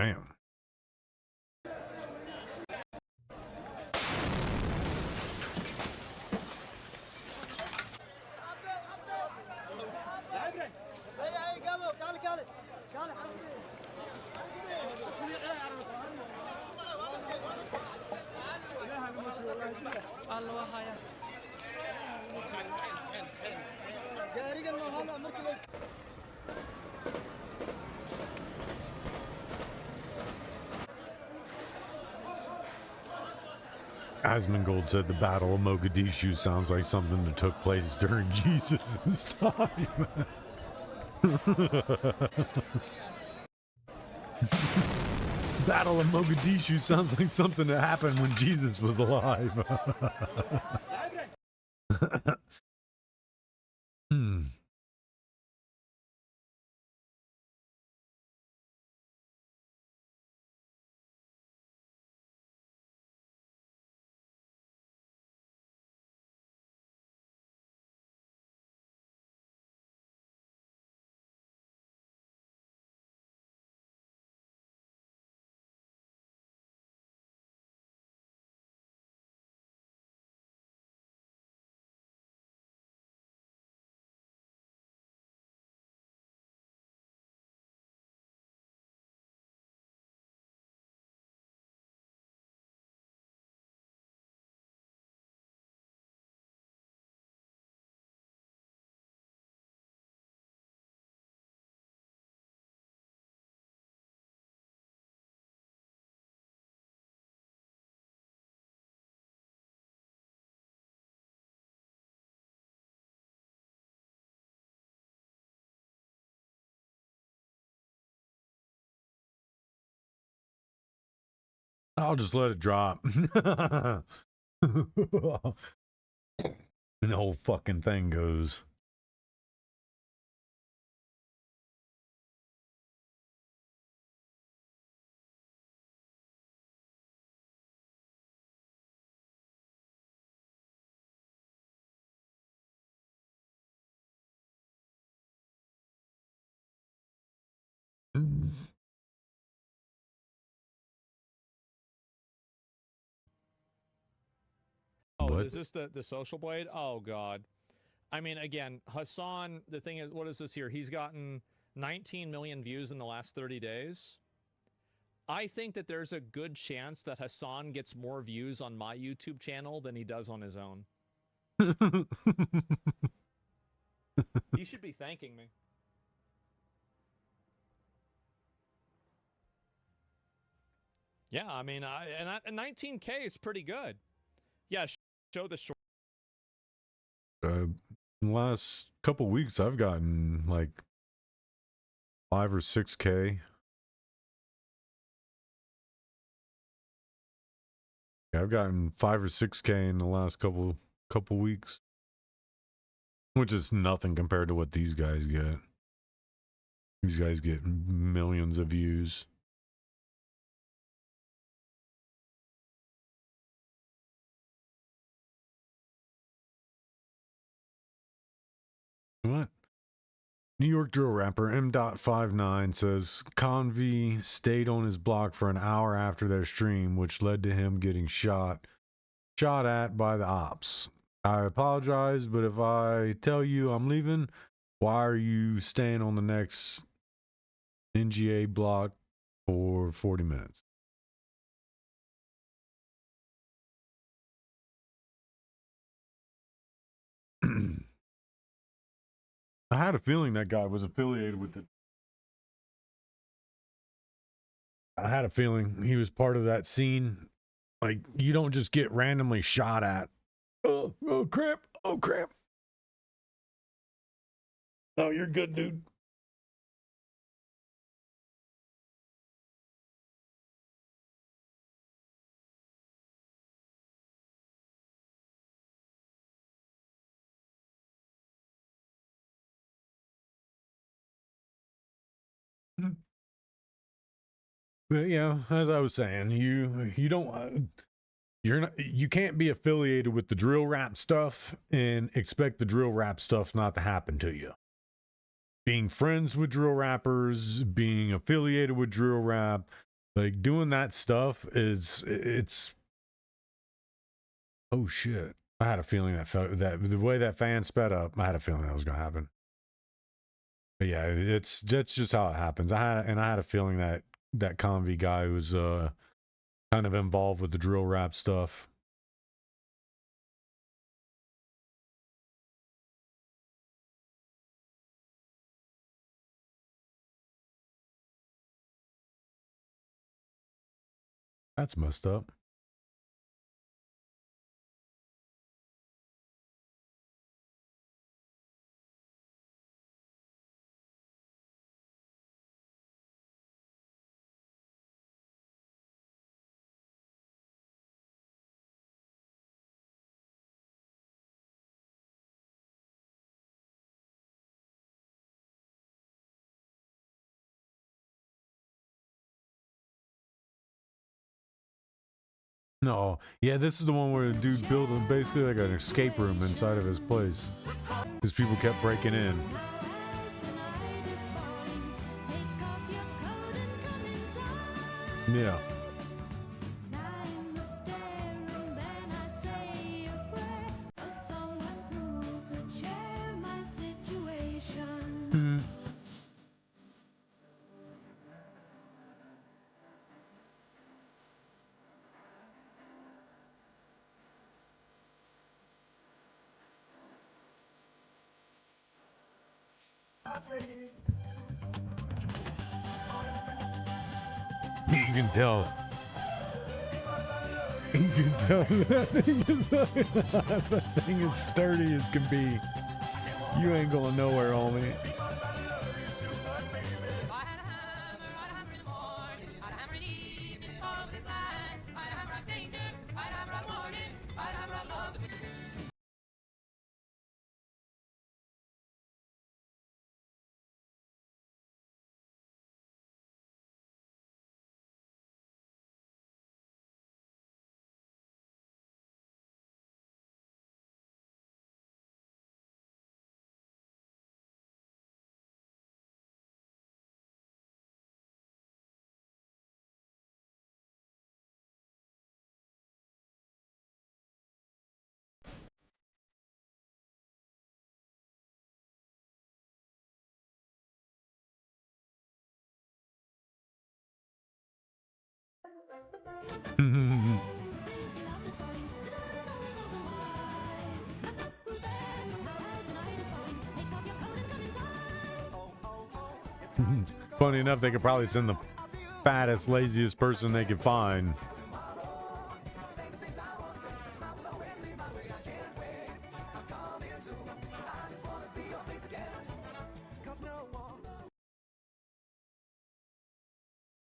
Damn. Asmongold said the Battle of Mogadishu sounds like something that took place during Jesus' time. Battle of Mogadishu sounds like something that happened when Jesus was alive. Hmm. I'll just let it drop. And the whole fucking thing goes.
Oh,
What?
is this the social blade? Oh god. I mean, again, Hassan, the thing is, what is this here? He's gotten 19 million views in the last 30 days. I think that there's a good chance that Hassan gets more views on my YouTube channel than he does on his own. He should be thanking me. Yeah, I mean, and 19K is pretty good. Yeah, show the short.
Last couple weeks, I've gotten like 5 or 6K. Yeah, I've gotten 5 or 6K in the last couple weeks, which is nothing compared to what these guys get. These guys get millions of views. What? New York drill rapper M.59 says Convy stayed on his block for an hour after their stream, which led to him getting shot at by the ops. I apologize, but if I tell you I'm leaving, why are you staying on the next NGA block for 40 minutes? I had a feeling that guy was affiliated with it. I had a feeling he was part of that scene. Like, you don't just get randomly shot at. Oh crap. Oh, crap. Oh, you're good, dude. But yeah, as I was saying, you don't you can't be affiliated with the drill rap stuff and expect the drill rap stuff not to happen to you. Being friends with drill rappers, being affiliated with drill rap, Like doing that stuff it's oh shit. I had a feeling that the way that fan sped up, I had a feeling that was gonna happen. But yeah, that's just how it happens. I had a feeling that that Convy guy was kind of involved with the drill rap stuff. That's messed up. No, yeah, this is the one where the dude built basically like an escape room inside of his place because people kept breaking in. Yeah. You can tell. You can tell that thing is sturdy as can be. You ain't going nowhere, homie. Funny enough, they could probably send the fattest, laziest person they could find.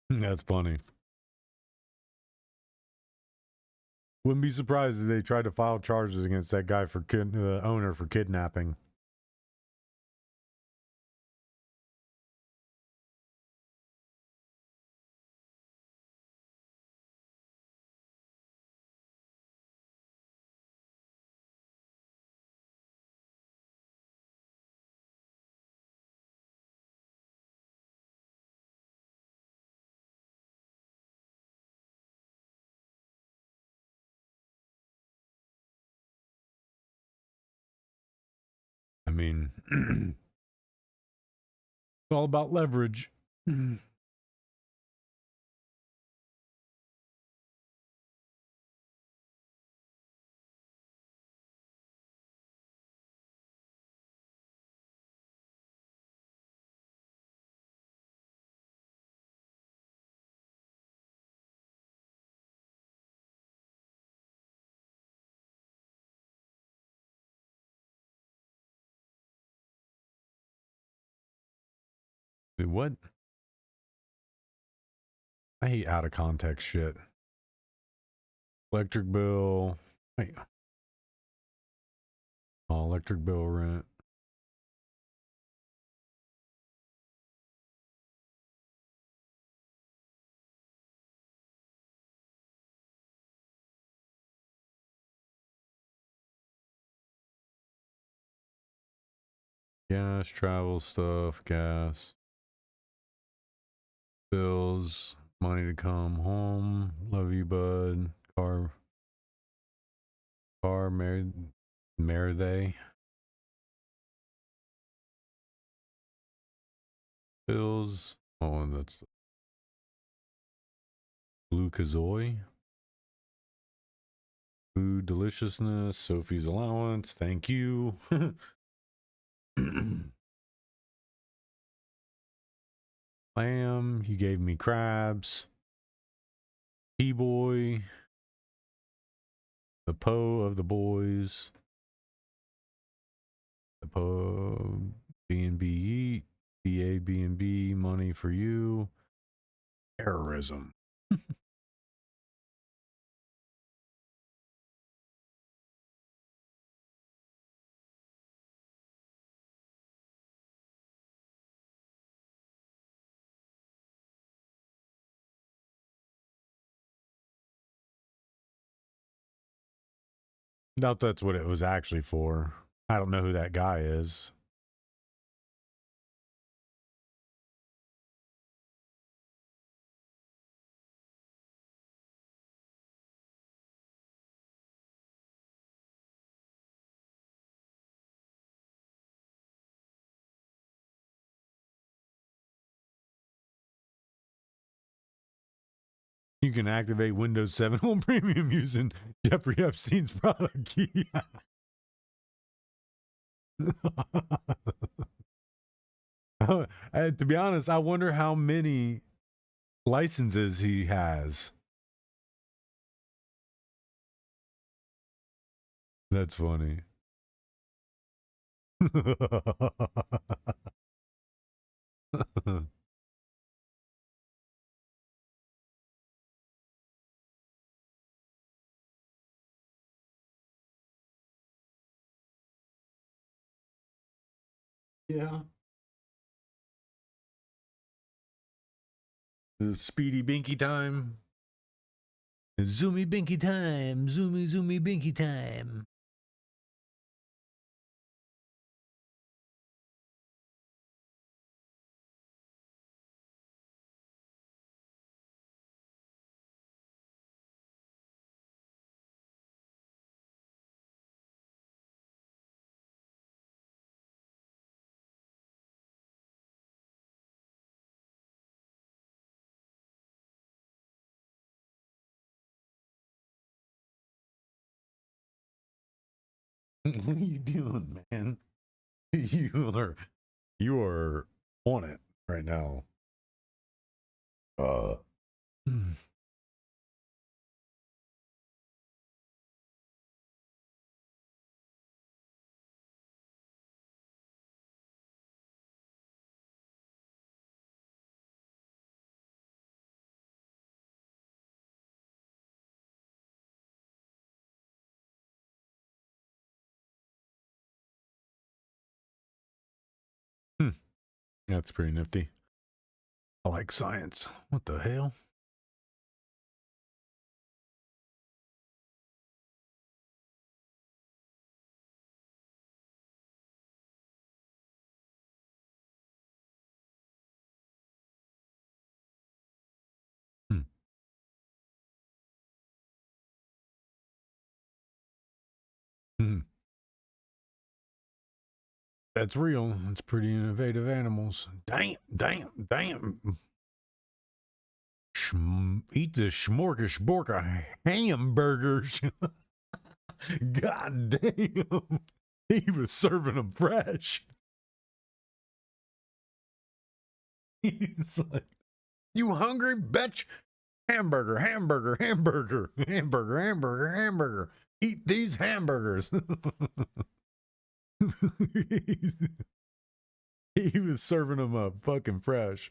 That's funny. Wouldn't be surprised if they tried to file charges against that guy for owner for kidnapping. I mean, it's all about leverage. What? I hate out of context shit. Electric bill. Wait. Oh, electric bill rent. Gas, travel stuff, gas. Bills, money to come home. Love you, bud. Married they. Bills. Oh, and that's Blue Kazoy. Food deliciousness. Sophie's allowance. Thank you. Lamb. You gave me crabs. T-boy. The Poe of the boys. The Poe. B&B eat. BA B&B money for you. Terrorism. Doubt that's what it was actually for. I don't know who that guy is. You can activate Windows 7 on Premium using Jeffrey Epstein's product key. To be honest, I wonder how many licenses he has. That's funny. Yeah. The speedy binky time. Zoomy binky time. Zoomy binky time. What are you doing, man? You are on it right now. That's pretty nifty. I like science. What the hell? That's real. It's pretty innovative animals. Damn. Eat the smorgasborka hamburgers. God damn. He was serving them fresh. He's like, you hungry, bitch? Hamburger. Eat these hamburgers. He was serving them up fucking fresh.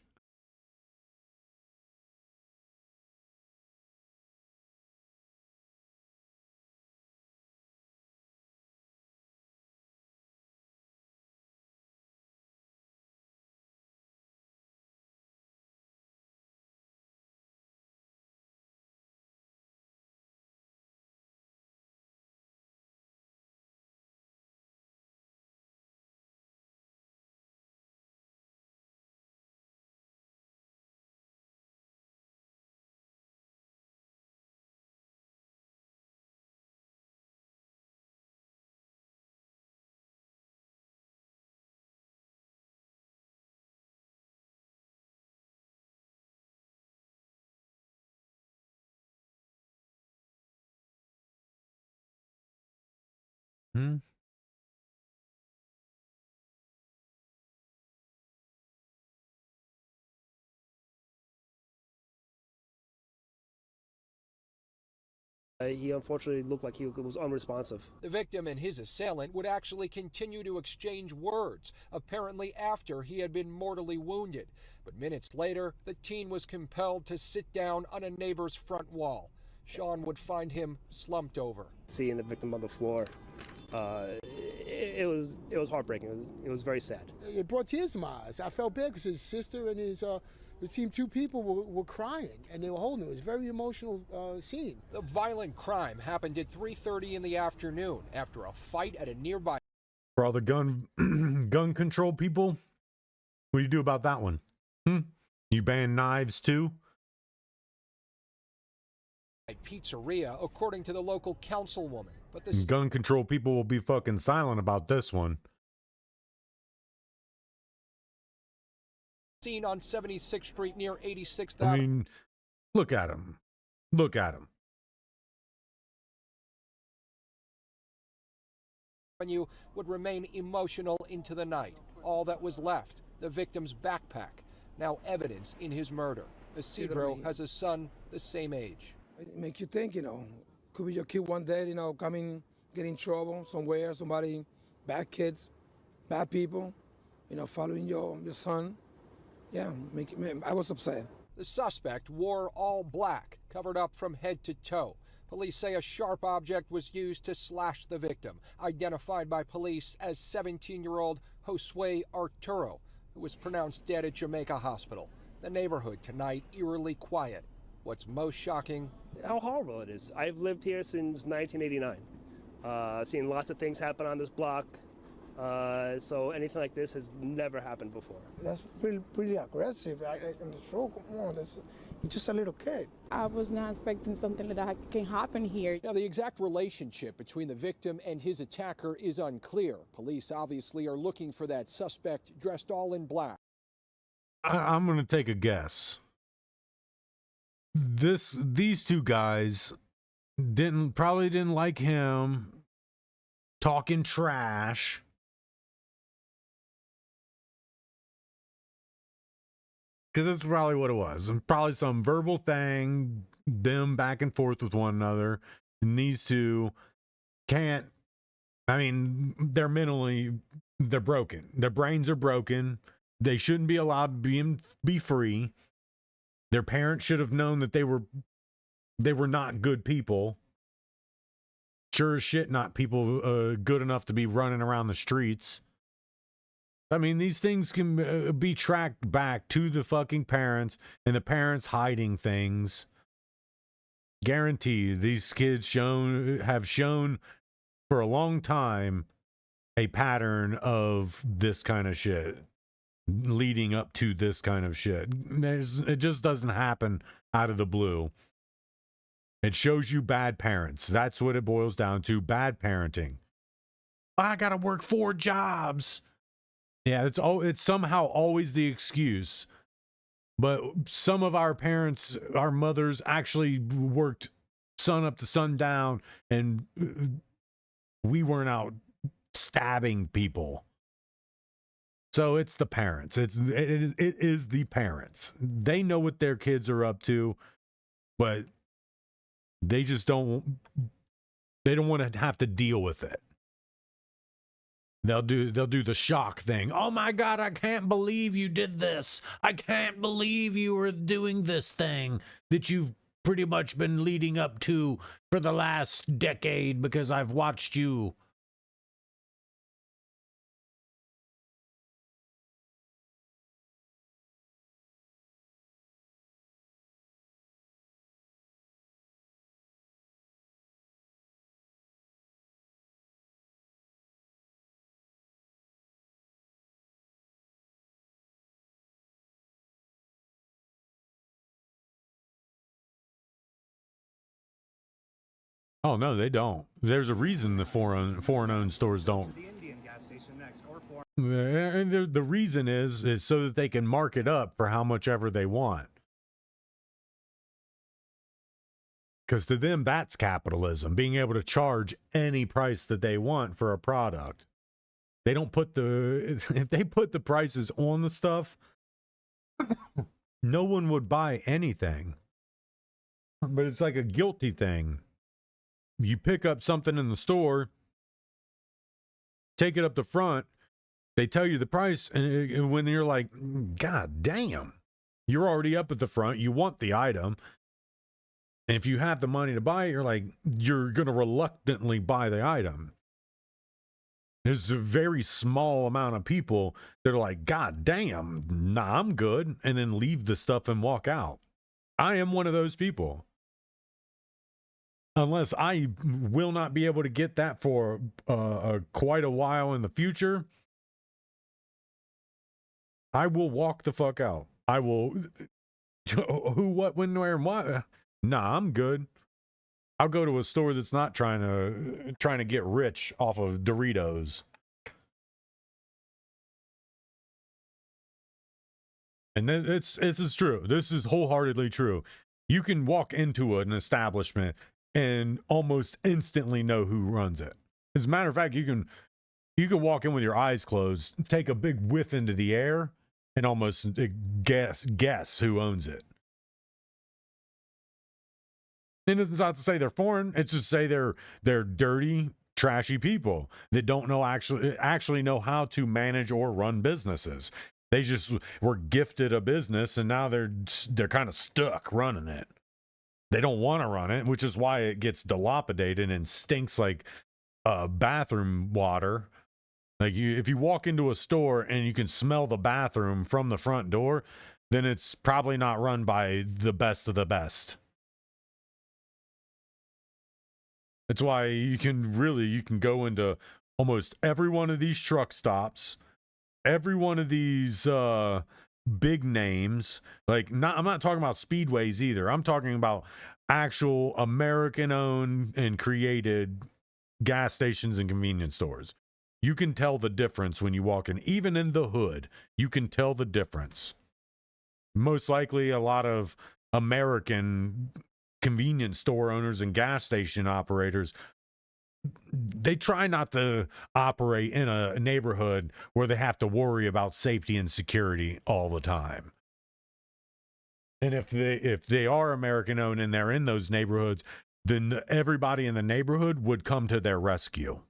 Hmm?
He unfortunately looked like he was unresponsive.
The victim and his assailant would actually continue to exchange words, apparently after he had been mortally wounded. But minutes later, the teen was compelled to sit down on a neighbor's front wall. Sean would find him slumped over.
Seeing the victim on the floor, it was heartbreaking. It was very sad.
It brought tears to my eyes. I felt bad because his sister and his it seemed two people were crying and they were holding him. It was a very emotional scene.
The violent crime happened at 3:30 in the afternoon after a fight at a nearby.
For all the gun control people, what do you do about that one? You ban knives too?
Pizzeria, according to the local councilwoman. But the
gun control people will be fucking silent about this one.
Scene on 76th Street near 86th
I mean, look at him. Look at him.
Avenue would remain emotional into the night. All that was left, the victim's backpack, now evidence in his murder. Isidro has a son the same age.
It make you think, could be your kid one day, get in trouble somewhere, somebody, bad kids, bad people, following your son. Yeah, I was upset.
The suspect wore all black, covered up from head to toe. Police say a sharp object was used to slash the victim, identified by police as 17-year-old Josue Arturo, who was pronounced dead at Jamaica Hospital. The neighborhood tonight eerily quiet. What's most shocking?
How horrible it is. I've lived here since 1989. Seen lots of things happen on this block. So anything like this has never happened before.
That's pretty aggressive. In the show, come on, he's just a little kid.
I was not expecting something like that can happen here.
Now, the exact relationship between the victim and his attacker is unclear. Police obviously are looking for that suspect dressed all in black.
I'm going to take a guess. These two guys probably didn't like him talking trash. Because that's probably what it was. And probably some verbal thing, them back and forth with one another. And these two can't, they're broken. Their brains are broken. They shouldn't be allowed to be free. Their parents should have known that they were not good people. Sure as shit, not people good enough to be running around the streets. These things can be tracked back to the fucking parents, and the parents hiding things. Guaranteed, these kids have shown for a long time a pattern of this kind of shit, leading up to this kind of shit. It just doesn't happen out of the blue. It shows you bad parents. That's what it boils down to, bad parenting. I gotta work 4 jobs. Yeah, it's somehow always the excuse. But some of our parents, our mothers, actually worked sun up to sundown, and we weren't out stabbing people. So it's the parents. It is the parents. They know what their kids are up to, but they just don't want to have to deal with it. They'll do the shock thing. Oh my God, I can't believe you did this. I can't believe you were doing this thing that you've pretty much been leading up to for the last decade because I've watched you. Oh, no, they don't. There's a reason the foreign-owned stores don't. And the reason is so that they can mark it up for how much ever they want. because to them, that's capitalism, being able to charge any price that they want for a product. They don't put if they put the prices on the stuff, no one would buy anything. But it's like a guilty thing. You pick up something in the store, take it up the front, they tell you the price, and when you're like, God damn, you're already up at the front, you want the item, and if you have the money to buy it, you're going to reluctantly buy the item. There's a very small amount of people that are like, God damn, nah, I'm good, and then leave the stuff and walk out. I am one of those people. Unless I will not be able to get that for quite a while in the future, I will walk the fuck out. I will. Who, what, when, where, and what? Nah, I'm good. I'll go to a store that's not trying to get rich off of Doritos. And then this is true. This is wholeheartedly true. You can walk into an establishment and almost instantly know who runs it. As a matter of fact, you can walk in with your eyes closed, take a big whiff into the air, and almost guess who owns it. And it's not to say they're foreign. It's just to say they're dirty, trashy people that don't know actually know how to manage or run businesses. They just were gifted a business, and now they're kind of stuck running it. They don't want to run it, which is why it gets dilapidated and stinks like bathroom water. Like if you walk into a store and you can smell the bathroom from the front door, then it's probably not run by the best of the best. That's why you can go into almost every one of these truck stops, every one of these big names. I'm not talking about speedways either. I'm talking about actual American-owned and created gas stations and convenience stores. You can tell the difference when you walk in. Even in the hood, you can tell the difference. Most likely a lot of American convenience store owners and gas station operators, they try not to operate in a neighborhood where they have to worry about safety and security all the time. And if they are American owned and they're in those neighborhoods, then everybody in the neighborhood would come to their rescue.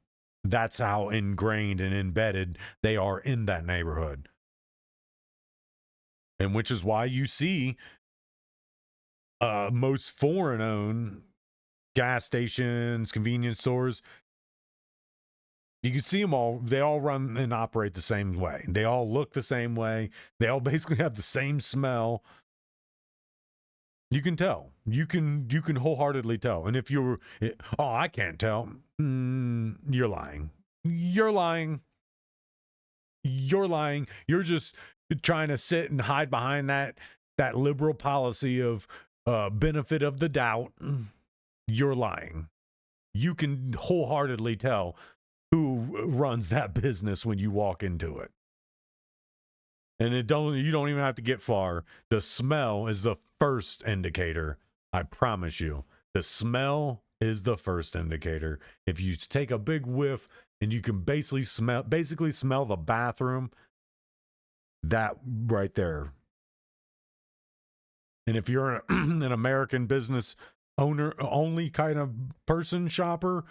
That's how ingrained and embedded they are in that neighborhood. And which is why you see most foreign-owned gas stations, convenience stores, you can see them all. They all run and operate the same way. They all look the same way. They all basically have the same smell. You can tell. You can wholeheartedly tell. And if you're, I can't tell. You're lying. You're lying. You're lying. You're just trying to sit and hide behind that liberal policy of benefit of the doubt. You're lying. You can wholeheartedly tell who runs that business when you walk into it. And you don't even have to get far. The smell is the first indicator. I promise you. The smell is the first indicator. If you take a big whiff and you can basically smell the bathroom, that right there. And if you're an American business owner only kind of person, shopper,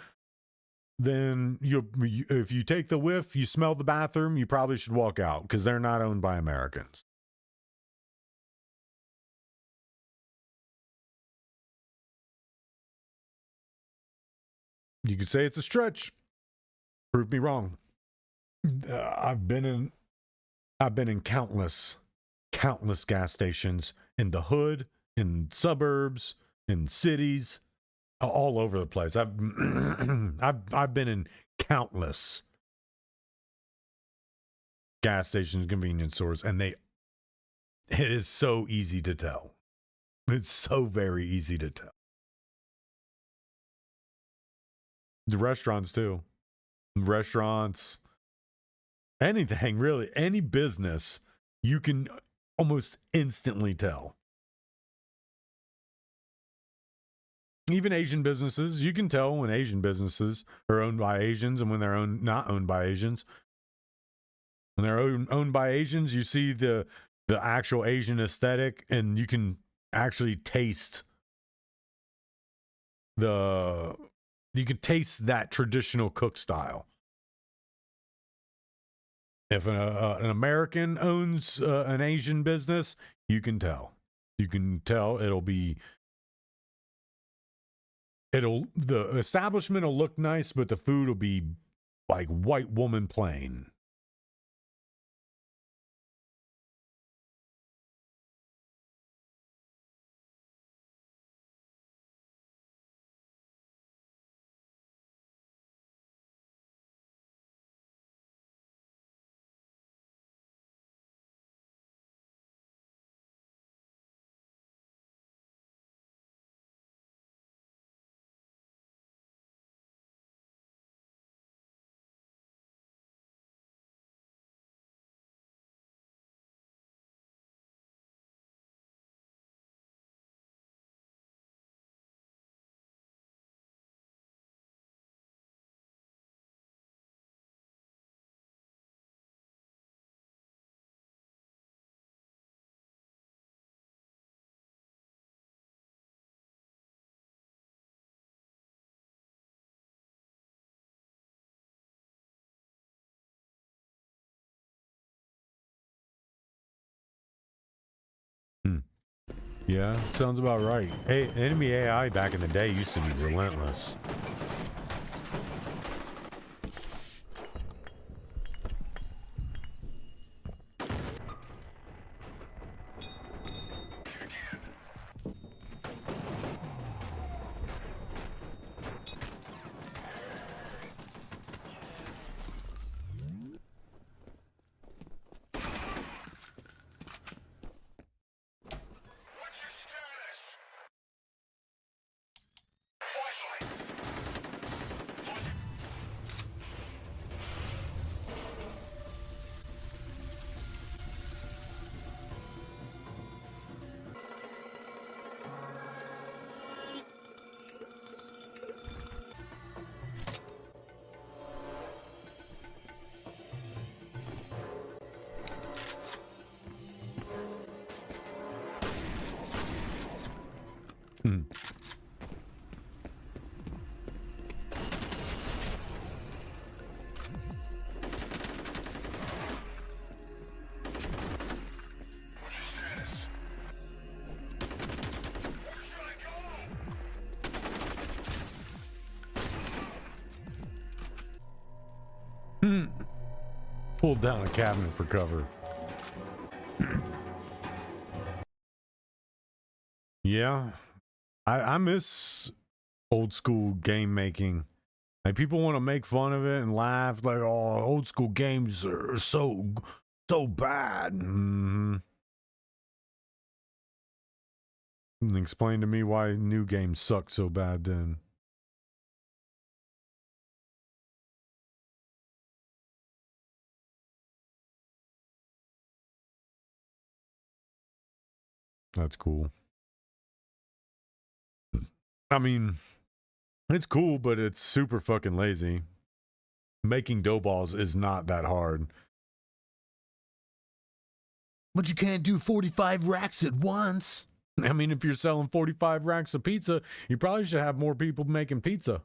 then if you take the whiff, you smell the bathroom, you probably should walk out because they're not owned by Americans. You could say it's a stretch. Prove me wrong. I've been in countless gas stations in the hood, in suburbs, in cities, all over the place. I've been in countless gas stations, convenience stores, and it is so easy to tell. It's so very easy to tell. The restaurants too. Restaurants, anything really, any business, you can almost instantly tell. Even Asian businesses, you can tell when Asian businesses are owned by Asians and when they're not owned by Asians. When they're owned by Asians, you see the actual Asian aesthetic, and you can actually taste that traditional cook style. If an American owns an Asian business, you can tell. You can tell the establishment will look nice, but the food will be like white woman plain. Yeah, sounds about right. Hey, enemy AI back in the day used to be relentless. Pulled down a cabinet for cover. Yeah, I miss old school game making. Like, people want to make fun of it and laugh, like, oh, old school games are so bad. And explain to me why new games suck so bad then. That's cool. I mean, it's cool, but it's super fucking lazy. Making dough balls is not that hard. But you can't do 45 racks at once. I mean, if you're selling 45 racks of pizza, you probably should have more people making pizza.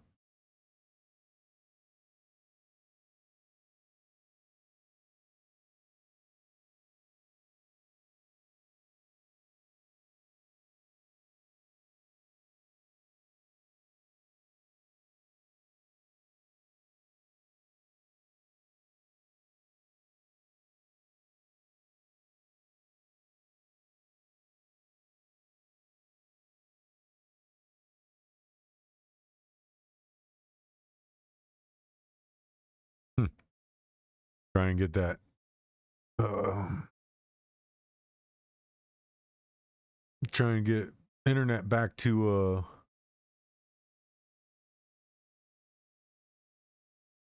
Try and get that. Try and get internet back to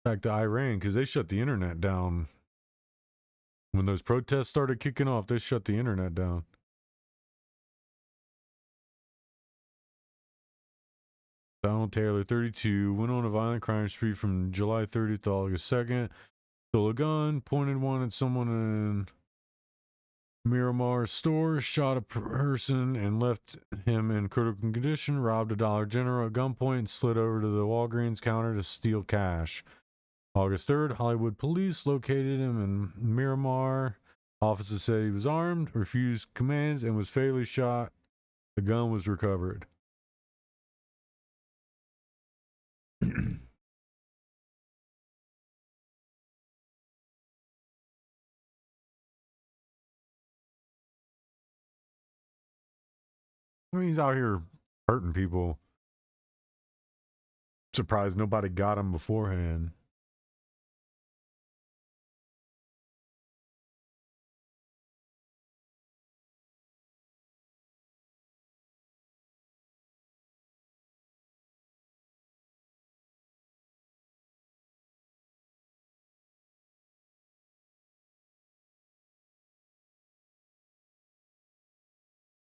Iran, because they shut the internet down when those protests started kicking off. They shut the internet down. Donald Taylor, 32, went on a violent crime spree from July 30th to August 2nd. Stole a gun, pointed one at someone in Miramar store, shot a person and left him in critical condition, robbed a Dollar General at gunpoint, and slid over to the Walgreens counter to steal cash. August 3rd, Hollywood police located him in Miramar. Officers said he was armed, refused commands, and was fatally shot. The gun was recovered. I mean, he's out here hurting people. Surprised nobody got him beforehand.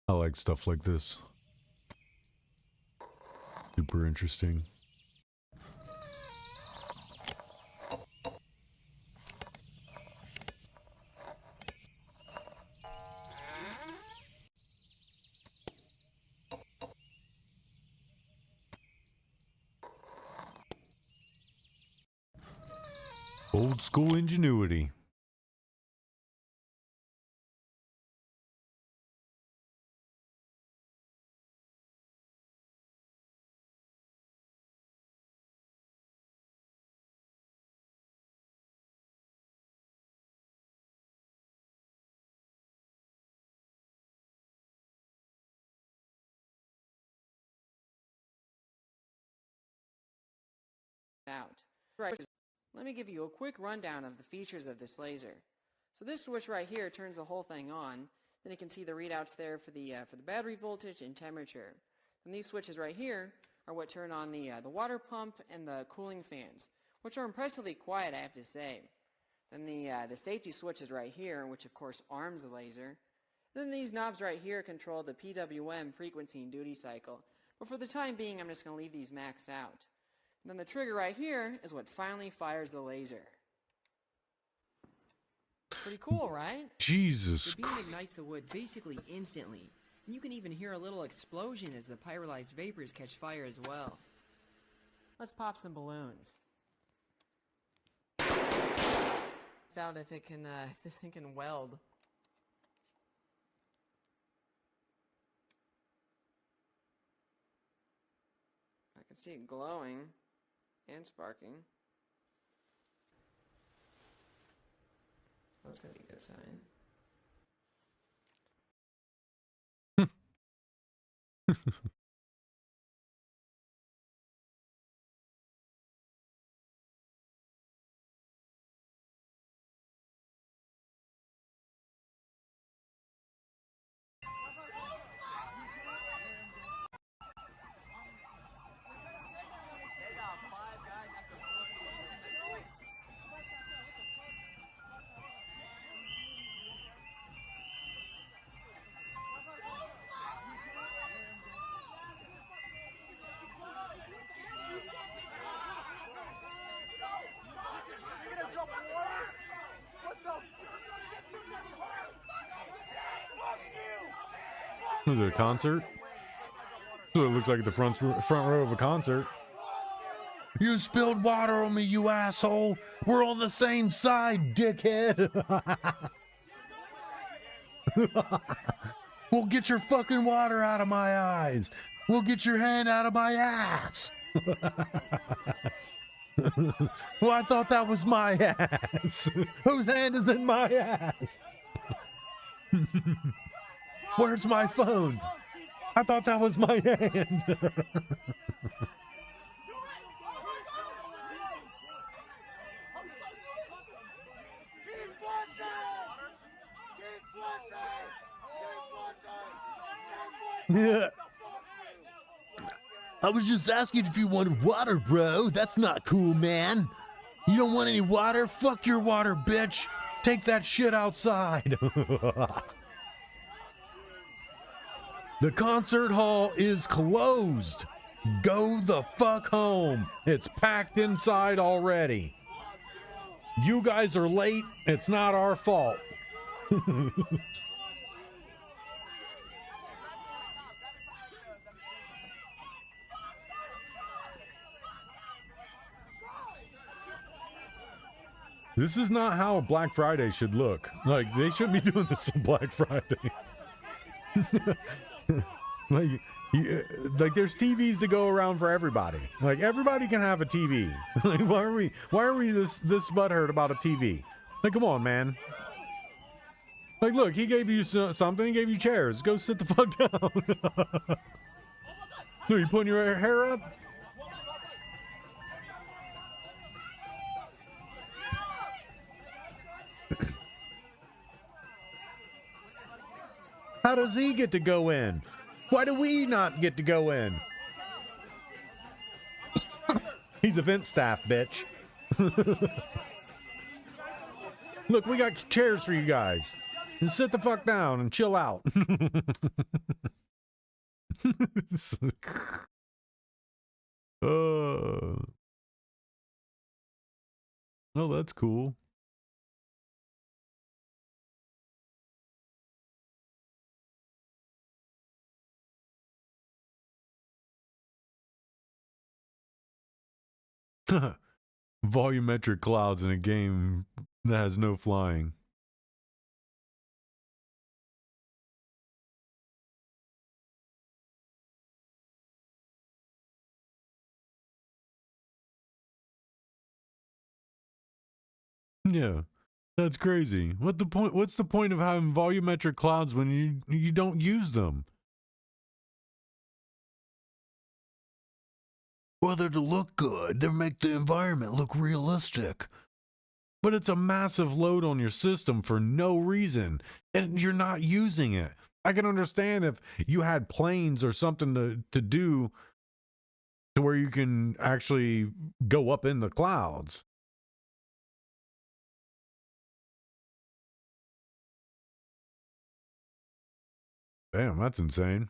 I like stuff like this. Super interesting. Old school ingenuity.
Out. Right. Let me give you a quick rundown of the features of this laser. So this switch right here turns the whole thing on. Then you can see the readouts there for the battery voltage and temperature. And these switches right here are what turn on the water pump and the cooling fans, which are impressively quiet, I have to say. Then the safety switch is right here, which of course arms the laser. Then these knobs right here control the PWM frequency and duty cycle. But for the time being, I'm just going to leave these maxed out. And then the trigger right here is what finally fires the laser. Pretty cool, right?
Jesus
The beam ignites the wood basically instantly. And you can even hear a little explosion as the pyrolyzed vapors catch fire as well. Let's pop some balloons. Let's out if it can, if this thing can weld. I can see it glowing and sparking. That's gonna be a good sign.
Was it a concert? So it looks like the front row of a concert. You spilled water on me, you asshole. We're on the same side, dickhead. We'll get your fucking water out of my eyes. We'll get your hand out of my ass. Well, I thought that was my ass. Whose hand is in my ass? Where's my phone? I thought that was my hand. Yeah. I was just asking if you wanted water, bro. That's not cool, man. You don't want any water? Fuck your water, bitch. Take that shit outside. The concert hall is closed. Go the fuck home. It's packed inside already. You guys are late. It's not our fault. This is not how Black Friday should look. Like, they should be doing this on Black Friday. like, like there's TVs to go around for everybody. Like, everybody can have a TV. Like, why are we this butthurt about a TV? Like, come on, man. Like, look, he gave you something. He gave you chairs. Go sit the fuck down. No, you putting your hair up? How does he get to go in? Why do we not get to go in? He's event staff, bitch. Look, we got chairs for you guys. And sit the fuck down and chill out. Oh, that's cool. Volumetric clouds in a game that has no flying. Yeah, that's crazy. What's the point of having volumetric clouds when you don't use them? Well, they're to look good. They make the environment look realistic. But it's a massive load on your system for no reason, and you're not using it. I can understand if you had planes or something to do to where you can actually go up in the clouds. Damn, that's insane.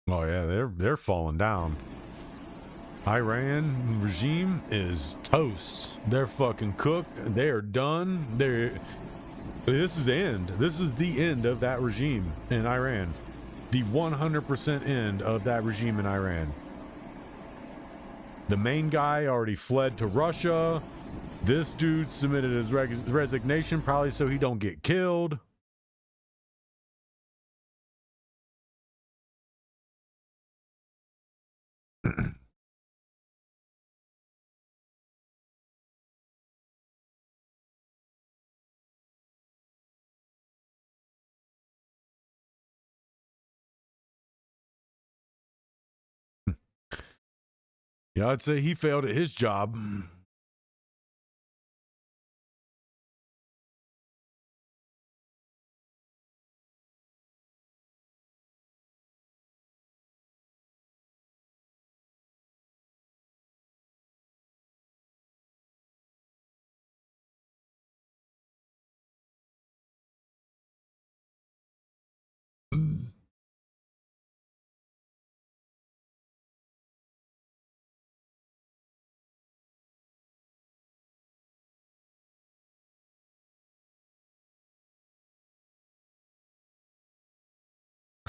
Oh yeah, they're falling down. Iran regime is toast. They're fucking cooked. They are done. This is the end. This is the end of that regime in Iran. The 100% end of that regime in Iran. The main guy already fled to Russia. This dude submitted his resignation probably so he don't get killed. Yeah, I'd say he failed at his job.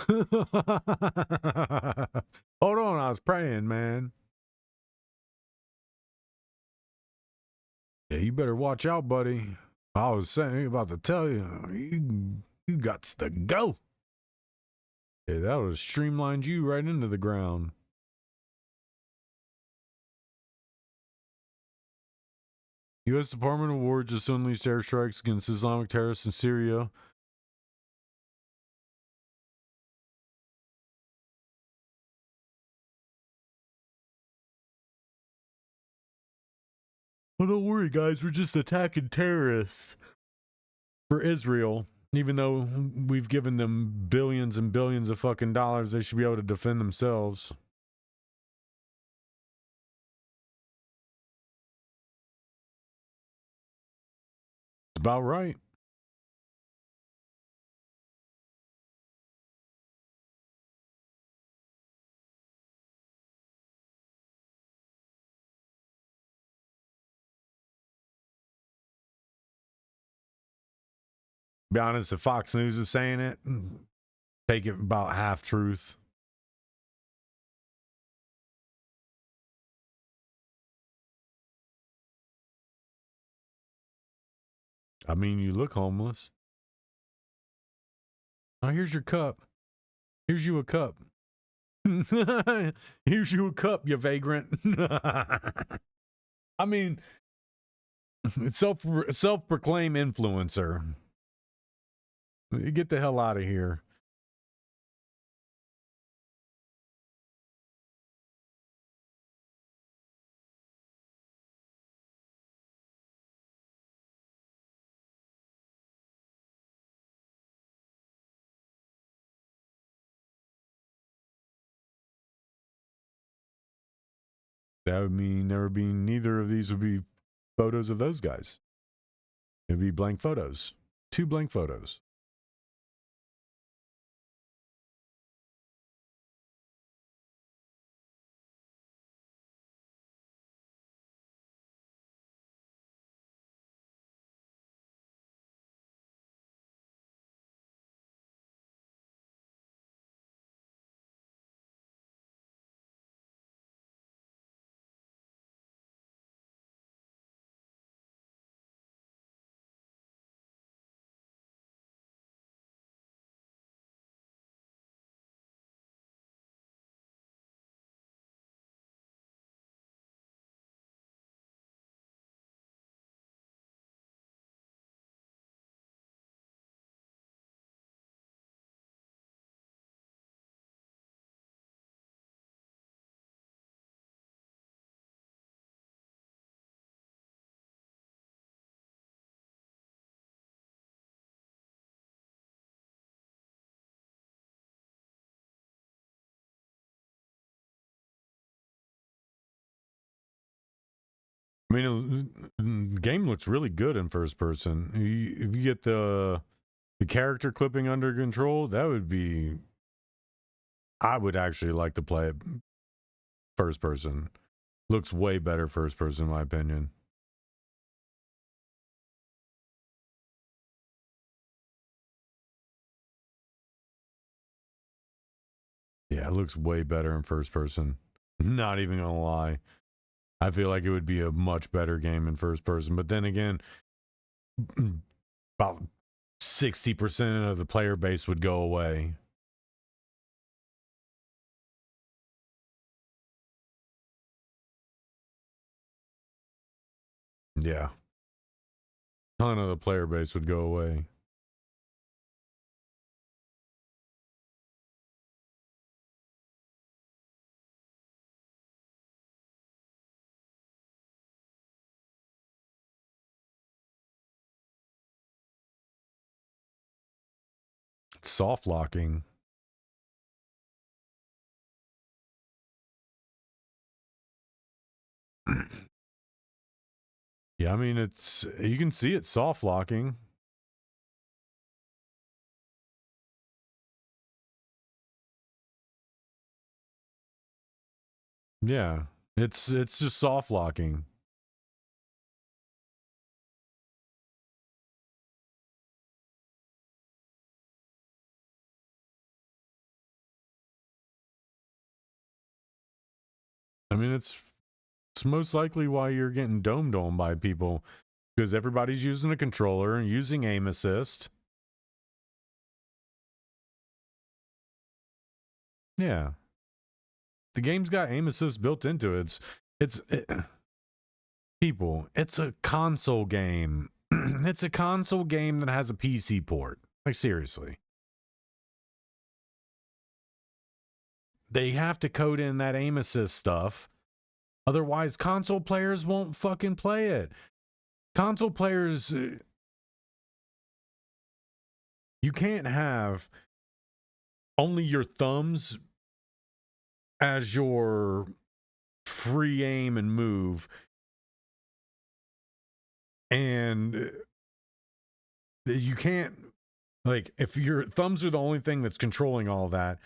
Hold on, I was praying, man. Yeah, you better watch out, buddy. I was about to tell you, you got to go. Yeah, that would have streamlined you right into the ground. U.S. Department of War just unleashed airstrikes against Islamic terrorists in Syria. Well, don't worry, guys. We're just attacking terrorists for Israel. Even though we've given them billions and billions of fucking dollars, they should be able to defend themselves. It's about right. Be honest, if Fox News is saying it, take it about half truth. I mean, you look homeless. Oh, here's your cup. Here's you a cup. Here's you a cup, you vagrant. I mean, self-proclaimed influencer. Get the hell out of here. That would mean there would be neither of these would be photos of those guys. It'd be blank photos. 2 blank photos. I mean, the game looks really good in first person. If you get the character clipping under control, that would be... I would actually like to play it first person. Looks way better first person, in my opinion. Yeah, it looks way better in first person. Not even gonna lie. I feel like it would be a much better game in first person. But then again, about 60% of the player base would go away. Yeah. A ton of the player base would go away. It's soft locking. Yeah, I mean, it's, you can see it soft locking. Yeah, it's just soft locking. I mean, it's most likely why you're getting domed on by people, because everybody's using a controller and using aim assist. Yeah. The game's got aim assist built into it. People, it's a console game. It's a console game that has a PC port. Like, seriously. They have to code in that aim assist stuff Otherwise, console players won't fucking play it. Console players, you can't have only your thumbs as your free aim and move, and you can't, like, if your thumbs are the only thing that's controlling all that,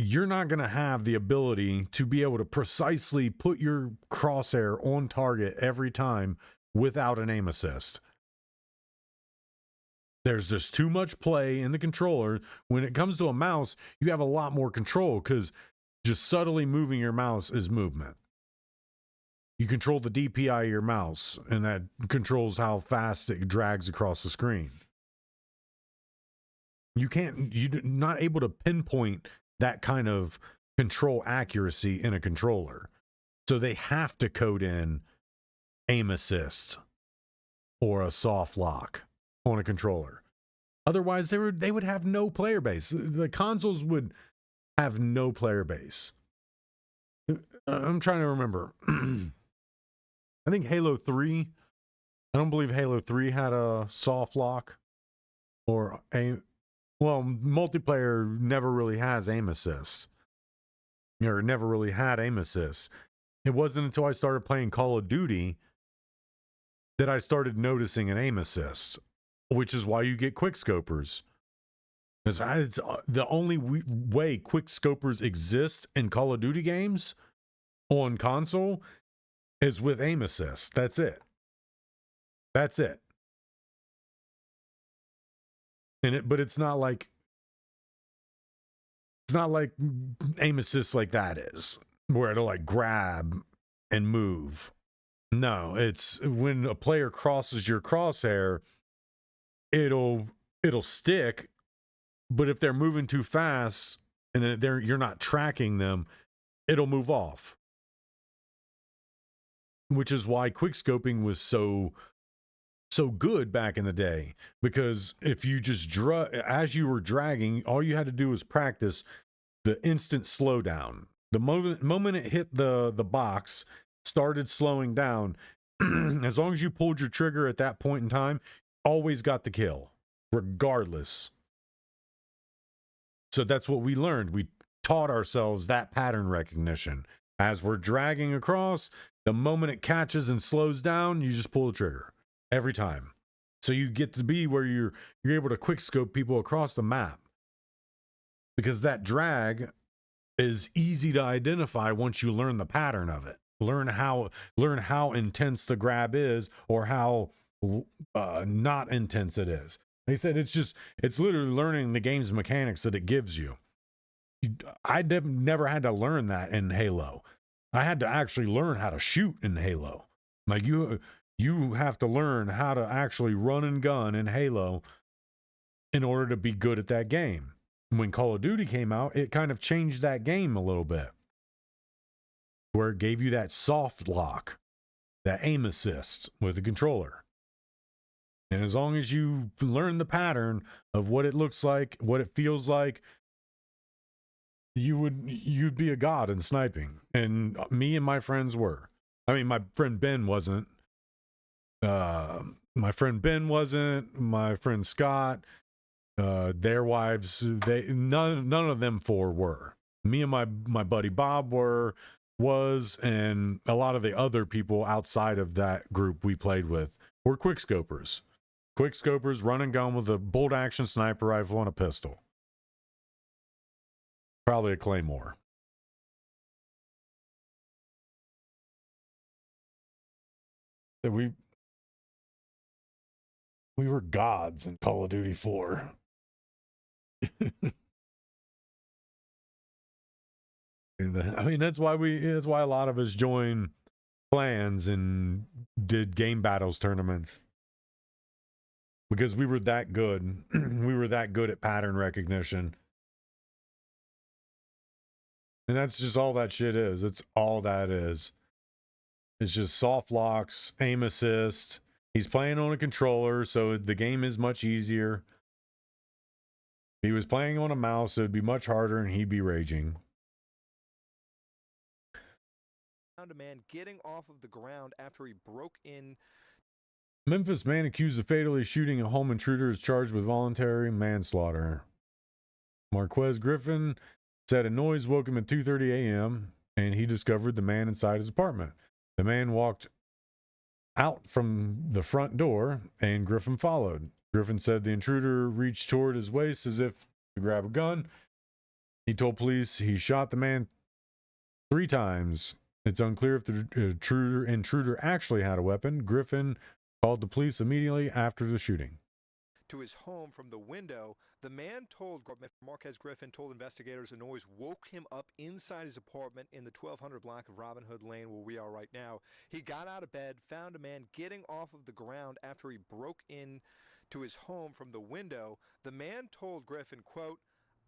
you're not going to have the ability to be able to precisely put your crosshair on target every time without an aim assist. There's just too much play in the controller. When it comes to a mouse, you have a lot more control because just subtly moving your mouse is movement. You control the DPI of your mouse, and that controls how fast it drags across the screen. You're not able to pinpoint that kind of control accuracy in a controller. So they have to code in aim assist or a soft lock on a controller. Otherwise, they would have no player base. The consoles would have no player base. I'm trying to remember. I think Halo 3, I don't believe Halo 3 had a soft lock or aim. Well, multiplayer never really has aim assist. Or never really had aim assist. It wasn't until I started playing Call of Duty that I started noticing an aim assist, which is why you get quickscopers. It's the only way quickscopers exist in Call of Duty games on console is with aim assist. That's it. That's it. But it's not like aim assist like that is, where it'll like grab and move. No, it's when a player crosses your crosshair, it'll stick, but if they're moving too fast and you're not tracking them, it'll move off. Which is why quickscoping was so good back in the day, because if you just as you were dragging, all you had to do was practice the instant slowdown. The moment it hit the box, started slowing down, as long as you pulled your trigger at that point in time, always got the kill, regardless. So that's what we learned. We taught ourselves that pattern recognition. As we're dragging across, the moment it catches and slows down, you just pull the trigger every time. So you get to be where you're able to quickscope people across the map, because that drag is easy to identify once you learn the pattern of it. Learn how intense the grab is, or how not intense it is. They said it's literally learning the game's mechanics that it gives you. I never had to learn that in Halo. I had to actually learn how to shoot in Halo. Like you have to learn how to actually run and gun in Halo in order to be good at that game. When Call of Duty came out, it kind of changed that game a little bit, where it gave you that soft lock, that aim assist with the controller. And as long as you learn the pattern of what it looks like, what it feels like, you'd be a god in sniping. And me and my friends were. I mean, my friend Ben wasn't. My friend Scott, their wives, none of them four were. Me and my buddy Bob was, and a lot of the other people outside of that group we played with were quickscopers. Quickscopers, run and gun with a bolt action sniper rifle and a pistol. Probably a claymore. We were gods in Call of Duty 4. I mean, that's why a lot of us joined clans and did game battles tournaments. Because we were that good. We were that good at pattern recognition. And that's just all that shit is. It's all that is. It's just soft locks, aim assist. He's playing on a controller, so the game is much easier. If he was playing on a mouse, it would be much harder and he'd be raging.
Found a man getting off of the ground after he broke in.
Memphis man accused of fatally shooting a home intruder is charged with voluntary manslaughter. Marquez Griffin said a noise woke him at 2:30 a.m. and he discovered the man inside his apartment. The man walked out from the front door and Griffin followed. Griffin said the intruder reached toward his waist as if to grab a gun. He told police he shot the man 3 times. It's unclear if the intruder actually had a weapon. Griffin called the police immediately after the shooting.
To his home from the window, the man told Marquez Griffin told investigators a noise woke him up inside his apartment in the 1200 block of Robin Hood Lane where we are right now. He got out of bed, found a man getting off of the ground after he broke in to his home from the window. The man told Griffin, quote,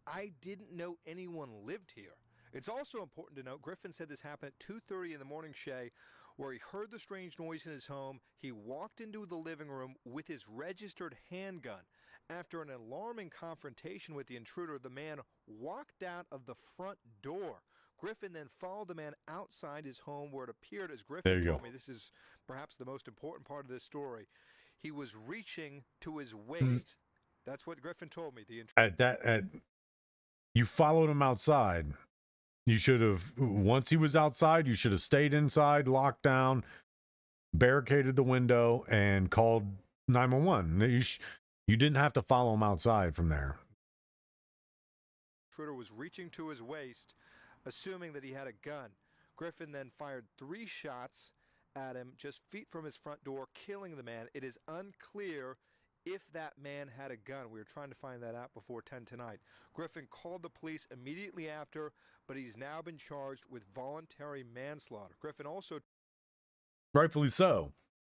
"I didn't know anyone lived here." It's also important to note, Griffin said this happened at 2:30 in the morning, Shay, where he heard the strange noise in his home. He walked into the living room with his registered handgun. After an alarming confrontation with the intruder, the man walked out of the front door. Griffin then followed the man outside his home where it appeared, as Griffin told me, this is perhaps the most important part of this story, he was reaching to his waist. That's what Griffin told me.
You followed him outside. You should have, once he was outside, you should have stayed inside, locked down, barricaded the window, and called 911. You didn't have to follow him outside from there.
Intruder was reaching to his waist, assuming that he had a gun. Griffin then fired 3 shots at him just feet from his front door, killing the man. It is unclear if that man had a gun. We were trying to find that out before 10 tonight. Griffin called the police immediately after, but he's now been charged with voluntary manslaughter. Griffin also...
Rightfully so.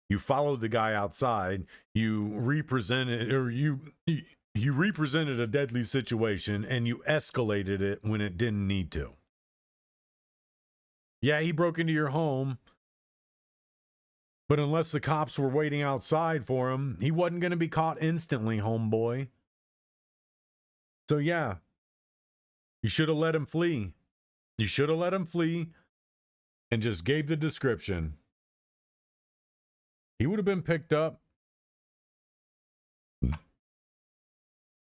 You followed the guy outside. You represented a deadly situation, and you escalated it when it didn't need to. Yeah, he broke into your home, but unless the cops were waiting outside for him, he wasn't going to be caught instantly, homeboy. So yeah, you should have let him flee. You should have let him flee and just gave the description. He would have been picked up.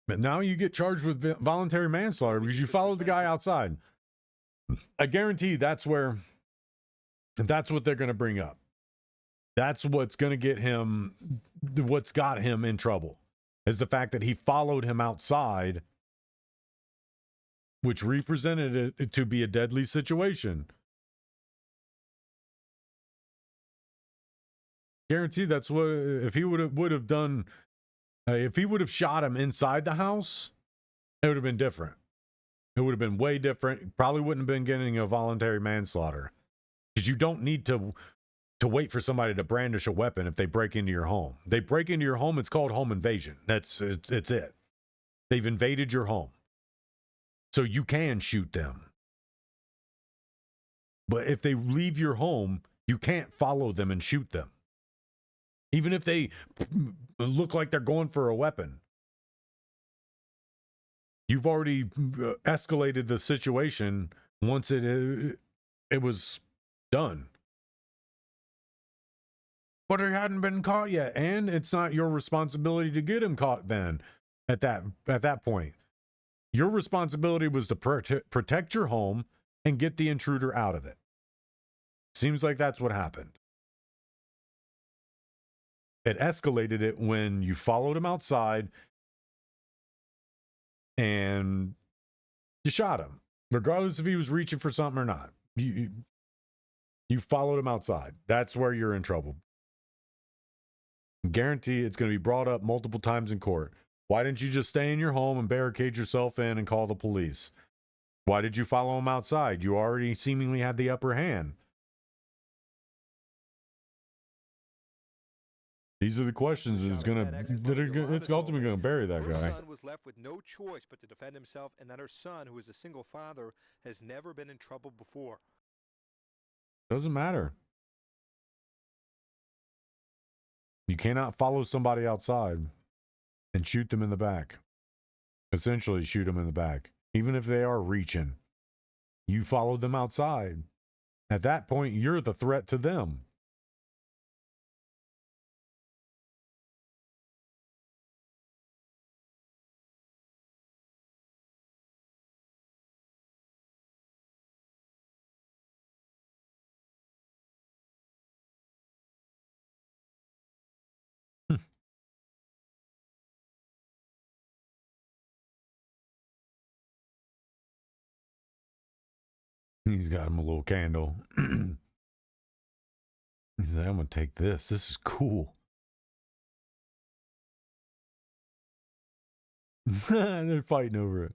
But now you get charged with voluntary manslaughter because you followed the guy outside. I guarantee that's what they're going to bring up. That's what's going to get him, what's got him in trouble, is the fact that he followed him outside, which represented it to be a deadly situation. Guarantee that's what, if he would have done, if he would have shot him inside the house, it would have been different. It would have been way different. Probably wouldn't have been getting a voluntary manslaughter, because you don't need to wait for somebody to brandish a weapon if they break into your home. They break into your home, it's called home invasion. It's it. They've invaded your home. So you can shoot them. But if they leave your home, you can't follow them and shoot them. Even if they look like they're going for a weapon. You've already escalated the situation once it was done. But he hadn't been caught yet, and it's not your responsibility to get him caught then at that point. Your responsibility was to protect your home and get the intruder out of it. Seems like that's what happened. It escalated it when you followed him outside and you shot him, regardless if he was reaching for something or not. You followed him outside. That's where you're in trouble. Guarantee it's going to be brought up multiple times in court. Why didn't you just stay in your home and barricade yourself in and call the police? Why did you follow him outside? You already seemingly had the upper hand. These are the questions it's ultimately going to bury that guy.
Her son was left with no choice but to defend himself, and that her son, who is a single father, has never been in trouble before.
Doesn't matter. You cannot follow somebody outside and shoot them in the back. Essentially shoot them in the back. Even if they are reaching. You followed them outside At that point, you're the threat to them. He's got him a little candle. He's like, I'm going to take this. This is cool. They're fighting over it.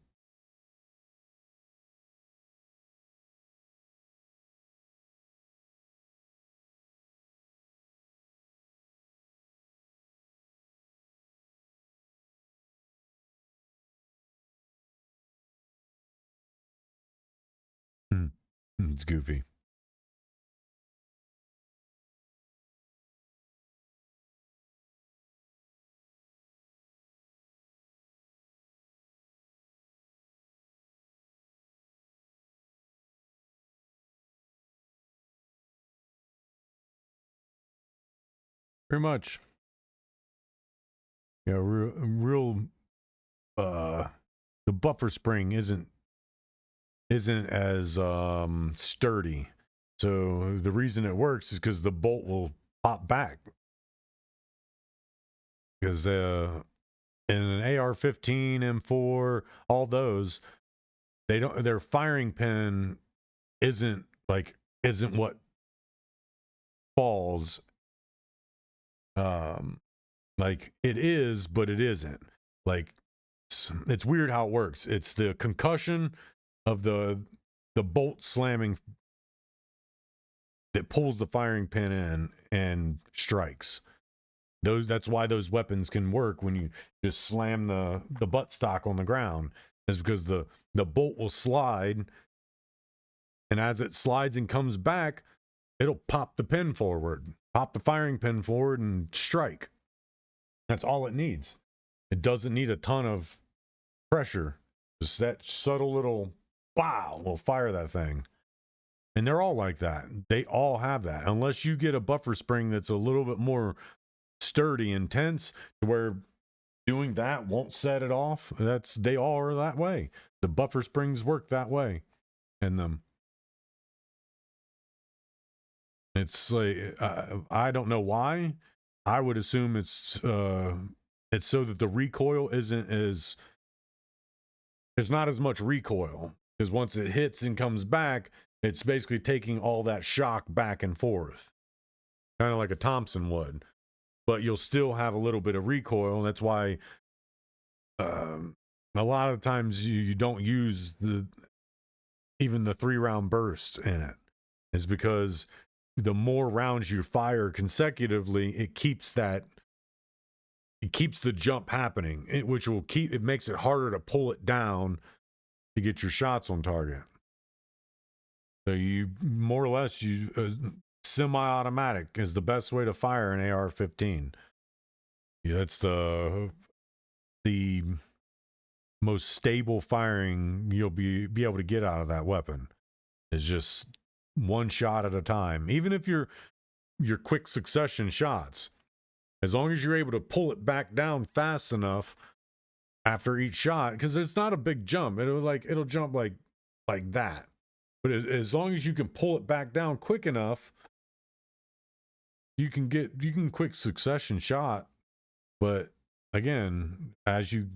It's goofy. Pretty much. Yeah, real the buffer spring isn't as sturdy. So the reason it works is because the bolt will pop back. Because in an AR-15, M4, all those, their firing pin isn't what falls. Like it is, but it isn't. Like it's weird how it works. It's the concussion of the bolt slamming that pulls the firing pin in and strikes. That's why those weapons can work when you just slam the buttstock on the ground, is because the bolt will slide, and as it slides and comes back, it'll pop the pin forward, pop the firing pin forward, and strike. That's all it needs. It doesn't need a ton of pressure. Just that subtle little wow will fire that thing. And they're all like that. They all have that. Unless you get a buffer spring that's a little bit more sturdy and tense, to where doing that won't set it off. They all are that way. The buffer springs work that way. And it's like, I don't know why. I would assume it's so that the recoil isn't as, there's not as much recoil, because once it hits and comes back, it's basically taking all that shock back and forth, kind of like a Thompson would, but you'll still have a little bit of recoil. And that's why a lot of times you don't use even the 3-round burst in it, is because the more rounds you fire consecutively, it keeps the jump happening, which it makes it harder to pull it down to get your shots on target. So you more or less semi-automatic is the best way to fire an AR-15. Yeah, it's the most stable firing you'll be able to get out of that weapon. Is just one shot at a time. Even if you're quick succession shots, as long as you're able to pull it back down fast enough after each shot, because it's not a big jump. It'll jump like that. But as long as you can pull it back down quick enough, you can quick succession shot. But again, as you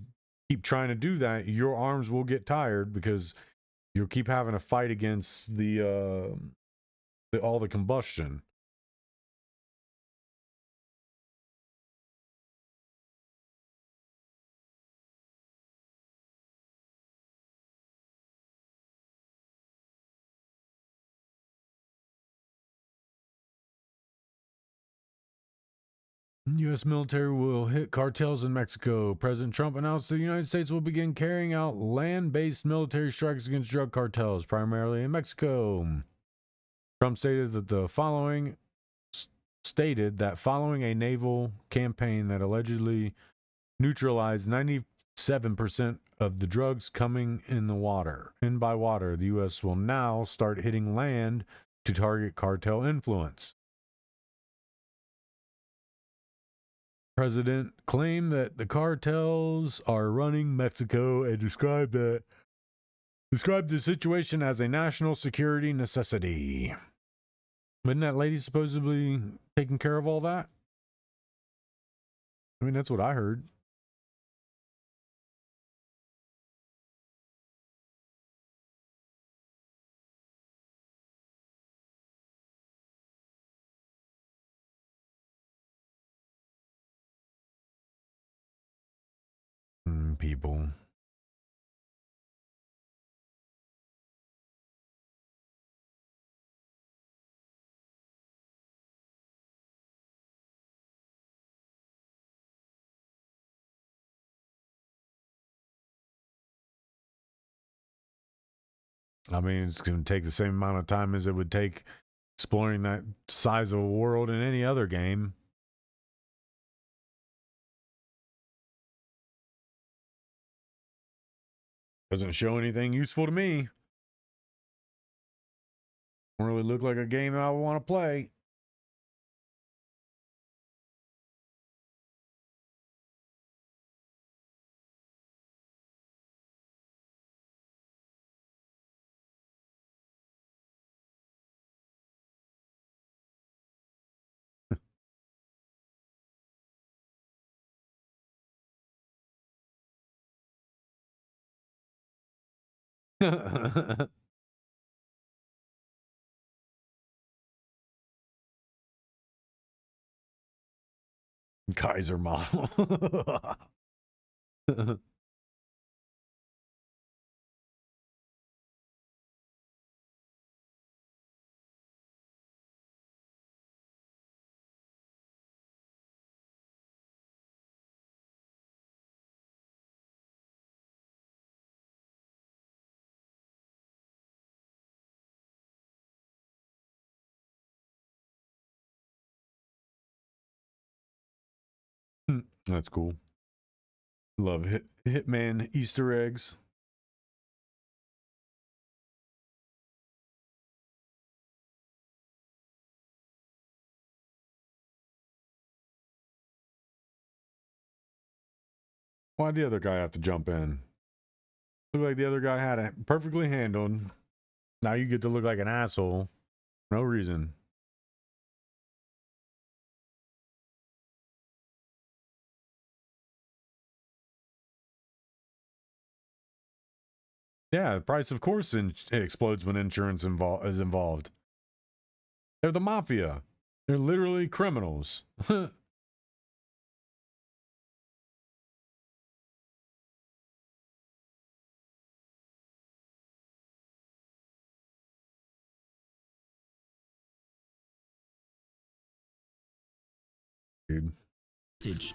keep trying to do that, your arms will get tired, because you'll keep having to fight against all the combustion. U.S. military will hit cartels in Mexico. President Trump announced the United States will begin carrying out land-based military strikes against drug cartels, primarily in Mexico. Trump stated that following a naval campaign that allegedly neutralized 97% of the drugs coming in by water, the U.S. will now start hitting land to target cartel influence. President claimed that the cartels are running Mexico and described the situation as a national security necessity. Isn't that lady supposedly taking care of all that? I mean, that's what I heard. People. I mean, it's going to take the same amount of time as it would take exploring that size of a world in any other game. Doesn't show anything useful to me. Don't really look like a game I would want to play. Kaiser model. That's cool. Love Hitman Easter eggs. Why'd the other guy have to jump in? Looked like the other guy had it perfectly handled. Now you get to look like an asshole. No reason. Yeah, the price, of course, explodes when insurance is involved. They're the mafia. They're literally criminals. Dude.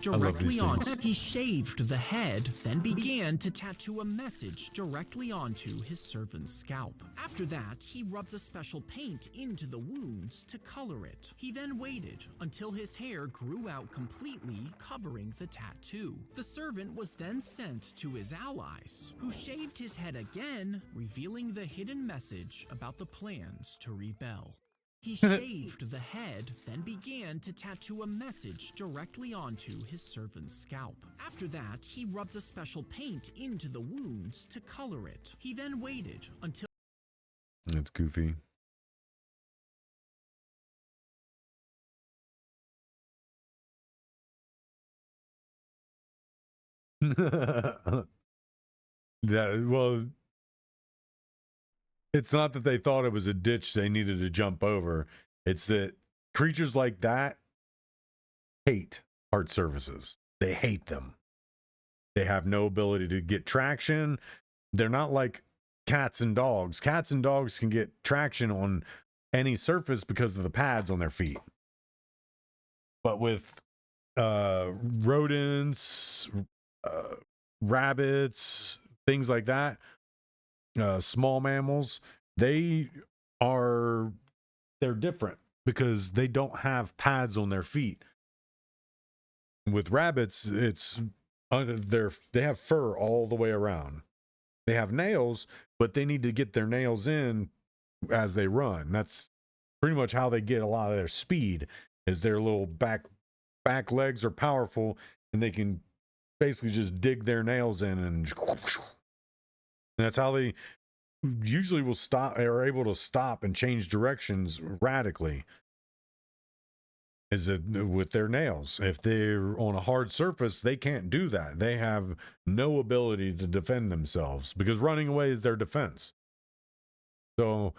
Directly on. He shaved the head, then began to tattoo a message directly onto his servant's scalp. After that, he rubbed a special paint into the wounds to color it. He then waited until his hair grew out completely, covering the tattoo. The servant was then sent to his allies, who shaved his head again, revealing the hidden message about the plans to rebel. He shaved the head, then began to tattoo a message directly onto his servant's scalp. After that, he rubbed a special paint into the wounds to color it. He then waited until...
That's goofy. Well, it's not that they thought it was a ditch they needed to jump over. It's that creatures like that hate hard surfaces. They hate them. They have no ability to get traction. They're not like cats and dogs. Cats and dogs can get traction on any surface because of the pads on their feet. But with rodents, rabbits, things like that, small mammals, they're different because they don't have pads on their feet. With rabbits, it's they have fur all the way around. They have nails, but they need to get their nails in as they run. That's pretty much how they get a lot of their speed, is their little back legs are powerful, and they can basically just dig their nails in, and that's how they usually will stop, are able to stop and change directions radically, is with their nails. If they're on a hard surface, they can't do that. They have no ability to defend themselves, because running away is their defense. So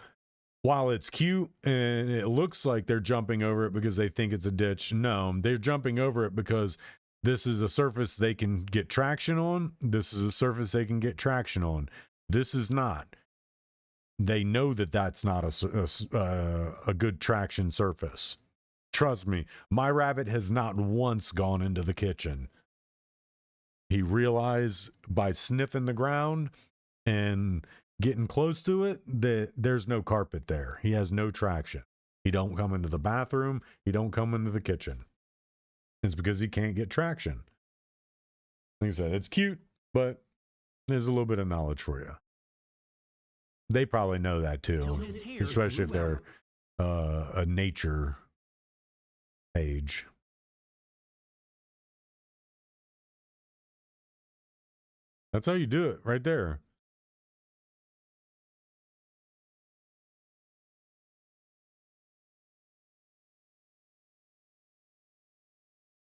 while it's cute and it looks like they're jumping over it because they think it's a ditch, no, they're jumping over it because this is a surface they can get traction on. This is a surface they can get traction on. This is not. They know that that's not a good traction surface. Trust me, my rabbit has not once gone into the kitchen. He realized by sniffing the ground and getting close to it that there's no carpet there. He has no traction. He don't come into the bathroom. He don't come into the kitchen. It's because he can't get traction. Like I said, it's cute, but there's a little bit of knowledge for you. They probably know that too, especially if they're a nature page. That's how you do it right there.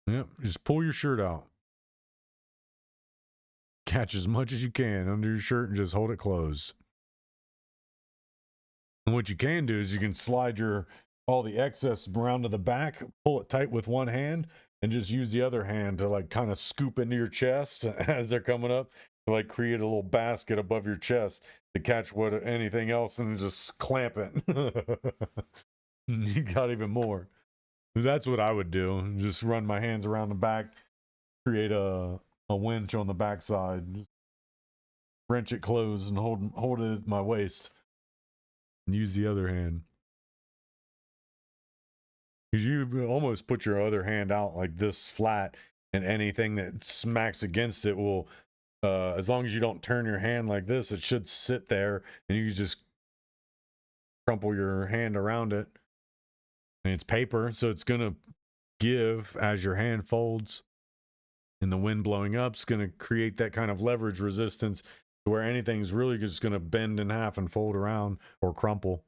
Yep, just pull your shirt out. Catch as much as you can under your shirt and just hold it closed. And what you can do is you can slide all the excess around to the back, pull it tight with one hand, and just use the other hand to like kind of scoop into your chest as they're coming up, to like create a little basket above your chest to catch anything else, and just clamp it. You got even more. That's what I would do. Just run my hands around the back, create a winch on the backside, just wrench it closed and hold it at my waist, and use the other hand. Because you almost put your other hand out like this flat, and anything that smacks against it will, as long as you don't turn your hand like this, it should sit there, and you just crumple your hand around it. And it's paper, so it's going to give as your hand folds. And the wind blowing up is going to create that kind of leverage resistance to where anything's really just going to bend in half and fold around or crumple.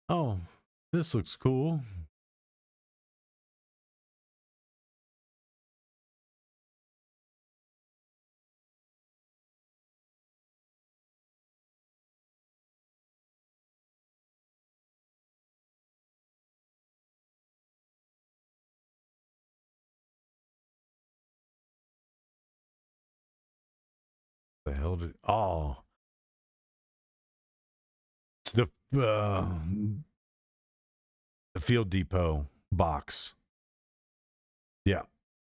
Oh, this looks cool. The hell did... Oh. It's the Field Depot box. Yeah,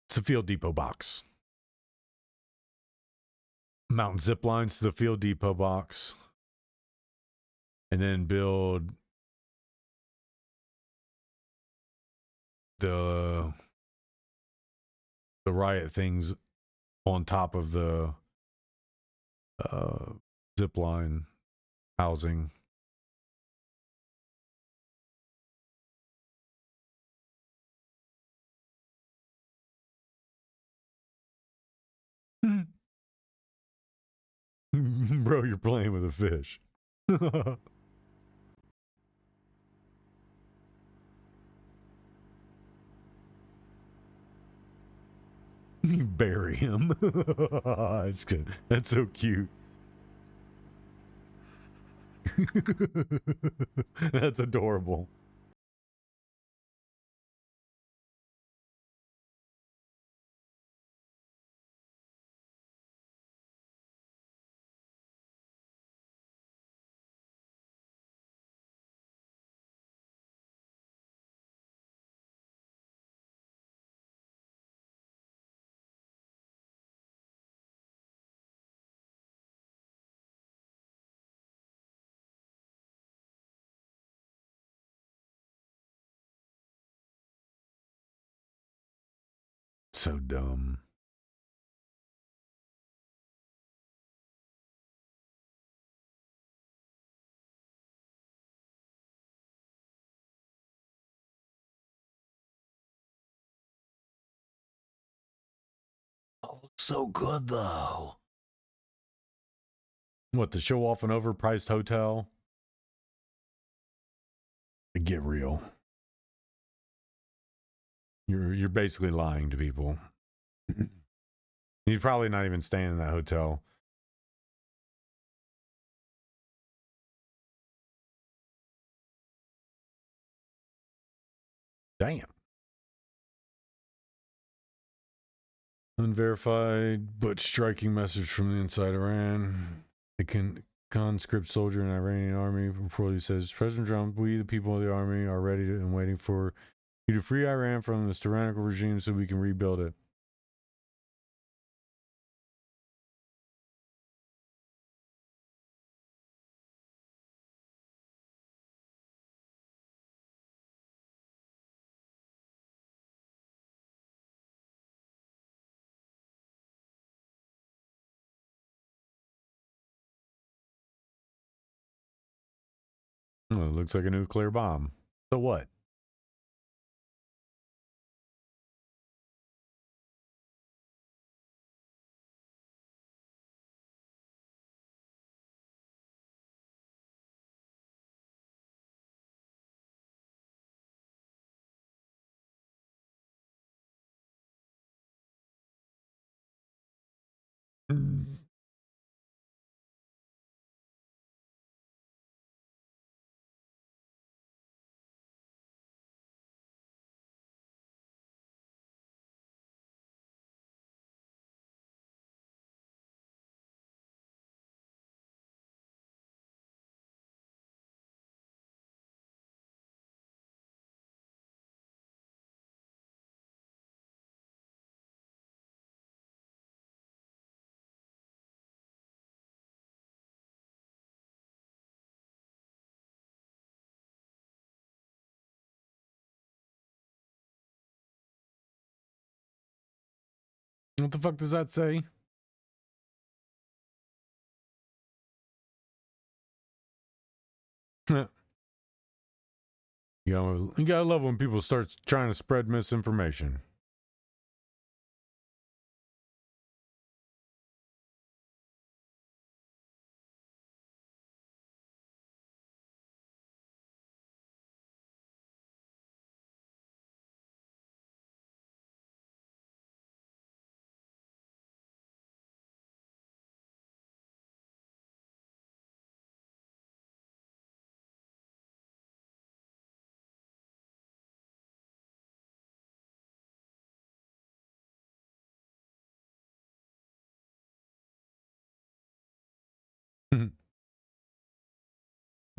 it's a Field Depot box. Mount zip lines to the Field Depot box. And then build the riot things on top of the zip line housing. Bro, you're playing with a fish. You bury him. That's good. That's so cute. That's adorable. So dumb. So good, though. What, to show off an overpriced hotel? Get real. You're basically lying to people. You're probably not even staying in that hotel. Damn. Unverified but striking message from the inside Iran. A conscript soldier in the Iranian army reportedly says, President Trump, we the people of the army are ready and waiting for you to free Iran from this tyrannical regime so we can rebuild it. Oh, it looks like a nuclear bomb. So what? What the fuck does that say? You gotta love when people start trying to spread misinformation.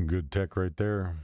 Good tech right there.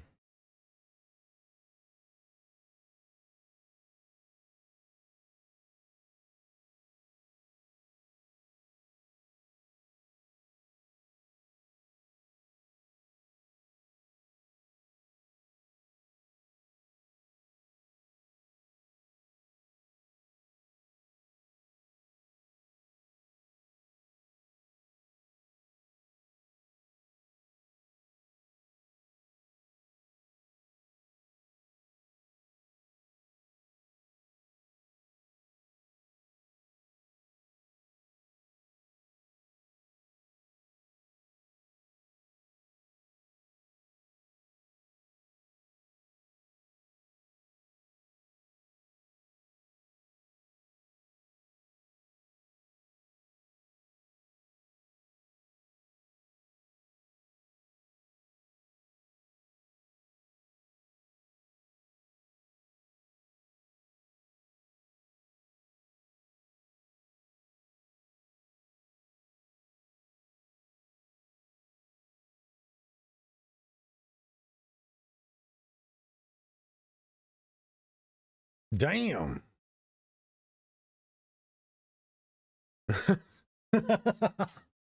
Damn.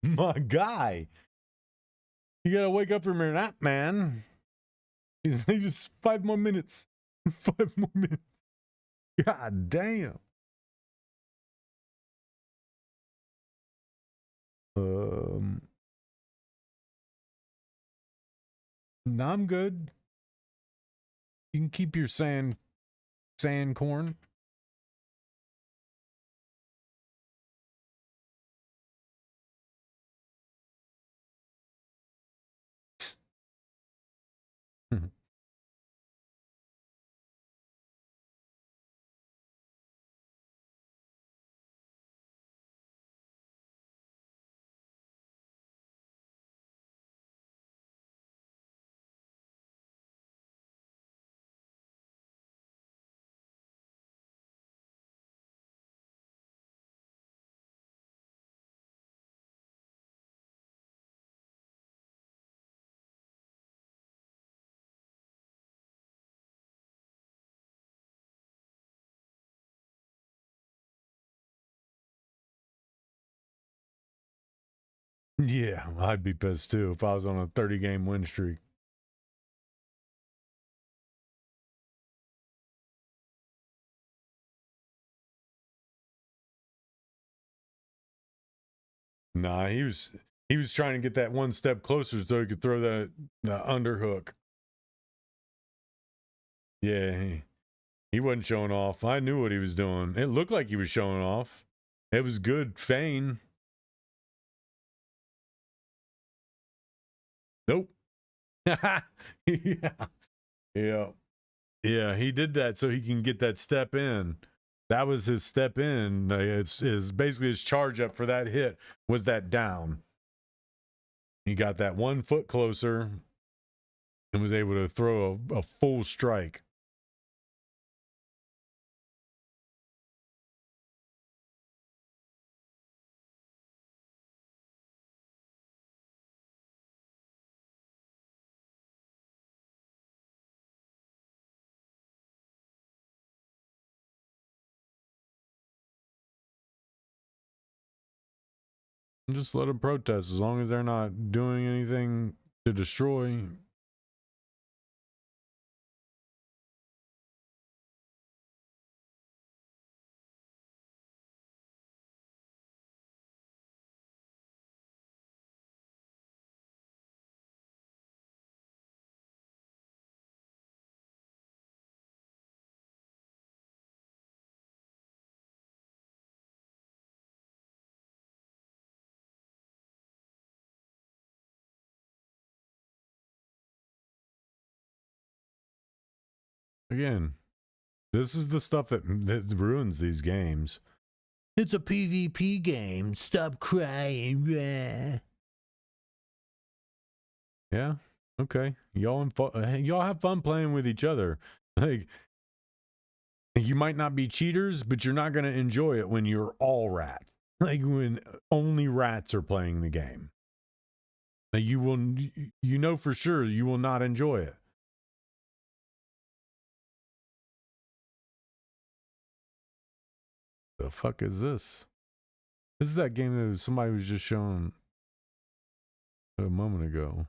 My guy. You gotta wake up from your nap, man. He's just 5 more minutes. 5 more minutes. God damn. No, I'm good. You can keep your sand corn. Yeah, I'd be pissed too if I was on a 30-game win streak. Nah, he was trying to get that one step closer so he could throw that underhook. Yeah, he wasn't showing off. I knew what he was doing. It looked like he was showing off. It was good feign. Nope. Yeah. Yeah. Yeah, he did that so he can get that step in. That was his step in. It's basically his charge up for that hit was that down. He got that 1 foot closer and was able to throw a full strike. Just let them protest as long as they're not doing anything to destroy. Again, this is the stuff that ruins these games. It's a PvP game. Stop crying. Yeah. Okay. Y'all have fun playing with each other. Like, you might not be cheaters, but you're not going to enjoy it when you're all rats. Like when only rats are playing the game. Like you know for sure you will not enjoy it. The fuck is this? This is that game that somebody was just showing a moment ago.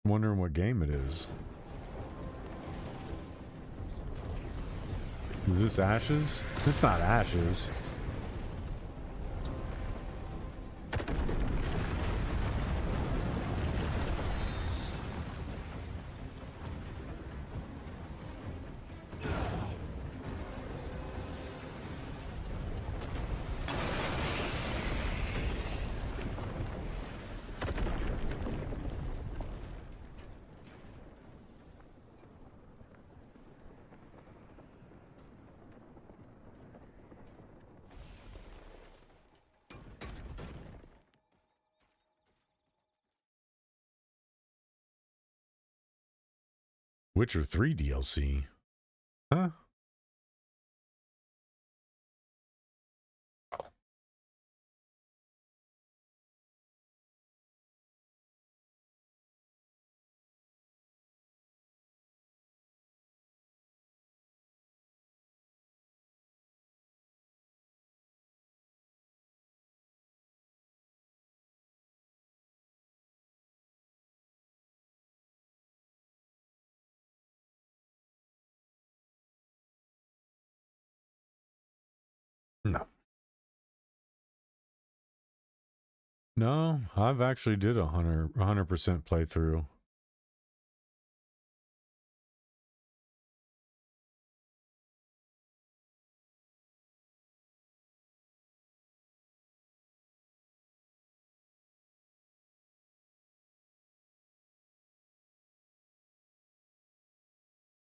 Wondering what game it is. Is this Ashes? It's not Ashes. Witcher 3 DLC. Huh? No. No, I've actually did 100% playthrough.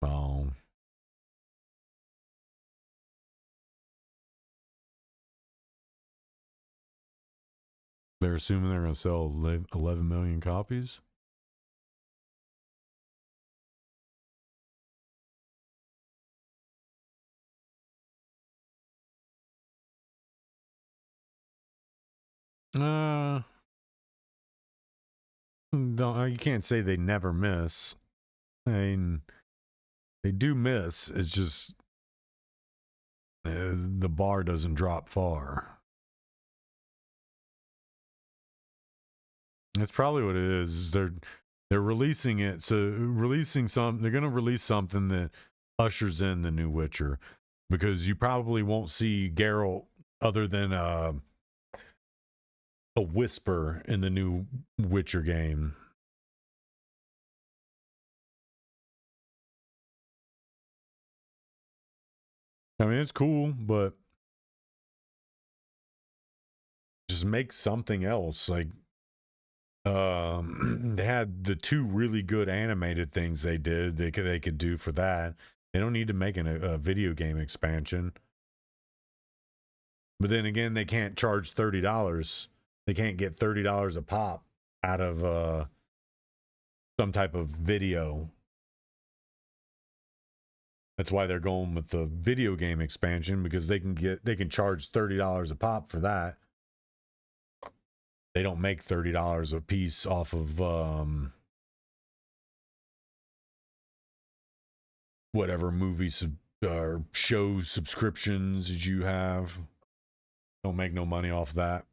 Oh. They're assuming they're going to sell 11 million copies? You can't say they never miss. I mean, they do miss. It's just the bar doesn't drop far. That's probably what it is. They're releasing it. So they're going to release something that ushers in the new Witcher, because you probably won't see Geralt other than a whisper in the new Witcher game. I mean, it's cool, but just make something else. Like, they had the 2 really good animated things they did. They could do for that. They don't need to make a video game expansion. But then again, they can't charge $30. They can't get $30 a pop out of some type of video. That's why they're going with the video game expansion, because they can charge $30 a pop for that. They don't make $30 a piece off of whatever movies or show subscriptions that you have. Don't make no money off that.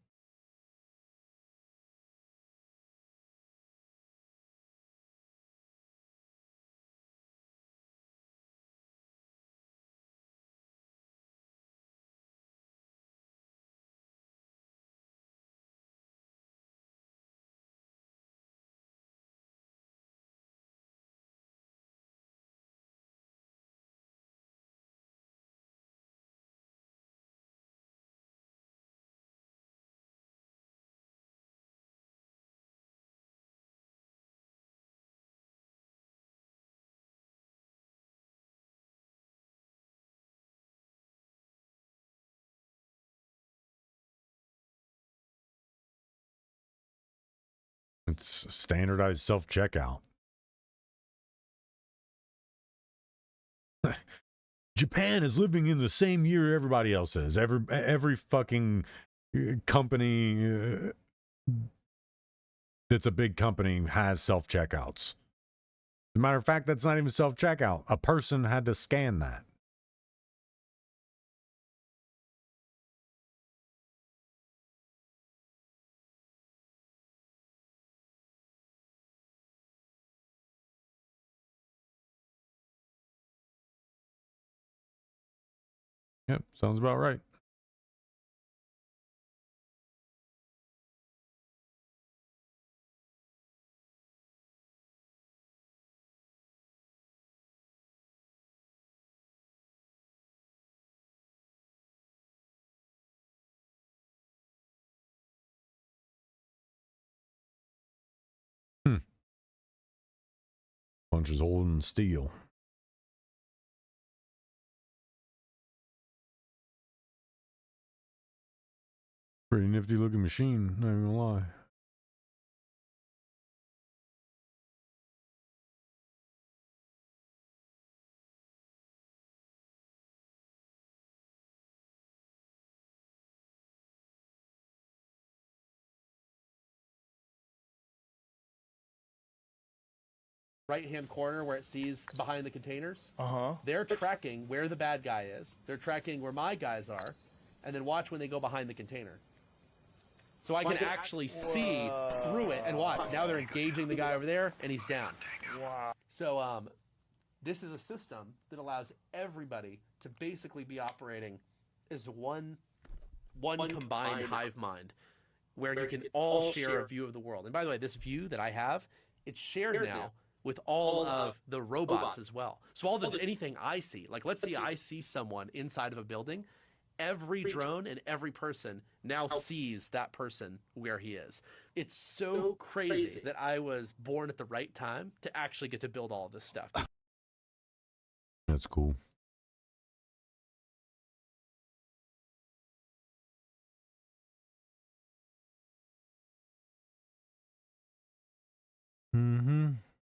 It's standardized self-checkout. Japan is living in the same year everybody else is. Every fucking company that's a big company has self-checkouts. As a matter of fact, that's not even self-checkout. A person had to scan that. Yep, sounds about right. Bunch is holding steel. Pretty nifty looking machine, not even gonna lie.
Right-hand corner where it sees behind the containers. They're tracking where the bad guy is. They're tracking where my guys are, and then watch when they go behind the container. So I can actually see through it and watch. Now they're engaging the guy over there, and he's down. Wow. So this is a system that allows everybody to basically be operating as one combined hive mind, where you can all share a view of the world. And by the way, this view that I have, it's shared now with all of the robots as well. So anything I see, like let's say I see someone inside of a building, every drone and every person now sees that person where he is. It's so crazy that I was born at the right time to actually get to build all of this stuff.
That's cool.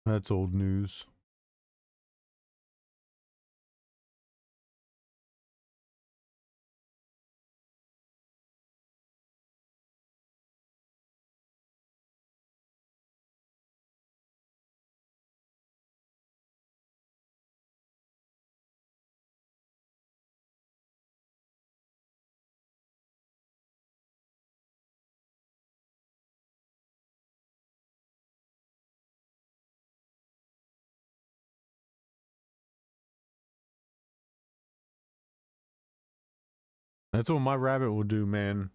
That's old news. That's what my rabbit will do, man.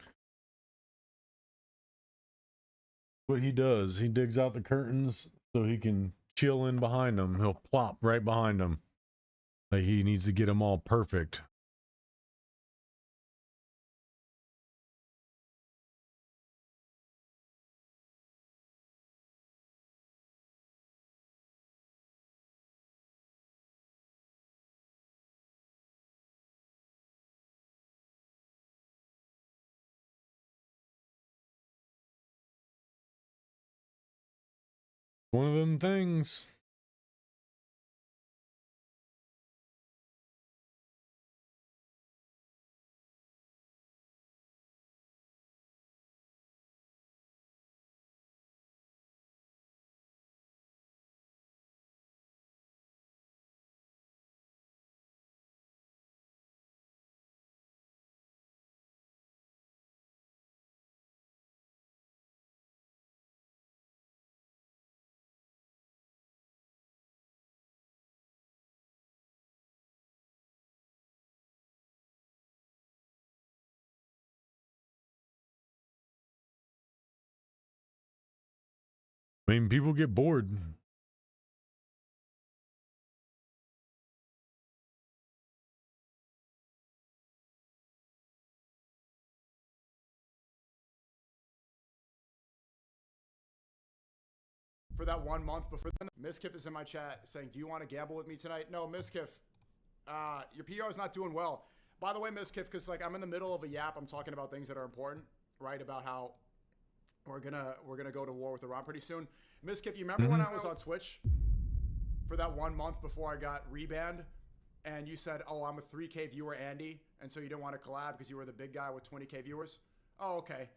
What he does, he digs out the curtains so he can chill in behind them. He'll plop right behind them. Like he needs to get them all perfect. One of them things. I mean, people get bored.
For that 1 month before then, Miskiff is in my chat saying, do you want to gamble with me tonight? No, Miskiff, your PR is not doing well. By the way, Miskiff, because like I'm in the middle of a yap, I'm talking about things that are important, right? About how we're gonna go to war with Iran pretty soon. Miskiff, you remember when I was on Twitch for that 1 month before I got rebanned, and you said, oh, I'm a 3K viewer, Andy, and so you didn't want to collab because you were the big guy with 20K viewers? Oh, okay.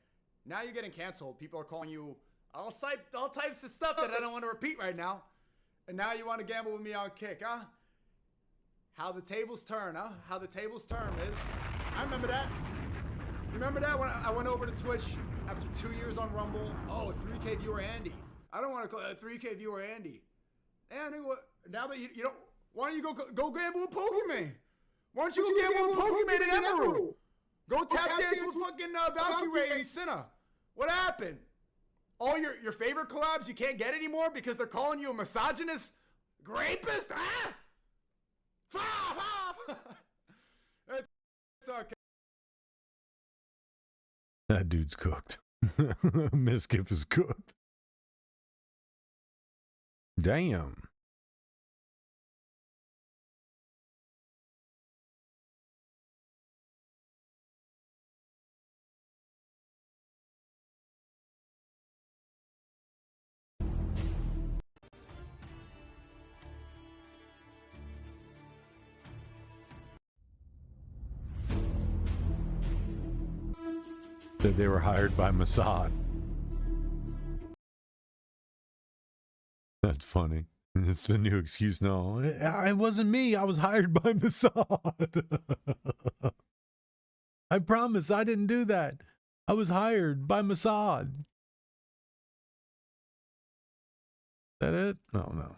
Now you're getting canceled. People are calling you all types of stuff that I don't want to repeat right now. And now you want to gamble with me on Kick, huh? How the tables turn, huh? How the tables turn, Miz. I remember that. You remember that when I went over to Twitch after 2 years on Rumble? Oh, 3K viewer Andy. I don't want to call it 3K viewer Andy. Andy, what? Now that you don't, why don't you go gamble with Pokemon? Why don't you go gamble with Pokemon and Emerald? Go tap dance with fucking Valkyrie and Cinna. What happened? All your favorite collabs you can't get anymore because they're calling you a misogynist rapist? Huh? It's okay.
That dude's cooked. Miskiff is cooked. Damn. That they were hired by Mossad. That's funny. It's the new excuse. No, it wasn't me. I was hired by Mossad. I promise I didn't do that. I was hired by Mossad. Is that it? Oh, no.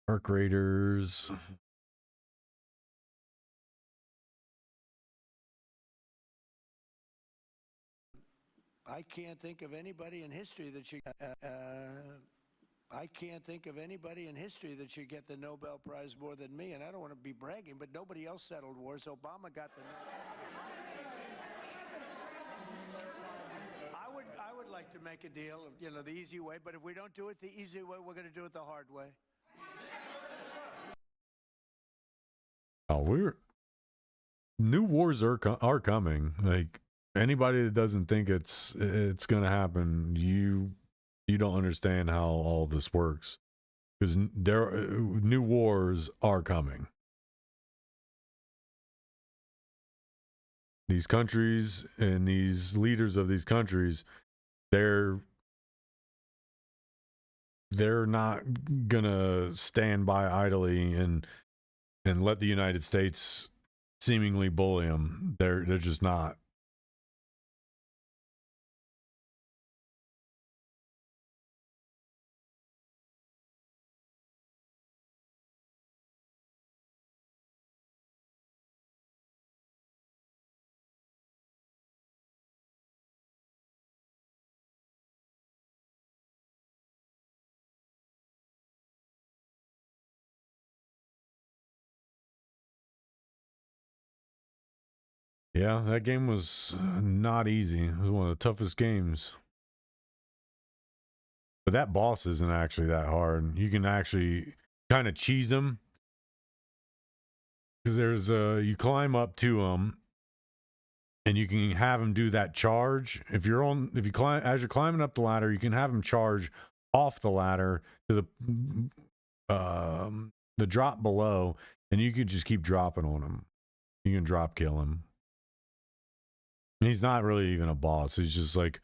Arc Raiders.
I can't think of anybody in history that should. I can't think of anybody in history that should get the Nobel Prize more than me. And I don't want to be bragging, but nobody else settled wars. Obama got the. I would like to make a deal, you know, the easy way. But if we don't do it the easy way, we're going to do it the hard way.
Oh, new wars are coming. Like anybody that doesn't think it's gonna happen, you don't understand how all this works, because new wars are coming. These countries and these leaders of these countries, they're not gonna stand by idly and let the United States seemingly bully them. They're just not. Yeah, that game was not easy. It was one of the toughest games. But that boss isn't actually that hard. You can actually kind of cheese them. Because there's you climb up to them, and you can have them do that charge. If you're as you're climbing up the ladder, you can have them charge off the ladder to the drop below, and you could just keep dropping on him. You can drop kill him. He's not really even a boss. He's just like,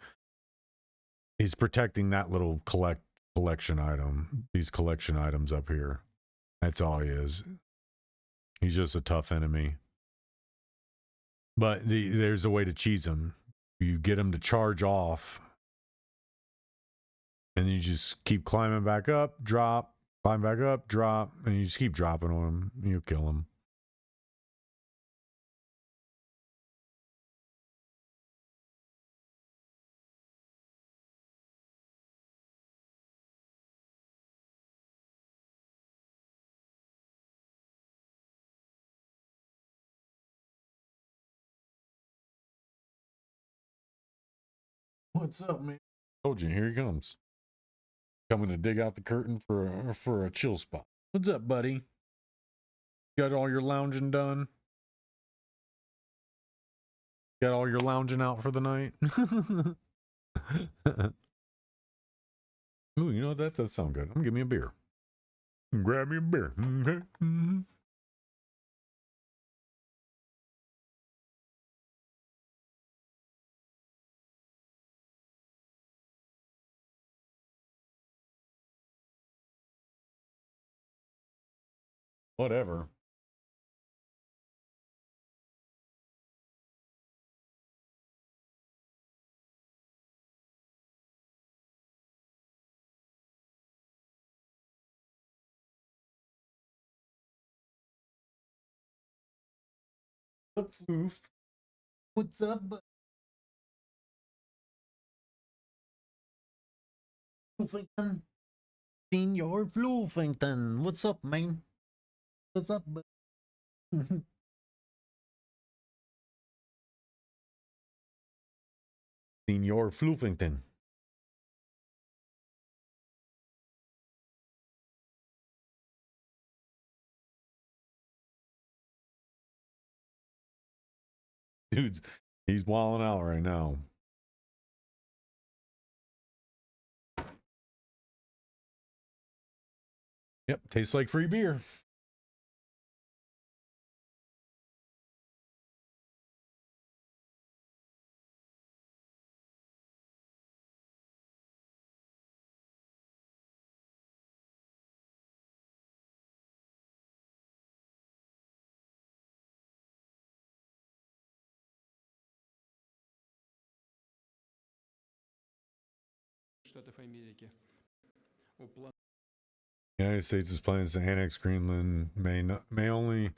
he's protecting that little collection item. These collection items up here. That's all he is. He's just a tough enemy. But there's a way to cheese him. You get him to charge off, and you just keep climbing back up, drop, climb back up, drop, and you just keep dropping on him. You kill him. What's up, man? Told you, here he comes. Coming to dig out the curtain for a chill spot. What's up, buddy? Got all your lounging done? Got all your lounging out for the night? Ooh, you know what? That does sound good. I'm gonna give me a beer. Grab me a beer. Whatever. What's up, Fluffington? Senior Fluffington. What's up, man? What's up, bud? Senior Fluffington. Dude, he's wilding out right now. Yep, tastes like free beer. The United States' plans to annex Greenland may only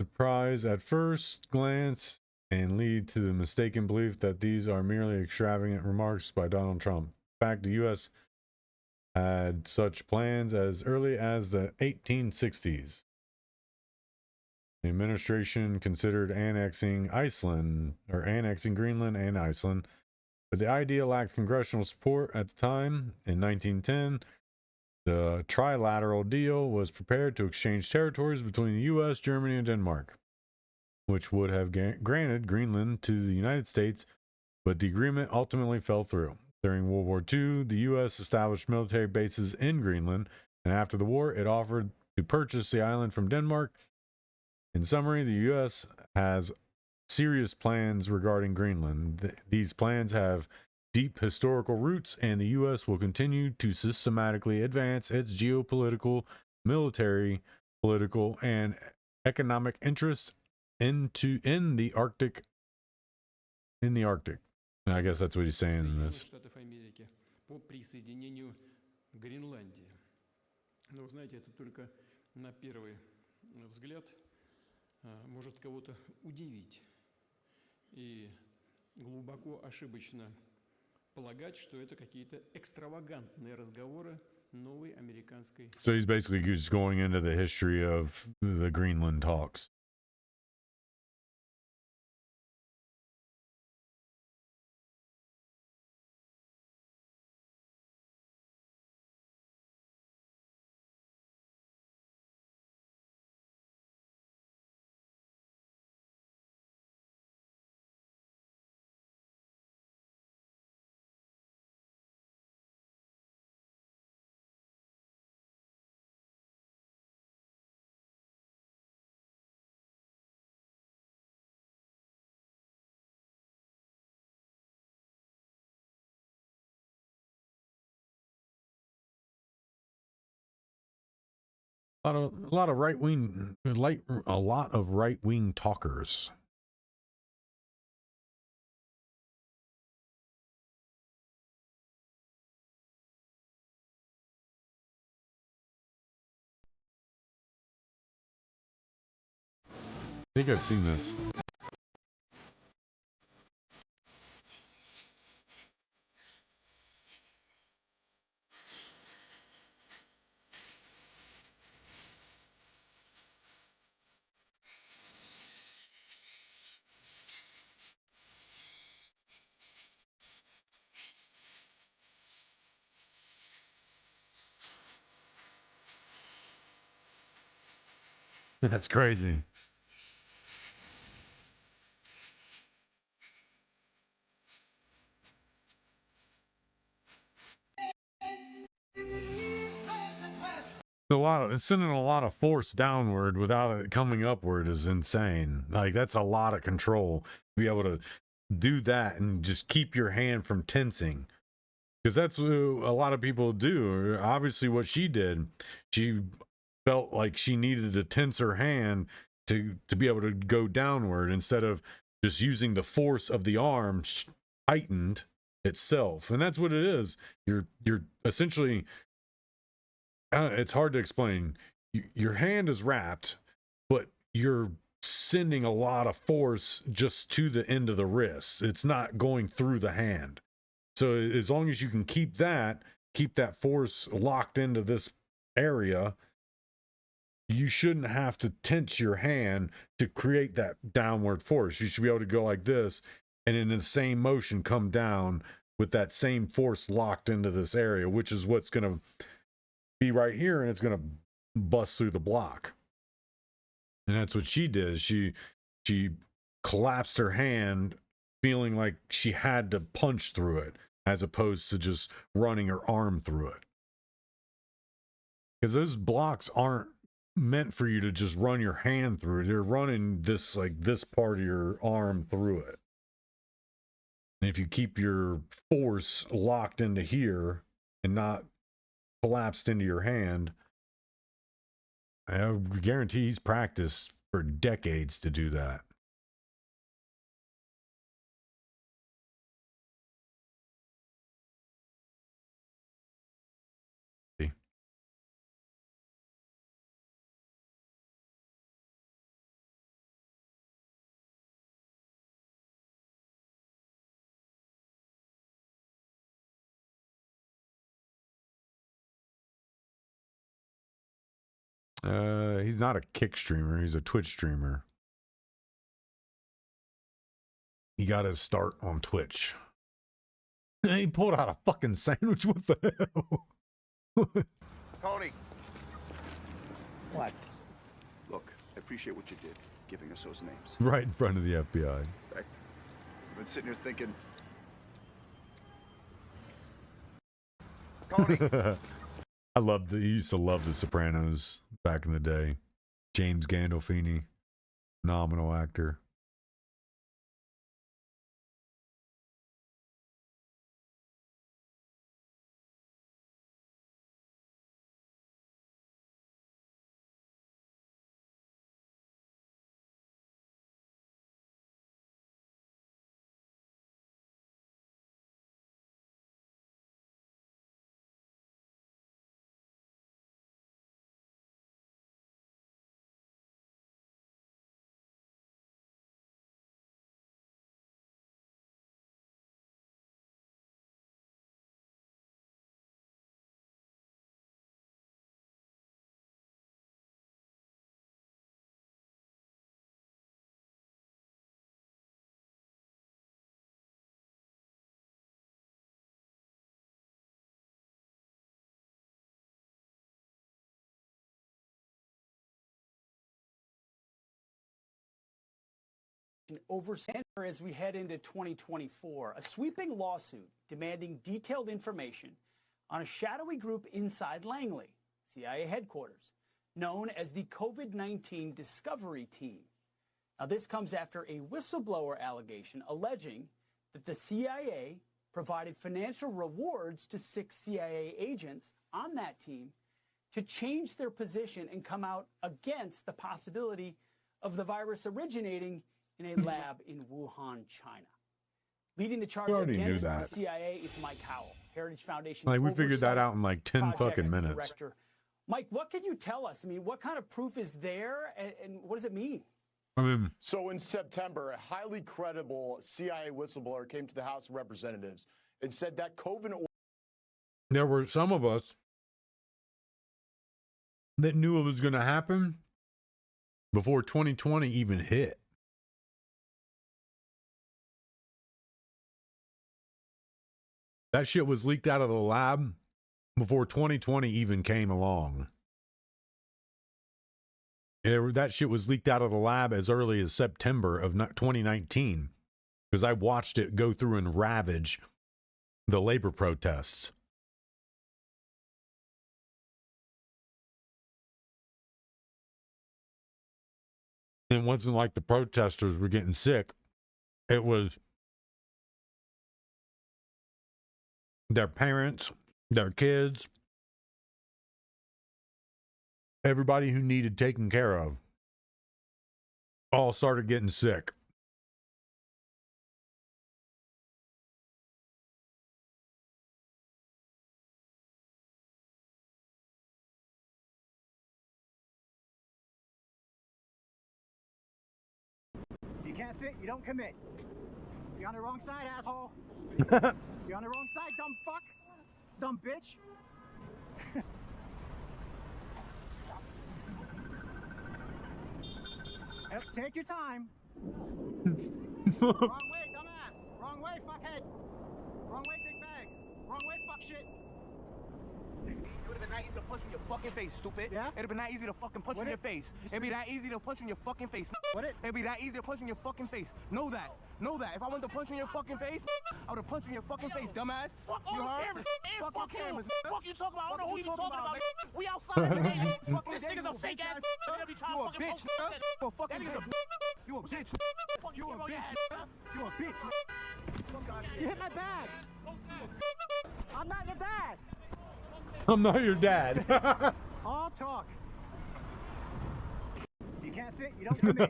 surprise at first glance and lead to the mistaken belief that these are merely extravagant remarks by Donald Trump. In fact, the U.S. had such plans as early as the 1860s. The administration considered annexing Greenland and Iceland, but the idea lacked congressional support at the time. In 1910, the trilateral deal was prepared to exchange territories between the U.S., Germany, and Denmark, which would have granted Greenland to the United States, but the agreement ultimately fell through. During World War II, the U.S. established military bases in Greenland, and after the war, it offered to purchase the island from Denmark. In summary, the U.S. has serious plans regarding Greenland. These plans have deep historical roots, and the U.S. will continue to systematically advance its geopolitical, military, political, and economic interests in the Arctic. I guess that's what he's saying in this.
По присоединению Гренландии. Но, знаете, это только на первый взгляд может кого-то удивить. И глубоко ошибочно полагать, что это какие-то экстравагантные разговоры новой американской...
So he's basically just going into the history of the Greenland talks. A lot of right wing, a lot of right wing talkers. I think I've seen this. That's crazy. It's sending a lot of force downward without it coming upward is insane. Like, that's a lot of control to be able to do that and just keep your hand from tensing. Because that's what a lot of people do. Obviously, what she did, she felt like she needed to tense her hand to be able to go downward instead of just using the force of the arm heightened itself. And that's what it is. You're essentially, it's hard to explain. Your hand is wrapped, but you're sending a lot of force just to the end of the wrist. It's not going through the hand. So as long as you can keep that force locked into this area, you shouldn't have to tense your hand to create that downward force. You should be able to go like this and in the same motion come down with that same force locked into this area, which is what's going to be right here, and it's going to bust through the block. And that's what she did. She collapsed her hand, feeling like she had to punch through it as opposed to just running her arm through it. Because those blocks aren't meant for you to just run your hand through it. You're running this, like this part of your arm through it. And if you keep your force locked into here and not collapsed into your hand, I guarantee he's practiced for decades to do that. He's not a kick streamer. He's a Twitch streamer. He got his start on Twitch. He pulled out a fucking sandwich. What the hell?
Tony.
What?
Look, I appreciate what you did, giving us those names.
Right in front of the FBI.
In fact, I've been sitting here thinking, Tony.
He used to love The Sopranos back in the day. James Gandolfini, phenomenal actor.
Over center as we head into 2024, a sweeping lawsuit demanding detailed information on a shadowy group inside Langley, CIA headquarters, known as the COVID-19 Discovery Team. Now, this comes after a whistleblower allegation alleging that the CIA provided financial rewards to 6 CIA agents on that team to change their position and come out against the possibility of the virus originating in a lab in Wuhan, China. Leading the charge against the CIA is Mike Howell, Heritage Foundation.
Like, we figured that out in like 10 fucking minutes.
Director. Mike, what can you tell us? I mean, what kind of proof is there, and what does it mean?
I mean,
so in September, a highly credible CIA whistleblower came to the House of Representatives and said that COVID.
There were some of us that knew it was going to happen before 2020 even hit. That shit was leaked out of the lab before 2020 even came along. That shit was leaked out of the lab as early as September of 2019, because I watched it go through and ravage the labor protests. It wasn't like the protesters were getting sick. It was their parents, their kids, everybody who needed taken care of all started getting sick.
You can't fit, you don't commit. You're on the wrong side, asshole. You're on the wrong side, dumb fuck. Dumb bitch. Yep, take your time. Wrong way, dumbass. Wrong way, fuckhead. Wrong way, dick bag. Wrong way, fuck shit.
It would have been that easy to punch in your fucking face, stupid.
Yeah?
It'd have been that easy to fucking punch in your face. It'd be that easy to punch in your fucking face. It'd be that easy to punch in your fucking face. Know that. Know that. If I wanted to punch in your fucking face, I would have punched in your fucking face, dumbass.
Fuck all
you
the
heard?
cameras.
Fuck your cameras.
Fuck you talking about. I don't know who you talking about.
nigga.
We outside of the game. This nigga's a fake ass. Be trying
You a
to fucking
bitch,
post
nigga.
that.
You a fucking
That nigga's
bitch. You a bitch.
You a bitch. You a bitch. You hit my bag. I'm not your dad.
I'm not your dad.
All talk. You can't fit, you don't commit.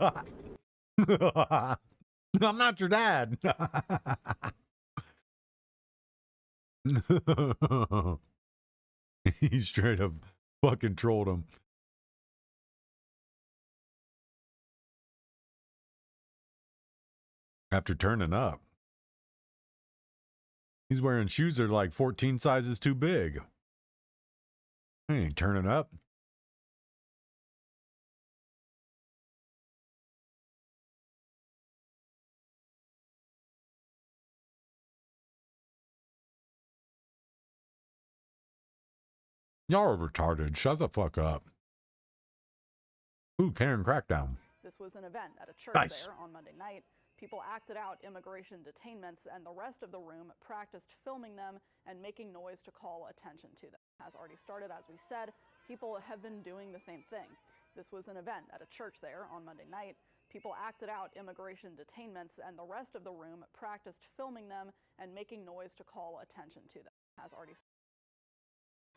I'm not your dad. He straight up fucking trolled him. After turning up. He's wearing shoes that are like 14 sizes too big. He ain't turning up. Y'all are retarded. Shut the fuck up. Ooh, Karen Crackdown.
This was an event at a church
Nice.
there on Monday night. People acted out immigration detainments, and the rest of the room practiced filming them and making noise to call attention to them. Has already started, as we said. People have been doing the same thing. This was an event at a church there on Monday night. People acted out immigration detainments, and the rest of the room practiced filming them and making noise to call attention to them. Has already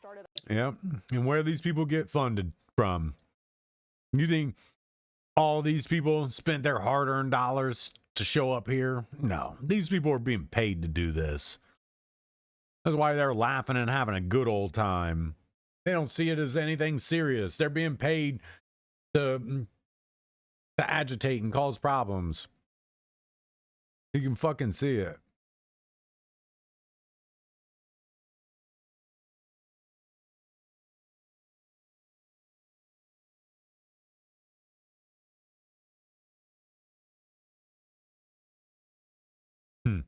started.
Yep. And where these people get funded from? You think all these people spent their hard-earned dollars to show up here? No. These people are being paid to do this. That's why they're laughing and having a good old time. They don't see it as anything serious. They're being paid to agitate and cause problems. You can fucking see it.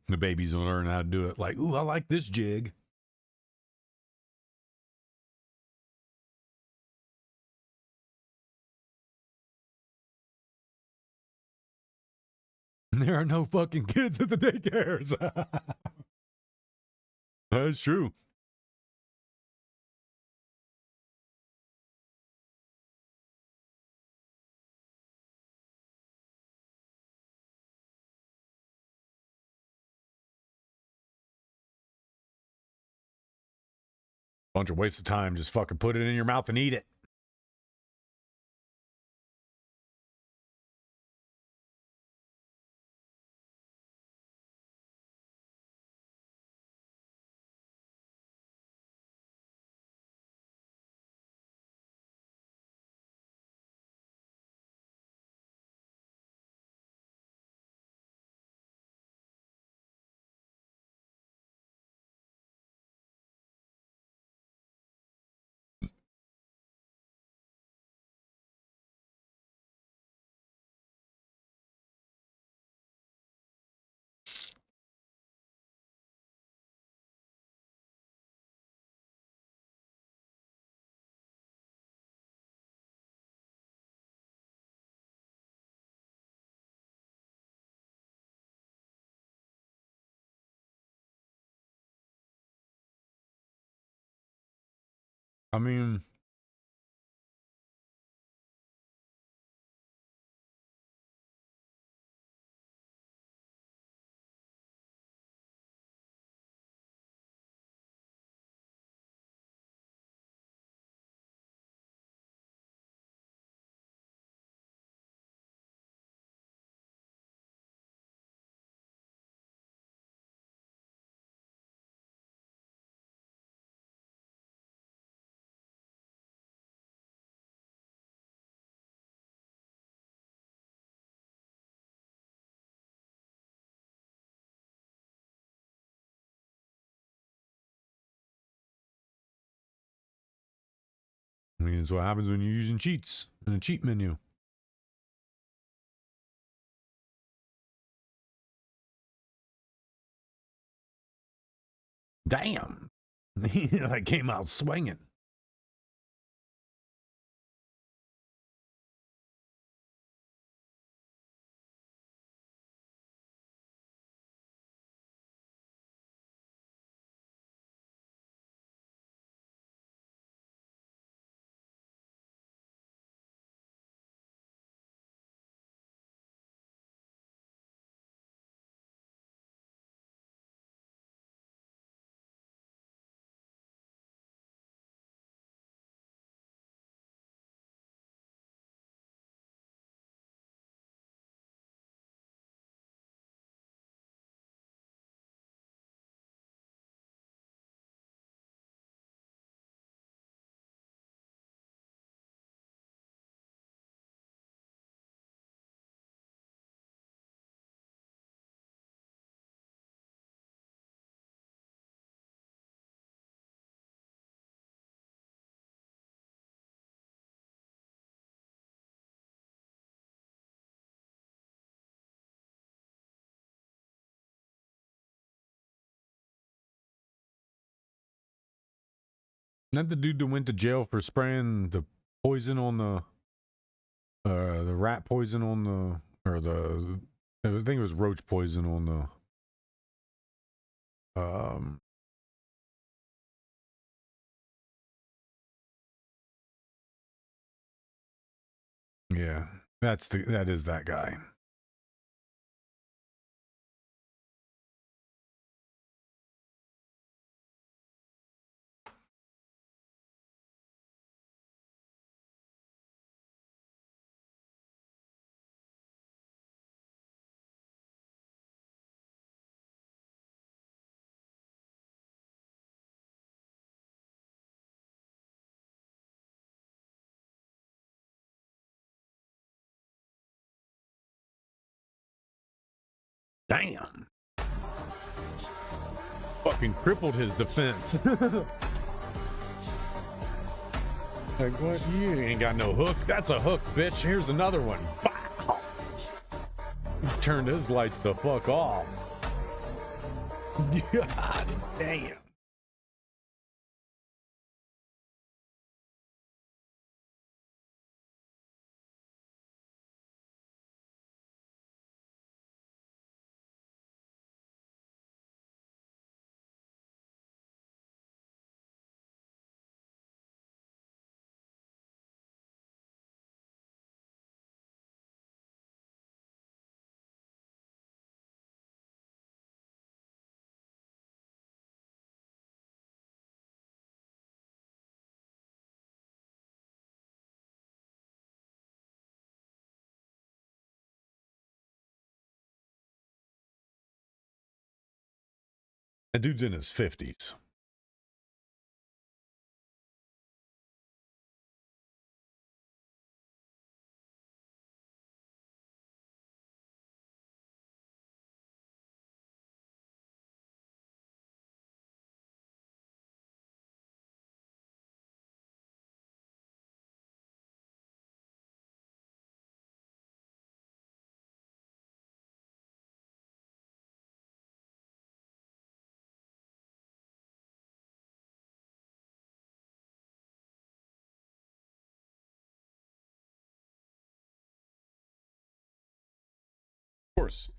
The babies will learn how to do it. Like, ooh, I like this jig. There are no fucking kids at the daycares. That's true. Bunch of waste of time. Just fucking put it in your mouth and eat it. I mean, it's what happens when you're using cheats in a cheat menu. Damn. I came out swinging. Not the dude that went to jail for spraying the poison on the rat poison on the, or the, I think it was roach poison on the, yeah, that is that guy. Damn. Fucking crippled his defense. Like, what? You ain't got no hook. That's a hook, bitch. Here's another one. Wow. He turned his lights the fuck off. God damn. That dude's in his 50s. Course,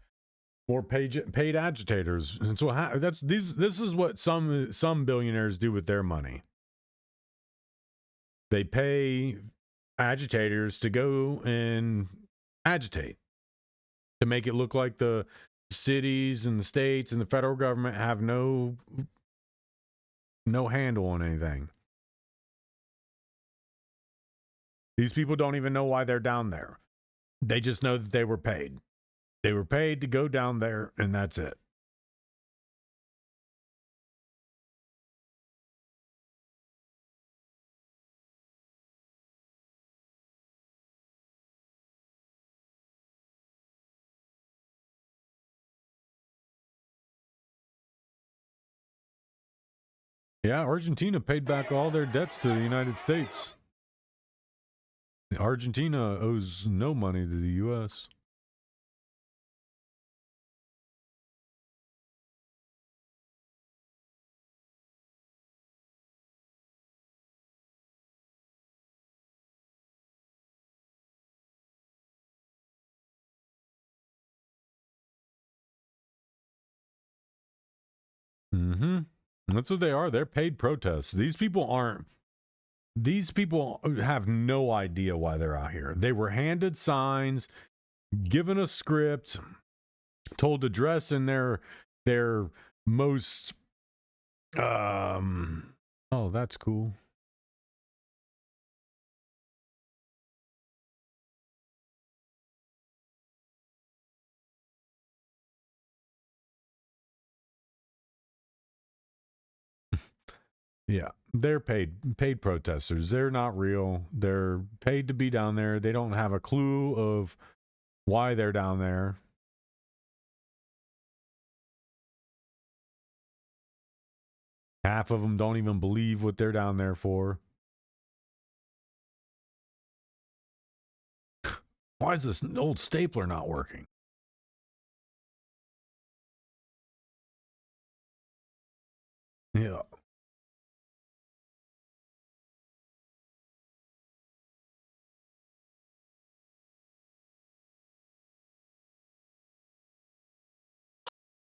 more paid agitators, and so this is what some billionaires do with their money. They pay agitators to go and agitate, to make it look like the cities and the states and the federal government have no handle on anything. These people don't even know why they're down there. They just know that they were paid. They were paid to go down there, and that's it. Yeah, Argentina paid back all their debts to the United States. Argentina owes no money to the U.S. Mm-hmm. That's what they are. They're paid protests. These people have no idea why they're out here. They were handed signs, given a script, told to dress in their most oh, that's cool. Yeah, they're paid protesters. They're not real. They're paid to be down there. They don't have a clue of why they're down there. Half of them don't even believe what they're down there for. Why is this old stapler not working? Yeah.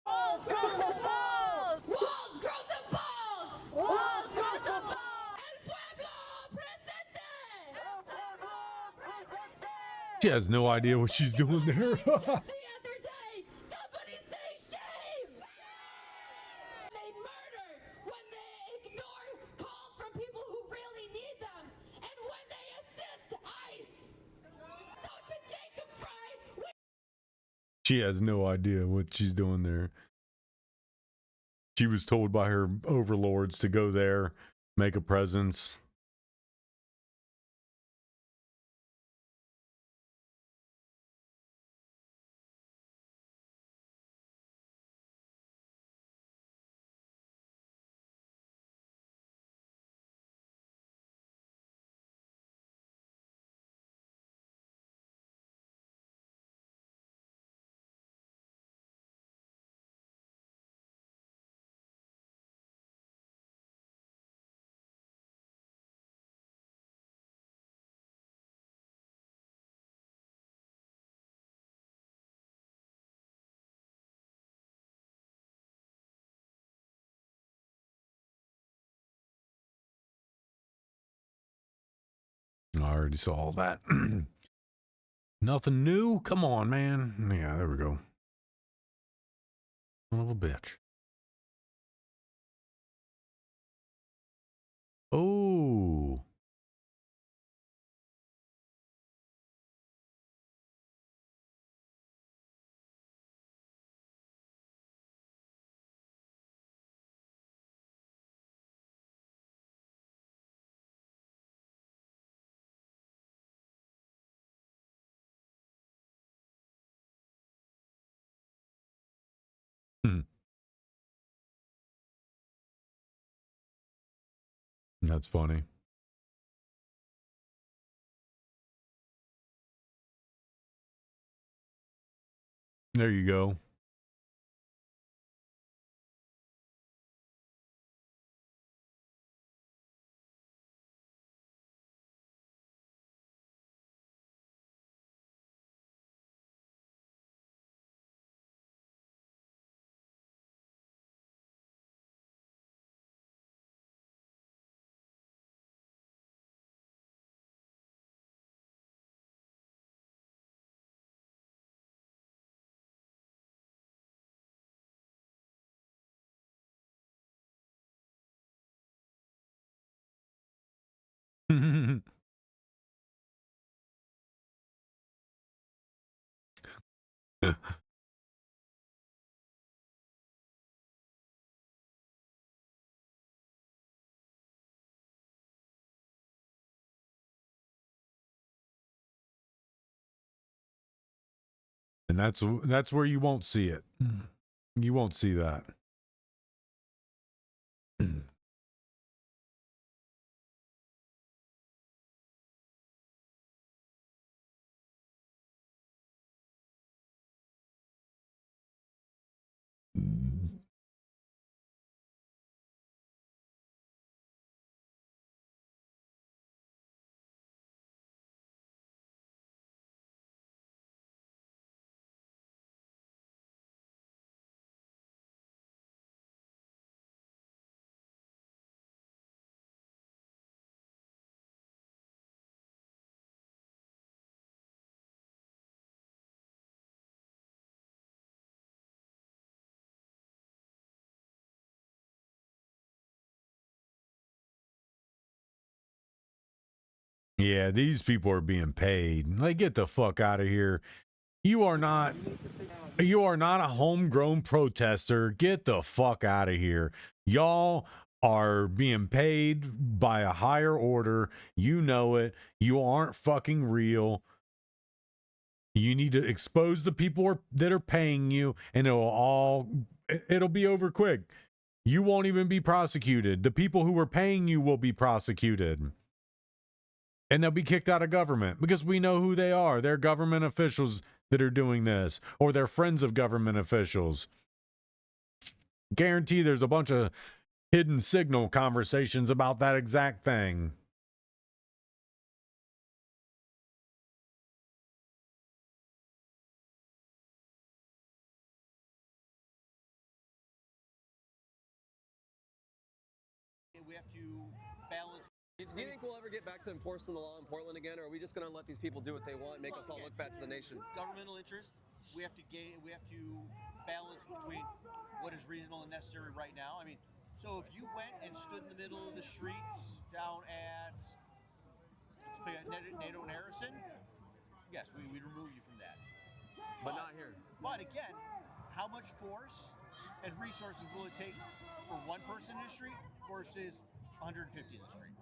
Walls, grow some balls! Walls, grow some balls! Walls, grow some balls! El pueblo presente! El pueblo presente!
She has no idea what she's doing there.
The other day, somebody say shame! They murder when they ignore calls from people who really need them, and when they assist ICE. So to Jacob Fry,
She has no idea what she's doing there. She was told by her overlords to go there, make a presence. I already saw all that. Nothing new? Come on, man. Yeah, there we go. Son of a bitch. Oh. That's funny. There you go. And that's where you won't see it. You won't see that. Yeah, these people are being paid. Like, get the fuck out of here. You are not a homegrown protester. Get the fuck out of here. Y'all are being paid by a higher order. You know it. You aren't fucking real. You need to expose the people that are paying you, and it'll be over quick. You won't even be prosecuted. The people who are paying you will be prosecuted. And they'll be kicked out of government because we know who they are. They're government officials that are doing this, or they're friends of government officials. Guarantee there's a bunch of hidden signal conversations about that exact thing.
We have to balance. Do you think we'll ever get back to enforcing the law in Portland again, or are we just going to let these people do what they want and make us all look bad to the nation?
Governmental interest. We have to balance between what is reasonable and necessary right now. I mean, so if you went and stood in the middle of the streets down at NATO and Harrison, yes, we'd remove you from that.
But not here.
But again, how much force and resources will it take for one person in the street versus 150 in the street?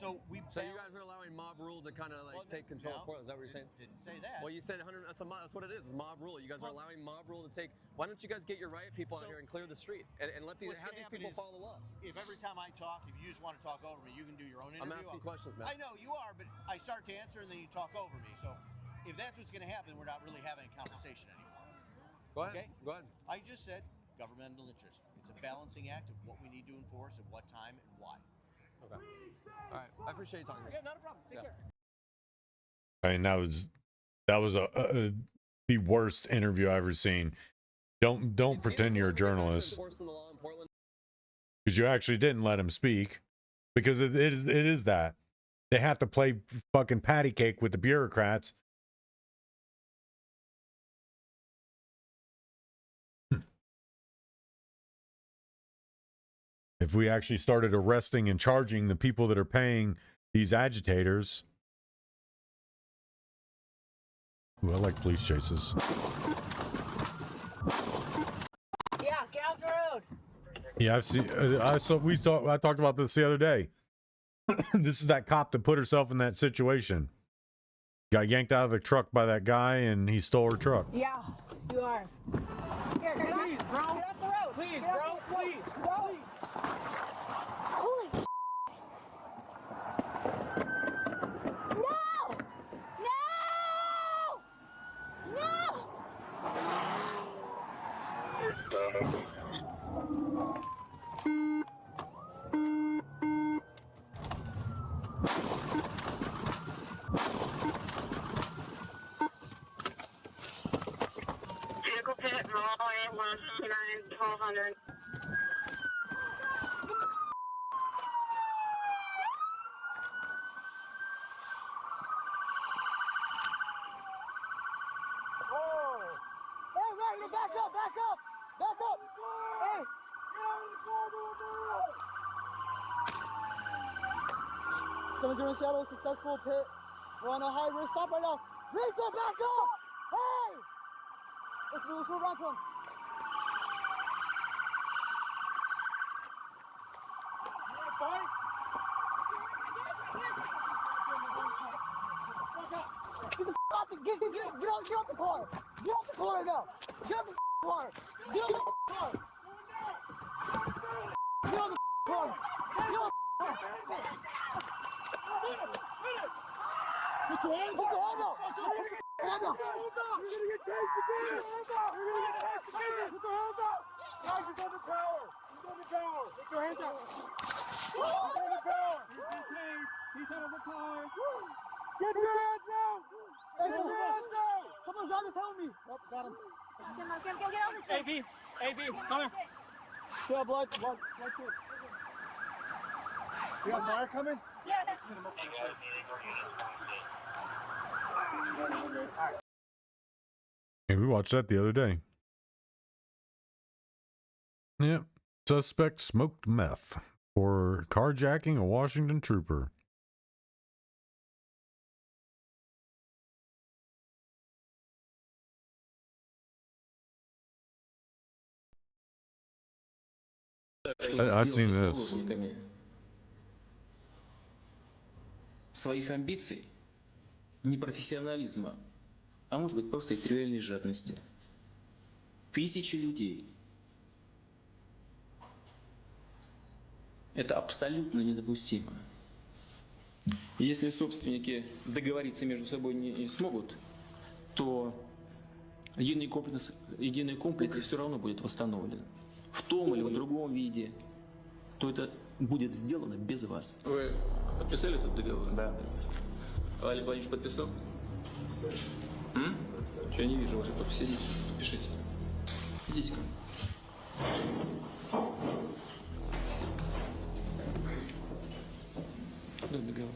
So you
guys are allowing mob rule to kind of take control of Portland. Is that what you're saying?
Didn't say that.
Well, you said 100. That's what it is. It's mob rule. You guys are allowing mob rule to take. Why don't you guys get your riot people out here and clear the street and let these people follow the law?
If every time I talk, if you just want to talk over me, you can do your own interview.
I'm asking questions, man.
I know you are, but I start to answer and then you talk over me. So if that's what's going to happen, we're not really having a conversation anymore.
Go ahead.
Okay?
Go ahead.
I just said governmental interest. It's a balancing act of what we need to enforce at what time and why.
Okay. All right. I appreciate you talking to me.
Yeah, not a problem. Take care.
I mean, that was the worst interview I've ever seen. Don't pretend you're a journalist, because you actually didn't let him speak, because it is that they have to play fucking patty cake with the bureaucrats. If we actually started arresting and charging the people that are paying these agitators. Ooh, I like police chases.
Yeah, get off the road.
Yeah, I talked about this the other day. This is that cop that put herself in that situation. Got yanked out of the truck by that guy, and he stole her truck.
Yeah, you are. Here, get
Please,
off,
bro.
Get off the road.
Please,
Get
bro.
off the road.
Please.
Holy
1200.
Hey, Larry, back up, back up! Back up! Hey! Get out of the car, move! 70 Shadow, successful pit. We're on a high risk stop right now. Rachel, back up! Hey! Let's move around to him. You wanna fight? Get the off the get off the car! Get off the car right now! Get off the car! Get off the car! Get off the car! Get off the car! Put your hands up! Hand up! You're gonna get chased again! You're gonna get chased again! Put your hands up! Guys, he's under power! He's under power! Put your hands up! He's under power! He's being chased! He's out of the car! Get your hands out! Get your hands out! Someone grab his helmet! Oh, got him.
Get over to
AB, come here. Still blood, blood too. You got fire coming?
Yes.
Hey, we watched that the other day. Yep. Suspect smoked meth for carjacking a Washington trooper. I've seen this.
Своих амбиций, непрофессионализма, а может быть просто интеллектуальной жадности. Тысячи людей. Это абсолютно недопустимо. Если собственники договориться между собой не смогут, то единый комплекс все равно будет восстановлен. В том или в другом виде, то это будет сделано без вас. Вы подписали этот договор? Да. Олег Владимирович подписал? Что, я не вижу вашей подписи. Идите, подпишите. Идите-ка. Договор.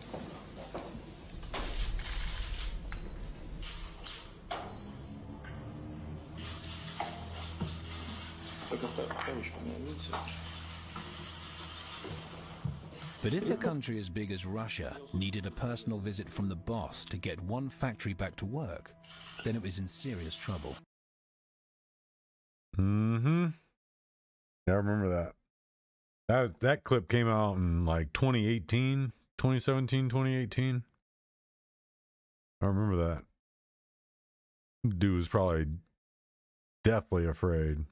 But if a country as big as Russia needed a personal visit from the boss to get one factory back to work, then it was in serious trouble.
Mm-hmm. Yeah, I remember that. That clip came out in like 2018, 2017, 2018. I remember that. Dude was probably deathly afraid.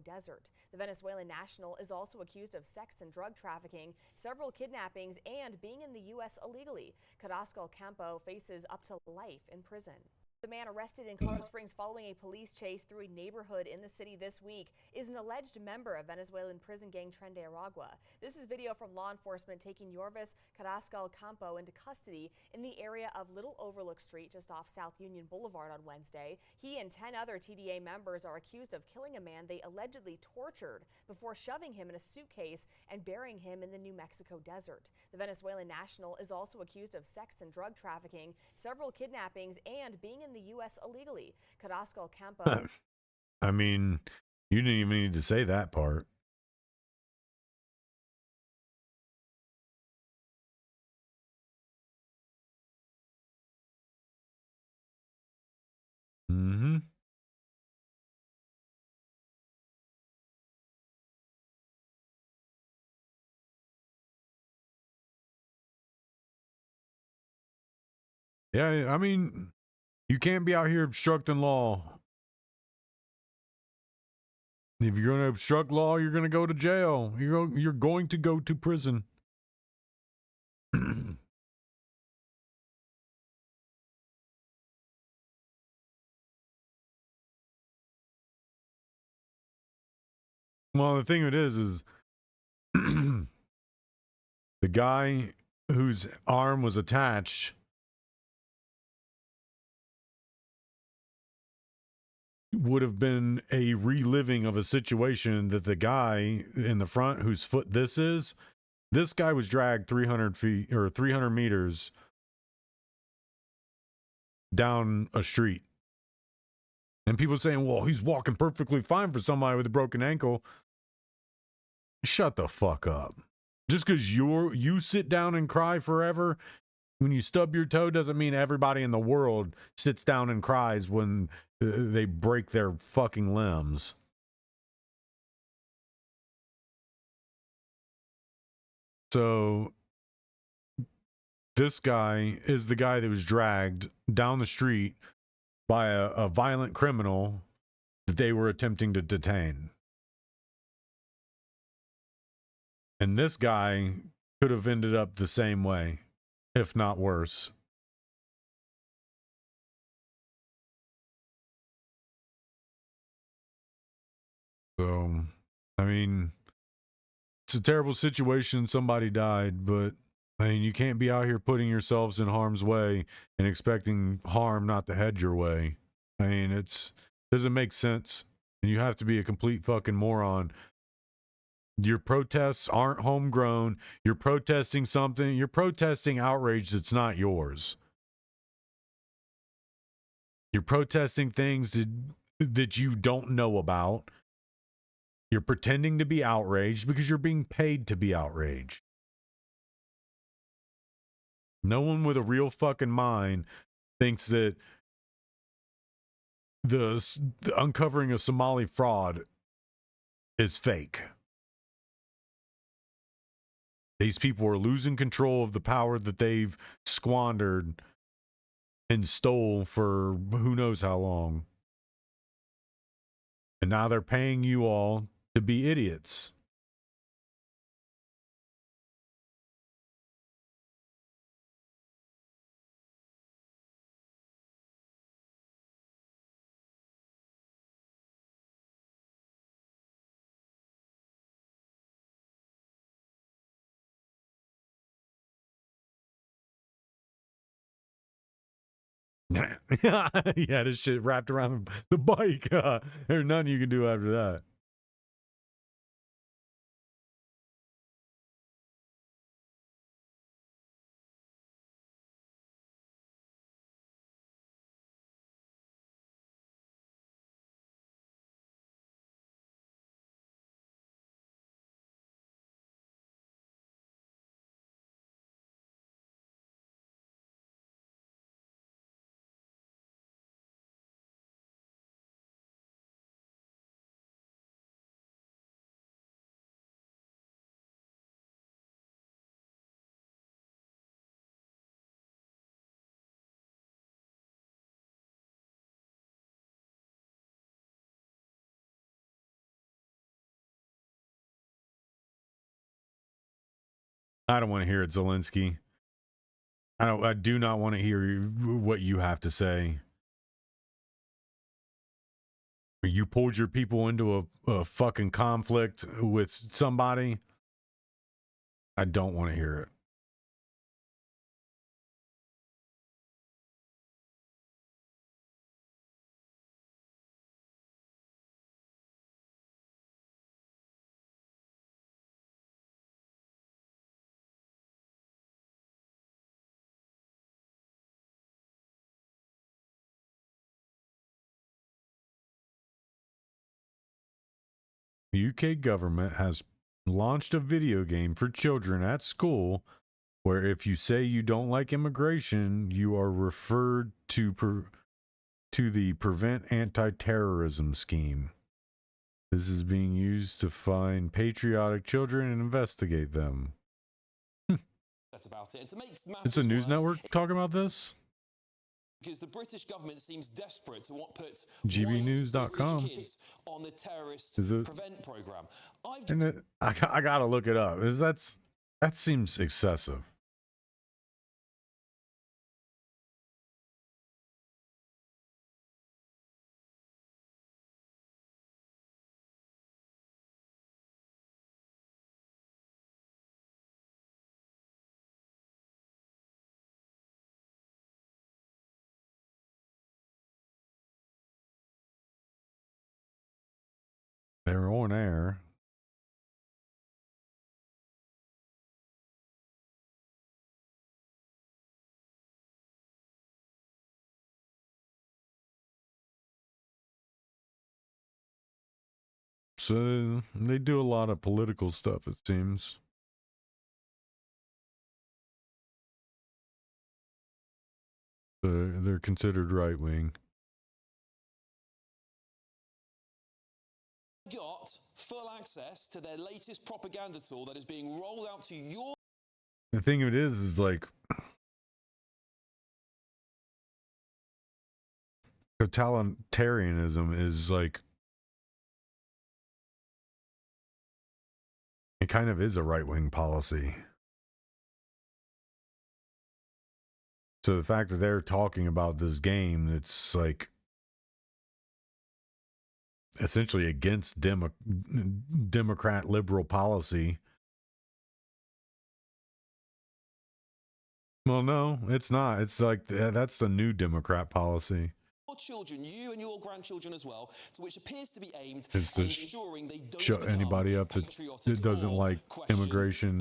Desert. The Venezuelan national is also accused of sex and drug trafficking, several kidnappings, and being in the U.S. illegally. Carrasco Campo faces up to life in prison. The man arrested in Colorado Springs following a police chase through a neighborhood in the city this week is an alleged member of Venezuelan prison gang Tren de Aragua. This is video from law enforcement taking Yorvis Carrasco Campo into custody in the area of Little Overlook Street just off South Union Boulevard on Wednesday. He and 10 other TDA members are accused of killing a man they allegedly tortured before shoving him in a suitcase and burying him in the New Mexico desert. The Venezuelan national is also accused of sex and drug trafficking, several kidnappings, and being in the U.S. illegally. Carrasco Campo.
I mean, you didn't even need to say that part. Mm-hmm. Yeah, I mean, you can't be out here obstructing law. If you're going to obstruct law, you're going to go to jail. You're going to go to prison. Well, the thing of it is the guy whose arm was attached would have been a reliving of a situation that the guy in the front whose foot this guy was dragged 300 feet or 300 meters down a street. And people saying, well, he's walking perfectly fine for somebody with a broken ankle. Shut the fuck up. Just because you sit down and cry forever when you stub your toe doesn't mean everybody in the world sits down and cries when they break their fucking limbs. So this guy is the guy that was dragged down the street by a violent criminal that they were attempting to detain. And this guy could have ended up the same way, if not worse. So, I mean, it's a terrible situation. Somebody died, but I mean, you can't be out here putting yourselves in harm's way and expecting harm not to head your way. I mean, doesn't make sense. And you have to be a complete fucking moron. Your protests aren't homegrown. You're protesting something. You're protesting outrage that's not yours. You're protesting things that you don't know about. You're pretending to be outraged because you're being paid to be outraged. No one with a real fucking mind thinks that the uncovering a Somali fraud is fake. These people are losing control of the power that they've squandered and stole for who knows how long. And now they're paying you all to be idiots. Yeah, this shit wrapped around the bike. There's nothing you can do after that. I don't want to hear it, Zelensky. I do not want to hear what you have to say. You pulled your people into a fucking conflict with somebody. I don't want to hear it. The UK government has launched a video game for children at school where if you say you don't like immigration, you are referred to the Prevent Anti-Terrorism Scheme. This is being used to find patriotic children and investigate them.
That's about it. And to make
It's a news network talking about this?
Because the British government seems desperate to put
gbnews.com
kids on the terrorist prevent program.
I gotta look it up. That seems excessive. They're on air. So they do a lot of political stuff, it seems. They're considered right wing.
Got full access to their latest propaganda tool that is being rolled out to your.
The thing of it is like totalitarianism is like, it kind of is a right-wing policy. So the fact that they're talking about this game that's like essentially against Democrat liberal policy. Well, no, it's not. It's like that's the new Democrat policy.
Your children, you and your grandchildren as well, to which appears to be aimed
It's
at
to
ensuring they don't
shut anybody up that doesn't like immigration.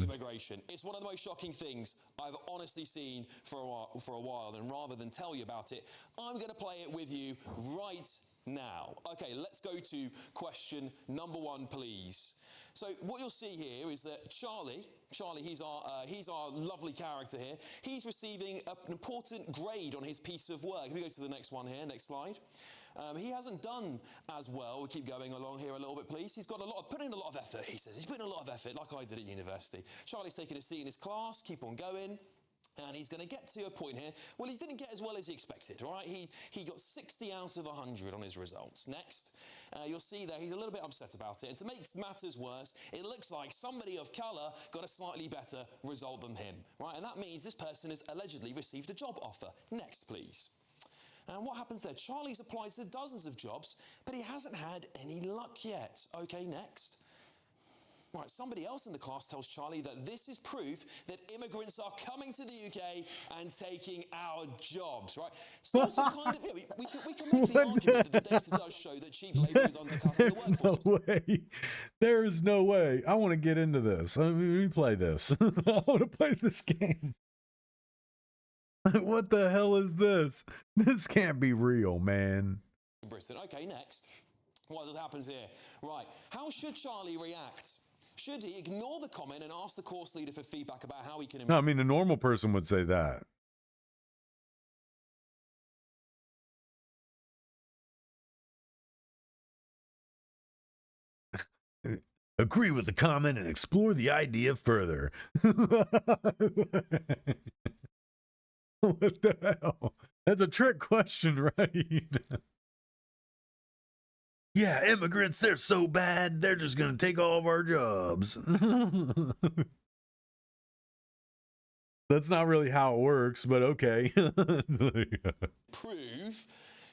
It's one of the most shocking things I've honestly seen for a while, and rather than tell you about it, I'm going to play it with you right now. Okay, let's go to question number 1, please. So what you'll see here is that Charlie, he's our lovely character here. He's receiving an important grade on his piece of work. If we go to the next one here, next slide. He hasn't done as well. We'll keep going along here a little bit, please. He's got put in a lot of effort, he says. He's put in a lot of effort, like I did at university. Charlie's taking a seat in his class, keep on going. And he's going to get to a point here. Well, he didn't get as well as he expected, all right? He got 60 out of 100 on his results. Next, you'll see there he's a little bit upset about it. And to make matters worse, it looks like somebody of colour got a slightly better result than him, right? And that means this person has allegedly received a job offer. Next, please. And what happens there? Charlie's applied to dozens of jobs, but he hasn't had any luck yet. Okay, next. Right, somebody else in the class tells Charlie that this is proof that immigrants are coming to the UK and taking our jobs, right? So some kind of, we can make the argument that the data does show that cheap labour is undercutting the workforce.
No way. There is no way. I want to get into this. Let me play this. I want to play this game. What the hell is this? This can't be real, man.
Britain. Okay, next. What happens here? Right, how should Charlie react? Should he ignore the comment and ask the course leader for feedback about how he can improve?
No, I mean, a normal person would say that. Agree with the comment and explore the idea further. What the hell? That's a trick question, right? Yeah, immigrants, they're so bad, they're just going to take all of our jobs. That's not really how it works, but okay.
Prove.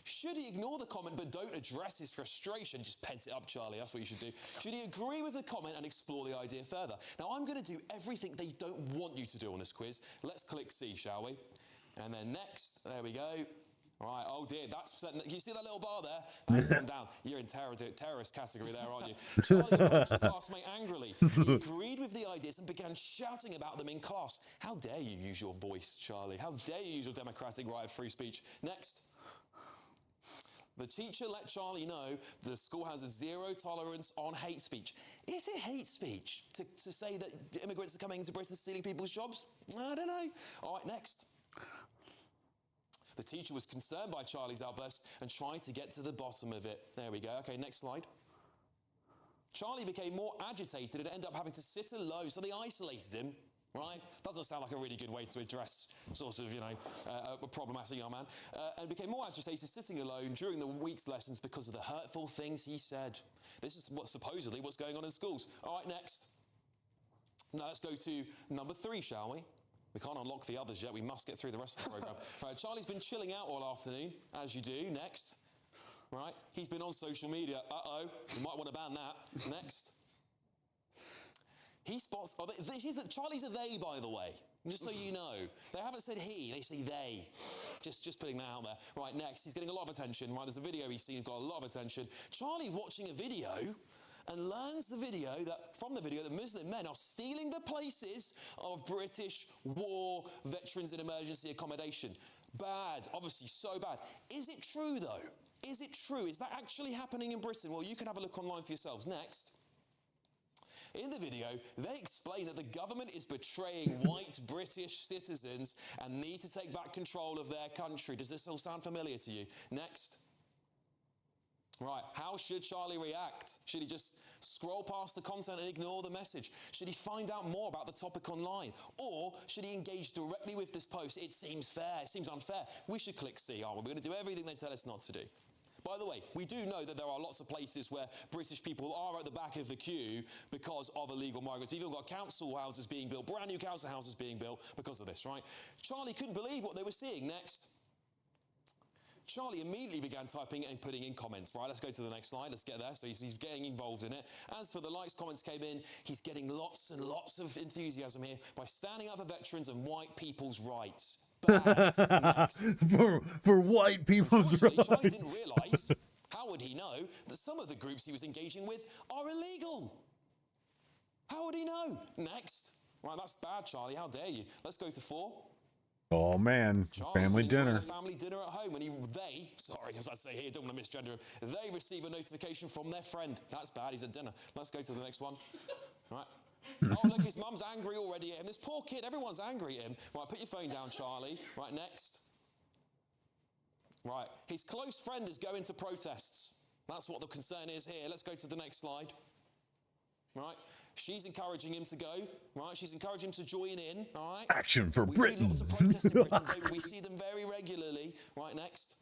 Should he ignore the comment but don't address his frustration? Just pent it up, Charlie. That's what you should do. Should he agree with the comment and explore the idea further? Now, I'm going to do everything they don't want you to do on this quiz. Let's click C, shall we? And then next, there we go. Right, oh dear, you see that little bar there? That's gone down. You're in terrorist category there, aren't you? Charlie approached the classmate angrily. He agreed with the ideas and began shouting about them in class. How dare you use your voice, Charlie? How dare you use your democratic right of free speech? Next. The teacher let Charlie know the school has a zero tolerance on hate speech. Is it hate speech to say that immigrants are coming into Britain stealing people's jobs? I don't know. All right, next. The teacher was concerned by Charlie's outburst and tried to get to the bottom of it. There we go. Okay, next slide. Charlie became more agitated and ended up having to sit alone, so they isolated him, right? Doesn't sound like a really good way to address sort of, a problematic young man. And became more agitated sitting alone during the week's lessons because of the hurtful things he said. This is supposedly what's going on in schools. All right, next. Now let's go to number 3, shall we? We can't unlock the others yet. We must get through the rest of the programme. Right, Charlie's been chilling out all afternoon, as you do. Next. Right, he's been on social media. Uh-oh, you might want to ban that. Next. He spots... Charlie's a they, by the way. Just so you know. They haven't said he, they say they. Just putting that out there. Right, next. He's getting a lot of attention. Right, there's a video he's seen. He's got a lot of attention. Charlie's watching a video and learns from the video that Muslim men are stealing the places of British war veterans in emergency accommodation. Bad, obviously so bad. Is it true though? Is it true? Is that actually happening in Britain? Well, you can have a look online for yourselves. Next. In the video, they explain that the government is betraying white British citizens and need to take back control of their country. Does this all sound familiar to you? Next. Right, how should Charlie react? Should he just scroll past the content and ignore the message? Should he find out more about the topic online? Or should he engage directly with this post? It seems fair, it seems unfair. We should click C, aren't we? We're going to do everything they tell us not to do. By the way, we do know that there are lots of places where British people are at the back of the queue because of illegal migrants. We've even got council houses being built, brand new council houses being built because of this, right? Charlie couldn't believe what they were seeing. Next. Charlie immediately began typing and putting in comments. Right, let's go to the next slide. Let's get there. So he's getting involved in it. As for the likes, comments came in, he's getting lots and lots of enthusiasm here by standing up for veterans and white people's rights. Bad. Next.
for white people's rights.
Charlie didn't realise, how would he know, that some of the groups he was engaging with are illegal? How would he know? Next. Right, that's bad, Charlie. How dare you? Let's go to 4.
Oh man, family dinner.
Family dinner at home, and sorry, as I say here, don't want to misgender him. They receive a notification from their friend. That's bad. He's at dinner. Let's go to the next one. Right. Oh look, his mum's angry already at him. This poor kid, everyone's angry at him. Right, put your phone down, Charlie. Right, next. Right, his close friend is going to protests. That's what the concern is here. Let's go to the next slide. Right. She's encouraging him to go, right? She's encouraging him to join in, all right?
Action for
Britain. We do lots of protests in Britain, don't we? We see them very regularly. Right, next.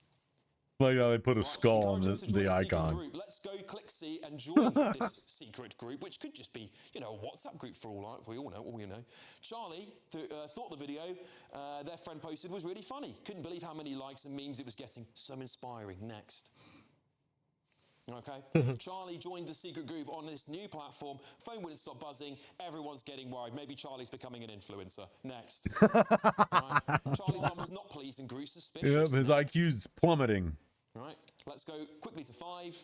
Like how they put a skull on the icon.
Group. Let's go click C and join this secret group, which could just be, you know, a WhatsApp group for all we all know. Charlie thought the video their friend posted was really funny. Couldn't believe how many likes and memes it was getting. So inspiring. Next. Okay, Charlie joined the secret group on this new platform. Phone wouldn't stop buzzing. Everyone's getting worried. Maybe Charlie's becoming an influencer. Next. Right. Charlie's mum was not pleased and grew suspicious.
Yeah, his IQ's plummeting.
Right, let's go quickly to 5.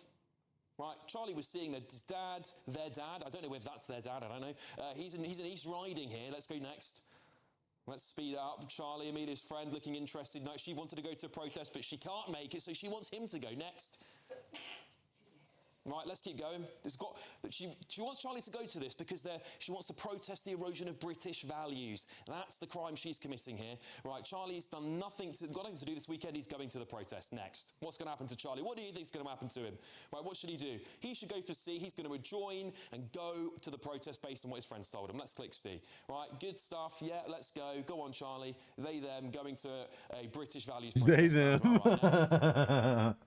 Right, Charlie was seeing their dad. I don't know if that's their dad. I don't know. He's in East Riding here. Let's go next. Let's speed up. Charlie, Amelia's friend, looking interested. No, she wanted to go to a protest, but she can't make it, so she wants him to go. Next. Right, let's keep going. She wants Charlie to go to this because she wants to protest the erosion of British values. That's the crime she's committing here. Right, Charlie's got nothing to do this weekend. He's going to the protest. Next. What's going to happen to Charlie? What do you think is going to happen to him? Right, what should he do? He should go for C. He's going to join and go to the protest based on what his friends told him. Let's click C. Right, good stuff. Yeah, let's go. Go on, Charlie. They, them, going to a British values protest.
They, them.
Right, next.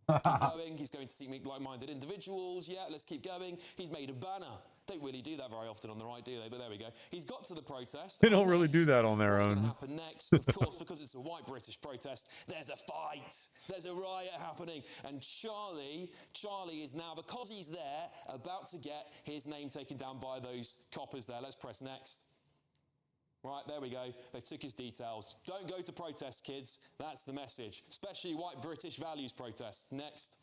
Keep going. He's going to seek like-minded individuals. Yeah, let's keep going. He's made a banner. Don't really do that very often on the right, do they? But there we go. He's got to the protest.
They don't really do that on their own.
What's going to happen next? Of course, because it's a white British protest, there's a fight. There's a riot happening. And Charlie is now, because he's there, about to get his name taken down by those coppers there. Let's press next. Right, there we go. They took his details. Don't go to protests, kids. That's the message. Especially white British values protests. Next.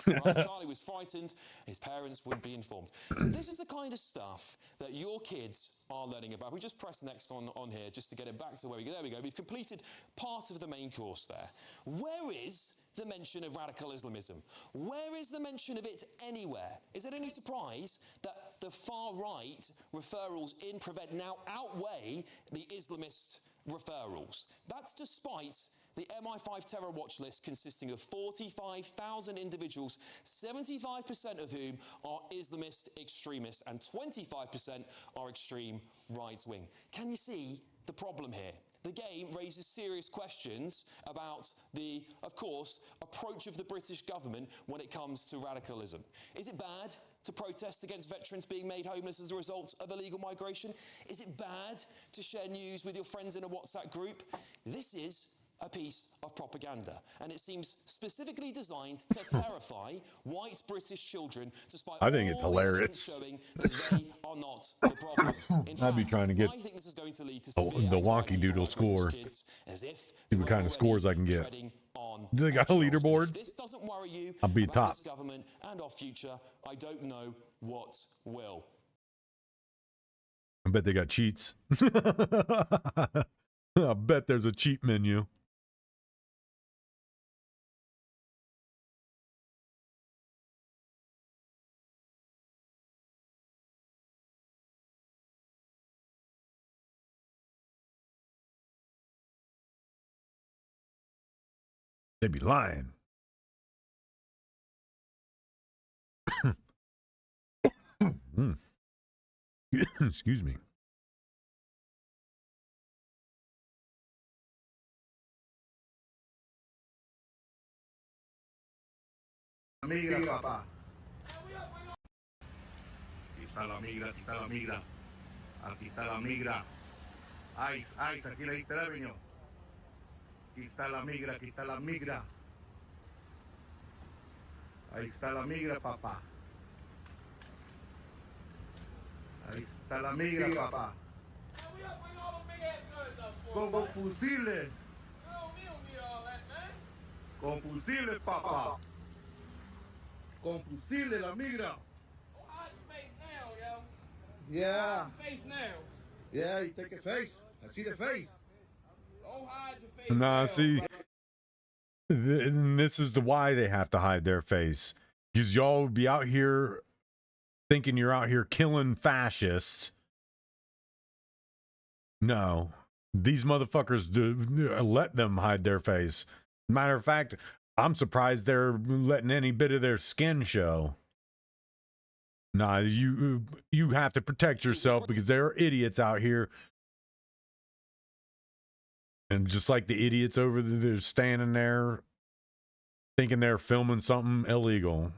Right, Charlie was frightened. His parents would be informed. So this is the kind of stuff that your kids are learning about. We just press next on here just to get it back to where we go. There we go. We've completed part of the main course there. Where is the mention of radical Islamism? Where is the mention of it anywhere? Is it any surprise that the far-right referrals in Prevent now outweigh the Islamist referrals? That's despite the MI5 terror watch list consisting of 45,000 individuals, 75% of whom are Islamist extremists and 25% are extreme right-wing. Can you see the problem here? The game raises serious questions about the, of course, approach of the British government when it comes to radicalism. Is it bad to protest against veterans being made homeless as a result of illegal migration? Is it bad to share news with your friends in a WhatsApp group? This is a piece of propaganda, and it seems specifically designed to terrify white British children, despite
I think it's
all the evidence
hilarious.
showing that they are not the problem. In
I'd be
fact,
trying to get
I think this is going to lead to
the
severe
wonky
anxiety for
doodle
white British
score.
kids, as if
See
they
what
were
kind of
already
scores I can get.
treading on
Do they got a
eggshells. But
leaderboard?
if this doesn't worry you
I'll be
about
top.
this government and our future, I don't know what will.
I bet they got cheats. I bet there's a cheat menu. They be lying. Excuse me.
Migra, papá. Aquí está la migra, aquí está la migra. Aquí está la migra. Ice, ice, aquí le diste revenue. Aquí está la migra, aquí está la migra. Ahí está la migra, papá. Ahí está la migra, papá. Con fusiles. Con fusiles, papá. Con fusiles, la migra. Yeah. Yeah, you take a face. I see the face.
Nah, see, this is the why they have to hide their face. Because y'all be out here thinking you're out here killing fascists. No, these motherfuckers let them hide their face. Matter of fact, I'm surprised they're letting any bit of their skin show. Nah, you have to protect yourself because there are idiots out here. And just like the idiots over there, they're standing there thinking they're filming something illegal.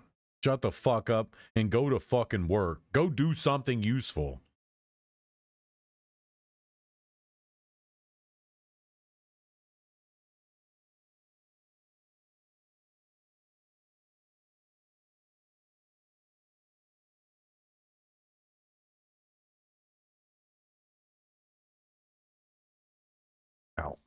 Shut the fuck up and go to fucking work. Go do something useful. Ow.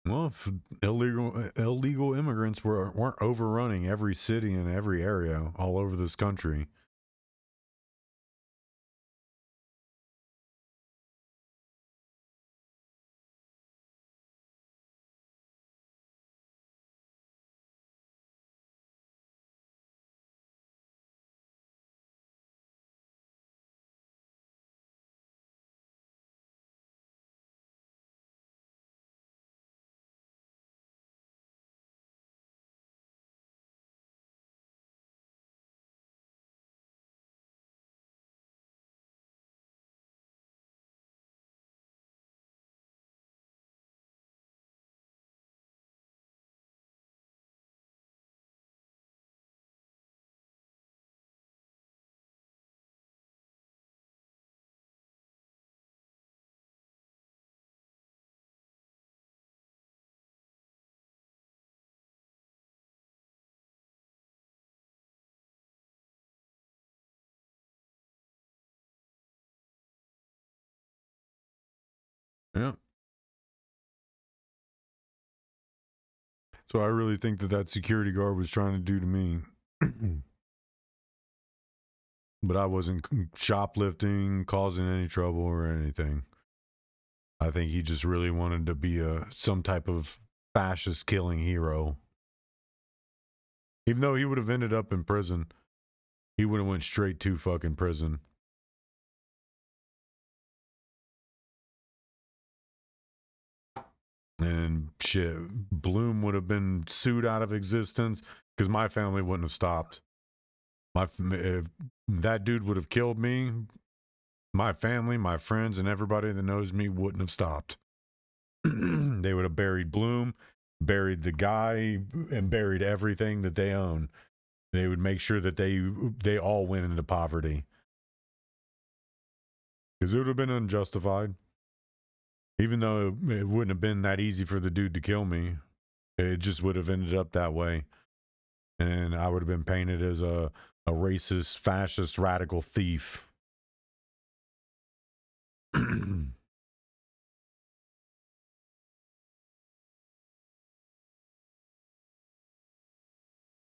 Well, if illegal immigrants weren't overrunning every city and every area all over this country. Yeah. So I really think that security guard was trying to do to me. But I wasn't shoplifting, causing any trouble or anything. I think he just really wanted to be some type of fascist killing hero. Even though he would have ended up in prison, he would have went straight to fucking prison. And shit, Bloom would have been sued out of existence because my family wouldn't have stopped. If that dude would have killed me, my family, my friends, and everybody that knows me wouldn't have stopped. They would have buried Bloom, buried the guy, and buried everything that they own. They would make sure that they all went into poverty. Because it would have been unjustified. Even though it wouldn't have been that easy for the dude to kill me. It just would have ended up that way. And I would have been painted as a racist, fascist, radical thief.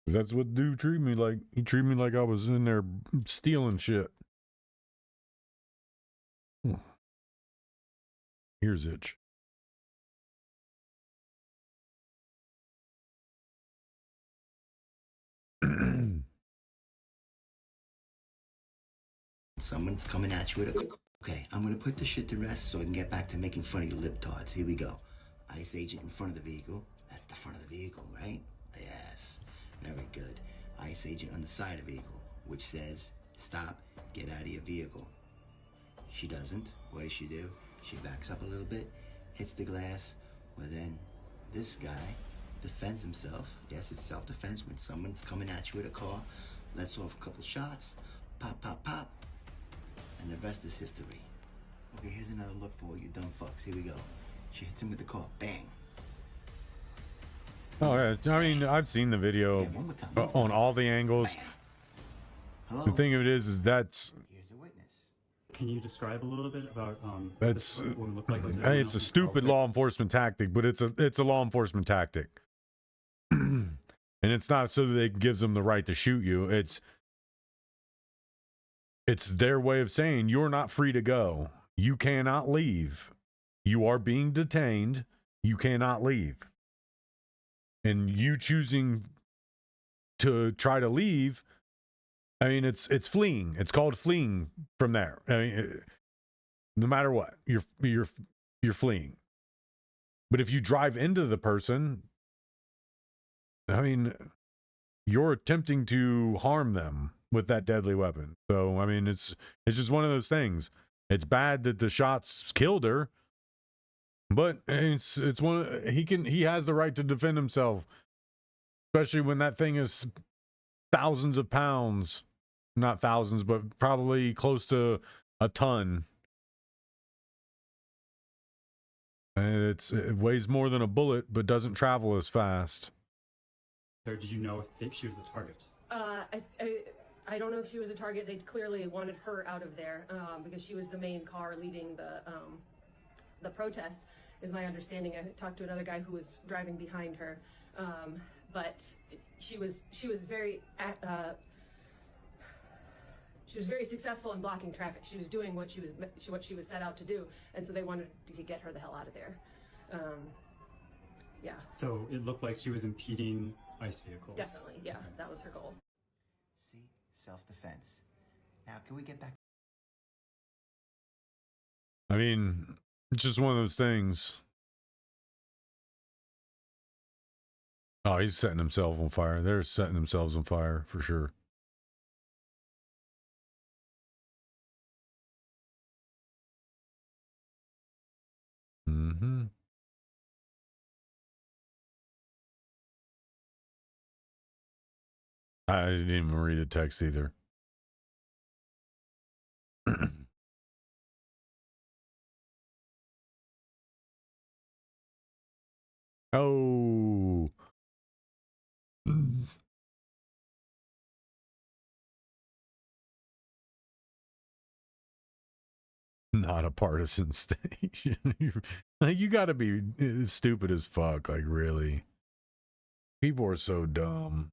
That's what the dude treated me like. He treated me like I was in there stealing shit. Here's itch.
Someone's coming at you with a... Okay, I'm gonna put this shit to rest so I can get back to making fun of you libtards. Here we go. ICE agent in front of the vehicle. That's the front of the vehicle, right? Yes. Very good. ICE agent on the side of the vehicle, which says, stop, get out of your vehicle. She doesn't. What does she do? She backs up a little bit, hits the glass. Well then, this guy defends himself. Yes, it's self-defense when someone's coming at you with a car. Lets off a couple shots. Pop, pop, pop. And the rest is history. Okay, here's another look for you dumb fucks. Here we go. She hits him with the car. Bang.
Oh, yeah. I mean, I've seen the video on all the angles. The thing of it is that's...
Can you describe a little bit about
that's
what it would look like?
it's a stupid law enforcement tactic, but it's a law enforcement tactic. And it's not so that it gives them the right to shoot you. It's their way of saying you're not free to go. You cannot leave. You are being detained. You cannot leave. And you choosing to try to leave, I mean, it's fleeing. It's called fleeing from there. I mean, no matter what, you're fleeing. But if you drive into the person, I mean, you're attempting to harm them with that deadly weapon. So, I mean, it's just one of those things. It's bad that the shots killed her, but it's one, he has the right to defend himself, especially when that thing is thousands of pounds, not thousands, but probably close to a ton. And it weighs more than a bullet, but doesn't travel as fast.
Or did you know if she was the target?
I don't know if she was a target. They clearly wanted her out of there because she was the main car leading the protest, is my understanding. I talked to another guy who was driving behind her, but she was very successful in blocking traffic. She was doing what she was set out to do, and so they wanted to get her the hell out of there. Yeah.
So it looked like she was impeding ICE vehicles.
Definitely, yeah, that was her goal.
See? Self-defense. Now, can we get back?
I mean, it's just one of those things. Oh, he's setting himself on fire. They're setting themselves on fire for sure. Mm-hmm. I didn't even read the text either. Oh. Not a partisan station. Like, you gotta be stupid as fuck, like, really. People are so dumb.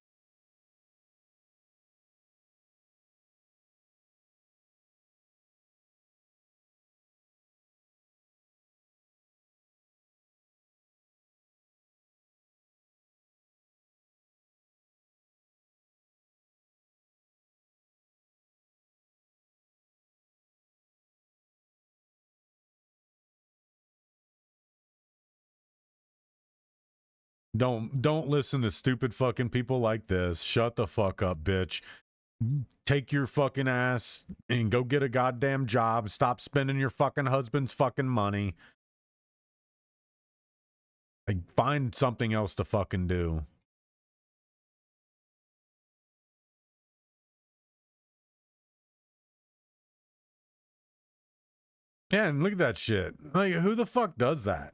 Don't listen to stupid fucking people like this. Shut the fuck up, bitch. take your fucking ass and go get a goddamn job. Stop spending your fucking husband's fucking money. Like, find something else to fucking do. Yeah, and look at that shit. Like, who the fuck does that?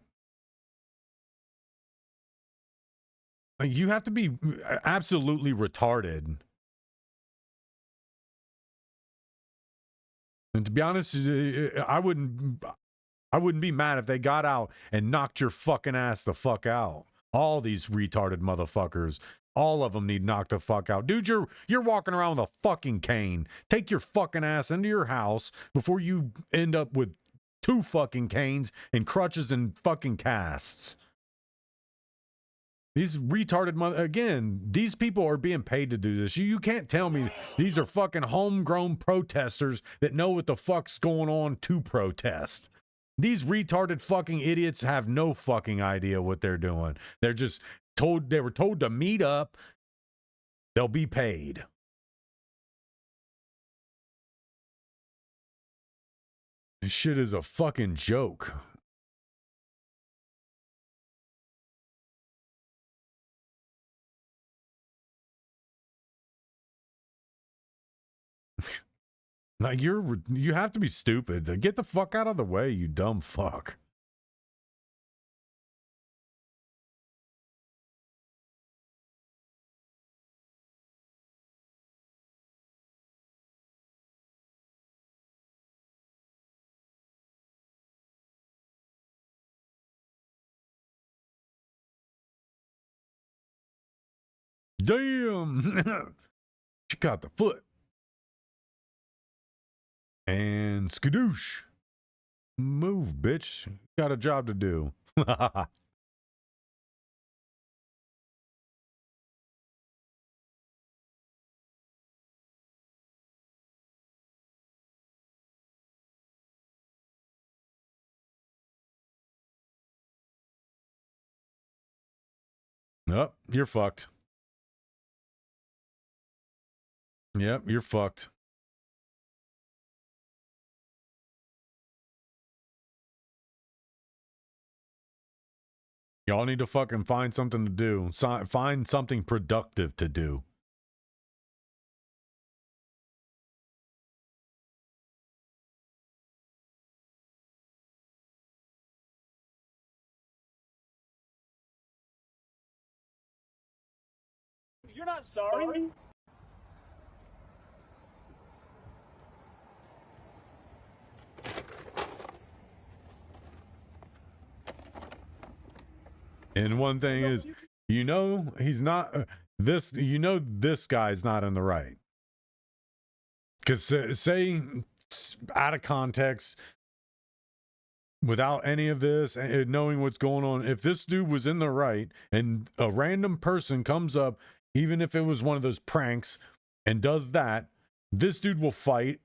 Like, you have to be absolutely retarded. And to be honest, I wouldn't be mad if they got out and knocked your fucking ass the fuck out. All these retarded motherfuckers. All of them need knocked the fuck out. Dude, you're walking around with a fucking cane. Take your fucking ass into your house before you end up with 2 fucking canes and crutches and fucking casts. These retarded again, these people are being paid to do this. You can't tell me these are fucking homegrown protesters that know what the fuck's going on to protest. These retarded fucking idiots have no fucking idea what they're doing. They're just told, they were told to meet up. They'll be paid. This shit is a fucking joke. Like, you have to be stupid. Get the fuck out of the way, you dumb fuck. Damn. She caught the foot. And skadoosh. Move, bitch. Got a job to do. Nope, you're fucked. Yep, you're fucked. Y'all need to fucking find something to do. Find something productive to do.
You're not sorry?
And one thing is, you know, he's not this guy's not in the right. Because say out of context, without any of this and knowing what's going on, if this dude was in the right and a random person comes up, even if it was one of those pranks, and does that, this dude will fight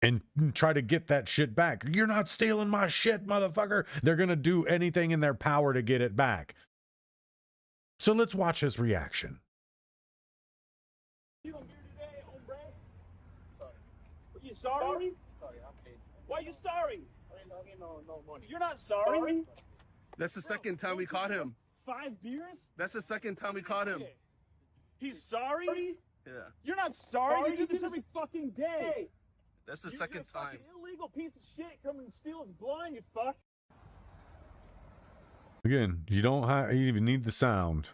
and try to get that shit back. You're not stealing my shit, motherfucker. They're going to do anything in their power to get it back. So let's watch his reaction.
You sorry? Why are you sorry? No money. You're not sorry?
That's the second time we caught him.
5 beers?
That's the second time we caught him.
He's sorry?
Yeah.
You're not sorry? You do this every fucking day.
That's the second time.
You're a illegal piece of shit. Come and steal his blind, you fuck.
Again, you don't even need the sound.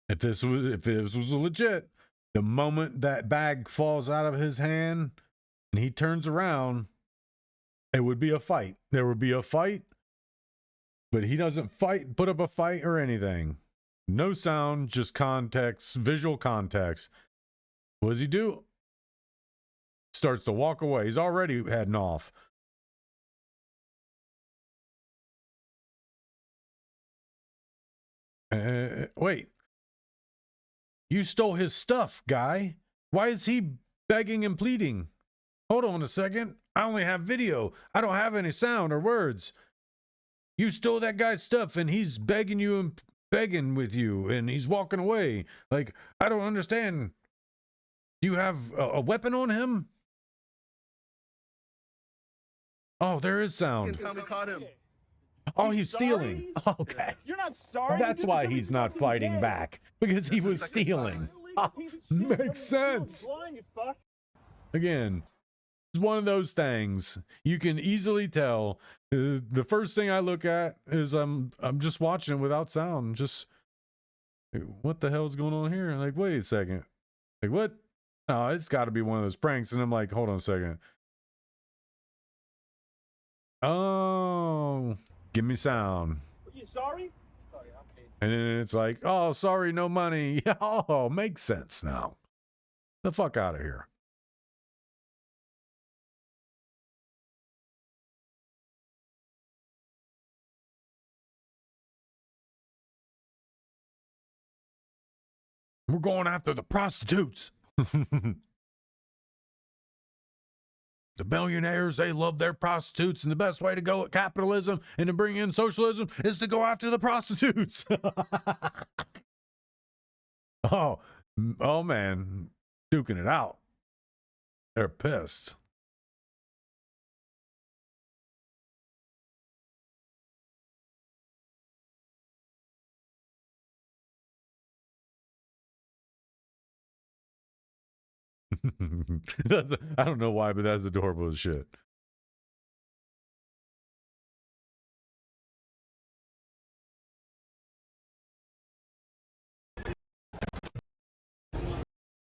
If this was legit, the moment that bag falls out of his hand and he turns around, it would be a fight. There would be a fight, but he doesn't put up a fight or anything. No sound, just context, visual context. What does he do? Starts to walk away. He's already heading off. Wait. You stole his stuff, guy. Why is he begging and pleading? Hold on a second. I only have video. I don't have any sound or words. You stole that guy's stuff and he's begging you and begging with you and he's walking away. Like, I don't understand. Do you have a weapon on him? Oh, there is sound.
We caught him.
Oh, he's stealing. Okay.
You're not sorry.
That's why he's not fighting back. Because he was stealing. Makes sense. Again, it's one of those things. You can easily tell. The first thing I look at is I'm just watching it without sound. Just, what the hell is going on here? Like, wait a second. Like, what? Oh, it's got to be one of those pranks. And I'm like, hold on a second. Oh, give me sound.
Are you sorry?
And then it's like, oh, sorry, no money. Oh, makes sense now. The fuck out of here. We're going after the prostitutes. The billionaires, they love their prostitutes, and the best way to go at capitalism and to bring in socialism is to go after the prostitutes. Oh man, duking it out. They're pissed. I don't know why, but that's adorable as shit.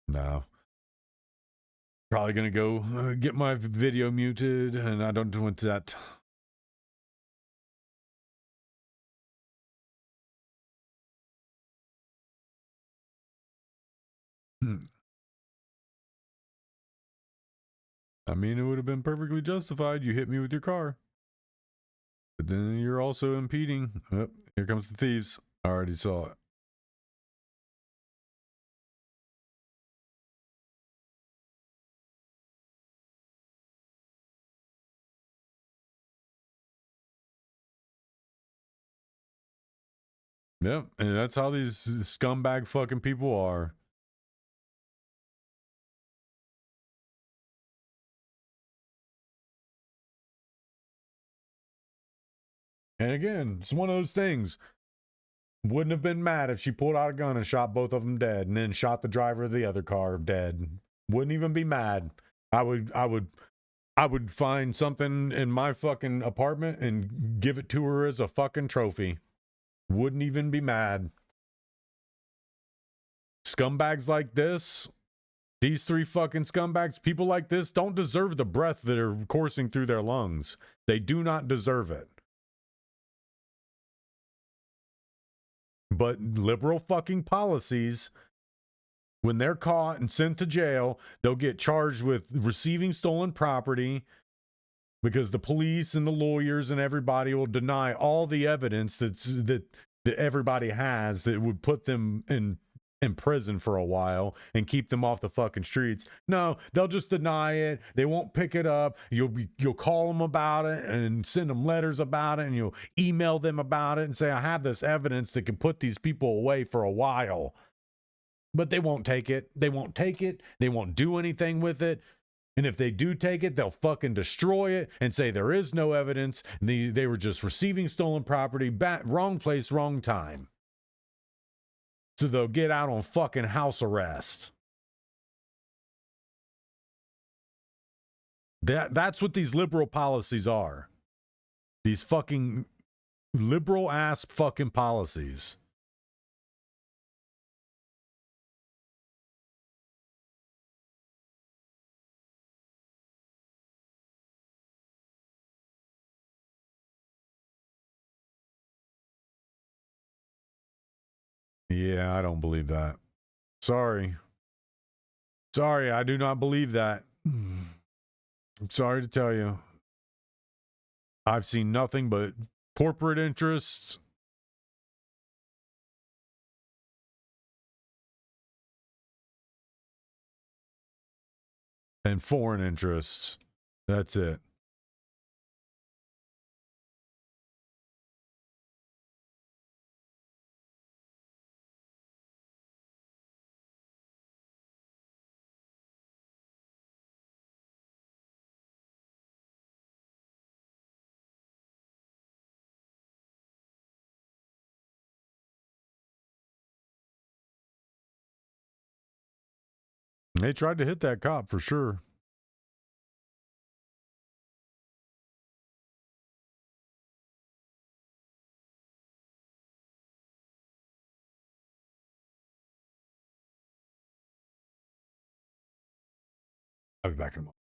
No. Probably gonna go get my video muted, and I don't want that. I mean, it would have been perfectly justified. You hit me with your car. But then you're also impeding. Oh, here comes the thieves. I already saw it. Yep, and that's how these scumbag fucking people are. And again, it's one of those things. Wouldn't have been mad if she pulled out a gun and shot both of them dead, and then shot the driver of the other car dead. Wouldn't even be mad. I would find something in my fucking apartment and give it to her as a fucking trophy. Wouldn't even be mad. Scumbags like this, these three fucking scumbags, people like this don't deserve the breath that are coursing through their lungs. They do not deserve it. But liberal fucking policies, when they're caught and sent to jail, they'll get charged with receiving stolen property because the police and the lawyers and everybody will deny all the evidence that everybody has that would put them in prison for a while and keep them off the fucking streets. No, they'll just deny it. They won't pick it up. You'll call them about it and send them letters about it, and you'll email them about it and say, I have this evidence that can put these people away for a while. But they won't take it. They won't take it. They won't do anything with it. And if they do take it, they'll fucking destroy it and say there is no evidence. They were just receiving stolen property, wrong place, wrong time. So they'll get out on fucking house arrest. That's what these liberal policies are. These fucking liberal ass fucking policies. Yeah, I don't believe that. Sorry. Sorry, I do not believe that. I'm sorry to tell you. I've seen nothing but corporate interests. And foreign interests. That's it. They tried to hit that cop for sure. I'll be back in a moment.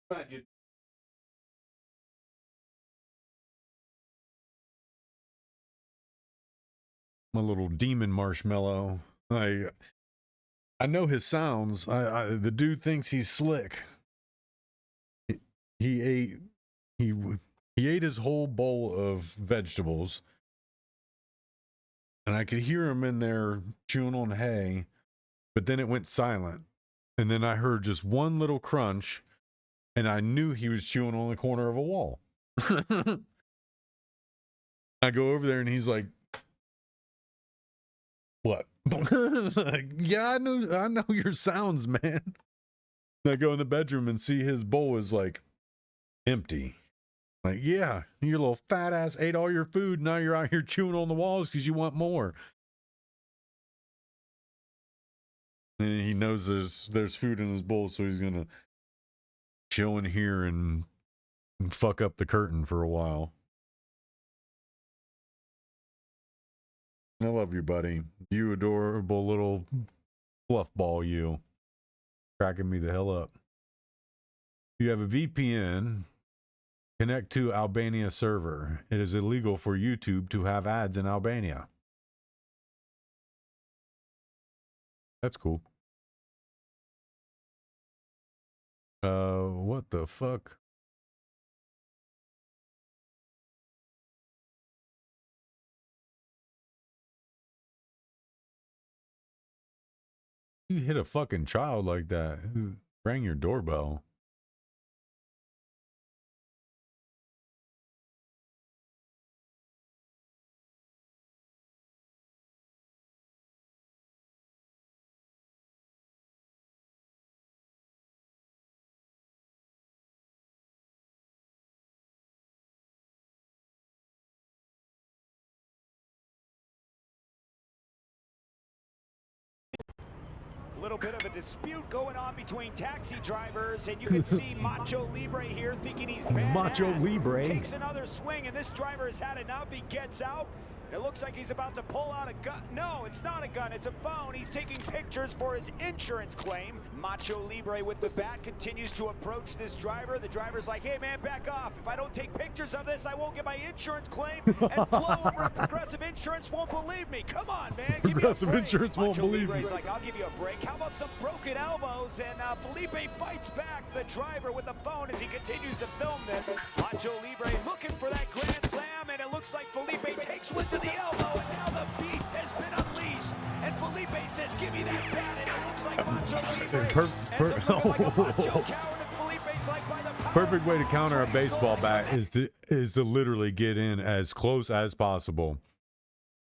My little demon marshmallow. I know his sounds. The dude thinks he's slick. He ate he ate his whole bowl of vegetables, and I could hear him in there chewing on hay, but then it went silent, and then I heard just one little crunch, and I knew he was chewing on the corner of a wall. I go over there and he's like, "What?" Like, yeah, I know your sounds, man. I go in the bedroom and see his bowl is like empty. Like, yeah, your little fat ass ate all your food. Now you're out here chewing on the walls because you want more. And he knows there's food in his bowl, so he's gonna chill in here and fuck up the curtain for a while. I love you, buddy. You adorable little fluff ball, you. Cracking me the hell up. You have a VPN. Connect to Albania server. It is illegal for YouTube to have ads in Albania. That's cool. What the fuck? You hit a fucking child like that. Who rang your doorbell?
A little bit of a dispute going on between taxi drivers, and you can see Macho Libre here thinking he's badass.
Macho Libre
takes another swing, and this driver has had enough. He gets out. It looks like he's about to pull out a gun. No, it's not a gun, it's a phone. He's taking pictures for his insurance claim. Macho Libre with the bat continues to approach this driver. The driver's like, hey man, back off. If I don't take pictures of this, I won't get my insurance claim. And Flo over at Progressive Insurance won't believe me. Come on, man, give me a
Progressive
break.
Insurance won't believe
Libre's
you.
like, I'll give you a break. How about some broken elbows? And Felipe fights back the driver with the phone as he continues to film this. Macho Libre looking for that grand slam, and it looks like Felipe takes one to the elbow, and now the beast has been unleashed. And Felipe says, give me that bat, and it looks like Macho Libre ends up looking like a macho coward, and Felipe's like, by the power
Perfect way to counter a baseball bat is to literally get in as close as possible.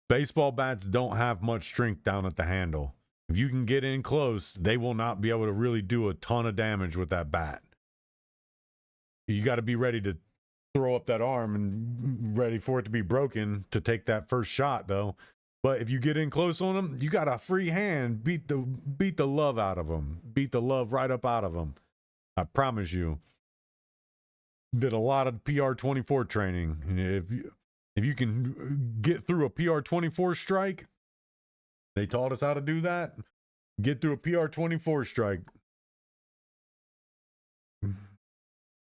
Baseball bats don't have much strength down at the handle. If you can get in close, they will not be able to really do a ton of damage with that bat. You got to be ready to throw up that arm and ready for it to be broken to take that first shot, though. But if you get in close on them, you got a free hand. Beat the love out of them. Beat the love right up out of them. I promise you. did a lot of PR-24 training. If you can get through a PR-24 strike, they taught us how to do that. Get through a PR-24 strike.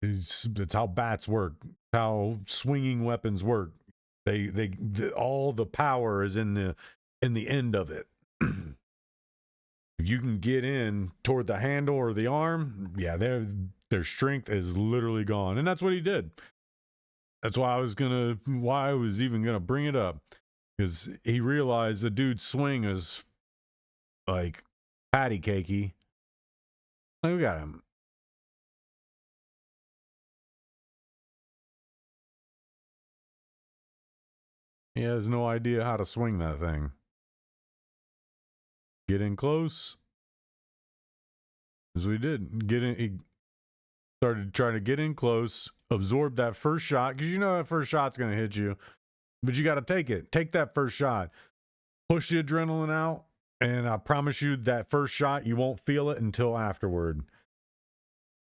It's how bats work, how swinging weapons work. All the power is in the end of it. If you can get in toward the handle or the arm, yeah, their strength is literally gone. And that's what he did. That's why I was even gonna bring it up. Because he realized the dude's swing is like patty cakey. Look at him. He has no idea how to swing that thing. Get in close. That's what he did. He started trying to get in close, absorb that first shot, because you know that first shot's going to hit you. But you got to take it. Take that first shot. Push the adrenaline out, and I promise you that first shot, you won't feel it until afterward.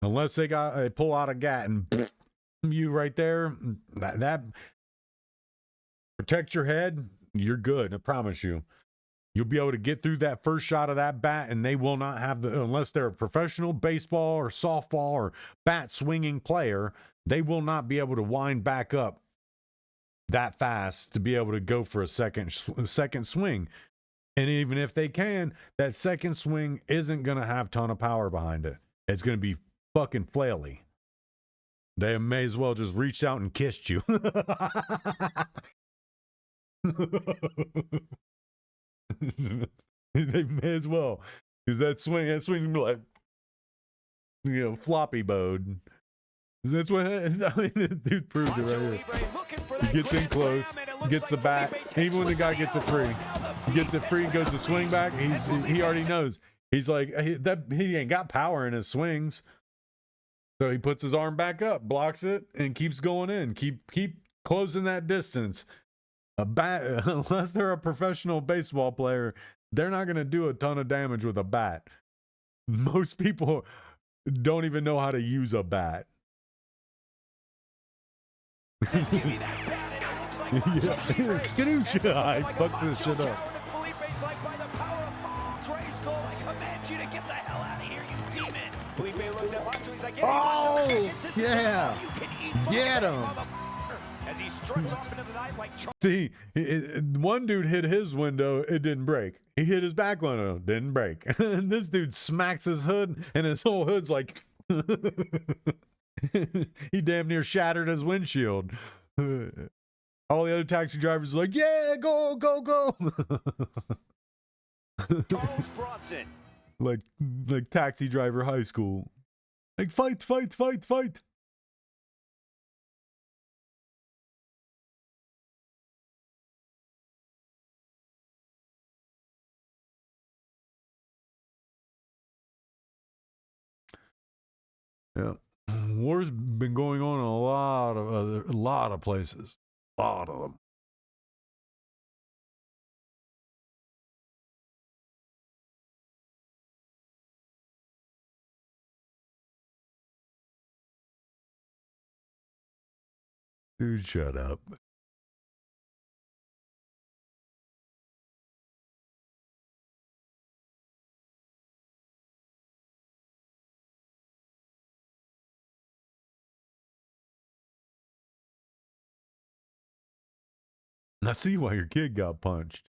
Unless they pull out a gat and you right there, that protect your head, you're good. I promise you. You'll be able to get through that first shot of that bat, and they will not have unless they're a professional baseball or softball or bat swinging player, they will not be able to wind back up that fast to be able to go for a second swing. And even if they can, that second swing isn't going to have a ton of power behind it. It's going to be fucking flaily. They may as well just reach out and kissed you. They may as well, because that swing's gonna be like, floppy bowed. That's what dude proved it right here. He gets in close, gets the bat. Even when the guy gets the free, goes to swing back. He already knows. He's like he ain't got power in his swings, so he puts his arm back up, blocks it, and keeps going in. Keep closing that distance. A bat, unless they're a professional baseball player, they're not going to do a ton of damage with a bat. Most people don't even know how to use a bat.
Says, give me that bat, and it looks like
Skadoosh! He fucks this shit up.
Felipe's like, by the power of Grayskull, I command you to get the hell out of here, you demon. Felipe looks at Macho, he's like,
yeah, get him.
As he struts off into the night like
See, one dude hit his window, it didn't break. He hit his back window, didn't break. And this dude smacks his hood, and his whole hood's like... He damn near shattered his windshield. All the other taxi drivers are like, yeah, go, go, go.
Charles Bronson.
like taxi driver high school. Like, fight, fight, fight, fight. Yeah, war's been going on in a lot of places, a lot of them. Dude, shut up. I see why your kid got punched.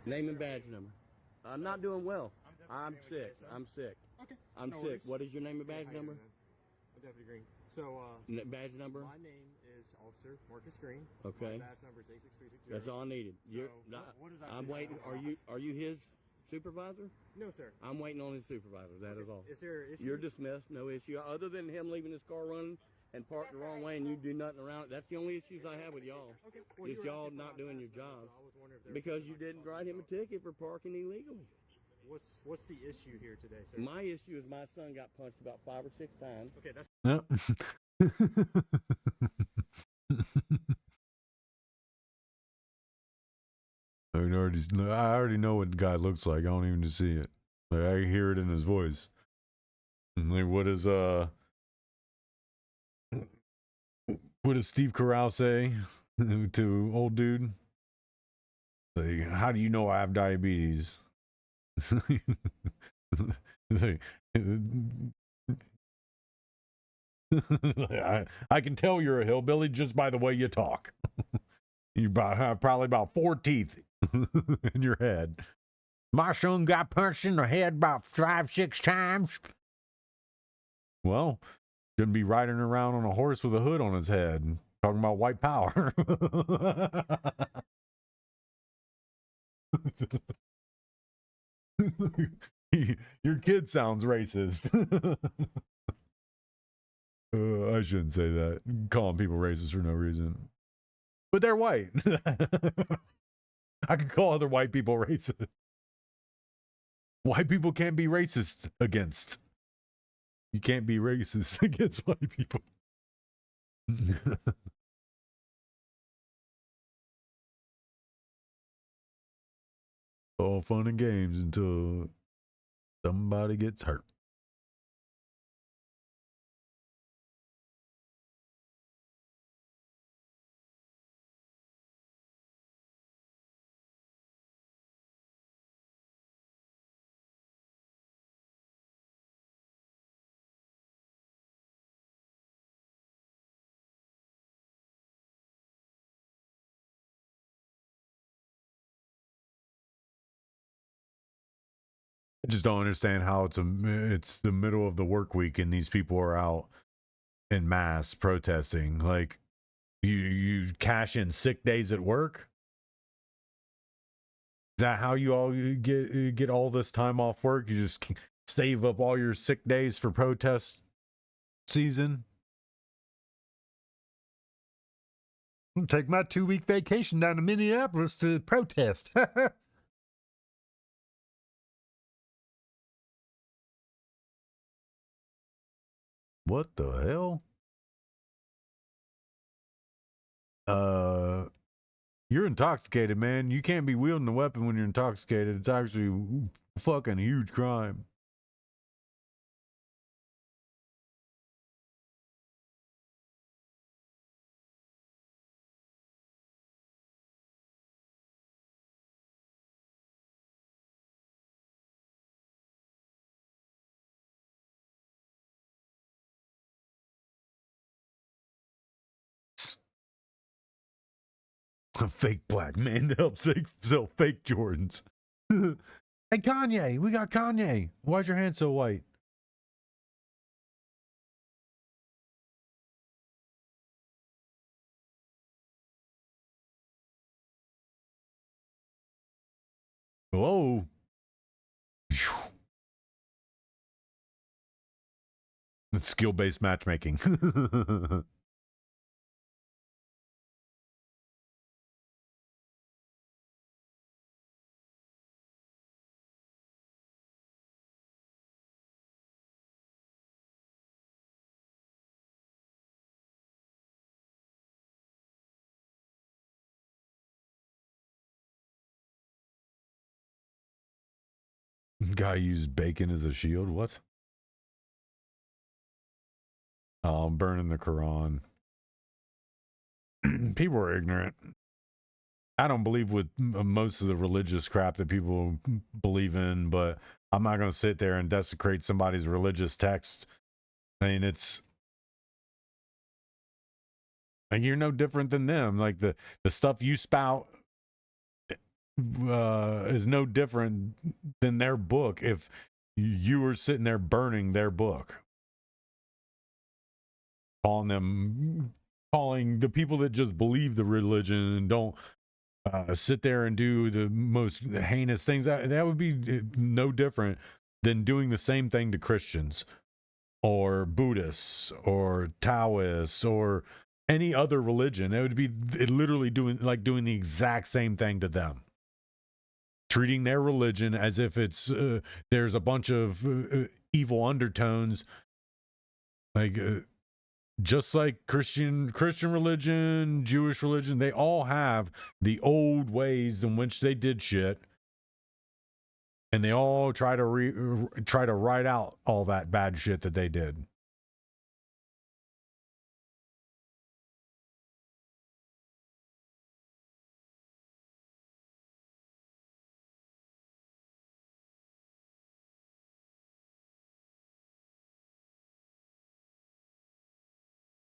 Name and badge number. I'm not doing well. I'm sick. I'm sick.
Okay.
I'm
No
sick.
worries.
What is your name and badge
Hi,
number?
Deputy Green. So,
Badge number?
my name is Officer Marcus Green.
Okay.
My badge number is 86360.
That's all I needed.
What is that?
I'm waiting. Are you his supervisor?
No, sir.
I'm waiting on his supervisor. That is all.
Is there an issue?
You're dismissed. No issue. Other than him leaving his car running and parked the wrong way and you do nothing around it. That's the only issues I have with y'all.
Okay. Well,
Is
you were
y'all
asking
not
for my
doing your
badge number,
jobs.
so I was wondering if there was
Because you
something
didn't
else.
write him a ticket for parking illegally.
What's the issue here today, sir?
My issue is my son got punched about 5 or 6 times.
Okay, that's...
Yep. I already know what the guy looks like. I don't even see it. Like, I hear it in his voice. Like, what does Steve Carell say to old dude? Like, how do you know I have diabetes? Like, I can tell you're a hillbilly just by the way you talk. You have probably about 4 teeth in your head. My son got punched in the head about 5-6 times. Well, shouldn't be riding around on a horse with a hood on his head, talking about white power. Your kid sounds racist. I shouldn't say that. Calling people racist for no reason. But they're white. I can call other white people racist. White people can't be racist against. You can't be racist against white people. All fun and games until somebody gets hurt. I just don't understand how it's the middle of the work week and these people are out en masse protesting. Like, you cash in sick days at work? Is that how you all get all this time off work? You just save up all your sick days for protest season? I'll take my 2-week vacation down to Minneapolis to protest. What the hell? You're intoxicated, man. You can't be wielding a weapon when you're intoxicated. It's actually a fucking huge crime. A fake black man to help sell fake Jordans. Hey, Kanye, we got Kanye. Why's your hand so white? Whoa. It's skill-based matchmaking. Guy used bacon as a shield. What? Oh, I'm burning the Quran. People are ignorant. I don't believe with most of the religious crap that people believe in, but I'm not going to sit there and desecrate somebody's religious text. I mean, it's like you're no different than them. Like the stuff you spout is no different than their book if you were sitting there burning their book. Calling the people that just believe the religion and don't sit there and do the most heinous things, that would be no different than doing the same thing to Christians or Buddhists or Taoists or any other religion. It would be literally doing the exact same thing to them. Treating their religion as if it's there's a bunch of evil undertones, like just like Christian religion, Jewish religion, they all have the old ways in which they did shit, and they all try to write out all that bad shit that they did.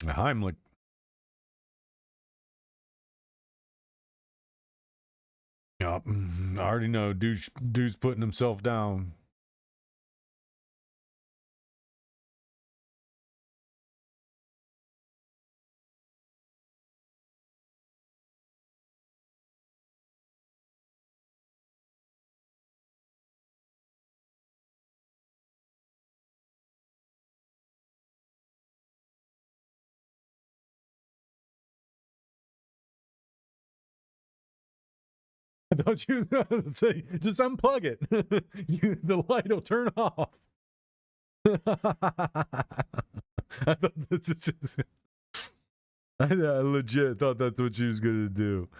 Heimlich. Yep, I already know. Dude's putting himself down. Don't you say, just unplug it. The light will turn off. I legit thought that's what she was gonna do.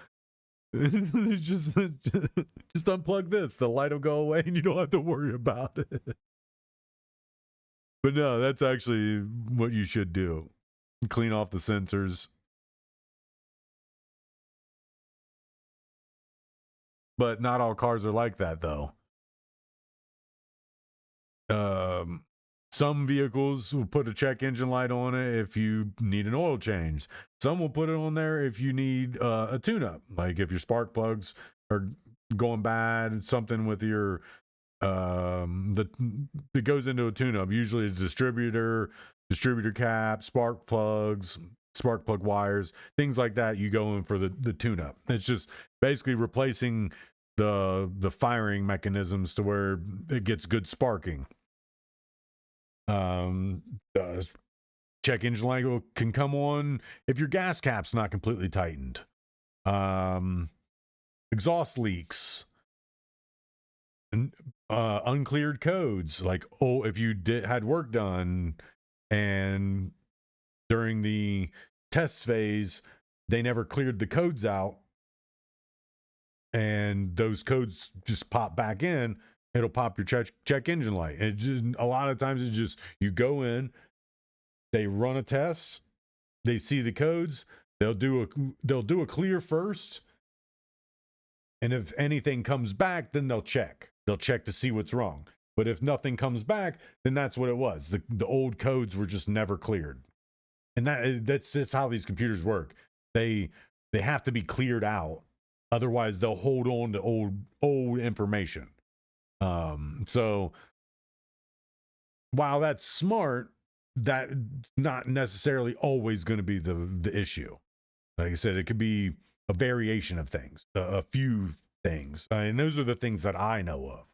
just unplug this. The light will go away, and you don't have to worry about it. But no, that's actually what you should do. Clean off the sensors. But not all cars are like that, though. Some vehicles will put a check engine light on it if you need an oil change. Some will put it on there if you need a tune-up, like if your spark plugs are going bad, something with your that goes into a tune-up. Usually it's distributor cap, spark plugs, spark plug wires, things like that. You go in for the tune-up. It's just basically replacing the firing mechanisms to where it gets good sparking. Check engine light can come on if your gas cap's not completely tightened. Exhaust leaks, uncleared codes, like if you had work done and during the test phase they never cleared the codes out and those codes just pop back in, it'll pop your check engine light. And it just, a lot of times it's just, you go in, they run a test, they see the codes, they'll do a clear first, and if anything comes back, then they'll check to see what's wrong. But if nothing comes back, then that's what it was. The old codes were just never cleared. And that's how these computers work. They have to be cleared out, otherwise they'll hold on to old information. So while that's smart, that's not necessarily always going to be the issue. Like I said, it could be a variation of things, a few things, and those are the things that I know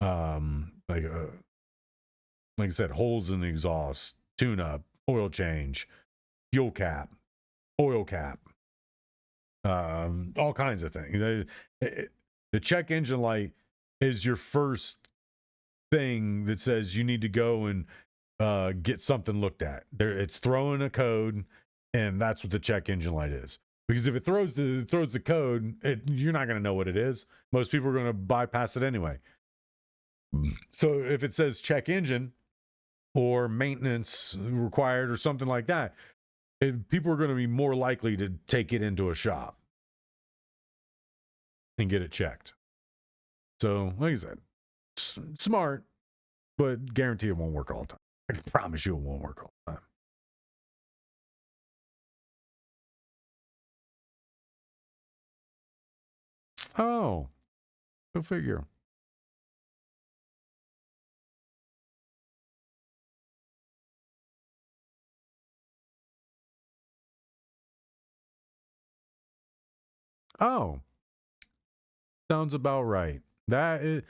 of. Like I said, holes in the exhaust, tune-up, oil change, fuel cap, oil cap, all kinds of things. The check engine light is your first thing that says you need to go and get something looked at. It's throwing a code, and that's what the check engine light is. Because if it throws the code, you're not going to know what it is. Most people are going to bypass it anyway. So if it says check engine or maintenance required or something like that, people are going to be more likely to take it into a shop and get it checked. So, like I said, smart, but guarantee it won't work all the time. I can promise you it won't work all the time. Oh, go figure. Oh, sounds about right. That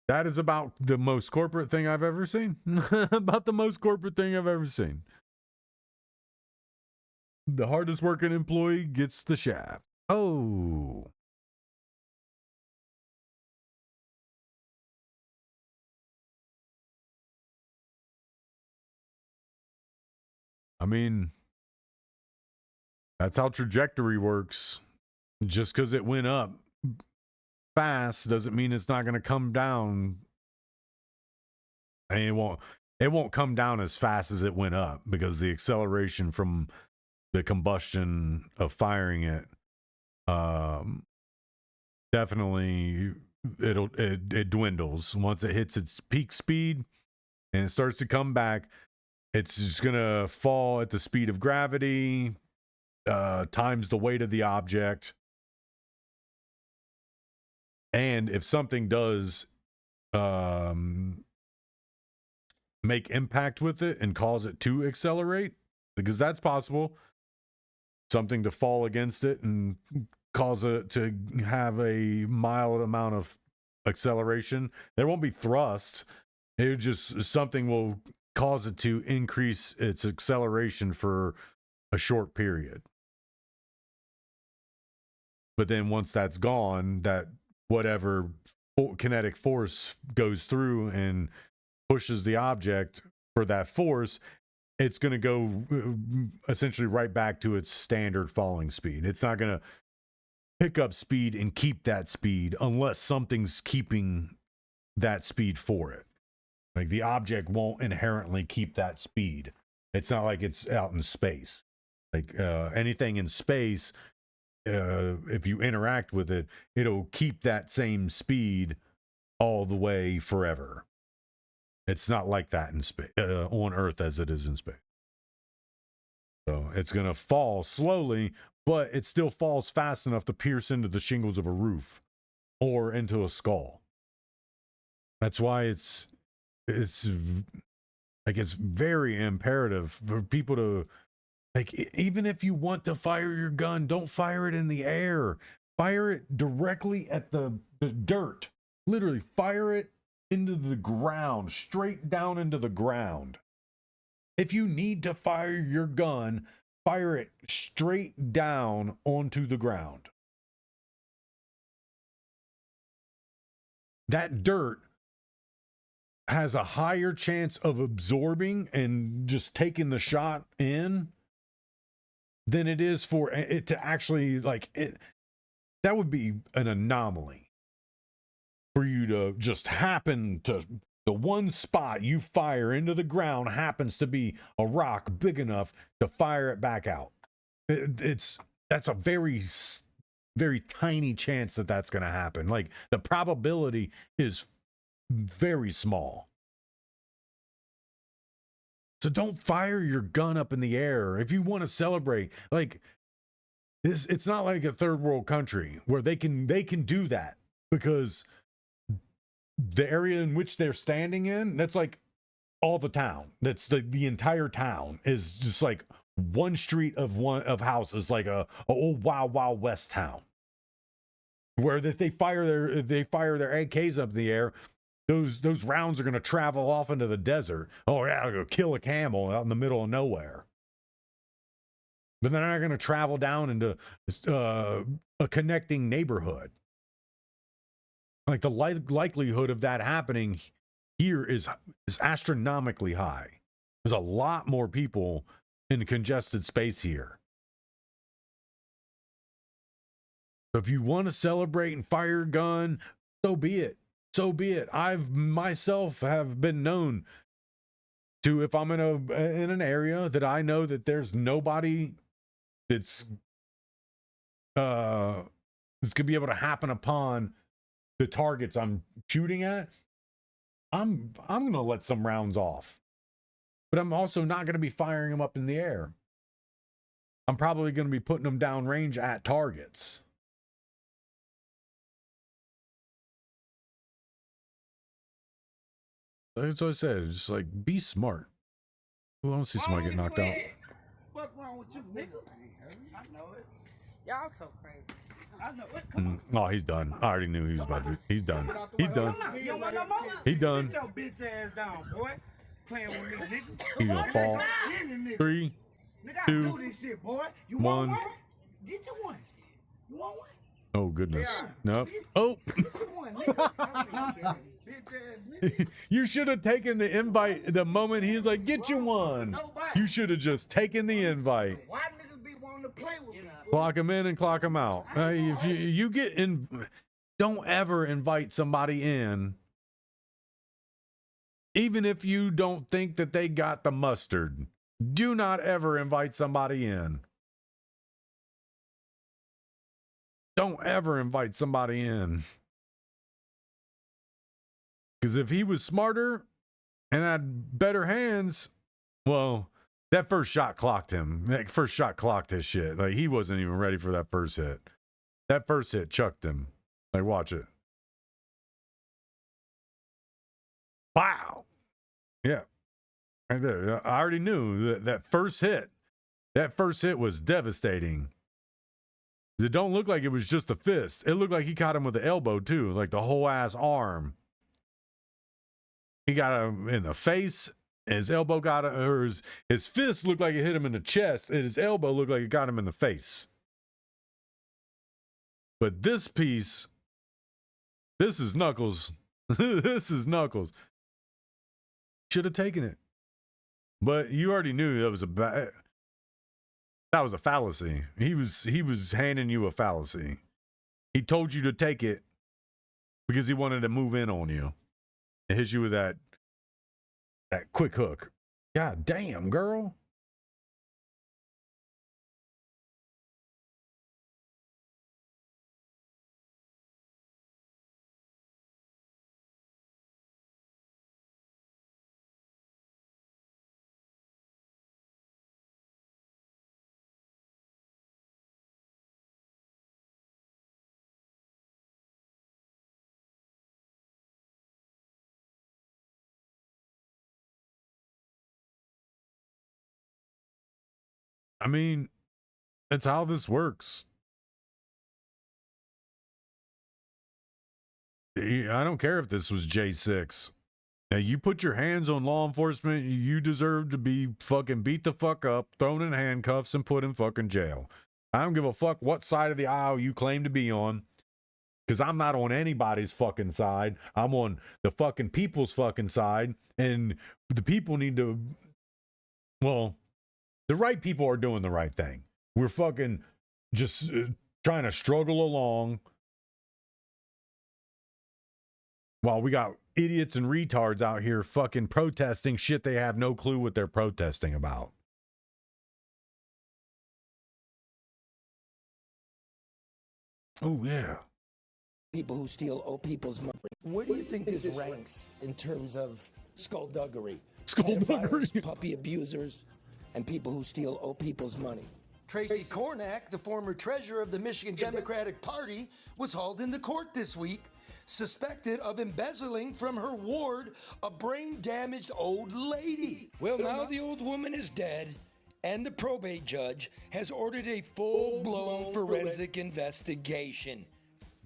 is about the most corporate thing I've ever seen. About the most corporate thing I've ever seen. The hardest working employee gets the shaft. Oh. I mean, that's how trajectory works. Just because it went up fast doesn't mean it's not going to come down. And it won't come down as fast as it went up, because the acceleration from the combustion of firing it, definitely it dwindles once it hits its peak speed and it starts to come back. It's just gonna fall at the speed of gravity times the weight of the object. And if something does make impact with it and cause it to accelerate, because that's possible, something to fall against it and cause it to have a mild amount of acceleration, there won't be thrust. It just, something will cause it to increase its acceleration for a short period. But then once that's gone, that whatever kinetic force goes through and pushes the object for that force, it's going to go essentially right back to its standard falling speed. It's not going to pick up speed and keep that speed unless something's keeping that speed for it. Like, the object won't inherently keep that speed. It's not like it's out in space. Like anything in space, if you interact with it, it'll keep that same speed all the way forever. It's not like that in space, on Earth, as it is in space. So it's going to fall slowly, but it still falls fast enough to pierce into the shingles of a roof or into a skull. That's why it's very imperative for people to, like, even if you want to fire your gun, don't fire it in the air. Fire it directly at the dirt. Literally, fire it into the ground, straight down into the ground. If you need to fire your gun, fire it straight down onto the ground. That dirt has a higher chance of absorbing and just taking the shot in than it is for it to actually, like, it. That would be an anomaly for you to just happen to, the one spot you fire into the ground happens to be a rock big enough to fire it back out. That's a very, very tiny chance that that's going to happen. Like, the probability is very small. So don't fire your gun up in the air. If you want to celebrate, like, this, it's not like a third world country where they can do that, because the area in which they're standing in, that's like all the town. That's the entire town is just like one street of houses, like a old Wild West town, where if they fire their AKs up in the air, those rounds are going to travel off into the desert. Oh yeah, I'll go kill a camel out in the middle of nowhere. But they're not going to travel down into a connecting neighborhood. Like, the likelihood of that happening here is astronomically high. There's a lot more people in congested space here. So if you want to celebrate and fire your gun, so be it. So be it. I've myself have been known to, if I'm in an area that I know that there's nobody that's gonna be able to happen upon the targets I'm shooting at, I'm gonna let some rounds off, but I'm also not gonna be firing them up in the air. I'm probably gonna be putting them down range at targets. That's what I said. Just like, be smart. Well, I don't see somebody get knocked out.
What's wrong with you, nigga? I know it. Y'all so crazy. I know it.
Oh, he's done. I already knew he was about to. He's done. He's done. He's done.
Sit your bitch ass down, boy. Playing with me, nigga.
He's gonna fall. 3, 2, 1.
Get you one. You want one?
Oh goodness. Nope. Oh. You should have taken the invite the moment he was like, get you one. You should have just taken the invite.
Why niggas be wanting to play with me?
Clock him in and clock him out. If you get in, don't ever invite somebody in, even if you don't think that they got the mustard. Do not ever invite somebody in. Don't ever invite somebody in. Because if he was smarter and had better hands, well, that first shot clocked him. That first shot clocked his shit. Like, he wasn't even ready for that first hit. That first hit chucked him. Like, watch it. Wow. Yeah. Right there. I already knew that first hit was devastating. It don't look like it was just a fist. It looked like he caught him with the elbow, too. Like the whole ass arm. He got him in the face. His elbow got him, or his fist looked like it hit him in the chest, and his elbow looked like it got him in the face. But this piece, this is Knuckles. This is Knuckles. Should have taken it. But you already knew that was that was a fallacy. He was handing you a fallacy. He told you to take it because he wanted to move in on you. It hits you with that quick hook. God damn, girl. I mean, that's how this works. I don't care if this was J6. Now, you put your hands on law enforcement, you deserve to be fucking beat the fuck up, thrown in handcuffs, and put in fucking jail. I don't give a fuck what side of the aisle you claim to be on, because I'm not on anybody's fucking side. I'm on the fucking people's fucking side, and the people need to, well, the right people are doing the right thing. We're fucking just trying to struggle along while we got idiots and retards out here fucking protesting shit they have no clue what they're protesting about. Oh, yeah.
People who steal old people's money. Where do you think this ranks in terms of skullduggery?
Skullduggery.
Pedophiles, puppy abusers, and people who steal old people's money. Tracy Kornak, the former treasurer of the Michigan Democratic Party, was hauled into court this week, suspected of embezzling from her ward a brain-damaged old lady. Well, now the old woman is dead, and the probate judge has ordered a full-blown forensic investigation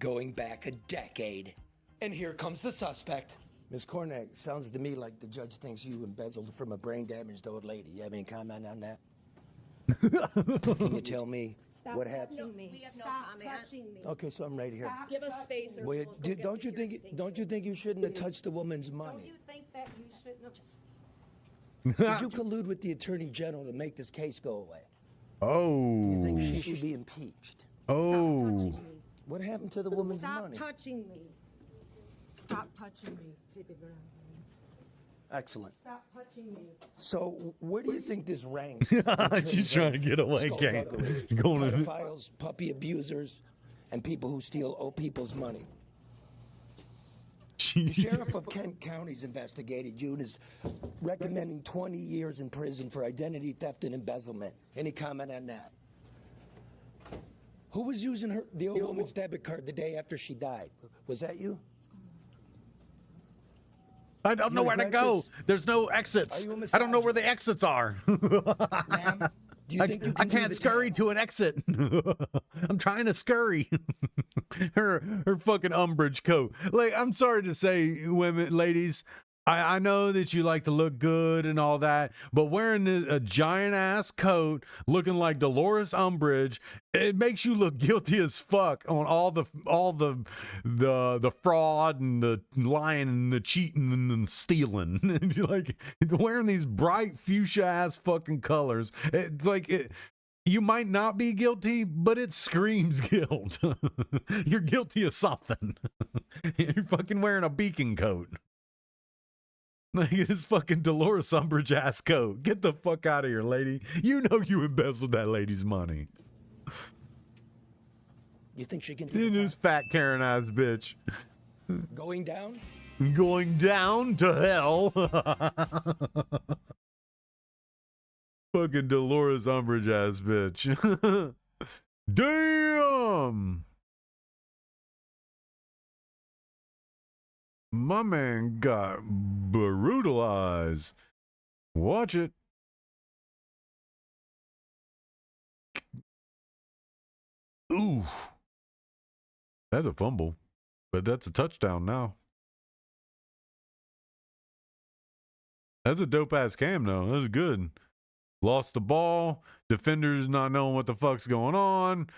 going back a decade. And here comes the suspect. Ms. Kornak, sounds to me like the judge thinks you embezzled from a brain-damaged old lady. You have any comment on that? Can you tell me what happened?
Stop touching me.
Okay, so I'm right here.
Give us space.
Well, don't you think you shouldn't have touched the woman's money?
Don't you think that you shouldn't have just...
Did you collude with the Attorney General to make this case go away?
Oh.
Do you think she should be impeached?
Oh.
What happened to the woman's money?
Stop touching me. Stop touching me.
Excellent.
Stop touching me.
So, where do you think this ranks?
She's trying to get away, Kate.
Pedophiles, puppy abusers, and people who steal old people's money. The sheriff of Kent County is investigating you and is recommending 20 years in prison for identity theft and embezzlement. Any comment on that? Who was using the old woman's debit card the day after she died? Was that you?
I don't know where to go. There's no exits. I don't know where the exits are. I can't scurry to an exit. I'm trying to scurry. her fucking umbrage coat. Like, I'm sorry to say, women, ladies, I know that you like to look good and all that, but wearing a giant ass coat, looking like Dolores Umbridge, it makes you look guilty as fuck on all the fraud and the lying and the cheating and the stealing. And you're like wearing these bright fuchsia ass fucking colors. You might not be guilty, but it screams guilt. You're guilty of something. You're fucking wearing a beacon coat. Like this fucking Dolores Umbridge ass coat. Get the fuck out of here, lady. You know you embezzled that lady's money.
You think she can do
This fat Karen ass bitch.
going down?
Going down to hell. Fucking Dolores Umbridge ass bitch. Damn. My man got brutalized. Watch it. Ooh. That's a fumble, but that's a touchdown now. That's a dope ass cam though. That's good. Lost the ball. Defenders not knowing what the fuck's going on.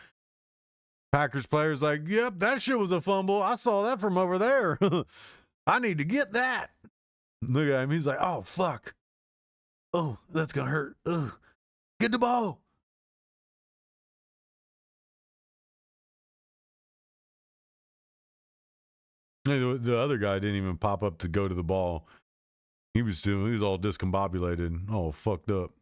Packers players like, yep, that shit was a fumble. I saw that from over there. I need to get that. Look at him. He's like, oh, fuck. Oh, that's going to hurt. Ugh. Get the ball. The other guy didn't even pop up to go to the ball. He was all discombobulated, all fucked up.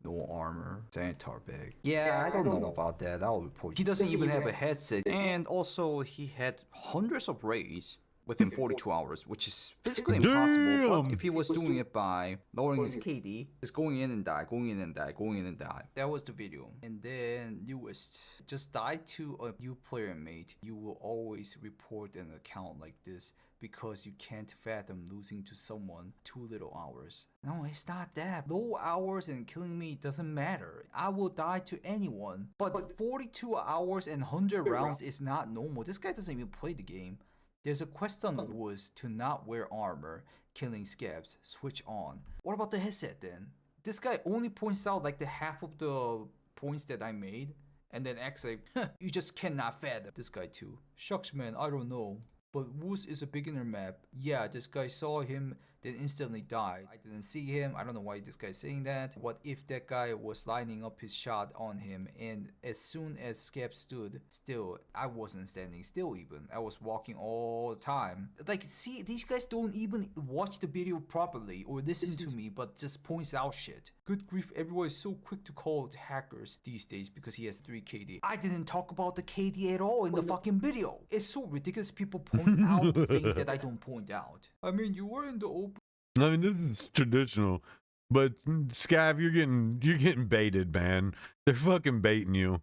No armor, sanitar bag. Yeah, I don't know about that. I'll report. He doesn't even have a headset, and also he had hundreds of raids within 42 hours, which is physically impossible. But if he was doing it by lowering his KD, just going in and die, going in and die, going in and die. That was the video. And then newest, just die to a new player mate. You will always report an account like this, because you can't fathom losing to someone 2 little hours. No, it's not that. Low hours and killing me doesn't matter. I will die to anyone. But 42 hours and 100 rounds is not normal. This guy doesn't even play the game. There's a quest on the woods to not wear armor, killing scabs, switch on. What about the headset then? This guy only points out like the half of the points that I made, and then acts like, you just cannot fathom. This guy too. Shucks man, I don't know. But Woos is a beginner map. Yeah, this guy saw him, then instantly died. I didn't see him. I don't know why this guy's saying that. What if that guy was lining up his shot on him, and as soon as Scab stood still, I wasn't standing still even. I was walking all the time. Like, see, these guys don't even watch the video properly or listen to me, but just points out shit. Good grief, everyone is so quick to call it hackers these days because he has 3 KD. I didn't talk about the KD at all in the fucking video. It's so ridiculous people point out things that I don't point out. I mean, you were in the open.
I mean, this is traditional, but Scav, you're getting baited, man. They're fucking baiting you.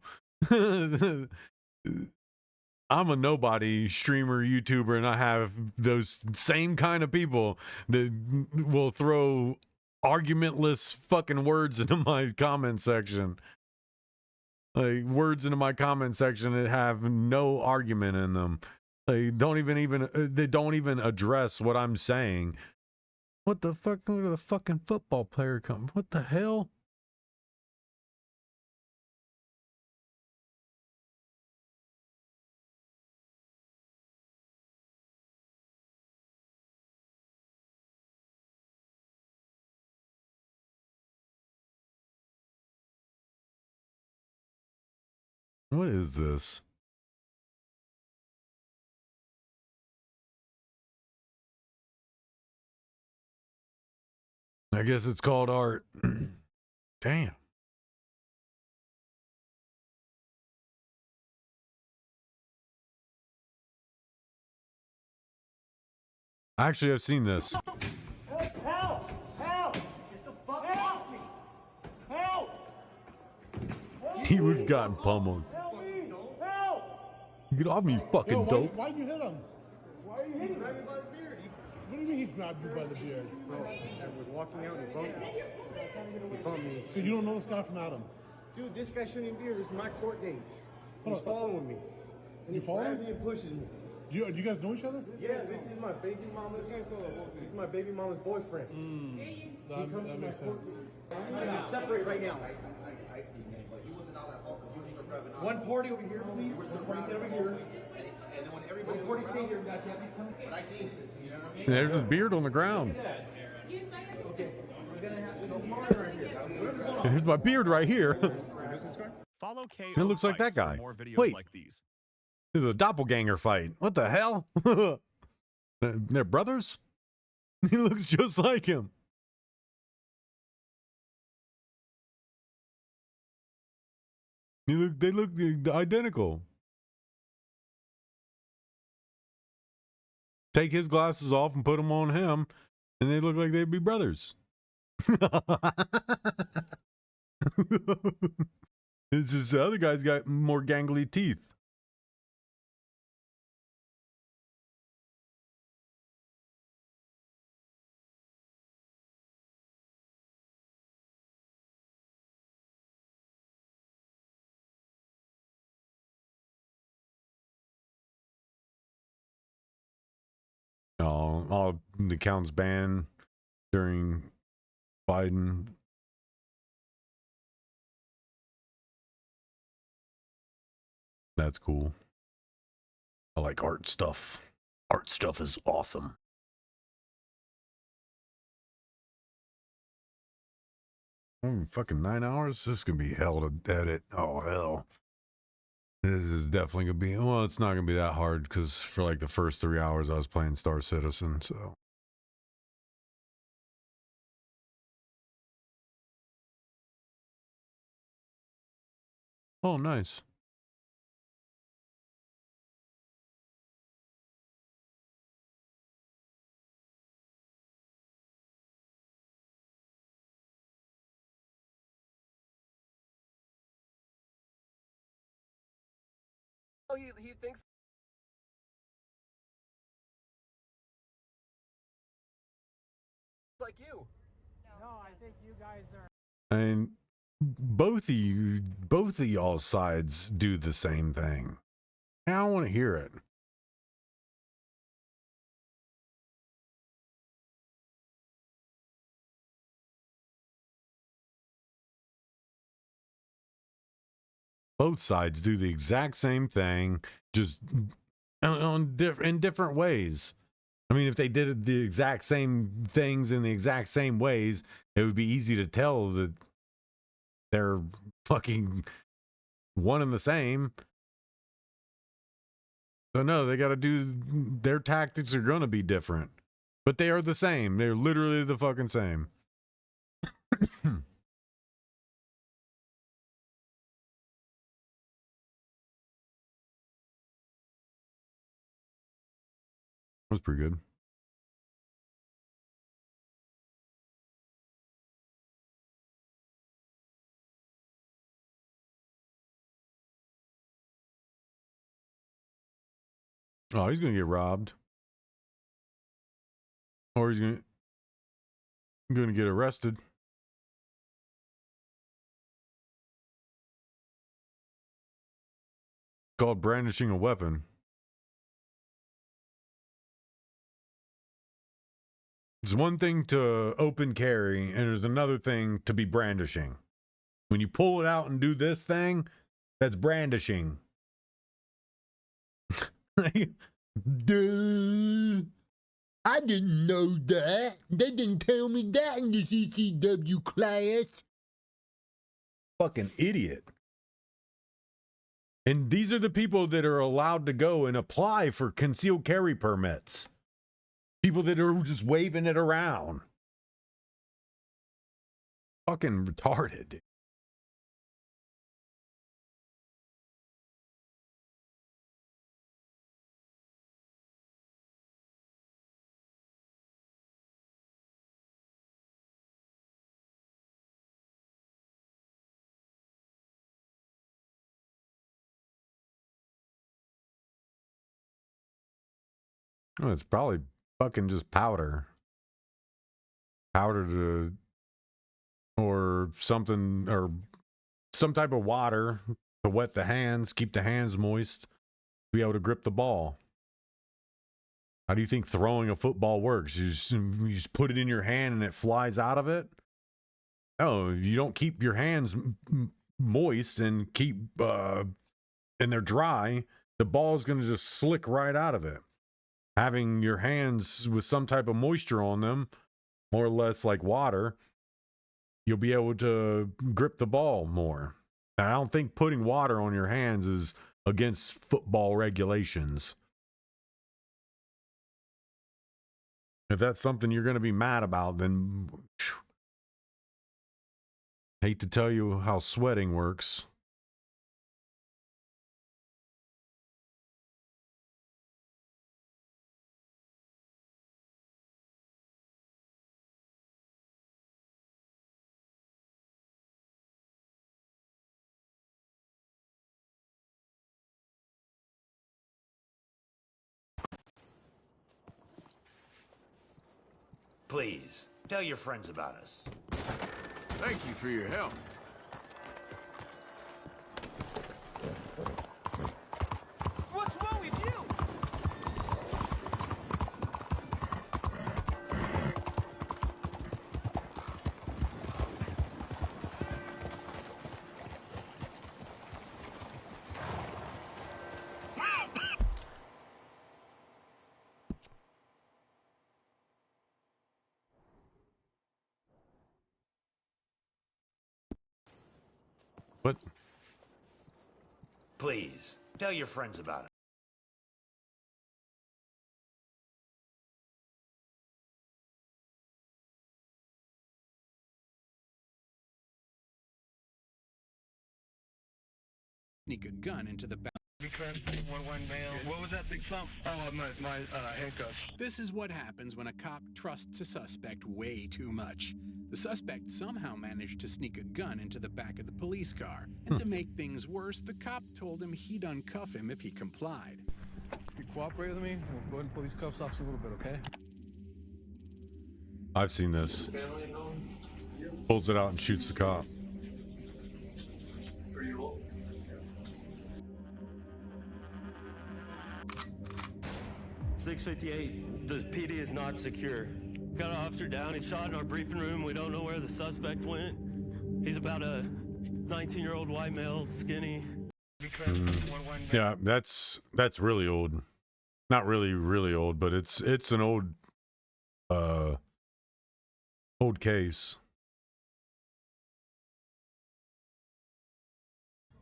I'm a nobody streamer, YouTuber, and I have those same kind of people that will throw argumentless fucking words into my comment section. Like, words into my comment section that have no argument in them. They don't even address what I'm saying. What the fuck? Where did the fucking football player come? What the hell? What is this? I guess it's called art. Damn. Actually, I've seen this.
Help! Help! Get the fuck off me! Help!
He would have gotten pummeled.
Help me! Help!
Get off me, fucking dope.
Why'd you hit him? Why are you hitting him? He grabbed me by the beard. What do you mean he grabbed you by the beard?
Bro, I was walking out and he bumped me. He bumped me.
So you don't know this guy from Adam?
Dude, this guy shouldn't even be here. This is my court date. He's following me. And he grabs me and pushes me.
Do you guys know each other?
Yeah, this is my baby mama's. This is my baby mama's boyfriend.
That makes sense.
Separate right now.
I see, man, but he wasn't out at all because you were still grabbing out.
One party over here, please. One party stay over here.
And then when everybody
One party stay here. Got that?
but I see, you know what I mean?
There's his beard on the ground.
Okay, we're gonna have this is mine right here.
Here's my beard right here.
Follow K.
It looks like that guy.
More videos
Wait,
like these.
this is a doppelganger fight. What the hell? They're brothers? He looks just like him. They look identical. Take his glasses off and put them on him, and they look like they'd be brothers. It's just the other guy's got more gangly teeth. Oh, all the accounts banned during Biden. That's cool. I like art stuff. Art stuff is awesome. Fucking 9 hours? This is gonna be hell to edit. Oh, hell. This is definitely gonna be, well, it's not gonna be that hard because for like the first 3 hours I was playing Star Citizen, so. Oh, nice.
Oh, he thinks like you.
No, I think you guys are.
I mean, both of y'all sides do the same thing. I don't want to hear it. Both sides do the exact same thing, just in different ways. I mean, if they did the exact same things in the exact same ways, it would be easy to tell that they're fucking one and the same. So no, they got to do, their tactics are going to be different, but they are the same. They're literally the fucking same. That was pretty good. Oh, he's gonna get robbed, or he's gonna get arrested. Called brandishing a weapon. There's one thing to open carry, and there's another thing to be brandishing. When you pull it out and do this thing, that's brandishing. Duh. I didn't know that. They didn't tell me that in the CCW class. Fucking idiot. And these are the people that are allowed to go and apply for concealed carry permits. People that are just waving it around. Fucking retarded. Oh, it's probably fucking just powder. Powder to, or something, or some type of water to wet the hands, keep the hands moist, be able to grip the ball. How do you think throwing a football works? You just put it in your hand and it flies out of it? No, you don't keep your hands moist and keep and they're dry. The ball is going to just slick right out of it. Having your hands with some type of moisture on them, more or less like water, you'll be able to grip the ball more. And I don't think putting water on your hands is against football regulations. If that's something you're going to be mad about, then hate to tell you how sweating works.
Please, tell your friends about us.
Thank you for your help.
What's wrong with you?
What?
Please, tell your friends about it.
Sneak a gun into the back.
What was that big thump? Oh, my handcuffs.
This is what happens when a cop trusts a suspect way too much. The suspect somehow managed to sneak a gun into the back of the police car. And to make things worse, the cop told him he'd uncuff him if he complied.
If you cooperate with me, we'll go ahead and pull these cuffs off a little bit, okay?
I've seen this. Pulls it out and shoots the cop.
658, the PD is not secure. Got an officer down, he's shot in our briefing room. We don't know where the suspect went. He's about a 19-year-old white male, skinny.
Yeah, that's really old. Not really old, but it's an old case.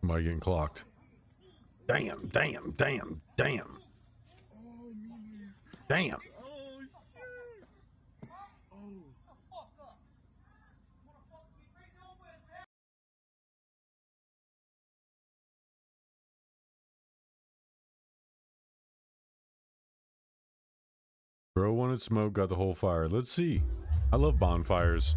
Somebody getting clocked. Damn. Bro wanted smoke, got the whole fire. Let's see. I love bonfires.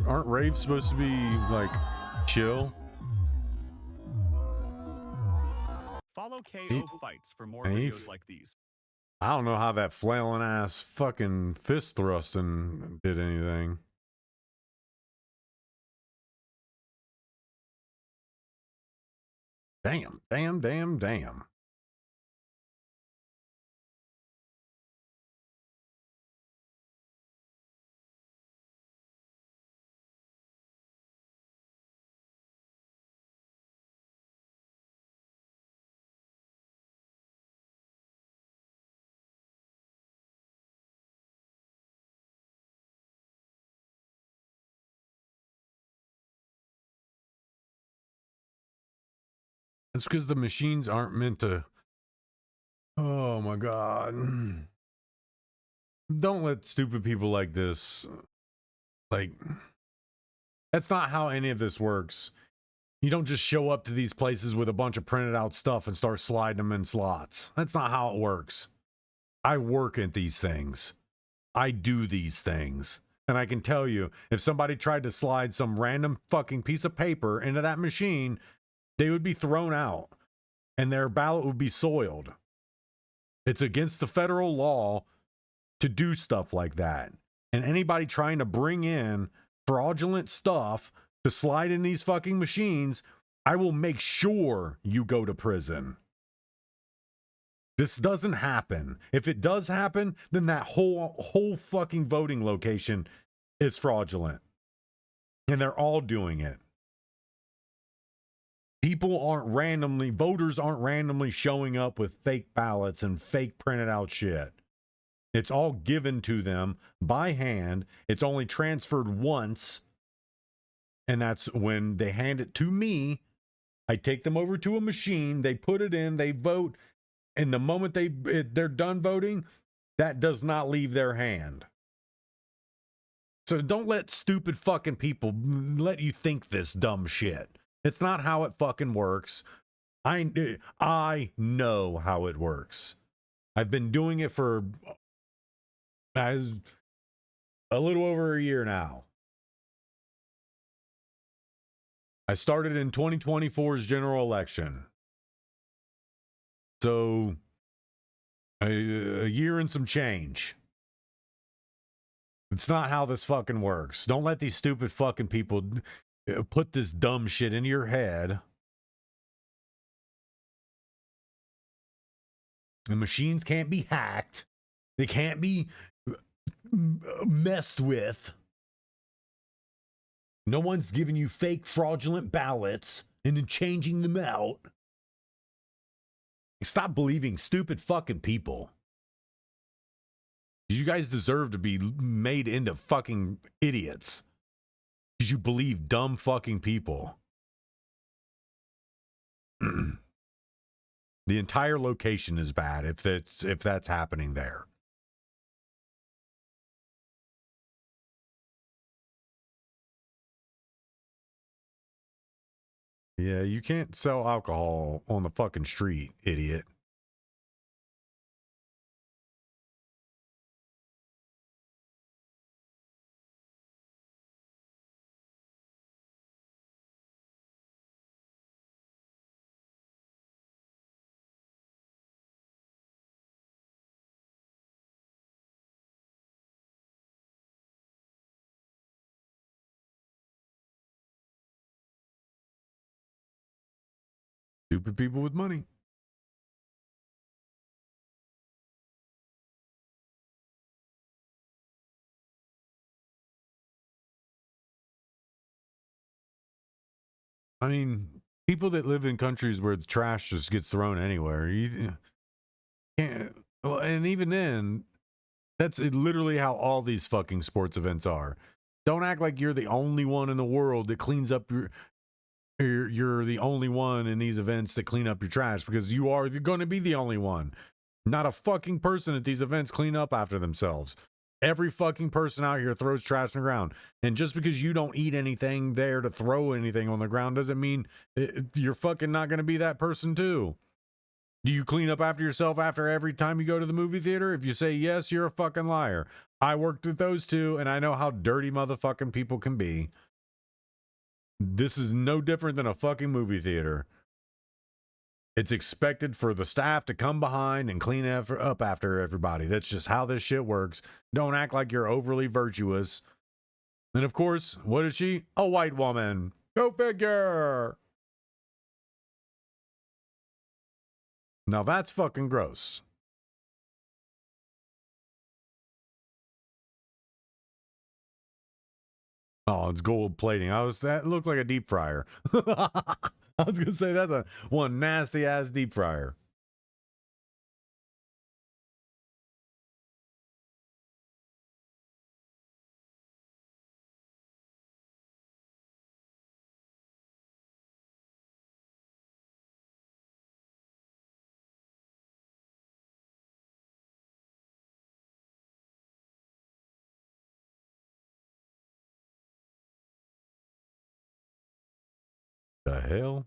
Aren't raves supposed to be like chill?
Follow KO Fights for more videos like these.
I don't know how that flailing ass fucking fist thrusting did anything. Damn. That's because the machines aren't meant to. Oh my God. Don't let stupid people like this. Like, that's not how any of this works. You don't just show up to these places with a bunch of printed out stuff and start sliding them in slots. That's not how it works. I work at these things. I do these things. And I can tell you, if somebody tried to slide some random fucking piece of paper into that machine, they would be thrown out and their ballot would be soiled. It's against the federal law to do stuff like that. And anybody trying to bring in fraudulent stuff to slide in these fucking machines, I will make sure you go to prison. This doesn't happen. If it does happen, then that whole fucking voting location is fraudulent. And they're all doing it. Voters aren't randomly showing up with fake ballots and fake printed out shit. It's all given to them by hand. It's only transferred once. And that's when they hand it to me. I take them over to a machine. They put it in. They vote. And the moment they're done voting, that does not leave their hand. So don't let stupid fucking people let you think this dumb shit. It's not how it fucking works. I know how it works. I've been doing it for as a little over a year now. I started in 2024's general election. So a year and some change. It's not how this fucking works. Don't let these stupid fucking people put this dumb shit in your head. The machines can't be hacked. They can't be messed with. No one's giving you fake fraudulent ballots and then changing them out. Stop believing stupid fucking people. You guys deserve to be made into fucking idiots. Because you believe dumb fucking people. The entire location is bad if that's happening there. Yeah, you can't sell alcohol on the fucking street, idiot. Stupid people with money. I mean, people that live in countries where the trash just gets thrown anywhere, you can't. Well, and even then, that's literally how all these fucking sports events are. Don't act like you're the only one in the world that cleans up you're the only one in these events that clean up your trash, because you're going to be the only one. Not a fucking person at these events clean up after themselves. Every fucking person out here throws trash on the ground. And just because you don't eat anything there to throw anything on the ground doesn't mean you're fucking not going to be that person too. Do you clean up after yourself after every time you go to the movie theater? If you say yes, you're a fucking liar. I worked with those two, and I know how dirty motherfucking people can be. This is no different than a fucking movie theater. It's expected for the staff to come behind and clean up after everybody. That's just how this shit works. Don't act like you're overly virtuous. And of course, what is she? A white woman. Go figure. Now that's fucking gross. Oh, it's gold plating. That looked like a deep fryer. I was gonna say that's one nasty ass deep fryer. The hell?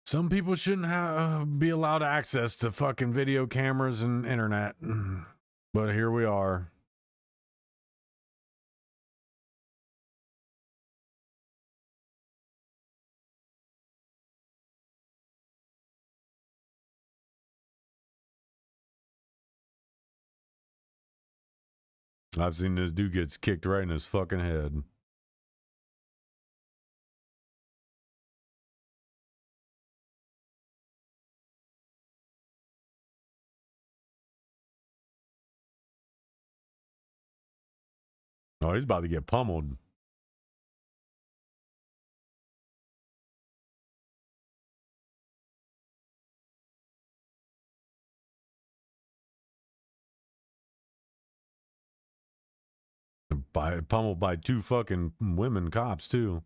Some people shouldn't be allowed access to fucking video cameras and internet. But here we are. I've seen this dude gets kicked right in his fucking head. Oh, he's about to get pummeled. Pummeled by 2 fucking women cops, too.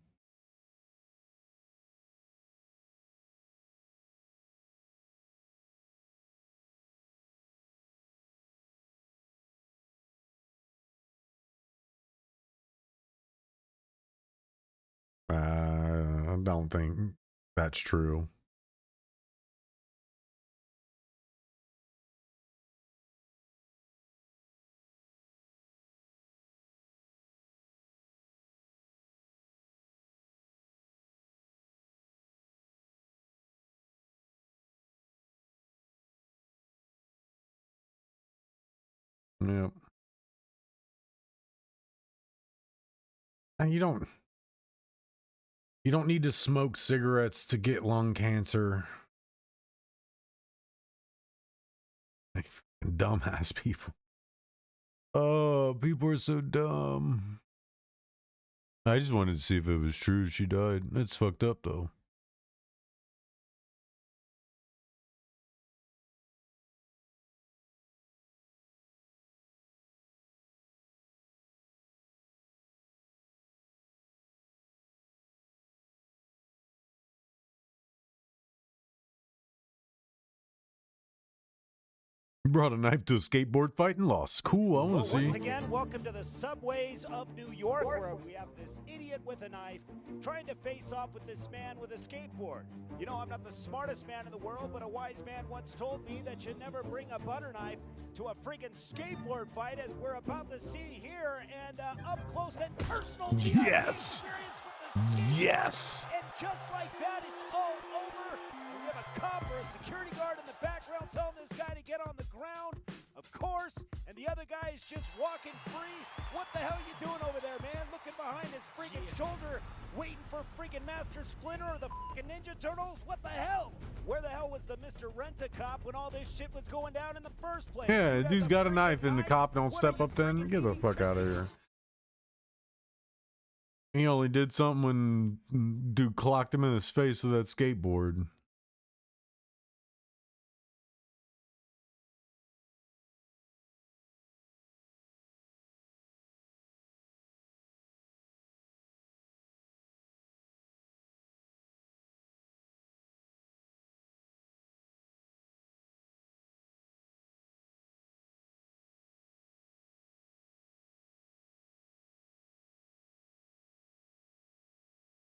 I don't think that's true. Yep. And you don't need to smoke cigarettes to get lung cancer. Like dumbass people. Oh, people are so dumb. I just wanted to see if it was true she died. That's fucked up though. Brought a knife to a skateboard fight and lost. Cool, I want to see.
Once again, welcome to the subways of New York, where we have this idiot with a knife trying to face off with this man with a skateboard. You know, I'm not the smartest man in the world, but a wise man once told me that you never bring a butter knife to a freaking skateboard fight, as we're about to see here, and up close and personal.
Yes. Yes.
And just like that, it's all over. We have a cop or a security guard in the background telling this guy to get on the ground, of course, and the other guy is just walking free. What the hell are you doing over there, man? Looking behind his freaking shoulder, waiting for freaking Master Splinter or the freaking Ninja Turtles? What the hell? Where the hell was the Mr. Rent-A-Cop when all this shit was going down in the first place?
Yeah, dude's got a knife and the cop don't step up then. Get the fuck out of here. He only did something when dude clocked him in his face with that skateboard.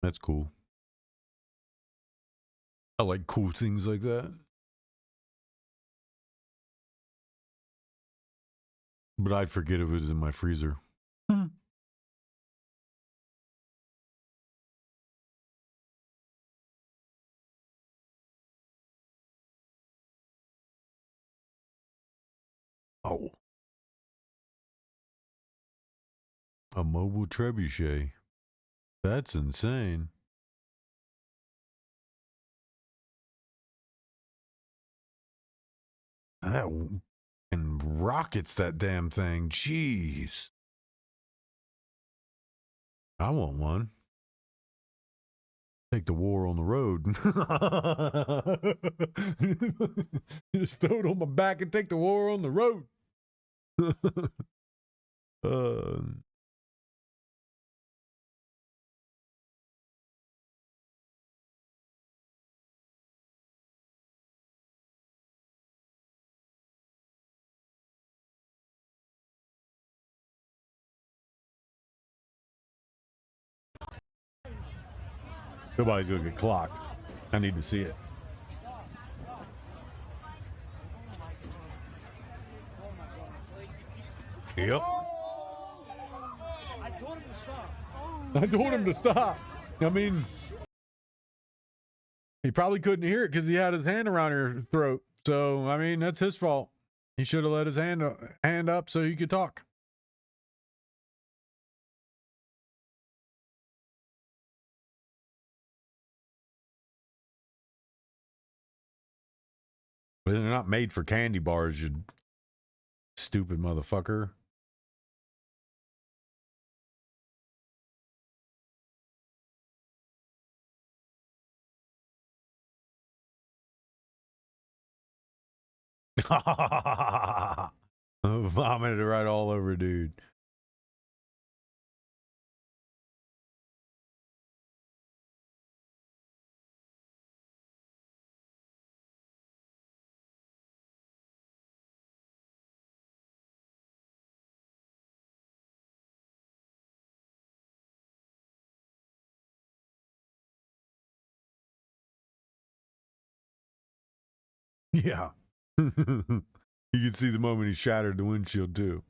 That's cool. I like cool things like that. But I'd forget if it was in my freezer. Oh. A mobile trebuchet. That's insane. That and rockets that damn thing. Jeez. I want one. Take the war on the road. Just throw it on my back and take the war on the road. Nobody's gonna get clocked. I need to see it. Yep.
I told him to stop.
I told him to stop. I mean, he probably couldn't hear it because he had his hand around her throat. So, I mean, that's his fault. He should have let his hand up so he could talk. But they're not made for candy bars, you stupid motherfucker. Vomited right all over, dude. Yeah. You could see the moment he shattered the windshield, too.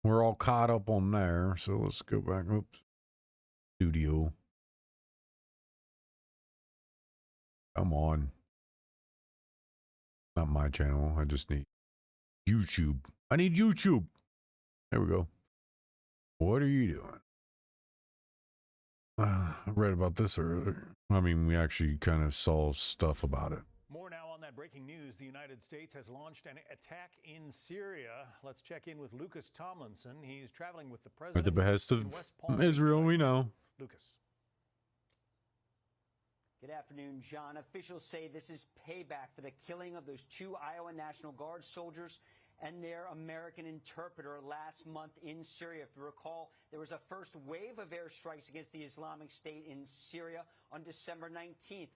We're all caught up on there, so let's go back. Oops. Studio. Come on. Not my channel. I just need YouTube. I need YouTube. There we go. What are you doing? I read about this earlier. I mean, we actually kind of saw stuff about it.
More now on that breaking news. The United States has launched an attack in Syria. Let's check in with Lucas Tomlinson. He's traveling with the president.
At the behest of Israel, we know.
Lucas.
Good afternoon, John. Officials say this is payback for the killing of those 2 Iowa National Guard soldiers and their American interpreter last month in Syria. If you recall, there was a first wave of airstrikes against the Islamic State in Syria on December 19th.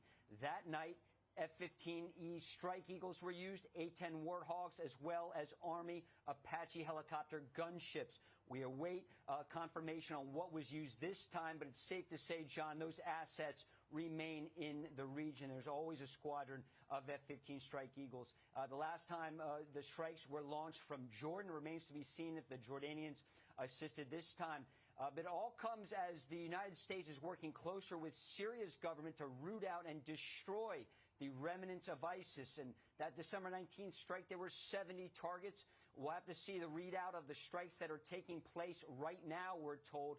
That night, F-15E Strike Eagles were used, A-10 Warthogs, as well as Army Apache helicopter gunships. We await confirmation on what was used this time, but it's safe to say, John, those assets remain in the region. There's always a squadron of F-15 Strike Eagles. The last time the strikes were launched from Jordan, remains to be seen if the Jordanians assisted this time. But it all comes as the United States is working closer with Syria's government to root out and destroy the remnants of ISIS. And that December 19th strike, there were 70 targets. We'll have to see the readout of the strikes that are taking place right now, we're told.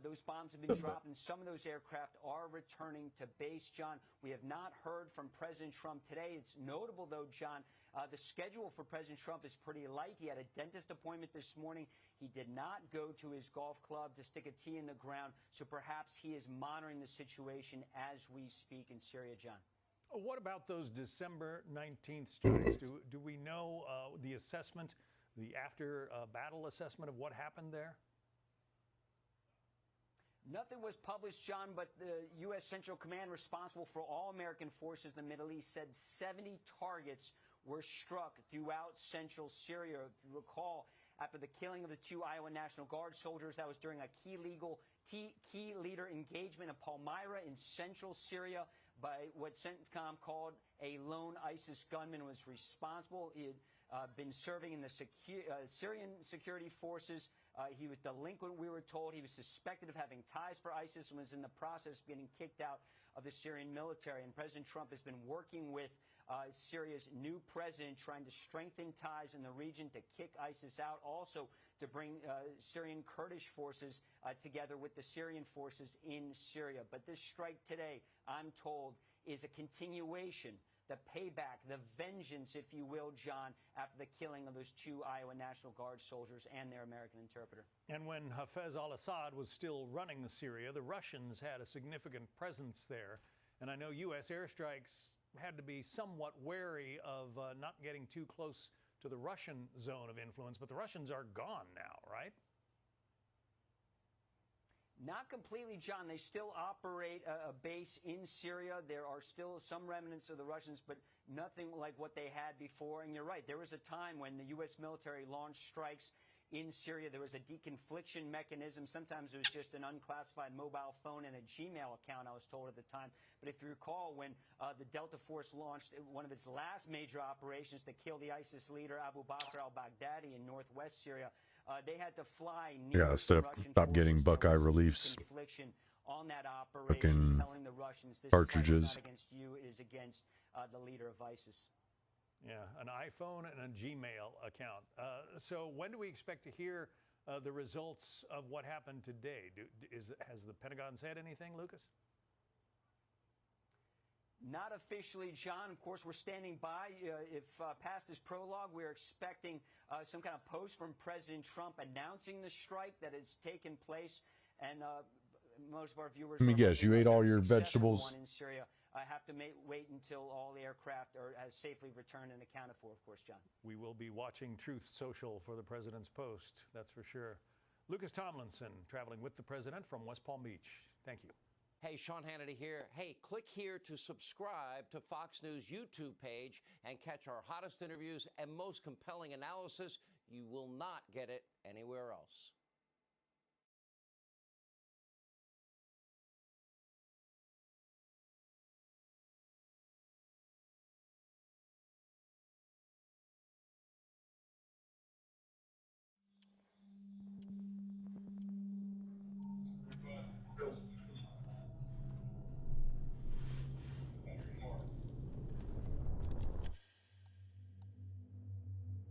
Those bombs have been dropped, and some of those aircraft are returning to base, John. We have not heard from President Trump today. It's notable, though, John, the schedule for President Trump is pretty light. He had a dentist appointment this morning. He did not go to his golf club to stick a tee in the ground, so perhaps he is monitoring the situation as we speak in Syria, John.
What about those December 19th strikes? Do we know the assessment, the after-battle assessment of what happened there?
Nothing was published, John, but the U.S. Central Command responsible for all American forces in the Middle East said 70 targets were struck throughout central Syria. If you recall, after the killing of the 2 Iowa National Guard soldiers, that was during a key leader engagement in Palmyra in central Syria by what CENTCOM called a lone ISIS gunman who was responsible. He had been serving in the Syrian security forces. He was delinquent, we were told. He was suspected of having ties for ISIS and was in the process of getting kicked out of the Syrian military. And President Trump has been working with Syria's new president, trying to strengthen ties in the region to kick ISIS out, also to bring Syrian Kurdish forces together with the Syrian forces in Syria. But this strike today, I'm told, is a continuation, the payback, the vengeance, if you will, John, after the killing of those 2 Iowa National Guard soldiers and their American interpreter.
And when Hafez al-Assad was still running Syria, the Russians had a significant presence there. And I know U.S. airstrikes had to be somewhat wary of not getting too close to the Russian zone of influence, but the Russians are gone now, right?
Not completely, John. They still operate a base in Syria. There are still some remnants of the Russians, but nothing like what they had before. And you're right, there was a time when the U.S. military launched strikes in Syria. There was a deconfliction mechanism. Sometimes it was just an unclassified mobile phone and a Gmail account, I was told at the time. But if you recall, when the Delta Force launched one of its last major operations to kill the ISIS leader Abu Bakr al-Baghdadi in northwest Syria, they had to fly near
Yeah,
Russian
stop getting Buckeye reliefs.
confliction on that operation,
Fucking
telling the Russians this
cartridges.
fight is not against you, it is against the leader of ISIS.
Yeah, an iPhone and a Gmail account. So when do we expect to hear the results of what happened today? Has the Pentagon said anything, Lucas?
Not officially, John. Of course, we're standing by. If past this prologue, we're expecting some kind of post from President Trump announcing the strike that has taken place. And most of our viewers...
Let me guess, you ate all your
successful
vegetables?
one in Syria. I have to wait until all the aircraft are safely returned and accounted for, of course, John.
We will be watching Truth Social for the president's post, that's for sure. Lucas Tomlinson, traveling with the president from West Palm Beach. Thank you.
Hey, Sean Hannity here. Hey, click here to subscribe to Fox News YouTube page and catch our hottest interviews and most compelling analysis. You will not get it anywhere else.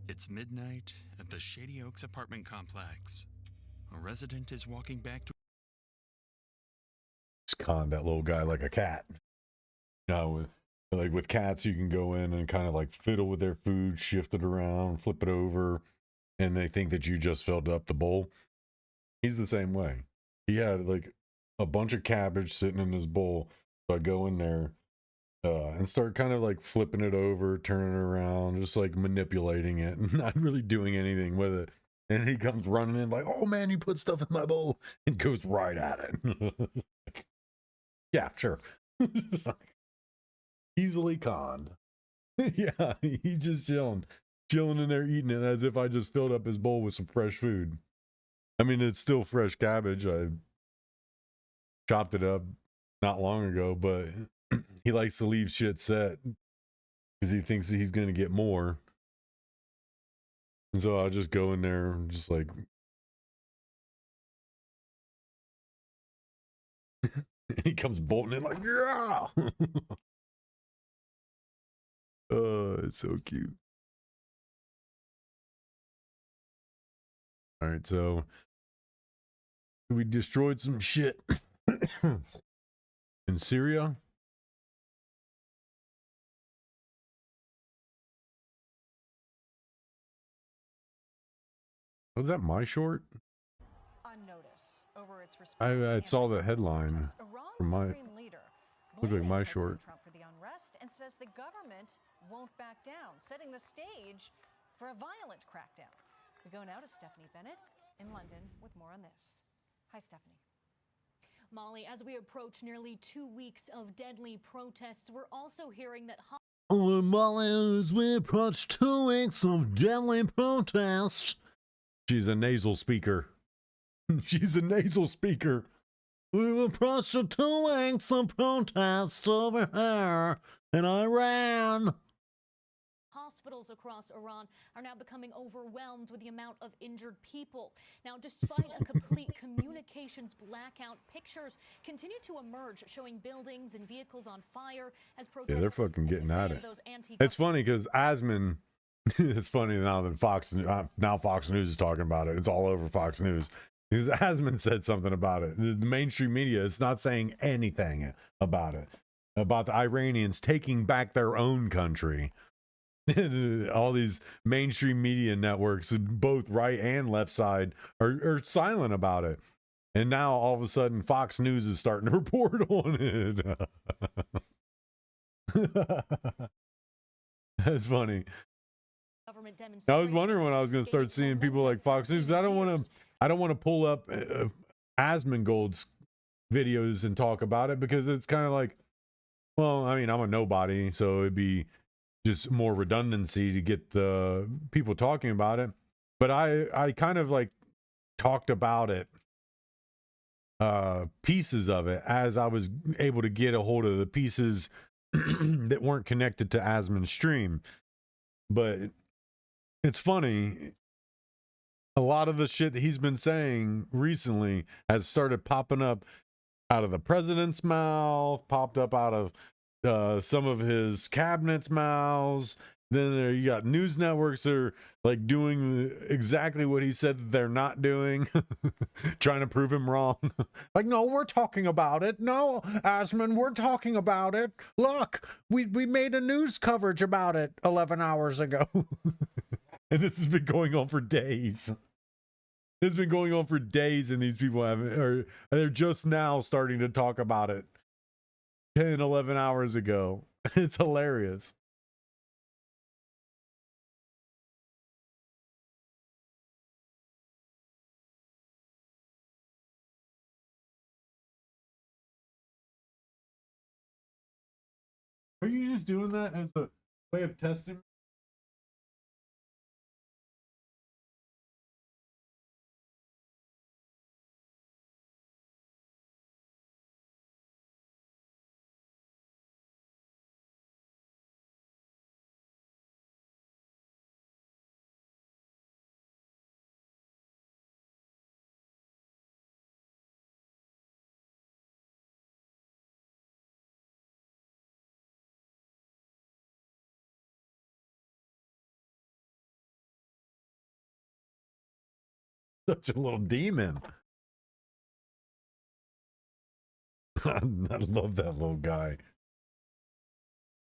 It's midnight at the Shady Oaks apartment complex. A resident is walking back to...
Just con that little guy like a cat. You know, with cats, you can go in and kind of like fiddle with their food, shift it around, flip it over, and they think that you just filled up the bowl. He's the same way. He had like a bunch of cabbage sitting in his bowl. So I go in there and start kind of like flipping it over, turning it around, just like manipulating it and not really doing anything with it. And he comes running in like, "Oh man, you put stuff in my bowl," and goes right at it. Yeah, sure. Easily conned. Yeah, he's just chilling in there eating it as if I just filled up his bowl with some fresh food. I mean, it's still fresh cabbage. I chopped it up not long ago, but he likes to leave shit set because he thinks that he's going to get more. And so I'll just go in there and just like... and he comes bolting in like, yeah! Oh, it's so cute. All right, so we destroyed some shit in Syria. Was that my short?
On notice over its response
I saw the headline from my... Looked like my short.
Trump for the unrest and says the government won't back down, setting the stage for a violent crackdown. We go now to Stephanie Bennett in London with more on this. Hi, Stephanie.
Molly, as we approach nearly 2 weeks of deadly protests, we're also hearing that...
Molly, as we approach 2 weeks of deadly protests. She's a nasal speaker. She's a nasal speaker. We approach the 2 weeks of protests over here in Iran.
Hospitals across Iran are now becoming overwhelmed with the amount of injured people. Now, despite a complete communications blackout, pictures continue to emerge showing buildings and vehicles on fire as protests...
Yeah, they're fucking getting at it.
Those
It's funny because Asman... It's funny now that Fox News is talking about it. It's all over Fox News. Because Asman said something about it. The mainstream media is not saying anything about it. About the Iranians taking back their own country. All these mainstream media networks, both right and left side, are silent about it. And now all of a sudden Fox News is starting to report on it. That's funny. I was wondering when I was going to start seeing people like Fox News. I don't want to pull up Asmongold's videos and talk about it because it's kind of like, well, I mean, I'm a nobody, so it'd be just more redundancy to get the people talking about it. But I kind of like talked about it, pieces of it, as I was able to get a hold of the pieces that weren't connected to Asmon's stream. But it's funny, a lot of the shit that he's been saying recently has started popping up out of the president's mouth, popped up out of some of his cabinet's mouths. Then there you got news networks that are like doing exactly what he said that they're not doing, trying to prove him wrong. Like, no, we're talking about it. No, Asmon, we're talking about it. Look, we made a news coverage about it 11 hours ago. And this has been going on for days. It's been going on for days, and these people they're just now starting to talk about it 10, 11 hours ago. It's hilarious. Are you just doing that as a way of testing? Such a little demon. I love that little guy.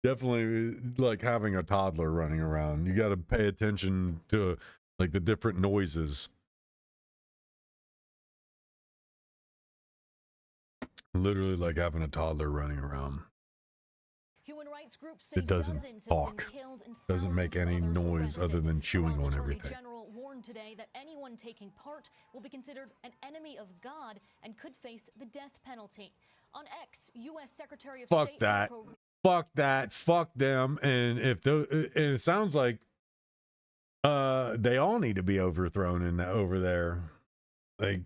Definitely like having a toddler running around. You got to pay attention to like the different noises. Literally like having a toddler running around.
Human rights groups say
It doesn't talk. Doesn't make any noise other than chewing on everything.
General warned today that anyone taking part will be considered an enemy of God and could face the death penalty. On X, U.S. Secretary of
Fuck
State
that. Fuck that. Fuck them. And and it sounds like they all need to be overthrown over there. Like,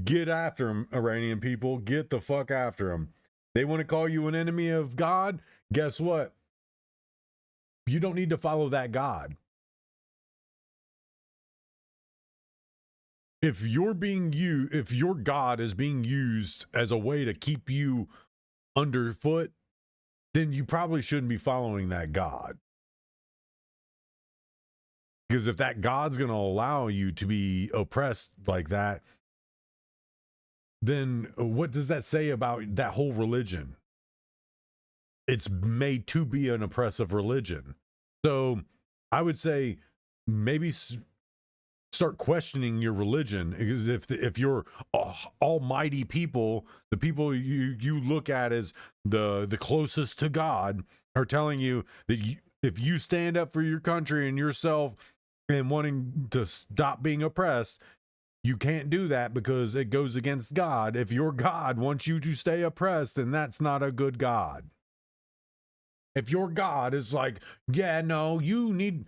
get after them, Iranian people. Get the fuck after them. They want to call you an enemy of God? Guess what? You don't need to follow that God. If your God is being used as a way to keep you underfoot, then you probably shouldn't be following that God. Because if that God's going to allow you to be oppressed like that, then what does that say about that whole religion? It's made to be an oppressive religion. So I would say maybe start questioning your religion, because if you're almighty people, the people you look at as the closest to God, are telling you that if you stand up for your country and yourself and wanting to stop being oppressed, you can't do that because it goes against God. If your God wants you to stay oppressed, then that's not a good God. If your God is like, yeah, no, you need,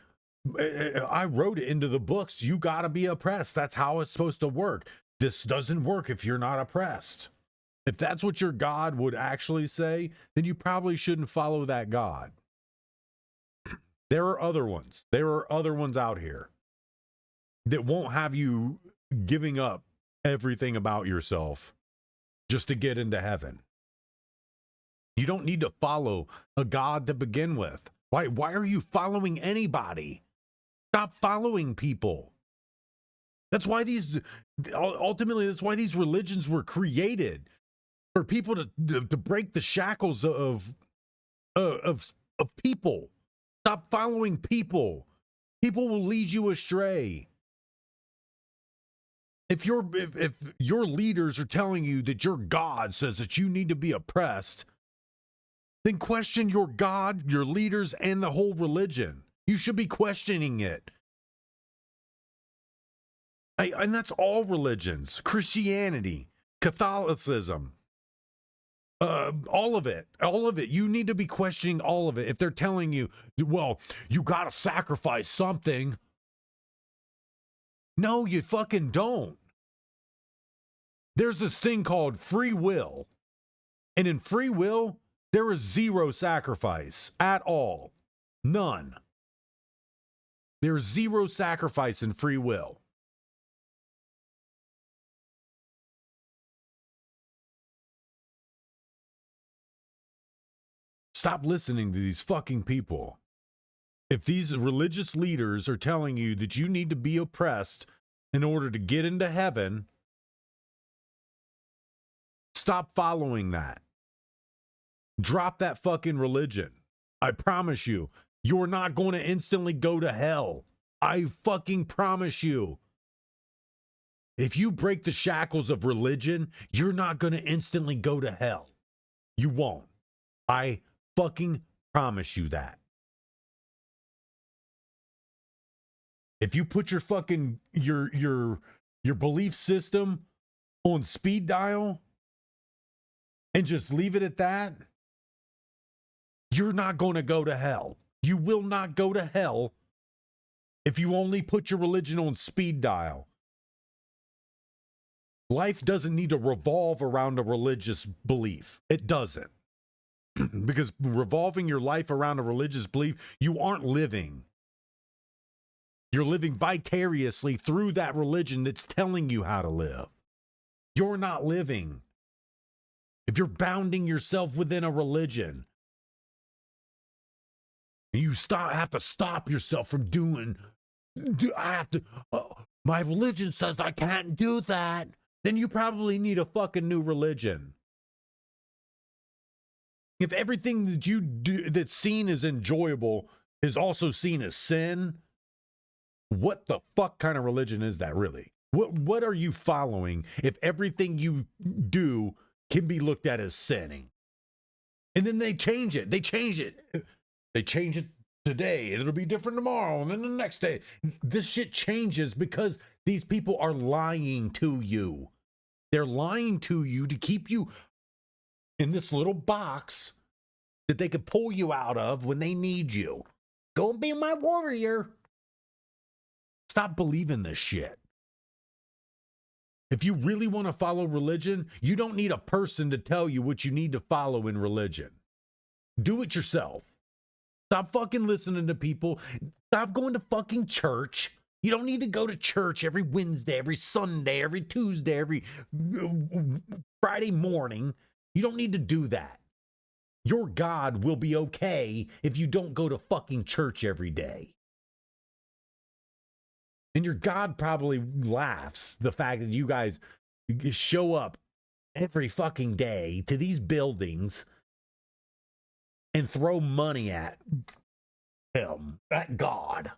I wrote it into the books, you got to be oppressed. That's how it's supposed to work. This doesn't work if you're not oppressed. If that's what your God would actually say, then you probably shouldn't follow that God. There are other ones. There are other ones out here that won't have you giving up everything about yourself just to get into heaven. You don't need to follow a God to begin with. Why are you following anybody? Stop following people. That's why ultimately that's why these religions were created, for people to break the shackles of people. Stop following people. People will lead you astray. If your leaders are telling you that your God says that you need to be oppressed, then question your God, your leaders, and the whole religion. You should be questioning it. And that's all religions: Christianity, Catholicism, All of it. You need to be questioning all of it. If they're telling you, well, you got to sacrifice something. No, you fucking don't. There's this thing called free will. And in free will, there is zero sacrifice at all. None. There's zero sacrifice in free will. Stop listening to these fucking people. If these religious leaders are telling you that you need to be oppressed in order to get into heaven, stop following that. Drop that fucking religion. I promise you, you're not going to instantly go to hell. I fucking promise you. If you break the shackles of religion, you're not going to instantly go to hell. You won't. I fucking promise you that. If you put your fucking your belief system on speed dial and just leave it at that, you're not going to go to hell. You will not go to hell if you only put your religion on speed dial. Life doesn't need to revolve around a religious belief. It doesn't. Because revolving your life around a religious belief, you aren't living. You're living vicariously through that religion that's telling you how to live. You're not living. If you're bounding yourself within a religion, you have to stop yourself from doing. My religion says I can't do that. Then you probably need a fucking new religion. If everything that you do that's seen as enjoyable is also seen as sin, what the fuck kind of religion is that really? What are you following if everything you do can be looked at as sinning? And then they change it. They change it today, and it'll be different tomorrow, and then the next day. This shit changes because these people are lying to you. They're lying to you to keep you in this little box that they could pull you out of when they need you. Go and be my warrior. Stop believing this shit. If you really want to follow religion, you don't need a person to tell you what you need to follow in religion. Do it yourself. Stop fucking listening to people. Stop going to fucking church. You don't need to go to church every Wednesday, every Sunday, every Tuesday, every Friday morning. You don't need to do that. Your God will be okay if you don't go to fucking church every day. And your God probably laughs the fact that you guys show up every fucking day to these buildings and throw money at him, at God.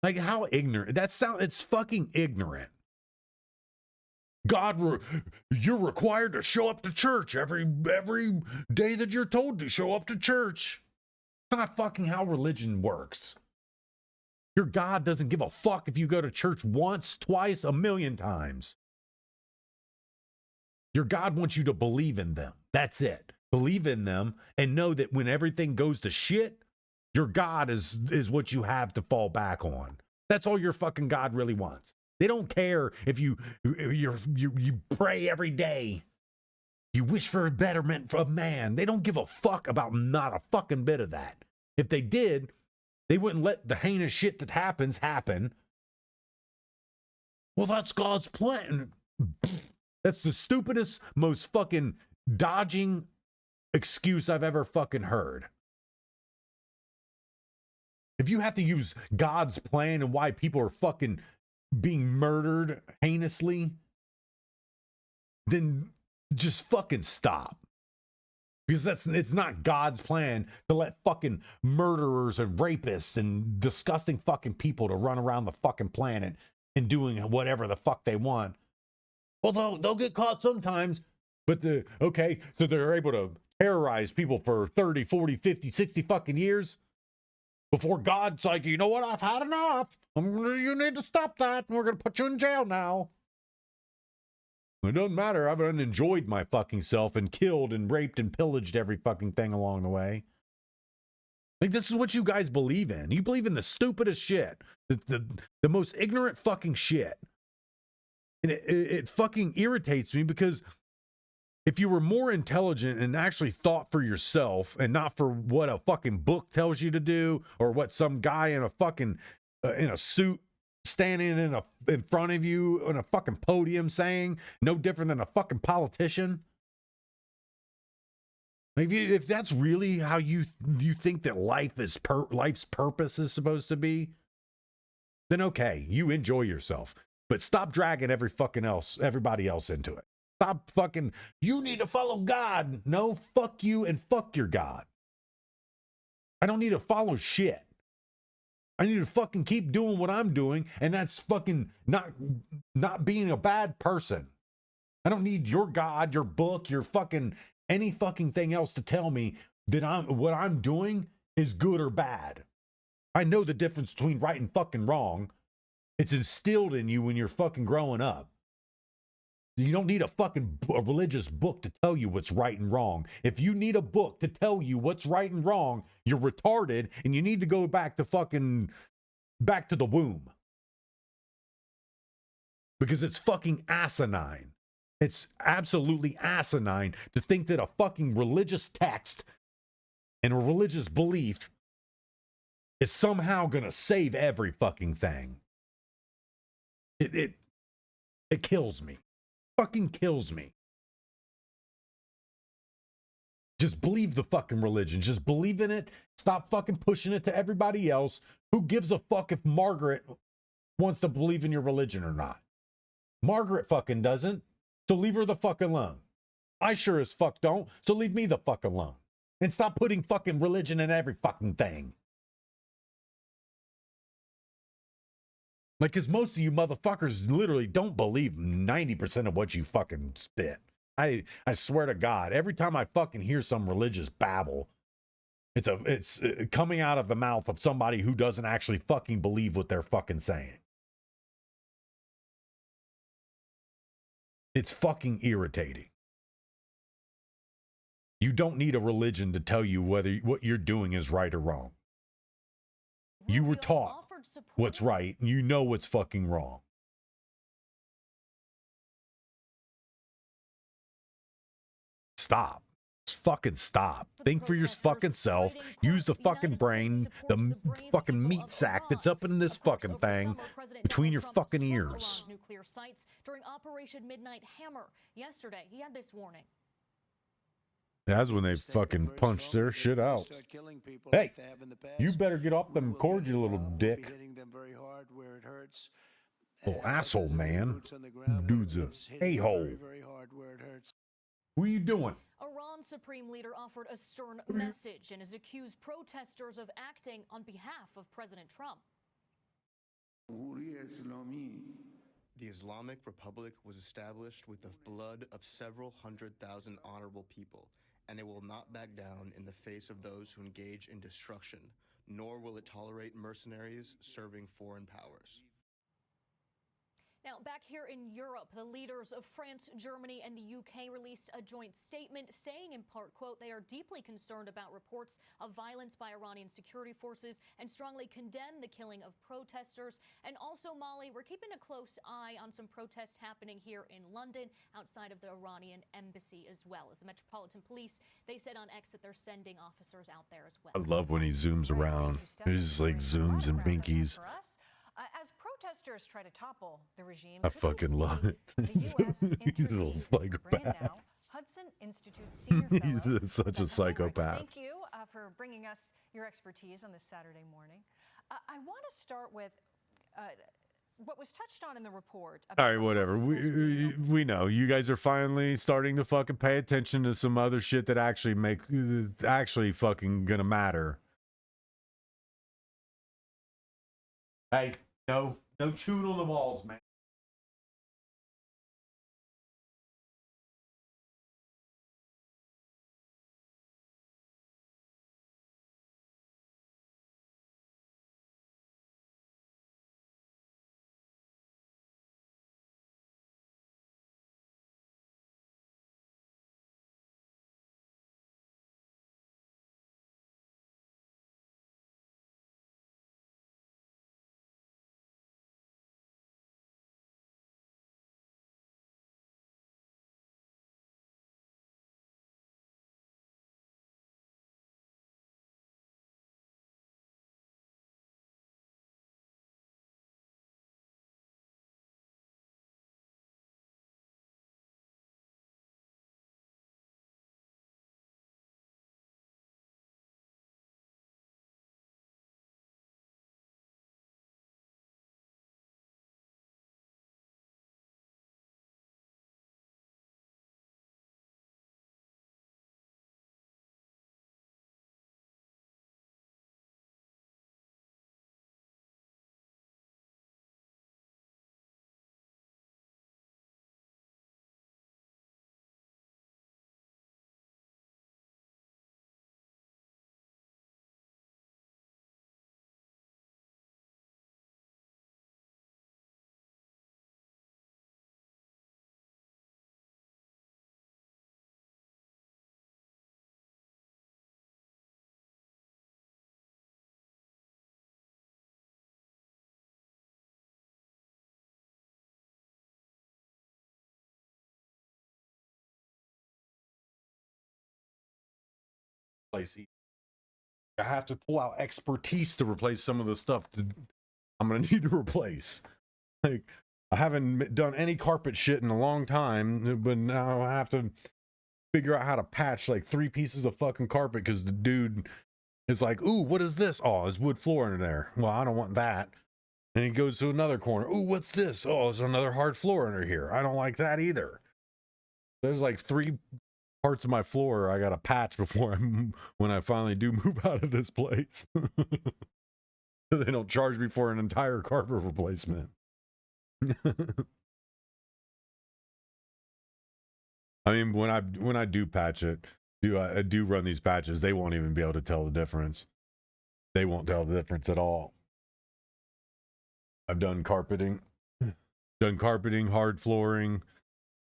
Like, how ignorant. It's fucking ignorant. God, you're required to show up to church every day that you're told to show up to church. That's not fucking how religion works. Your God doesn't give a fuck if you go to church once, twice, 1,000,000 times. Your God wants you to believe in them. That's it. Believe in them and know that when everything goes to shit, your God is what you have to fall back on. That's all your fucking God really wants. They don't care if you pray every day. You wish for a betterment of man. They don't give a fuck about not a fucking bit of that. If they did, they wouldn't let the heinous shit that happens happen. Well, that's God's plan. That's the stupidest, most fucking dodging excuse I've ever fucking heard. If you have to use God's plan and why people are fucking being murdered heinously, then just fucking stop. Because it's not God's plan to let fucking murderers and rapists and disgusting fucking people to run around the fucking planet and doing whatever the fuck they want. Although they'll get caught sometimes, but so they're able to terrorize people for 30, 40, 50, 60 fucking years before God's like, you know what, I've had enough. You need to stop that. We're going to put you in jail now. It doesn't matter. I've unenjoyed my fucking self and killed and raped and pillaged every fucking thing along the way. Like, this is what you guys believe in. You believe in the stupidest shit. The most ignorant fucking shit. And it fucking irritates me because if you were more intelligent and actually thought for yourself and not for what a fucking book tells you to do or what some guy in a fucking in a suit standing in front of you on a fucking podium saying, no different than a fucking politician. If that's really how you think that life's purpose is supposed to be, then okay, you enjoy yourself. But stop dragging everybody else into it. Stop fucking, you need to follow God. No, fuck you and fuck your God. I don't need to follow shit. I need to fucking keep doing what I'm doing, and that's fucking not being a bad person. I don't need your God, your book, your fucking any fucking thing else to tell me that what I'm doing is good or bad. I know the difference between right and fucking wrong. It's instilled in you when you're fucking growing up. You don't need a religious book to tell you what's right and wrong. If you need a book to tell you what's right and wrong, you're retarded and you need to go back to the womb. Because it's fucking asinine. It's absolutely asinine to think that a fucking religious text and a religious belief is somehow going to save every fucking thing. It kills me. Fucking kills me. Just believe the fucking religion. Just believe in it. Stop fucking pushing it to everybody else. Who gives a fuck if Margaret wants to believe in your religion or not? Margaret fucking doesn't. So leave her the fuck alone. I sure as fuck don't. So leave me the fuck alone. And stop putting fucking religion in every fucking thing. Like, because most of you motherfuckers literally don't believe 90% of what you fucking spit. I swear to God, every time I fucking hear some religious babble, it's coming out of the mouth of somebody who doesn't actually fucking believe what they're fucking saying. It's fucking irritating. You don't need a religion to tell you whether what you're doing is right or wrong. You were taught what's right, and you know what's fucking wrong. Stop. Just fucking stop. Think for your fucking self. Use the fucking brain, the fucking meat sack that's up in this fucking thing between your fucking ears.
Nuclear sites during Operation Midnight Hammer. Yesterday, he had this warning.
That's when they fucking punched their shit out. Hey, you better get off them cords, you little dick. Little asshole, man. Dude's a a-hole. What are you doing?
Iran's supreme leader offered a stern message and has accused protesters of acting on behalf of President Trump.
The Islamic Republic was established with the blood of several 100,000 honorable people, and it will not back down in the face of those who engage in destruction, nor will it tolerate mercenaries serving foreign powers.
Now, back here in Europe, the leaders of France, Germany, and the UK released a joint statement saying, in part, quote, they are deeply concerned about reports of violence by Iranian security forces and strongly condemn the killing of protesters. And also, Molly, we're keeping a close eye on some protests happening here in London outside of the Iranian embassy as well. As the Metropolitan Police, they said on X that they're sending officers out there as well.
I love when he zooms around. He just like zooms and binkies.
As protesters try to topple the regime,
I fucking love it. He's a little psychopath.
Hudson Institute senior fellow.
He's such a psychopath.
Thank you for bringing us your expertise on this Saturday morning. I want to start with what was touched on in the report.
All right, whatever. We know you guys are finally starting to fucking pay attention to some other shit that actually fucking gonna matter. Hey, no chewing on the walls, man. replace. I have to pull out expertise to replace some of the stuff that I'm gonna need to replace. Like, I haven't done any carpet shit in a long time, but now I have to figure out how to patch like 3 pieces of fucking carpet because the dude is like, ooh, what is this? Oh, it's wood floor in there. Well, I don't want that. And he goes to another corner. Ooh, what's this? Oh, it's another hard floor under here. I don't like that either. There's like 3 parts of my floor I gotta patch before when I finally do move out of this place. They don't charge me for an entire carpet replacement. I mean, when I do patch it, I do run these patches, they won't even be able to tell the difference. They won't tell the difference at all. I've done carpeting, hard flooring,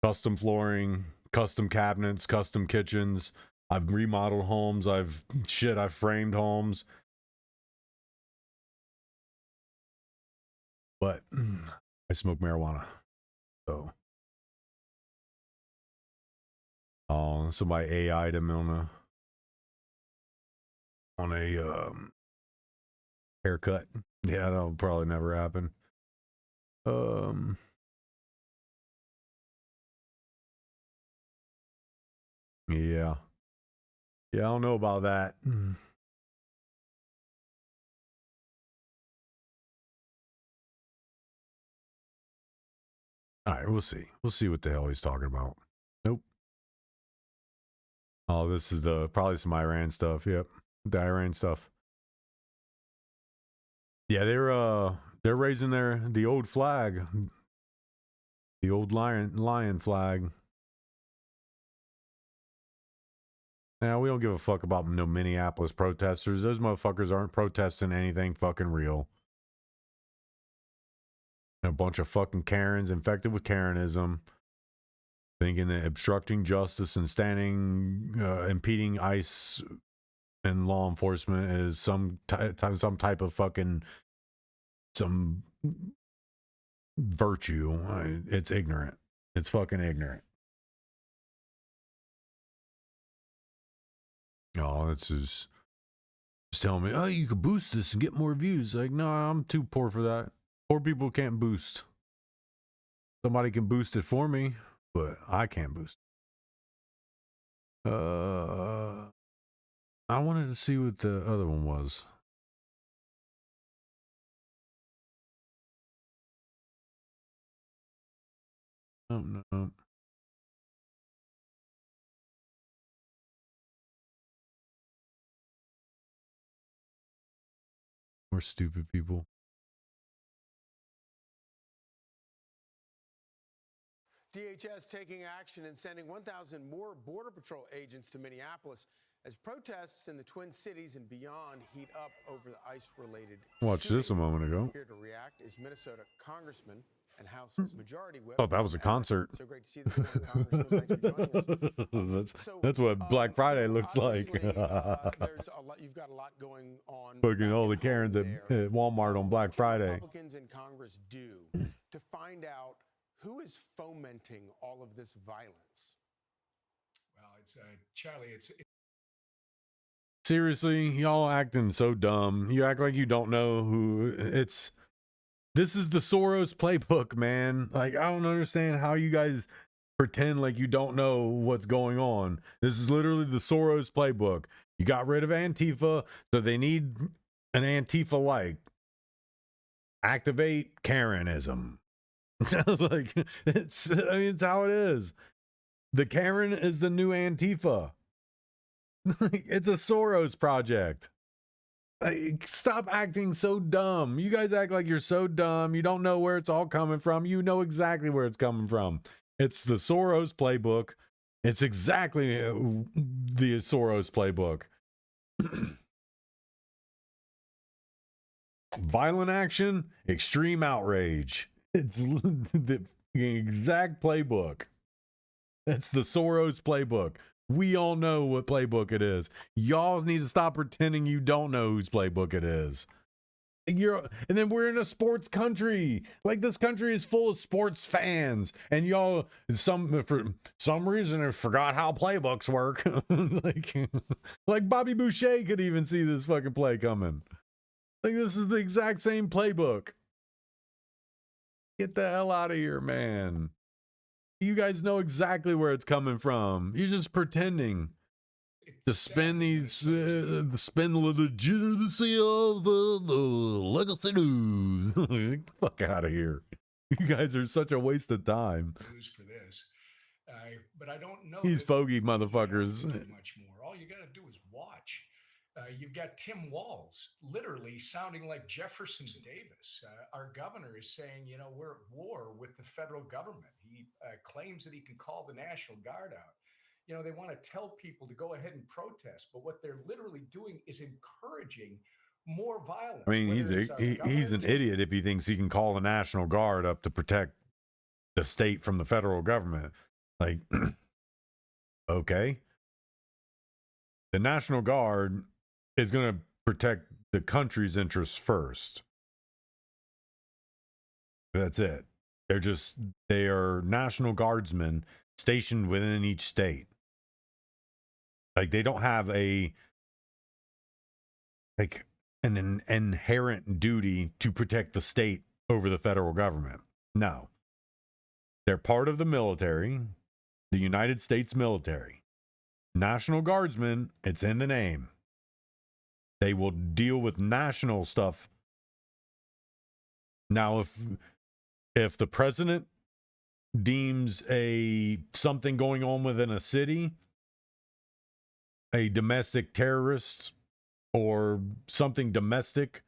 custom cabinets, custom kitchens. I've remodeled homes. I've framed homes. But I smoke marijuana. So. Oh, somebody AI'd him on a haircut. Yeah, that'll probably never happen. Yeah. Yeah, I don't know about that. All right, we'll see. We'll see what the hell he's talking about. Nope. Oh, this is probably some Iran stuff. Yep, the Iran stuff. Yeah, they're raising the old flag, the old lion flag. Now, we don't give a fuck about no Minneapolis protesters. Those motherfuckers aren't protesting anything fucking real. A bunch of fucking Karens infected with Karenism, thinking that obstructing justice and impeding ICE and law enforcement is some type of fucking virtue. It's ignorant. It's fucking ignorant. Oh, it's just telling me, oh, you could boost this and get more views. Like, no, I'm too poor for that. Poor people can't boost. Somebody can boost it for me, but I can't boost it. I wanted to see what the other one was. Oh, no. More stupid people.
DHS taking action and sending 1,000 more Border Patrol agents to Minneapolis as protests in the Twin Cities and beyond heat up over the ICE-related
Watched this a moment ago.
Here to react is Minnesota Congressman and House Majority Whip.
Thought that was a concert.
So great to see this man, Congressman. Thanks for joining us.
That's what Black Friday looks like.
There's a lot. You've got a lot going on.
Fucking all the Karens at Walmart on Black Friday.
Republicans in Congress do to find out who is fomenting all of this violence.
Well, it's Charlie.
Seriously, y'all acting so dumb. You act like you don't know who it's. This is the Soros playbook, man. Like, I don't understand how you guys pretend like you don't know what's going on. This is literally the Soros playbook. You got rid of Antifa, so they need an Antifa-like. Activate Karenism. Sounds like it's how it is. The Karen is the new Antifa. It's a Soros project. Stop acting so dumb. You guys act like you're so dumb. You don't know where it's all coming from. You know exactly where it's coming from. It's the Soros playbook. It's exactly the Soros playbook. Violent action, extreme outrage. It's the exact playbook. That's the Soros playbook. We all know what playbook it is. Y'all need to stop pretending you don't know whose playbook it is. And then we're in a sports country. Like, this country is full of sports fans, and y'all for some reason forgot how playbooks work. like Bobby Boucher could even see this fucking play coming. Like, this is the exact same playbook. Get the hell out of here, man. You guys know exactly where it's coming from. You're just pretending to spin the legitimacy of the legacy news. Fuck out of here. You guys are such a waste of time.
News for this. But I don't know.
These fogey motherfuckers.
Much more. All you got to do is watch. You've got Tim Walz literally sounding like Jefferson Davis. Our governor is saying, you know, we're at war with the federal government. He claims that he can call the National Guard out. You know, they want to tell people to go ahead and protest, but what they're literally doing is encouraging more violence.
I mean, he's an idiot if he thinks he can call the National Guard up to protect the state from the federal government. Like, okay. The National Guard is going to protect the country's interests first. That's it. They are National Guardsmen stationed within each state. Like, they don't have an inherent duty to protect the state over the federal government. No. They're part of the military, the United States military. National Guardsmen, it's in the name. They will deal with national stuff. Now, if the president deems something going on within a city a domestic terrorist or something domestic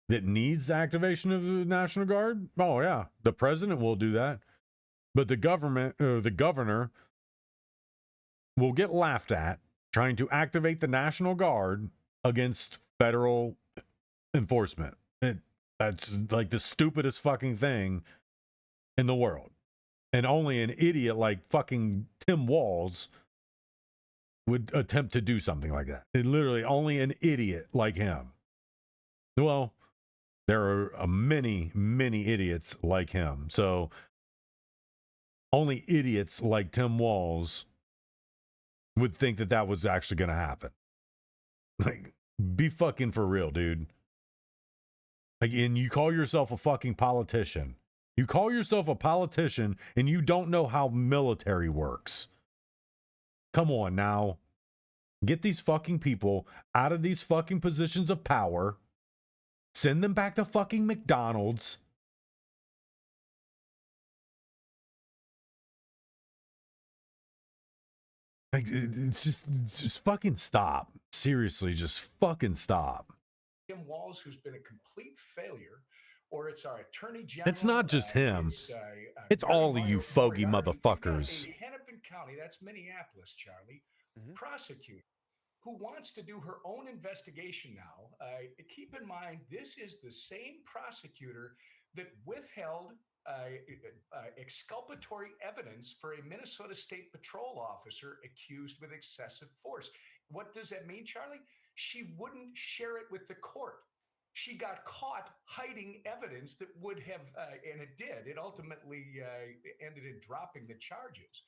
that needs the activation of the National Guard, oh yeah, the president will do that. But the government or the governor will get laughed at trying to activate the National Guard against federal enforcement. That's like the stupidest fucking thing in the world. And only an idiot like fucking Tim Walz would attempt to do something like that. Literally, only an idiot like him. Well, there are many, many idiots like him. So, only idiots like Tim Walz would think that that was actually going to happen. Like, be fucking for real, dude. Like, and you call yourself a fucking politician. You call yourself a politician and you don't know how military works. Come on now. Get these fucking people out of these fucking positions of power. Send them back to fucking McDonald's. Like, it's just fucking stop. Seriously, just fucking stop.
Tim Walz, who's been a complete failure, or it's our attorney general.
It's not just him. It's all of you fogey motherfuckers.
Hennepin County, that's Minneapolis, Charlie, prosecutor who wants to do her own investigation now. Keep in mind, this is the same prosecutor that withheld exculpatory evidence for a Minnesota State Patrol officer accused with excessive force. What does that mean, Charlie? She wouldn't share it with the court. She got caught hiding evidence that would have, and it did. It ultimately ended in dropping the charges.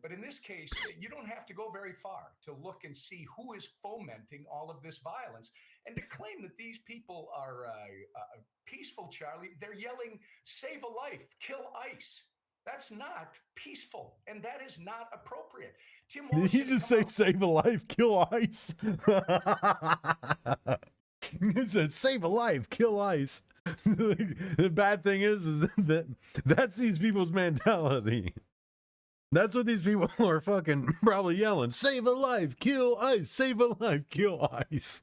But in this case, you don't have to go very far to look and see who is fomenting all of this violence. And to claim that these people are peaceful, Charlie, they're yelling, save a life, kill ICE. That's not peaceful, and that is not appropriate. Tim Walz,
did he just say save a life, kill ICE? He said save a life, kill ICE. The bad thing is that that's these people's mentality. That's what these people are fucking probably yelling. Save a life, kill ICE. Save a life, kill ICE.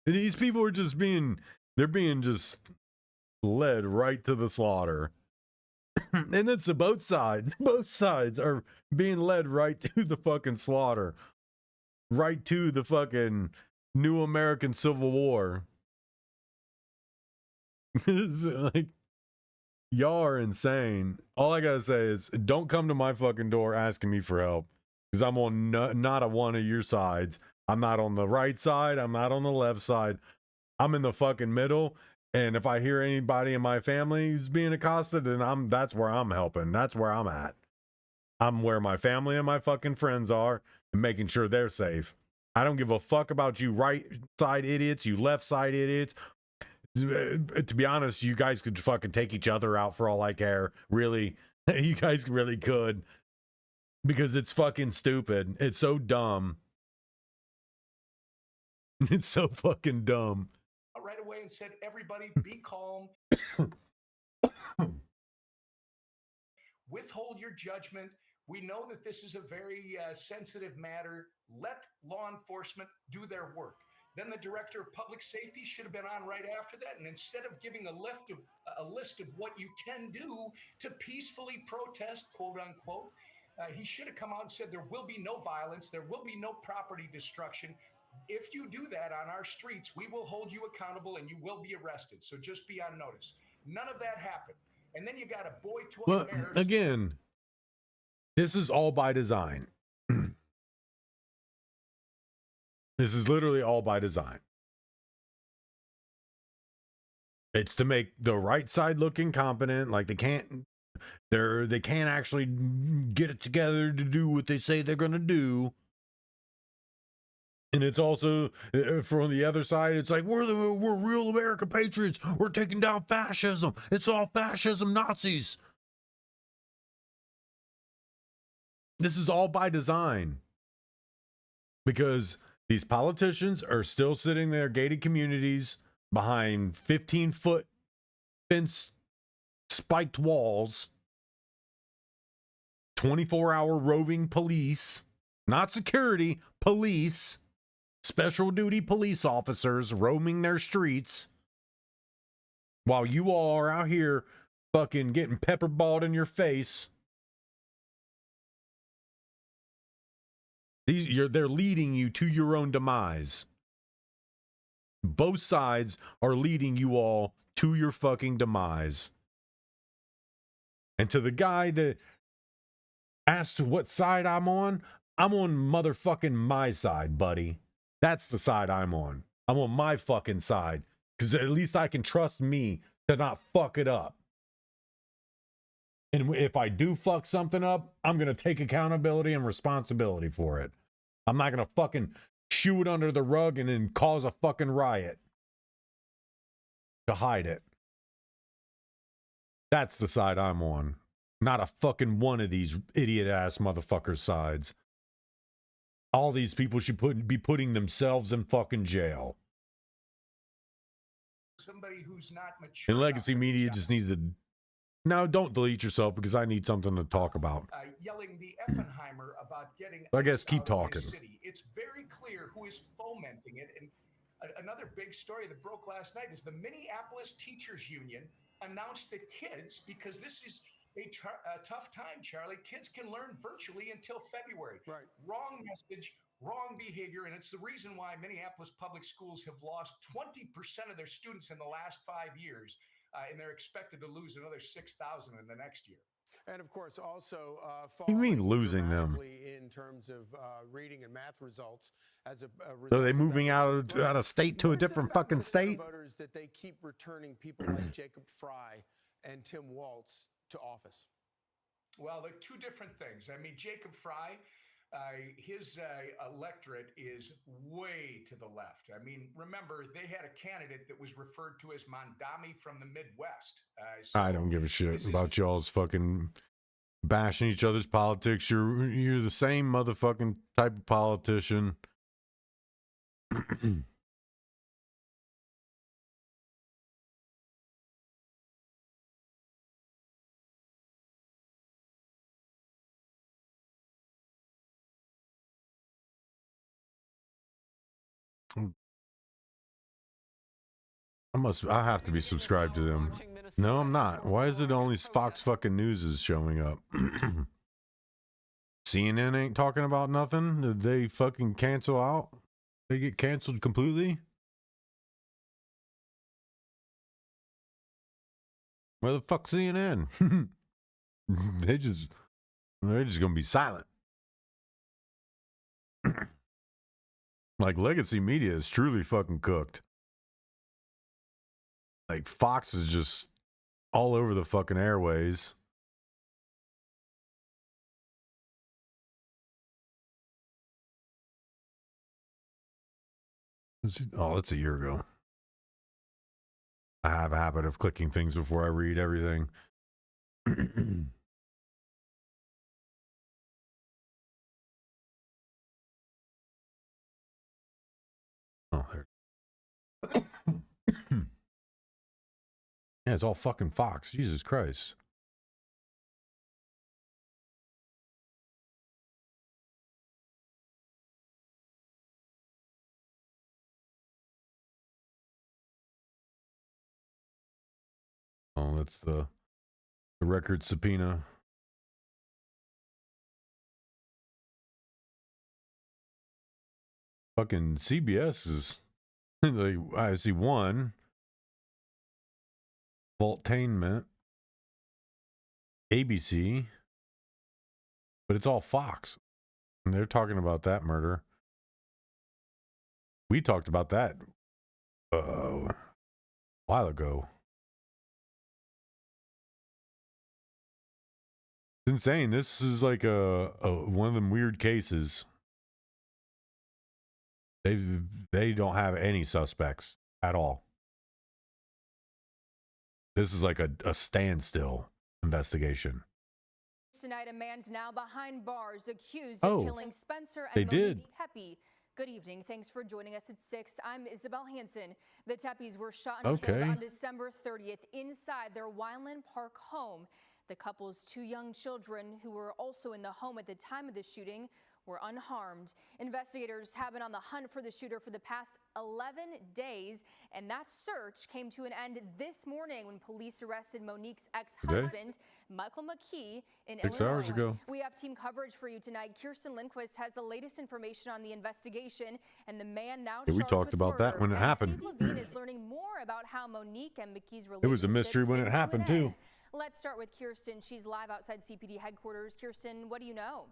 These people are just they're being just led right to the slaughter. And it's both sides. Both sides are being led right to the fucking slaughter. Right to the fucking new American Civil War. It's like, y'all are insane. All I gotta say is, don't come to my fucking door asking me for help, because I'm on not a one of your sides. I'm not on the right side. I'm not on the left side. I'm in the fucking middle. And if I hear anybody in my family who's being accosted, then that's where I'm helping. That's where I'm at. I'm where my family and my fucking friends are and making sure they're safe. I don't give a fuck about you right side idiots, you left side idiots. To be honest, you guys could fucking take each other out for all I care. Really, you guys really could. Because it's fucking stupid. It's so dumb. It's so fucking dumb.
Right away and said, everybody be calm. Withhold your judgment. We know that this is a very sensitive matter. Let law enforcement do their work. Then the director of public safety should have been on right after that. And instead of giving a list of what you can do to peacefully protest, quote unquote, he should have come out and said there will be no violence. There will be no property destruction. If you do that on our streets, we will hold you accountable and you will be arrested. So just be on notice. None of that happened. And then you got a boy toy
Well,
bears.
again, this is all by design. This is literally all by design. It's to make the right side look incompetent, like they can't actually get it together to do what they say they're gonna do. And it's also from the other side, it's like we're real American patriots. We're taking down fascism. It's all fascism Nazis. This is all by design. Because these politicians are still sitting there, gated communities behind 15-foot fence spiked walls, 24-hour roving police, not security, police, special duty police officers roaming their streets, while you all are out here fucking getting pepperballed in your face. They're leading you to your own demise. Both sides are leading you all to your fucking demise. And to the guy that asked what side I'm on motherfucking my side, buddy. That's the side I'm on. I'm on my fucking side. Because at least I can trust me to not fuck it up. And if I do fuck something up, I'm going to take accountability and responsibility for it. I'm not going to fucking shoo it under the rug and then cause a fucking riot to hide it. That's the side I'm on. Not a fucking one of these idiot-ass motherfuckers' sides. All these people should be putting themselves in fucking jail.
Somebody who's not mature.
And legacy media just needs to... No, don't delete yourself because I need something to talk about.
Yelling the Effenheimer about getting...
I guess keep
out of
talking.
his city. It's very clear who is fomenting it. And another big story that broke last night is the Minneapolis Teachers Union announced that kids, because this is a tough time, Charlie, kids can learn virtually until February.
Right.
Wrong message, wrong behavior, and it's the reason why Minneapolis public schools have lost 20% of their students in the last 5 years, and they're expected to lose another 6,000 in the next year.
And of course, also
What do you mean losing them?
in terms of reading and math results as a result.
So they moving out of state to a different fucking state?
Voters that they keep returning people like Jacob Fry and Tim Walz to office.
Well, they're two different things. I mean, Jacob Fry, his electorate is way to the left. I mean, remember, they had a candidate that was referred to as Mondami from the Midwest. So
I don't give a shit about y'all's fucking bashing each other's politics. You're the same motherfucking type of politician. I have to be subscribed to them. No, I'm not. Why is it only Fox fucking News is showing up? CNN ain't talking about nothing? Did they fucking cancel out? They get canceled completely? Where the fuck CNN? They're just gonna be silent. Like, legacy media is truly fucking cooked. Like, Fox is just all over the fucking airways. Oh, that's a year ago. I have a habit of clicking things before I read everything. Oh, there. Yeah, it's all fucking Fox. Jesus Christ. Oh, that's the record subpoena. Fucking CBS is like, I see one. Vaultainment. ABC. But it's all Fox. And they're talking about that murder. We talked about that a while ago. It's insane. This is like a one of them weird cases. They don't have any suspects at all. This is like a standstill investigation.
Tonight, a man's now behind bars accused of killing Spencer and Monique Tepe. Good evening. Thanks for joining us at 6. I'm Isabel Hansen. The Tepes were shot and killed on December 30th inside their Wineland Park home. The couple's 2 young children, who were also in the home at the time of the shooting, were unharmed. Investigators have been on the hunt for the shooter for the past 11 days, and that search came to an end this morning when police arrested Monique's ex-husband, Michael McKee, in
6
Illinois.
hours ago.
We have team coverage for you tonight. Kirsten Lindquist has the latest information on the investigation and the man now charged
we talked
with
about
murder.
that when it
And
happened.
Steve Levine is learning more about how Monique and McKee's relationship
It was a mystery when
came
it
to
happened,
an
too.
end. Let's start with Kirsten. She's live outside CPD headquarters. Kirsten, what do you know?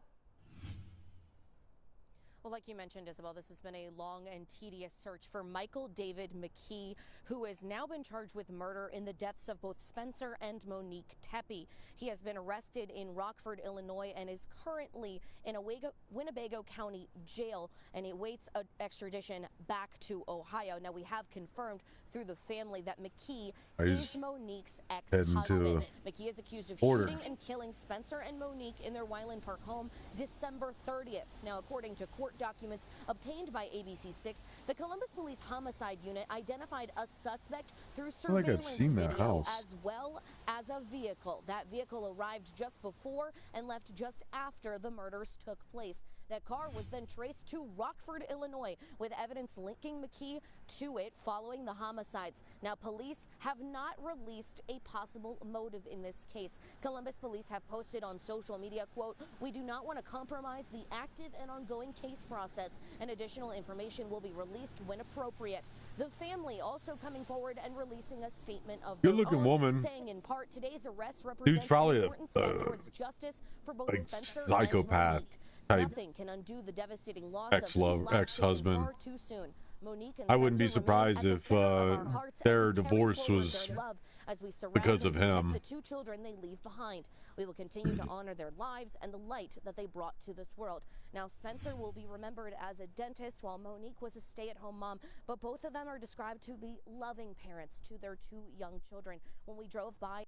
Well, like you mentioned, Isabel, this has been a long and tedious search for Michael David McKee, who has now been charged with murder in the deaths of both Spencer and Monique Tepe. He has been arrested in Rockford, Illinois, and is currently in a Winnebago County jail, and he awaits an extradition back to Ohio. Now, we have confirmed through the family that McKee is Monique's ex-husband. McKee is accused of shooting and killing Spencer and Monique in their Wineland Park home December 30th. Now, according to court documents obtained by ABC6, the Columbus Police Homicide Unit identified a suspect through surveillance video as well as a vehicle. That vehicle arrived just before and left just after the murders took place. That car was then traced to Rockford, Illinois, with evidence linking McKee to it following the homicides. Now, police have not released a possible motive in this case. Columbus police have posted on social media, quote, "We do not want to compromise the active and ongoing case process, and additional information will be released when appropriate." The family also coming forward and releasing a statement of their
Good-looking
own,
woman.
saying in part today's arrest represents
probably
an important step towards justice for both
like
Spencer
psychopath
and Monique.
type
Nothing can undo the devastating loss of two lives
ex-husband.
taken far too soon. Monique and
I wouldn't be
Spencer remain
surprised
at the
if
center of our hearts, and
their
we carry
divorce
forward
was
their love as we surround
because
and
of
protect
him.
the 2 children they leave behind. We will continue to honor their lives and the light that they brought to this world. Now, Spencer will be remembered as a dentist, while Monique was a stay-at-home mom, but both of them are described to be loving parents to their 2 young children. When we drove by,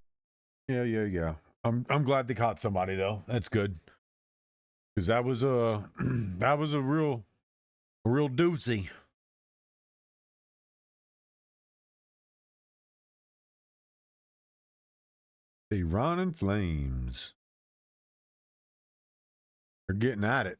Yeah. I'm glad they caught somebody though. That's good. Because that was a real doozy. Iran in flames. They're getting at it.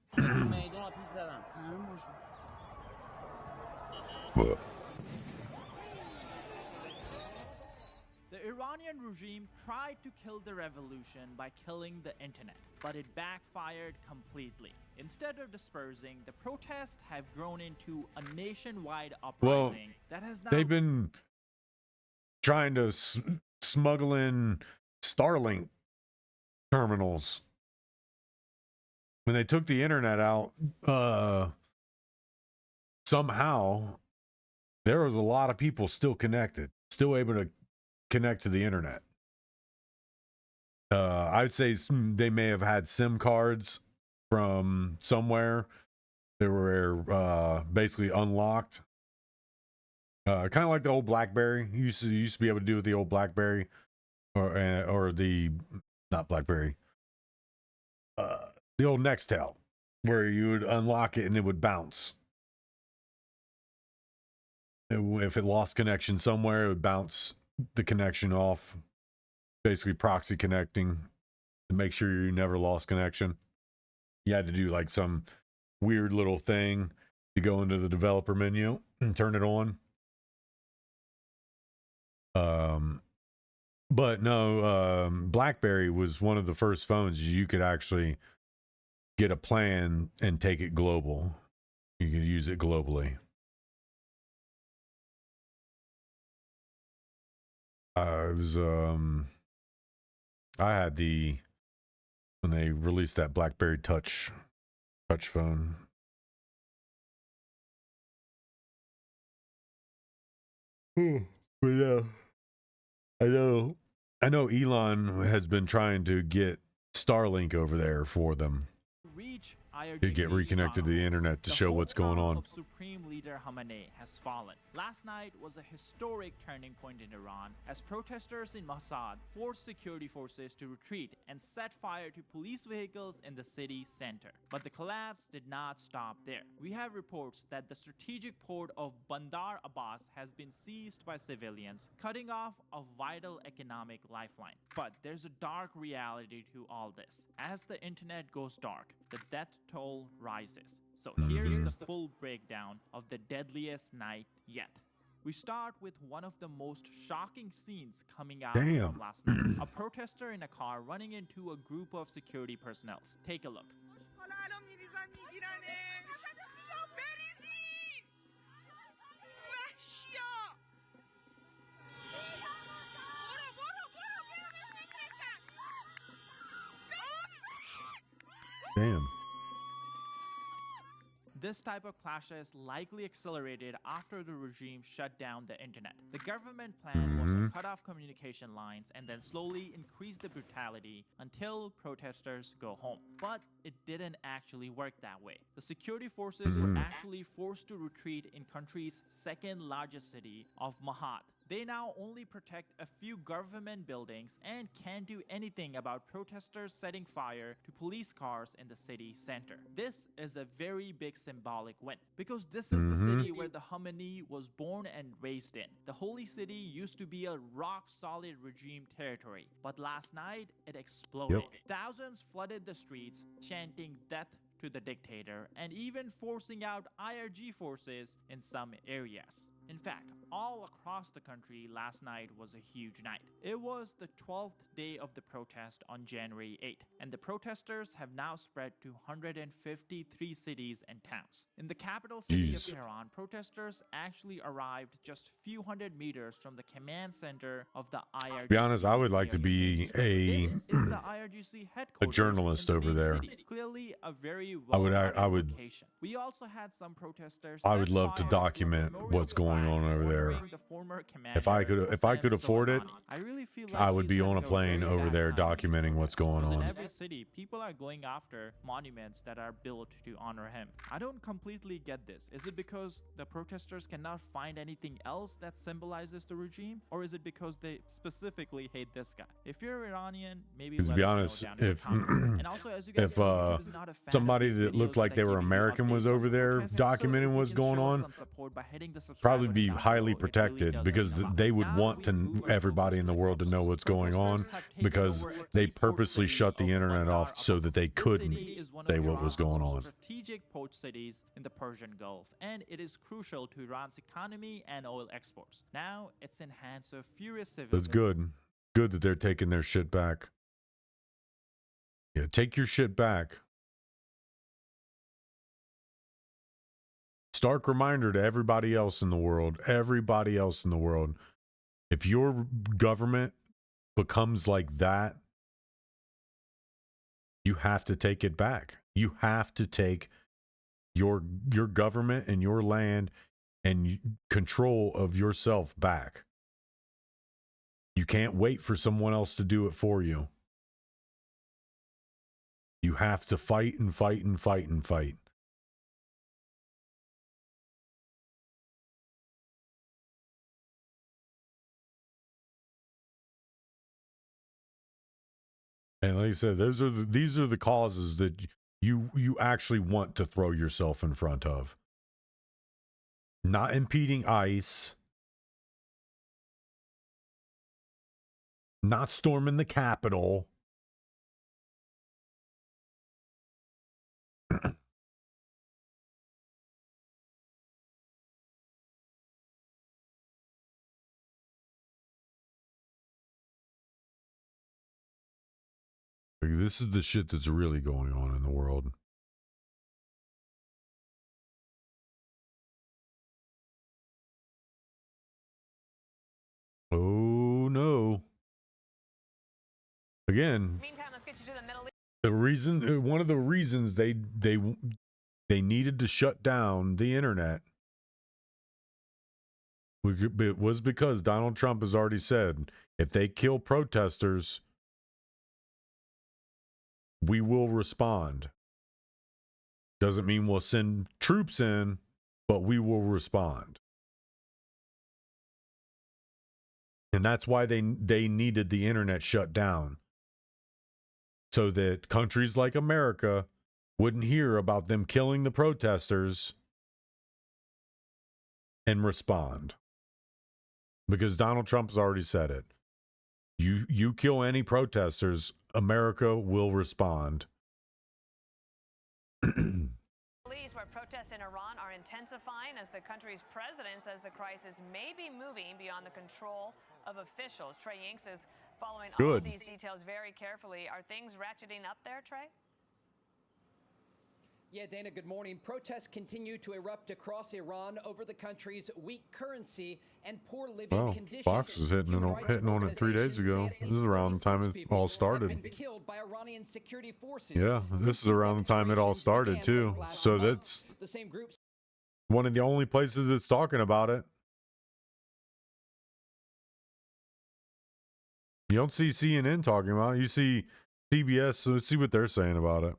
The Iranian regime tried to kill the revolution by killing the internet, but it backfired completely. Instead of dispersing, the protests have grown into a nationwide uprising that has now...
They've been trying to smuggle in Starlink terminals. When they took the internet out, somehow there was a lot of people still connected, still able to connect to the internet. I'd say they may have had SIM cards from somewhere that were basically unlocked. Kind of like the old BlackBerry. You used to be able to do with the old BlackBerry, or the not BlackBerry, the old Nextel, where you would unlock it and it would bounce. If it lost connection somewhere, it would bounce the connection off. Basically, proxy connecting to make sure you never lost connection. You had to do like some weird little thing to go into the developer menu and turn it on. But no, BlackBerry was one of the first phones you could actually get a plan and take it global. You could use it globally. It was I had when they released that BlackBerry touch phone. But yeah, I know Elon has been trying to get Starlink over there for them to get reconnected to the internet to show what's going on.
Supreme Leader Khamenei has fallen. Last night was a historic turning point in Iran as protesters in Mossad forced security forces to retreat and set fire to police vehicles in the city center. But the collapse did not stop there. We have reports that the strategic port of Bandar Abbas has been seized by civilians, cutting off a vital economic lifeline. But there's a dark reality to all this. As the internet goes dark, the death toll rises. So here's the full breakdown of the deadliest night yet. We start with one of the most shocking scenes coming out from last night. A protester in a car running into a group of security personnel. Take a look.
Damn.
This type of clashes likely accelerated after the regime shut down the internet. The government plan was to cut off communication lines and then slowly increase the brutality until protesters go home. But it didn't actually work that way. The security forces were actually forced to retreat in country's second largest city of Mahad. They now only protect a few government buildings and can't do anything about protesters setting fire to police cars in the city center. This is a very big symbolic win because this is the city where the Khamenei was born and raised in. The holy city used to be a rock-solid regime territory, but last night it exploded. Thousands flooded the streets, chanting death to the dictator and even forcing out IRG forces in some areas. In fact, all across the country last night was a huge night. It was the 12th day of the protest on January 8th, and the protesters have now spread to 153 cities and towns. In the capital city of Tehran, protesters actually arrived just a few hundred meters from the command center of the IRGC.
To be honest, I would like to be a journalist over there.
Clearly a very
I would
location. We also had some protesters.
I would love to document what's going on over there. If I could afford it, I would be on a plane over there documenting what's going on.
In every city, people are going after monuments that are built to honor him. I don't completely get this. Is it because the protesters cannot find anything else that symbolizes the regime, or is it because they specifically hate this guy? If you're Iranian, maybe
to be honest, if somebody that looked like they were American was over there documenting what's going on, probably be highly protected because they would want everybody in the world to know what's going on, because they purposely shut the internet off so that they couldn't say what was going on.
Strategic port cities in the Persian Gulf, and it is crucial to Iran's economy and oil exports. Now it's in hands of furious civilians.
That's good. Good that they're taking their shit back. Yeah, take your shit back. Stark reminder to everybody else in the world, if your government becomes like that, you have to take it back. You have to take your government and your land and control of yourself back. You can't wait for someone else to do it for you. You have to fight and fight and fight and fight. And like I said, these are the causes that you actually want to throw yourself in front of. Not impeding ICE. Not storming the Capitol. This is the shit that's really going on in the world. Oh no. Again,
Meantime, let's get you to the Middle East.
the reason, one of the reasons they needed to shut down the internet was because Donald Trump has already said, if they kill protesters, we will respond. Doesn't mean we'll send troops in, but we will respond. And that's why they needed the internet shut down. So that countries like America wouldn't hear about them killing the protesters and respond. Because Donald Trump's already said it. You kill any protesters, America will respond.
Where protests in Iran are intensifying as the country's president says the crisis may be moving beyond the control of officials. Trey Yinks is following all of these details very carefully. Are things ratcheting up there, Trey?
Yeah, Dana, good morning. Protests continue to erupt across Iran over the country's weak currency and poor living conditions.
Fox is hitting on it 3 days ago. This is around the time it all started.
Killed by Iranian security forces.
Yeah, this is around the time it all started too. So that's
the same groups.
One of the only places that's talking about it. You don't see CNN talking about it. You see CBS, so let's see what they're saying about it.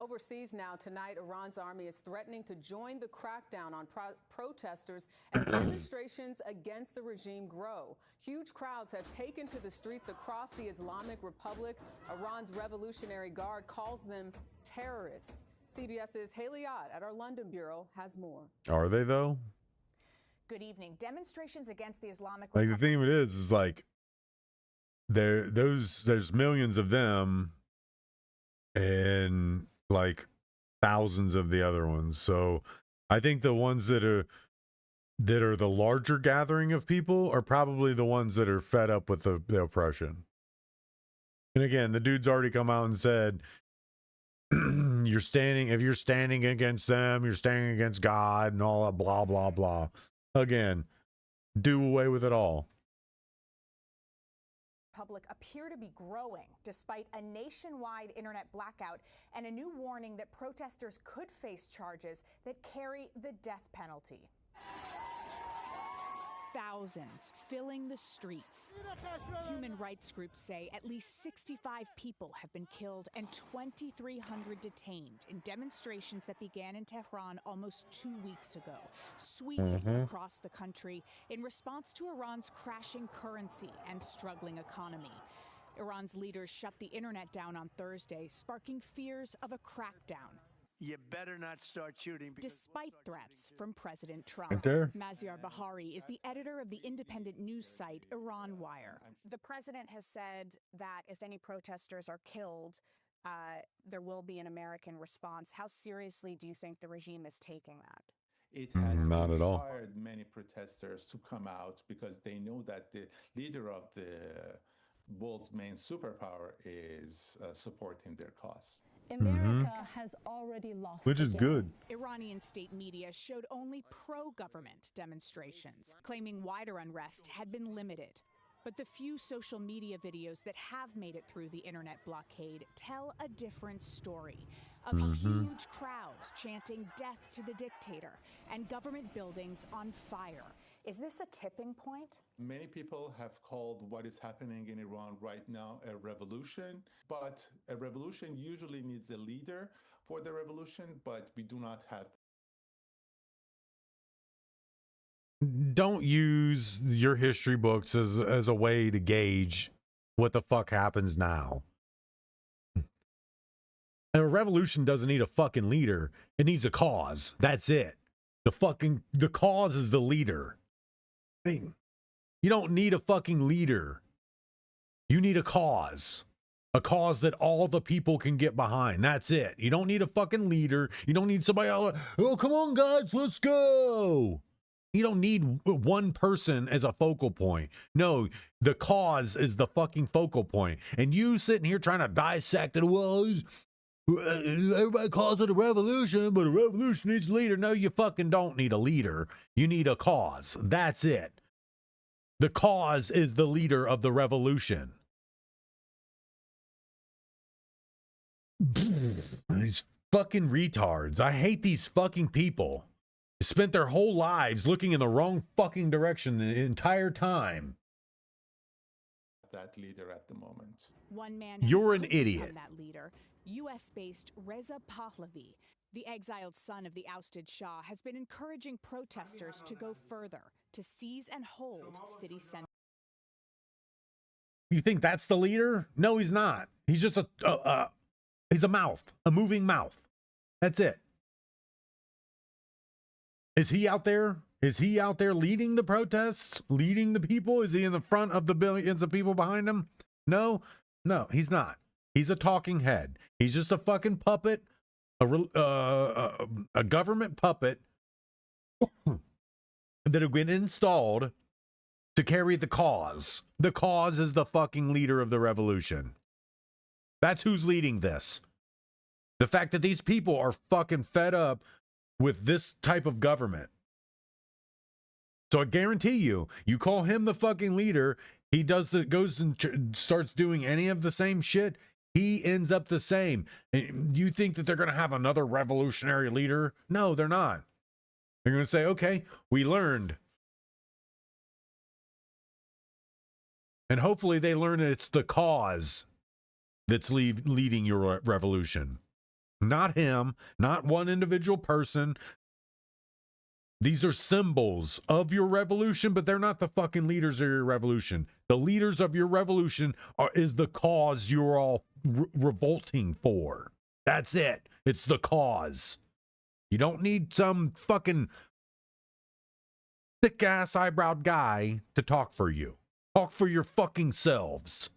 Overseas now tonight, Iran's army is threatening to join the crackdown on protesters as demonstrations against the regime grow. Huge crowds have taken to the streets across the Islamic Republic. Iran's Revolutionary Guard calls them terrorists. CBS's Haley Ott at our London bureau has more.
Are they though?
Good evening. Demonstrations against the Islamic
Like
Republic.
the thing of it is like there's millions of them and like thousands of the other ones. So I think the ones that are the larger gathering of people are probably the ones that are fed up with the oppression. And again, the dude's already come out and said, if you're standing against them, you're standing against God and all that blah, blah, blah. Again, do away with it all.
Public appear to be growing despite a nationwide internet blackout and a new warning that protesters could face charges that carry the death penalty.
Thousands filling the streets. Human rights groups say at least 65 people have been killed and 2,300 detained in demonstrations that began in Tehran almost 2 weeks ago, sweeping across the country in response to Iran's crashing currency and struggling economy. Iran's leaders shut the internet down on Thursday, sparking fears of a crackdown.
You better not start shooting.
Despite threats from President Trump.
Right there.
Maziar Bahari is the editor of the independent news site Iran Wire.
The president has said that if any protesters are killed, there will be an American response. How seriously do you think the regime is taking that?
It has
Not at all.
inspired many protesters to come out because they know that the leader of the world's main superpower is supporting their cause.
America has already lost.
Which is good.
Iranian state media showed only pro-government demonstrations, claiming wider unrest had been limited. But the few social media videos that have made it through the internet blockade tell a different story of huge crowds chanting death to the dictator and government buildings on fire.
Is this a tipping point?
Many people have called what is happening in Iran right now a revolution, but a revolution usually needs a leader for the revolution, but we do not have.
Don't use your history books as a way to gauge what the fuck happens now. A revolution doesn't need a fucking leader. It needs a cause. That's it. The cause is the leader. I mean, you don't need a fucking leader. You need a cause. A cause that all the people can get behind. That's it. You don't need a fucking leader. You don't need somebody else. Oh, come on, guys, let's go. You don't need one person as a focal point. No, the cause is the fucking focal point. And you sitting here trying to dissect it. Well, everybody calls it a revolution, but a revolution needs a leader. No, you fucking don't need a leader. You need a cause. That's it. The cause is the leader of the revolution. These fucking retards. I hate these fucking people. They spent their whole lives looking in the wrong fucking direction the entire time.
That leader at the moment.
One man
You're an
who could
idiot.
become that leader, U.S.-based Reza Pahlavi, the exiled son of the ousted Shah, has been encouraging protesters to go further, to seize and hold city center.
You think that's the leader? No, he's not. He's just he's a mouth, a moving mouth. That's it. Is he out there? Is he out there leading the protests, leading the people? Is he in the front of the billions of people behind him? No, he's not. He's a talking head. He's just a fucking puppet, a government puppet that have been installed to carry the cause. The cause is the fucking leader of the revolution. That's who's leading this. The fact that these people are fucking fed up with this type of government. So I guarantee you, you call him the fucking leader, he goes and starts doing any of the same shit, he ends up the same. And you think that they're going to have another revolutionary leader? No, they're not. They're going to say, okay, we learned. And hopefully they learn that it's the cause that's leading your revolution. Not him, not one individual person. These are symbols of your revolution, but they're not the fucking leaders of your revolution. The leaders of your revolution is the cause you're all revolting for. That's it. It's the cause. You don't need some fucking thick-ass eyebrowed guy to talk for you. Talk for your fucking selves.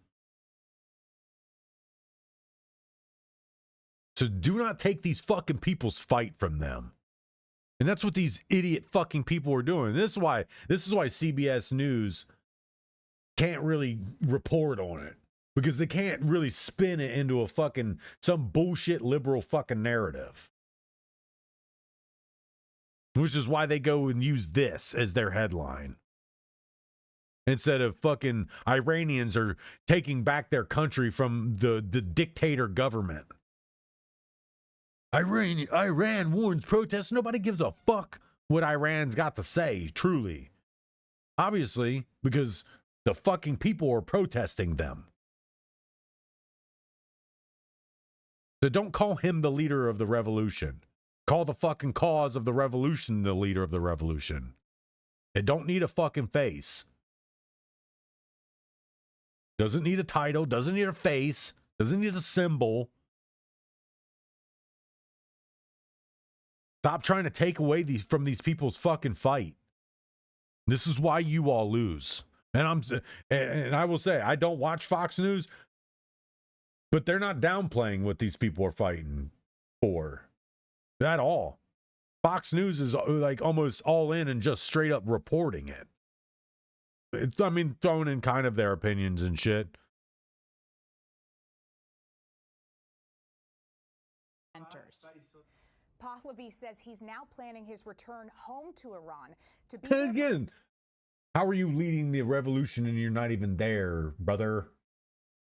So do not take these fucking people's fight from them. And that's what these idiot fucking people are doing. This is why CBS News can't really report on it. Because they can't really spin it into a fucking some bullshit liberal fucking narrative. Which is why they go and use this as their headline. Instead of fucking Iranians are taking back their country from the dictator government. Iran warns protests. Nobody gives a fuck what Iran's got to say, truly. Obviously, because the fucking people are protesting them. So don't call him the leader of the revolution. Call the fucking cause of the revolution the leader of the revolution. It don't need a fucking face. Doesn't need a title, doesn't need a face, doesn't need a symbol. Stop trying to take away from these people's fucking fight. This is why you all lose. And I will say, I don't watch Fox News, but they're not downplaying what these people are fighting for at all. Fox News is like almost all in and just straight up reporting it. It's, I mean, throwing in kind of their opinions and shit.
Pahlavi says he's now planning his return home to Iran to be
Again, How are you leading the revolution and you're not even there, brother?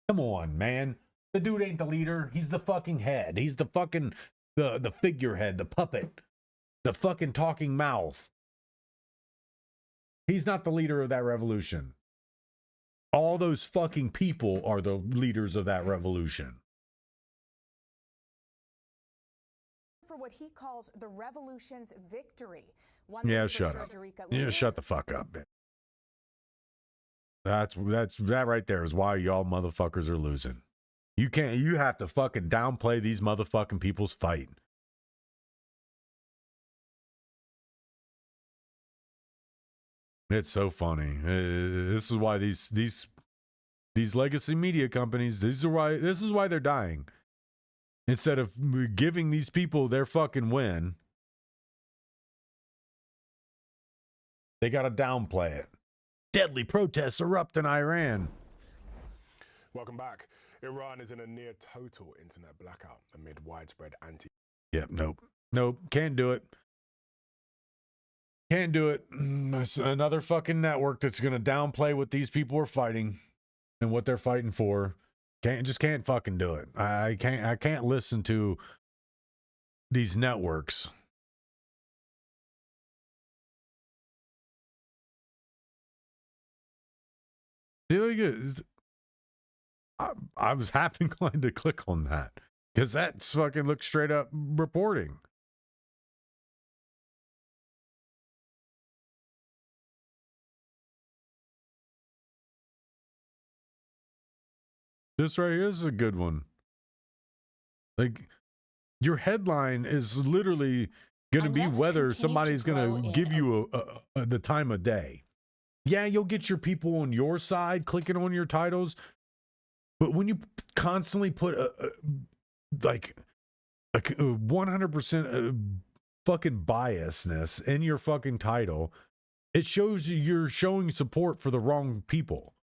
Come on, man. The dude ain't the leader. He's the fucking head. He's the fucking the figurehead, the puppet, the fucking talking mouth. He's not the leader of that revolution. All those fucking people are the leaders of that revolution.
For what he calls the revolution's victory.
Yeah, shut up. Yeah, shut the fuck up, man. That right there is why y'all motherfuckers are losing. You have to fucking downplay these motherfucking people's fight. It's so funny. This is why these legacy media companies, this is why they're dying. Instead of giving these people their fucking win, they got to downplay it. Deadly protests erupt in Iran.
Welcome back. Iran is in a near total internet blackout amid widespread anti.
Yep, nope, can't do it. Can't do it. It's another fucking network that's gonna downplay what these people are fighting and what they're fighting for. Can't fucking do it. I can't listen to these networks. Really good. I was half inclined to click on that because that's fucking looks straight up reporting. This right here is a good one. Like, your headline is literally going to be whether somebody's going to give you the time of day. Yeah, you'll get your people on your side clicking on your titles, but when you constantly put like 100% fucking biasness in your fucking title, it shows you're showing support for the wrong people.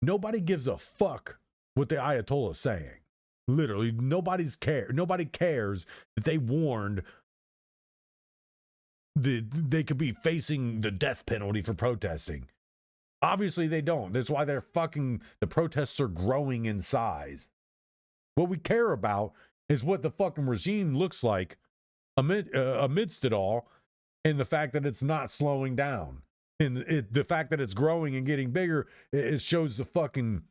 Nobody gives a fuck what the Ayatollah's saying. Literally, nobody cares that they warned they could be facing the death penalty for protesting. Obviously, they don't. That's why the protests are growing in size. What we care about is what the fucking regime looks like amidst it all, and the fact that it's not slowing down. And the fact that it's growing and getting bigger, it shows the fucking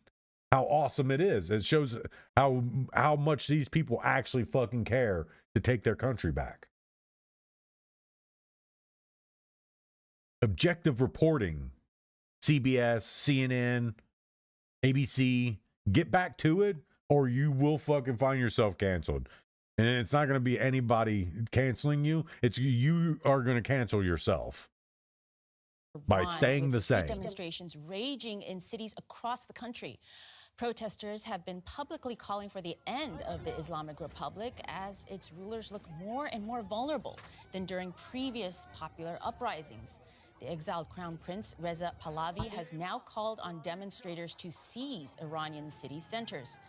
how awesome it is. It shows how much these people actually fucking care to take their country back. Objective reporting. CBS, CNN, ABC, get back to it, or you will fucking find yourself canceled. And it's not going to be anybody canceling you. You are going to cancel yourself by staying the same.
Demonstrations raging in cities across the country. Protesters have been publicly calling for the end of the Islamic Republic as its rulers look more and more vulnerable than during previous popular uprisings. The exiled Crown Prince Reza Pahlavi has now called on demonstrators to seize Iranian city centers.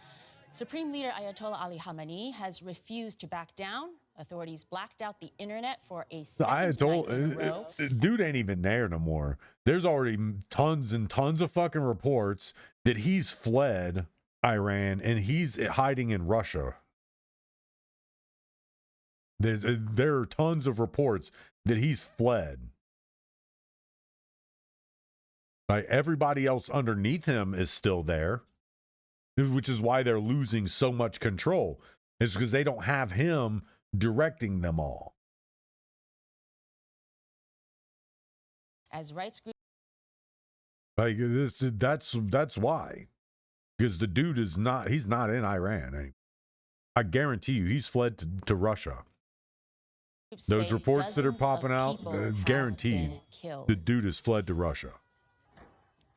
Supreme Leader Ayatollah Ali Khamenei has refused to back down. Authorities blacked out the internet for a second night in a row.
Dude ain't even there no more. There's already tons and tons of fucking reports that he's fled Iran and he's hiding in Russia. There are tons of reports that he's fled. Like, everybody else underneath him is still there, which is why they're losing so much control. It's because they don't have him directing them all.
As rights groups,
like that's why, because the dude he's not in Iran. I guarantee you, he's fled to Russia. Those reports that are popping out, guaranteed, the dude has fled to Russia.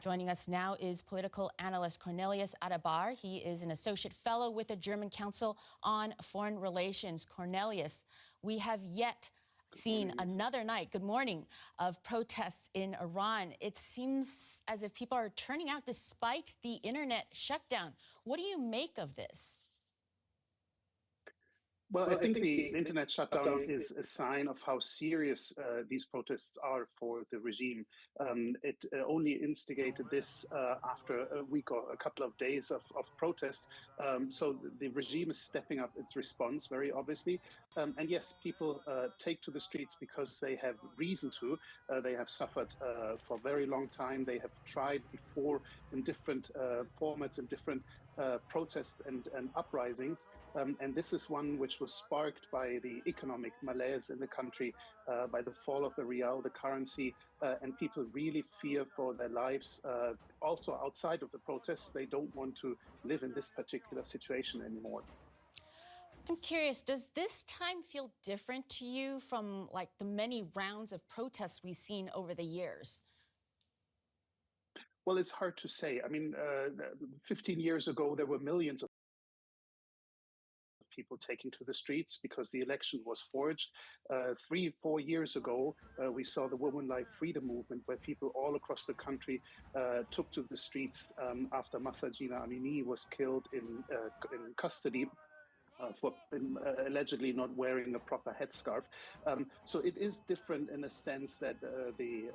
Joining us now is political analyst Cornelius Adabar. He is an associate fellow with the German Council on Foreign Relations. Cornelius, we have yet seen another night, good morning, of protests in Iran. It seems as if people are turning out despite the internet shutdown. What do you make of this?
Well, I think the internet shutdown is a sign of how serious these protests are for the regime. It only instigated this after a week or a couple of days of protests. So the regime is stepping up its response very obviously. And yes, people take to the streets because they have reason to. They have suffered for a very long time. They have tried before in different formats and different protests and uprisings. And this is one which was sparked by the economic malaise in the country, by the fall of the real, the currency, and people really fear for their lives. Also outside of the protests, they don't want to live in this particular situation anymore.
I'm curious, does this time feel different to you from like the many rounds of protests we've seen over the years?
Well, it's hard to say. I mean, 15 years ago, there were millions of people taking to the streets because the election was forged. 3-4 years ago, we saw the Women Life Freedom Movement, where people all across the country took to the streets after Masajina Amini was killed in custody. For allegedly not wearing a proper headscarf. So it is different in a sense that the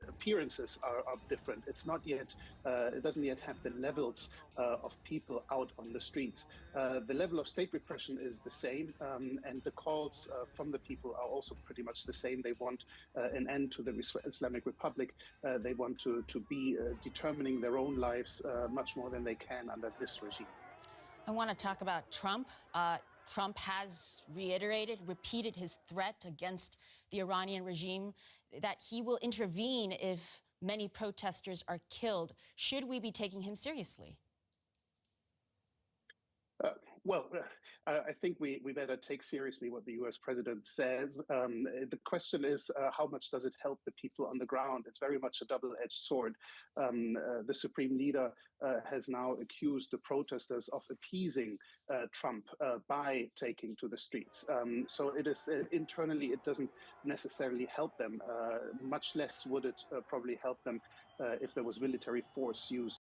appearances are different. It's not yet, it doesn't yet have the levels of people out on the streets. The level of state repression is the same, and the calls from the people are also pretty much the same. They want an end to the Islamic Republic. They want to be determining their own lives much more than they can under this regime.
I want to talk about Trump. Trump has repeated his threat against the Iranian regime that he will intervene if many protesters are killed. Should we be taking him seriously?
I think we better take seriously what the US president says. The question is, how much does it help the people on the ground? It's very much a double-edged sword. The supreme leader has now accused the protesters of appeasing Trump by taking to the streets. So it is internally, it doesn't necessarily help them. Much less would it probably help them if there was military force used.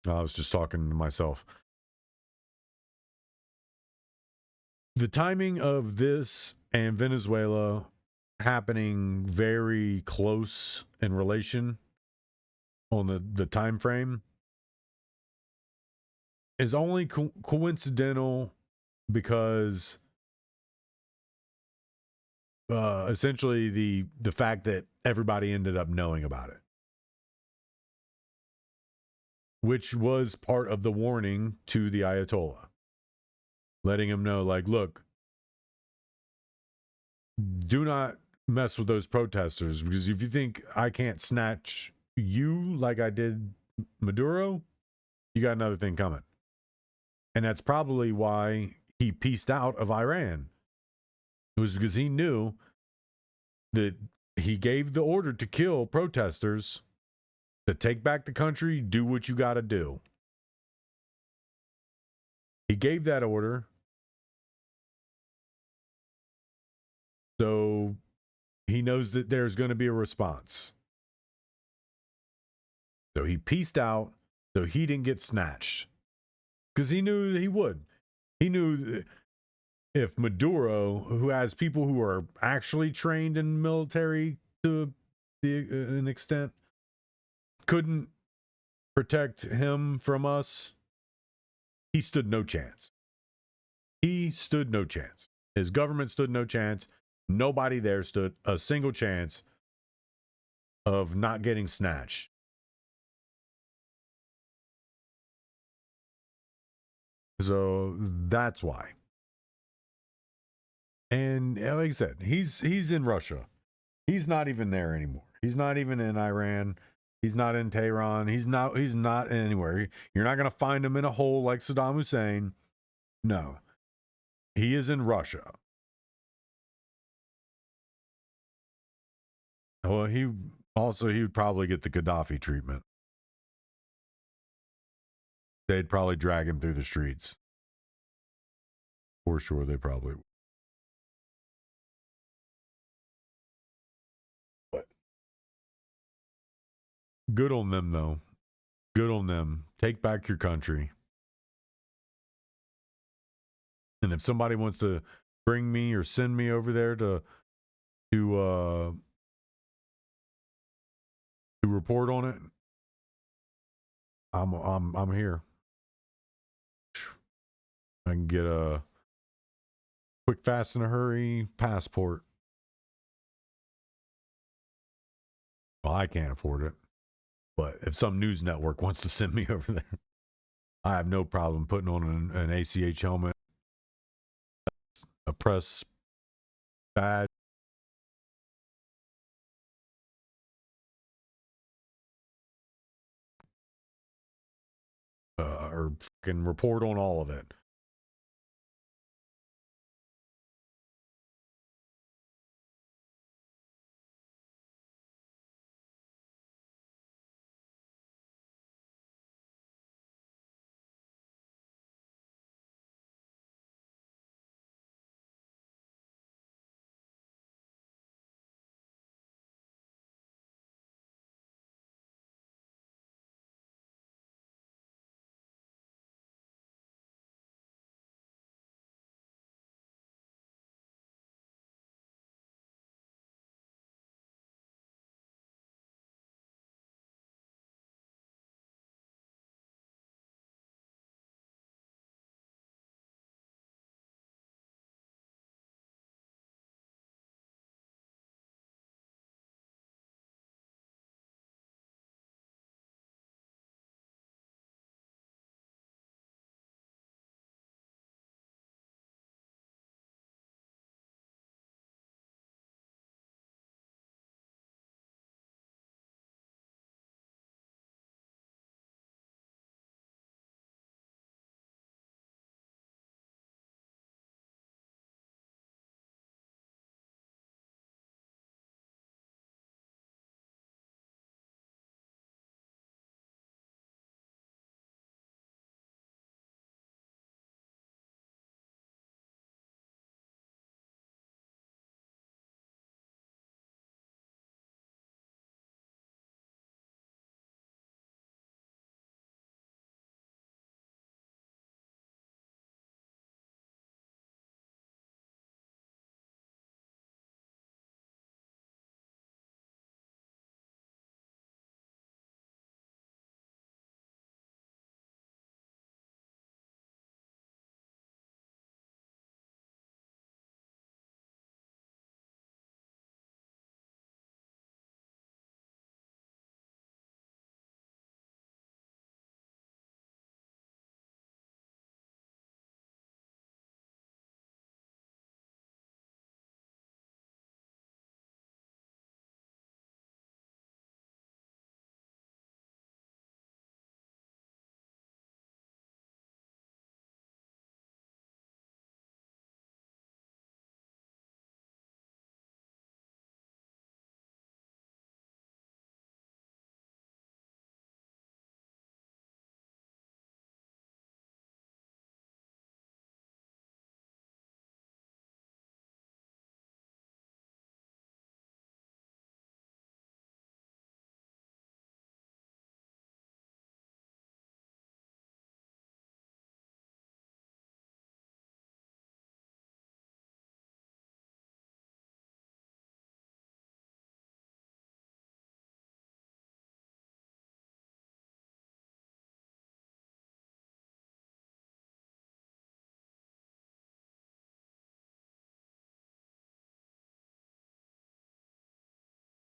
I was just talking to myself. The timing of this and Venezuela happening very close in relation on the time frame is only coincidental because essentially the fact that everybody ended up knowing about it, which was part of the warning to the Ayatollah, letting him know, like, look, do not mess with those protesters, because if you think I can't snatch you like I did Maduro, you got another thing coming. And that's probably why he pieced out of Iran. It was because he knew that he gave the order to kill protesters, to take back the country, do what you got to do. He gave that order. So he knows that there's going to be a response. So he pieced out so he didn't get snatched. Because he knew he would. He knew if Maduro, who has people who are actually trained in military to an extent, couldn't protect him from us, he stood no chance. He stood no chance. His government stood no chance. Nobody there stood a single chance of not getting snatched. So that's why. And like I said, he's in Russia. He's not even there anymore. He's not even in Iran. He's not in Tehran. He's not anywhere. You're not going to find him in a hole like Saddam Hussein. No. He is in Russia. Well, he would probably get the Gaddafi treatment. They'd probably drag him through the streets. For sure, they probably would. But good on them, though. Good on them. Take back your country. And if somebody wants to bring me or send me over there to report on it, I'm here. I can get a quick, fast, in a hurry passport. Well, I can't afford it. But if some news network wants to send me over there, I have no problem putting on an ACH helmet, a press badge, or fucking report on all of it.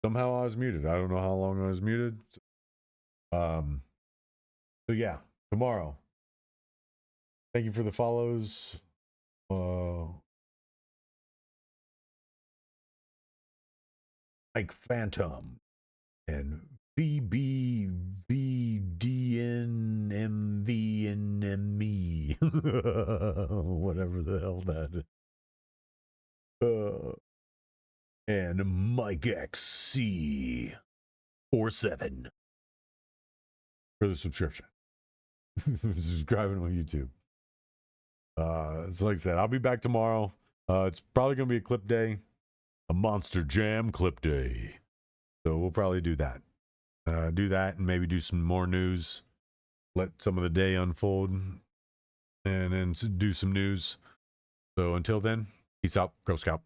somehow I was muted. I don't know how long I was muted. So yeah, tomorrow. Thank you for the follows. Like Phantom and VBVDNMVNME. Whatever the hell that is. And Mike XC47 for the subscription. Subscribing on YouTube. So like I said, I'll be back tomorrow. It's probably gonna be a clip day, a Monster Jam clip day. So we'll probably do that. Do that and maybe do some more news. Let some of the day unfold and then do some news. So until then, peace out, Girl Scout.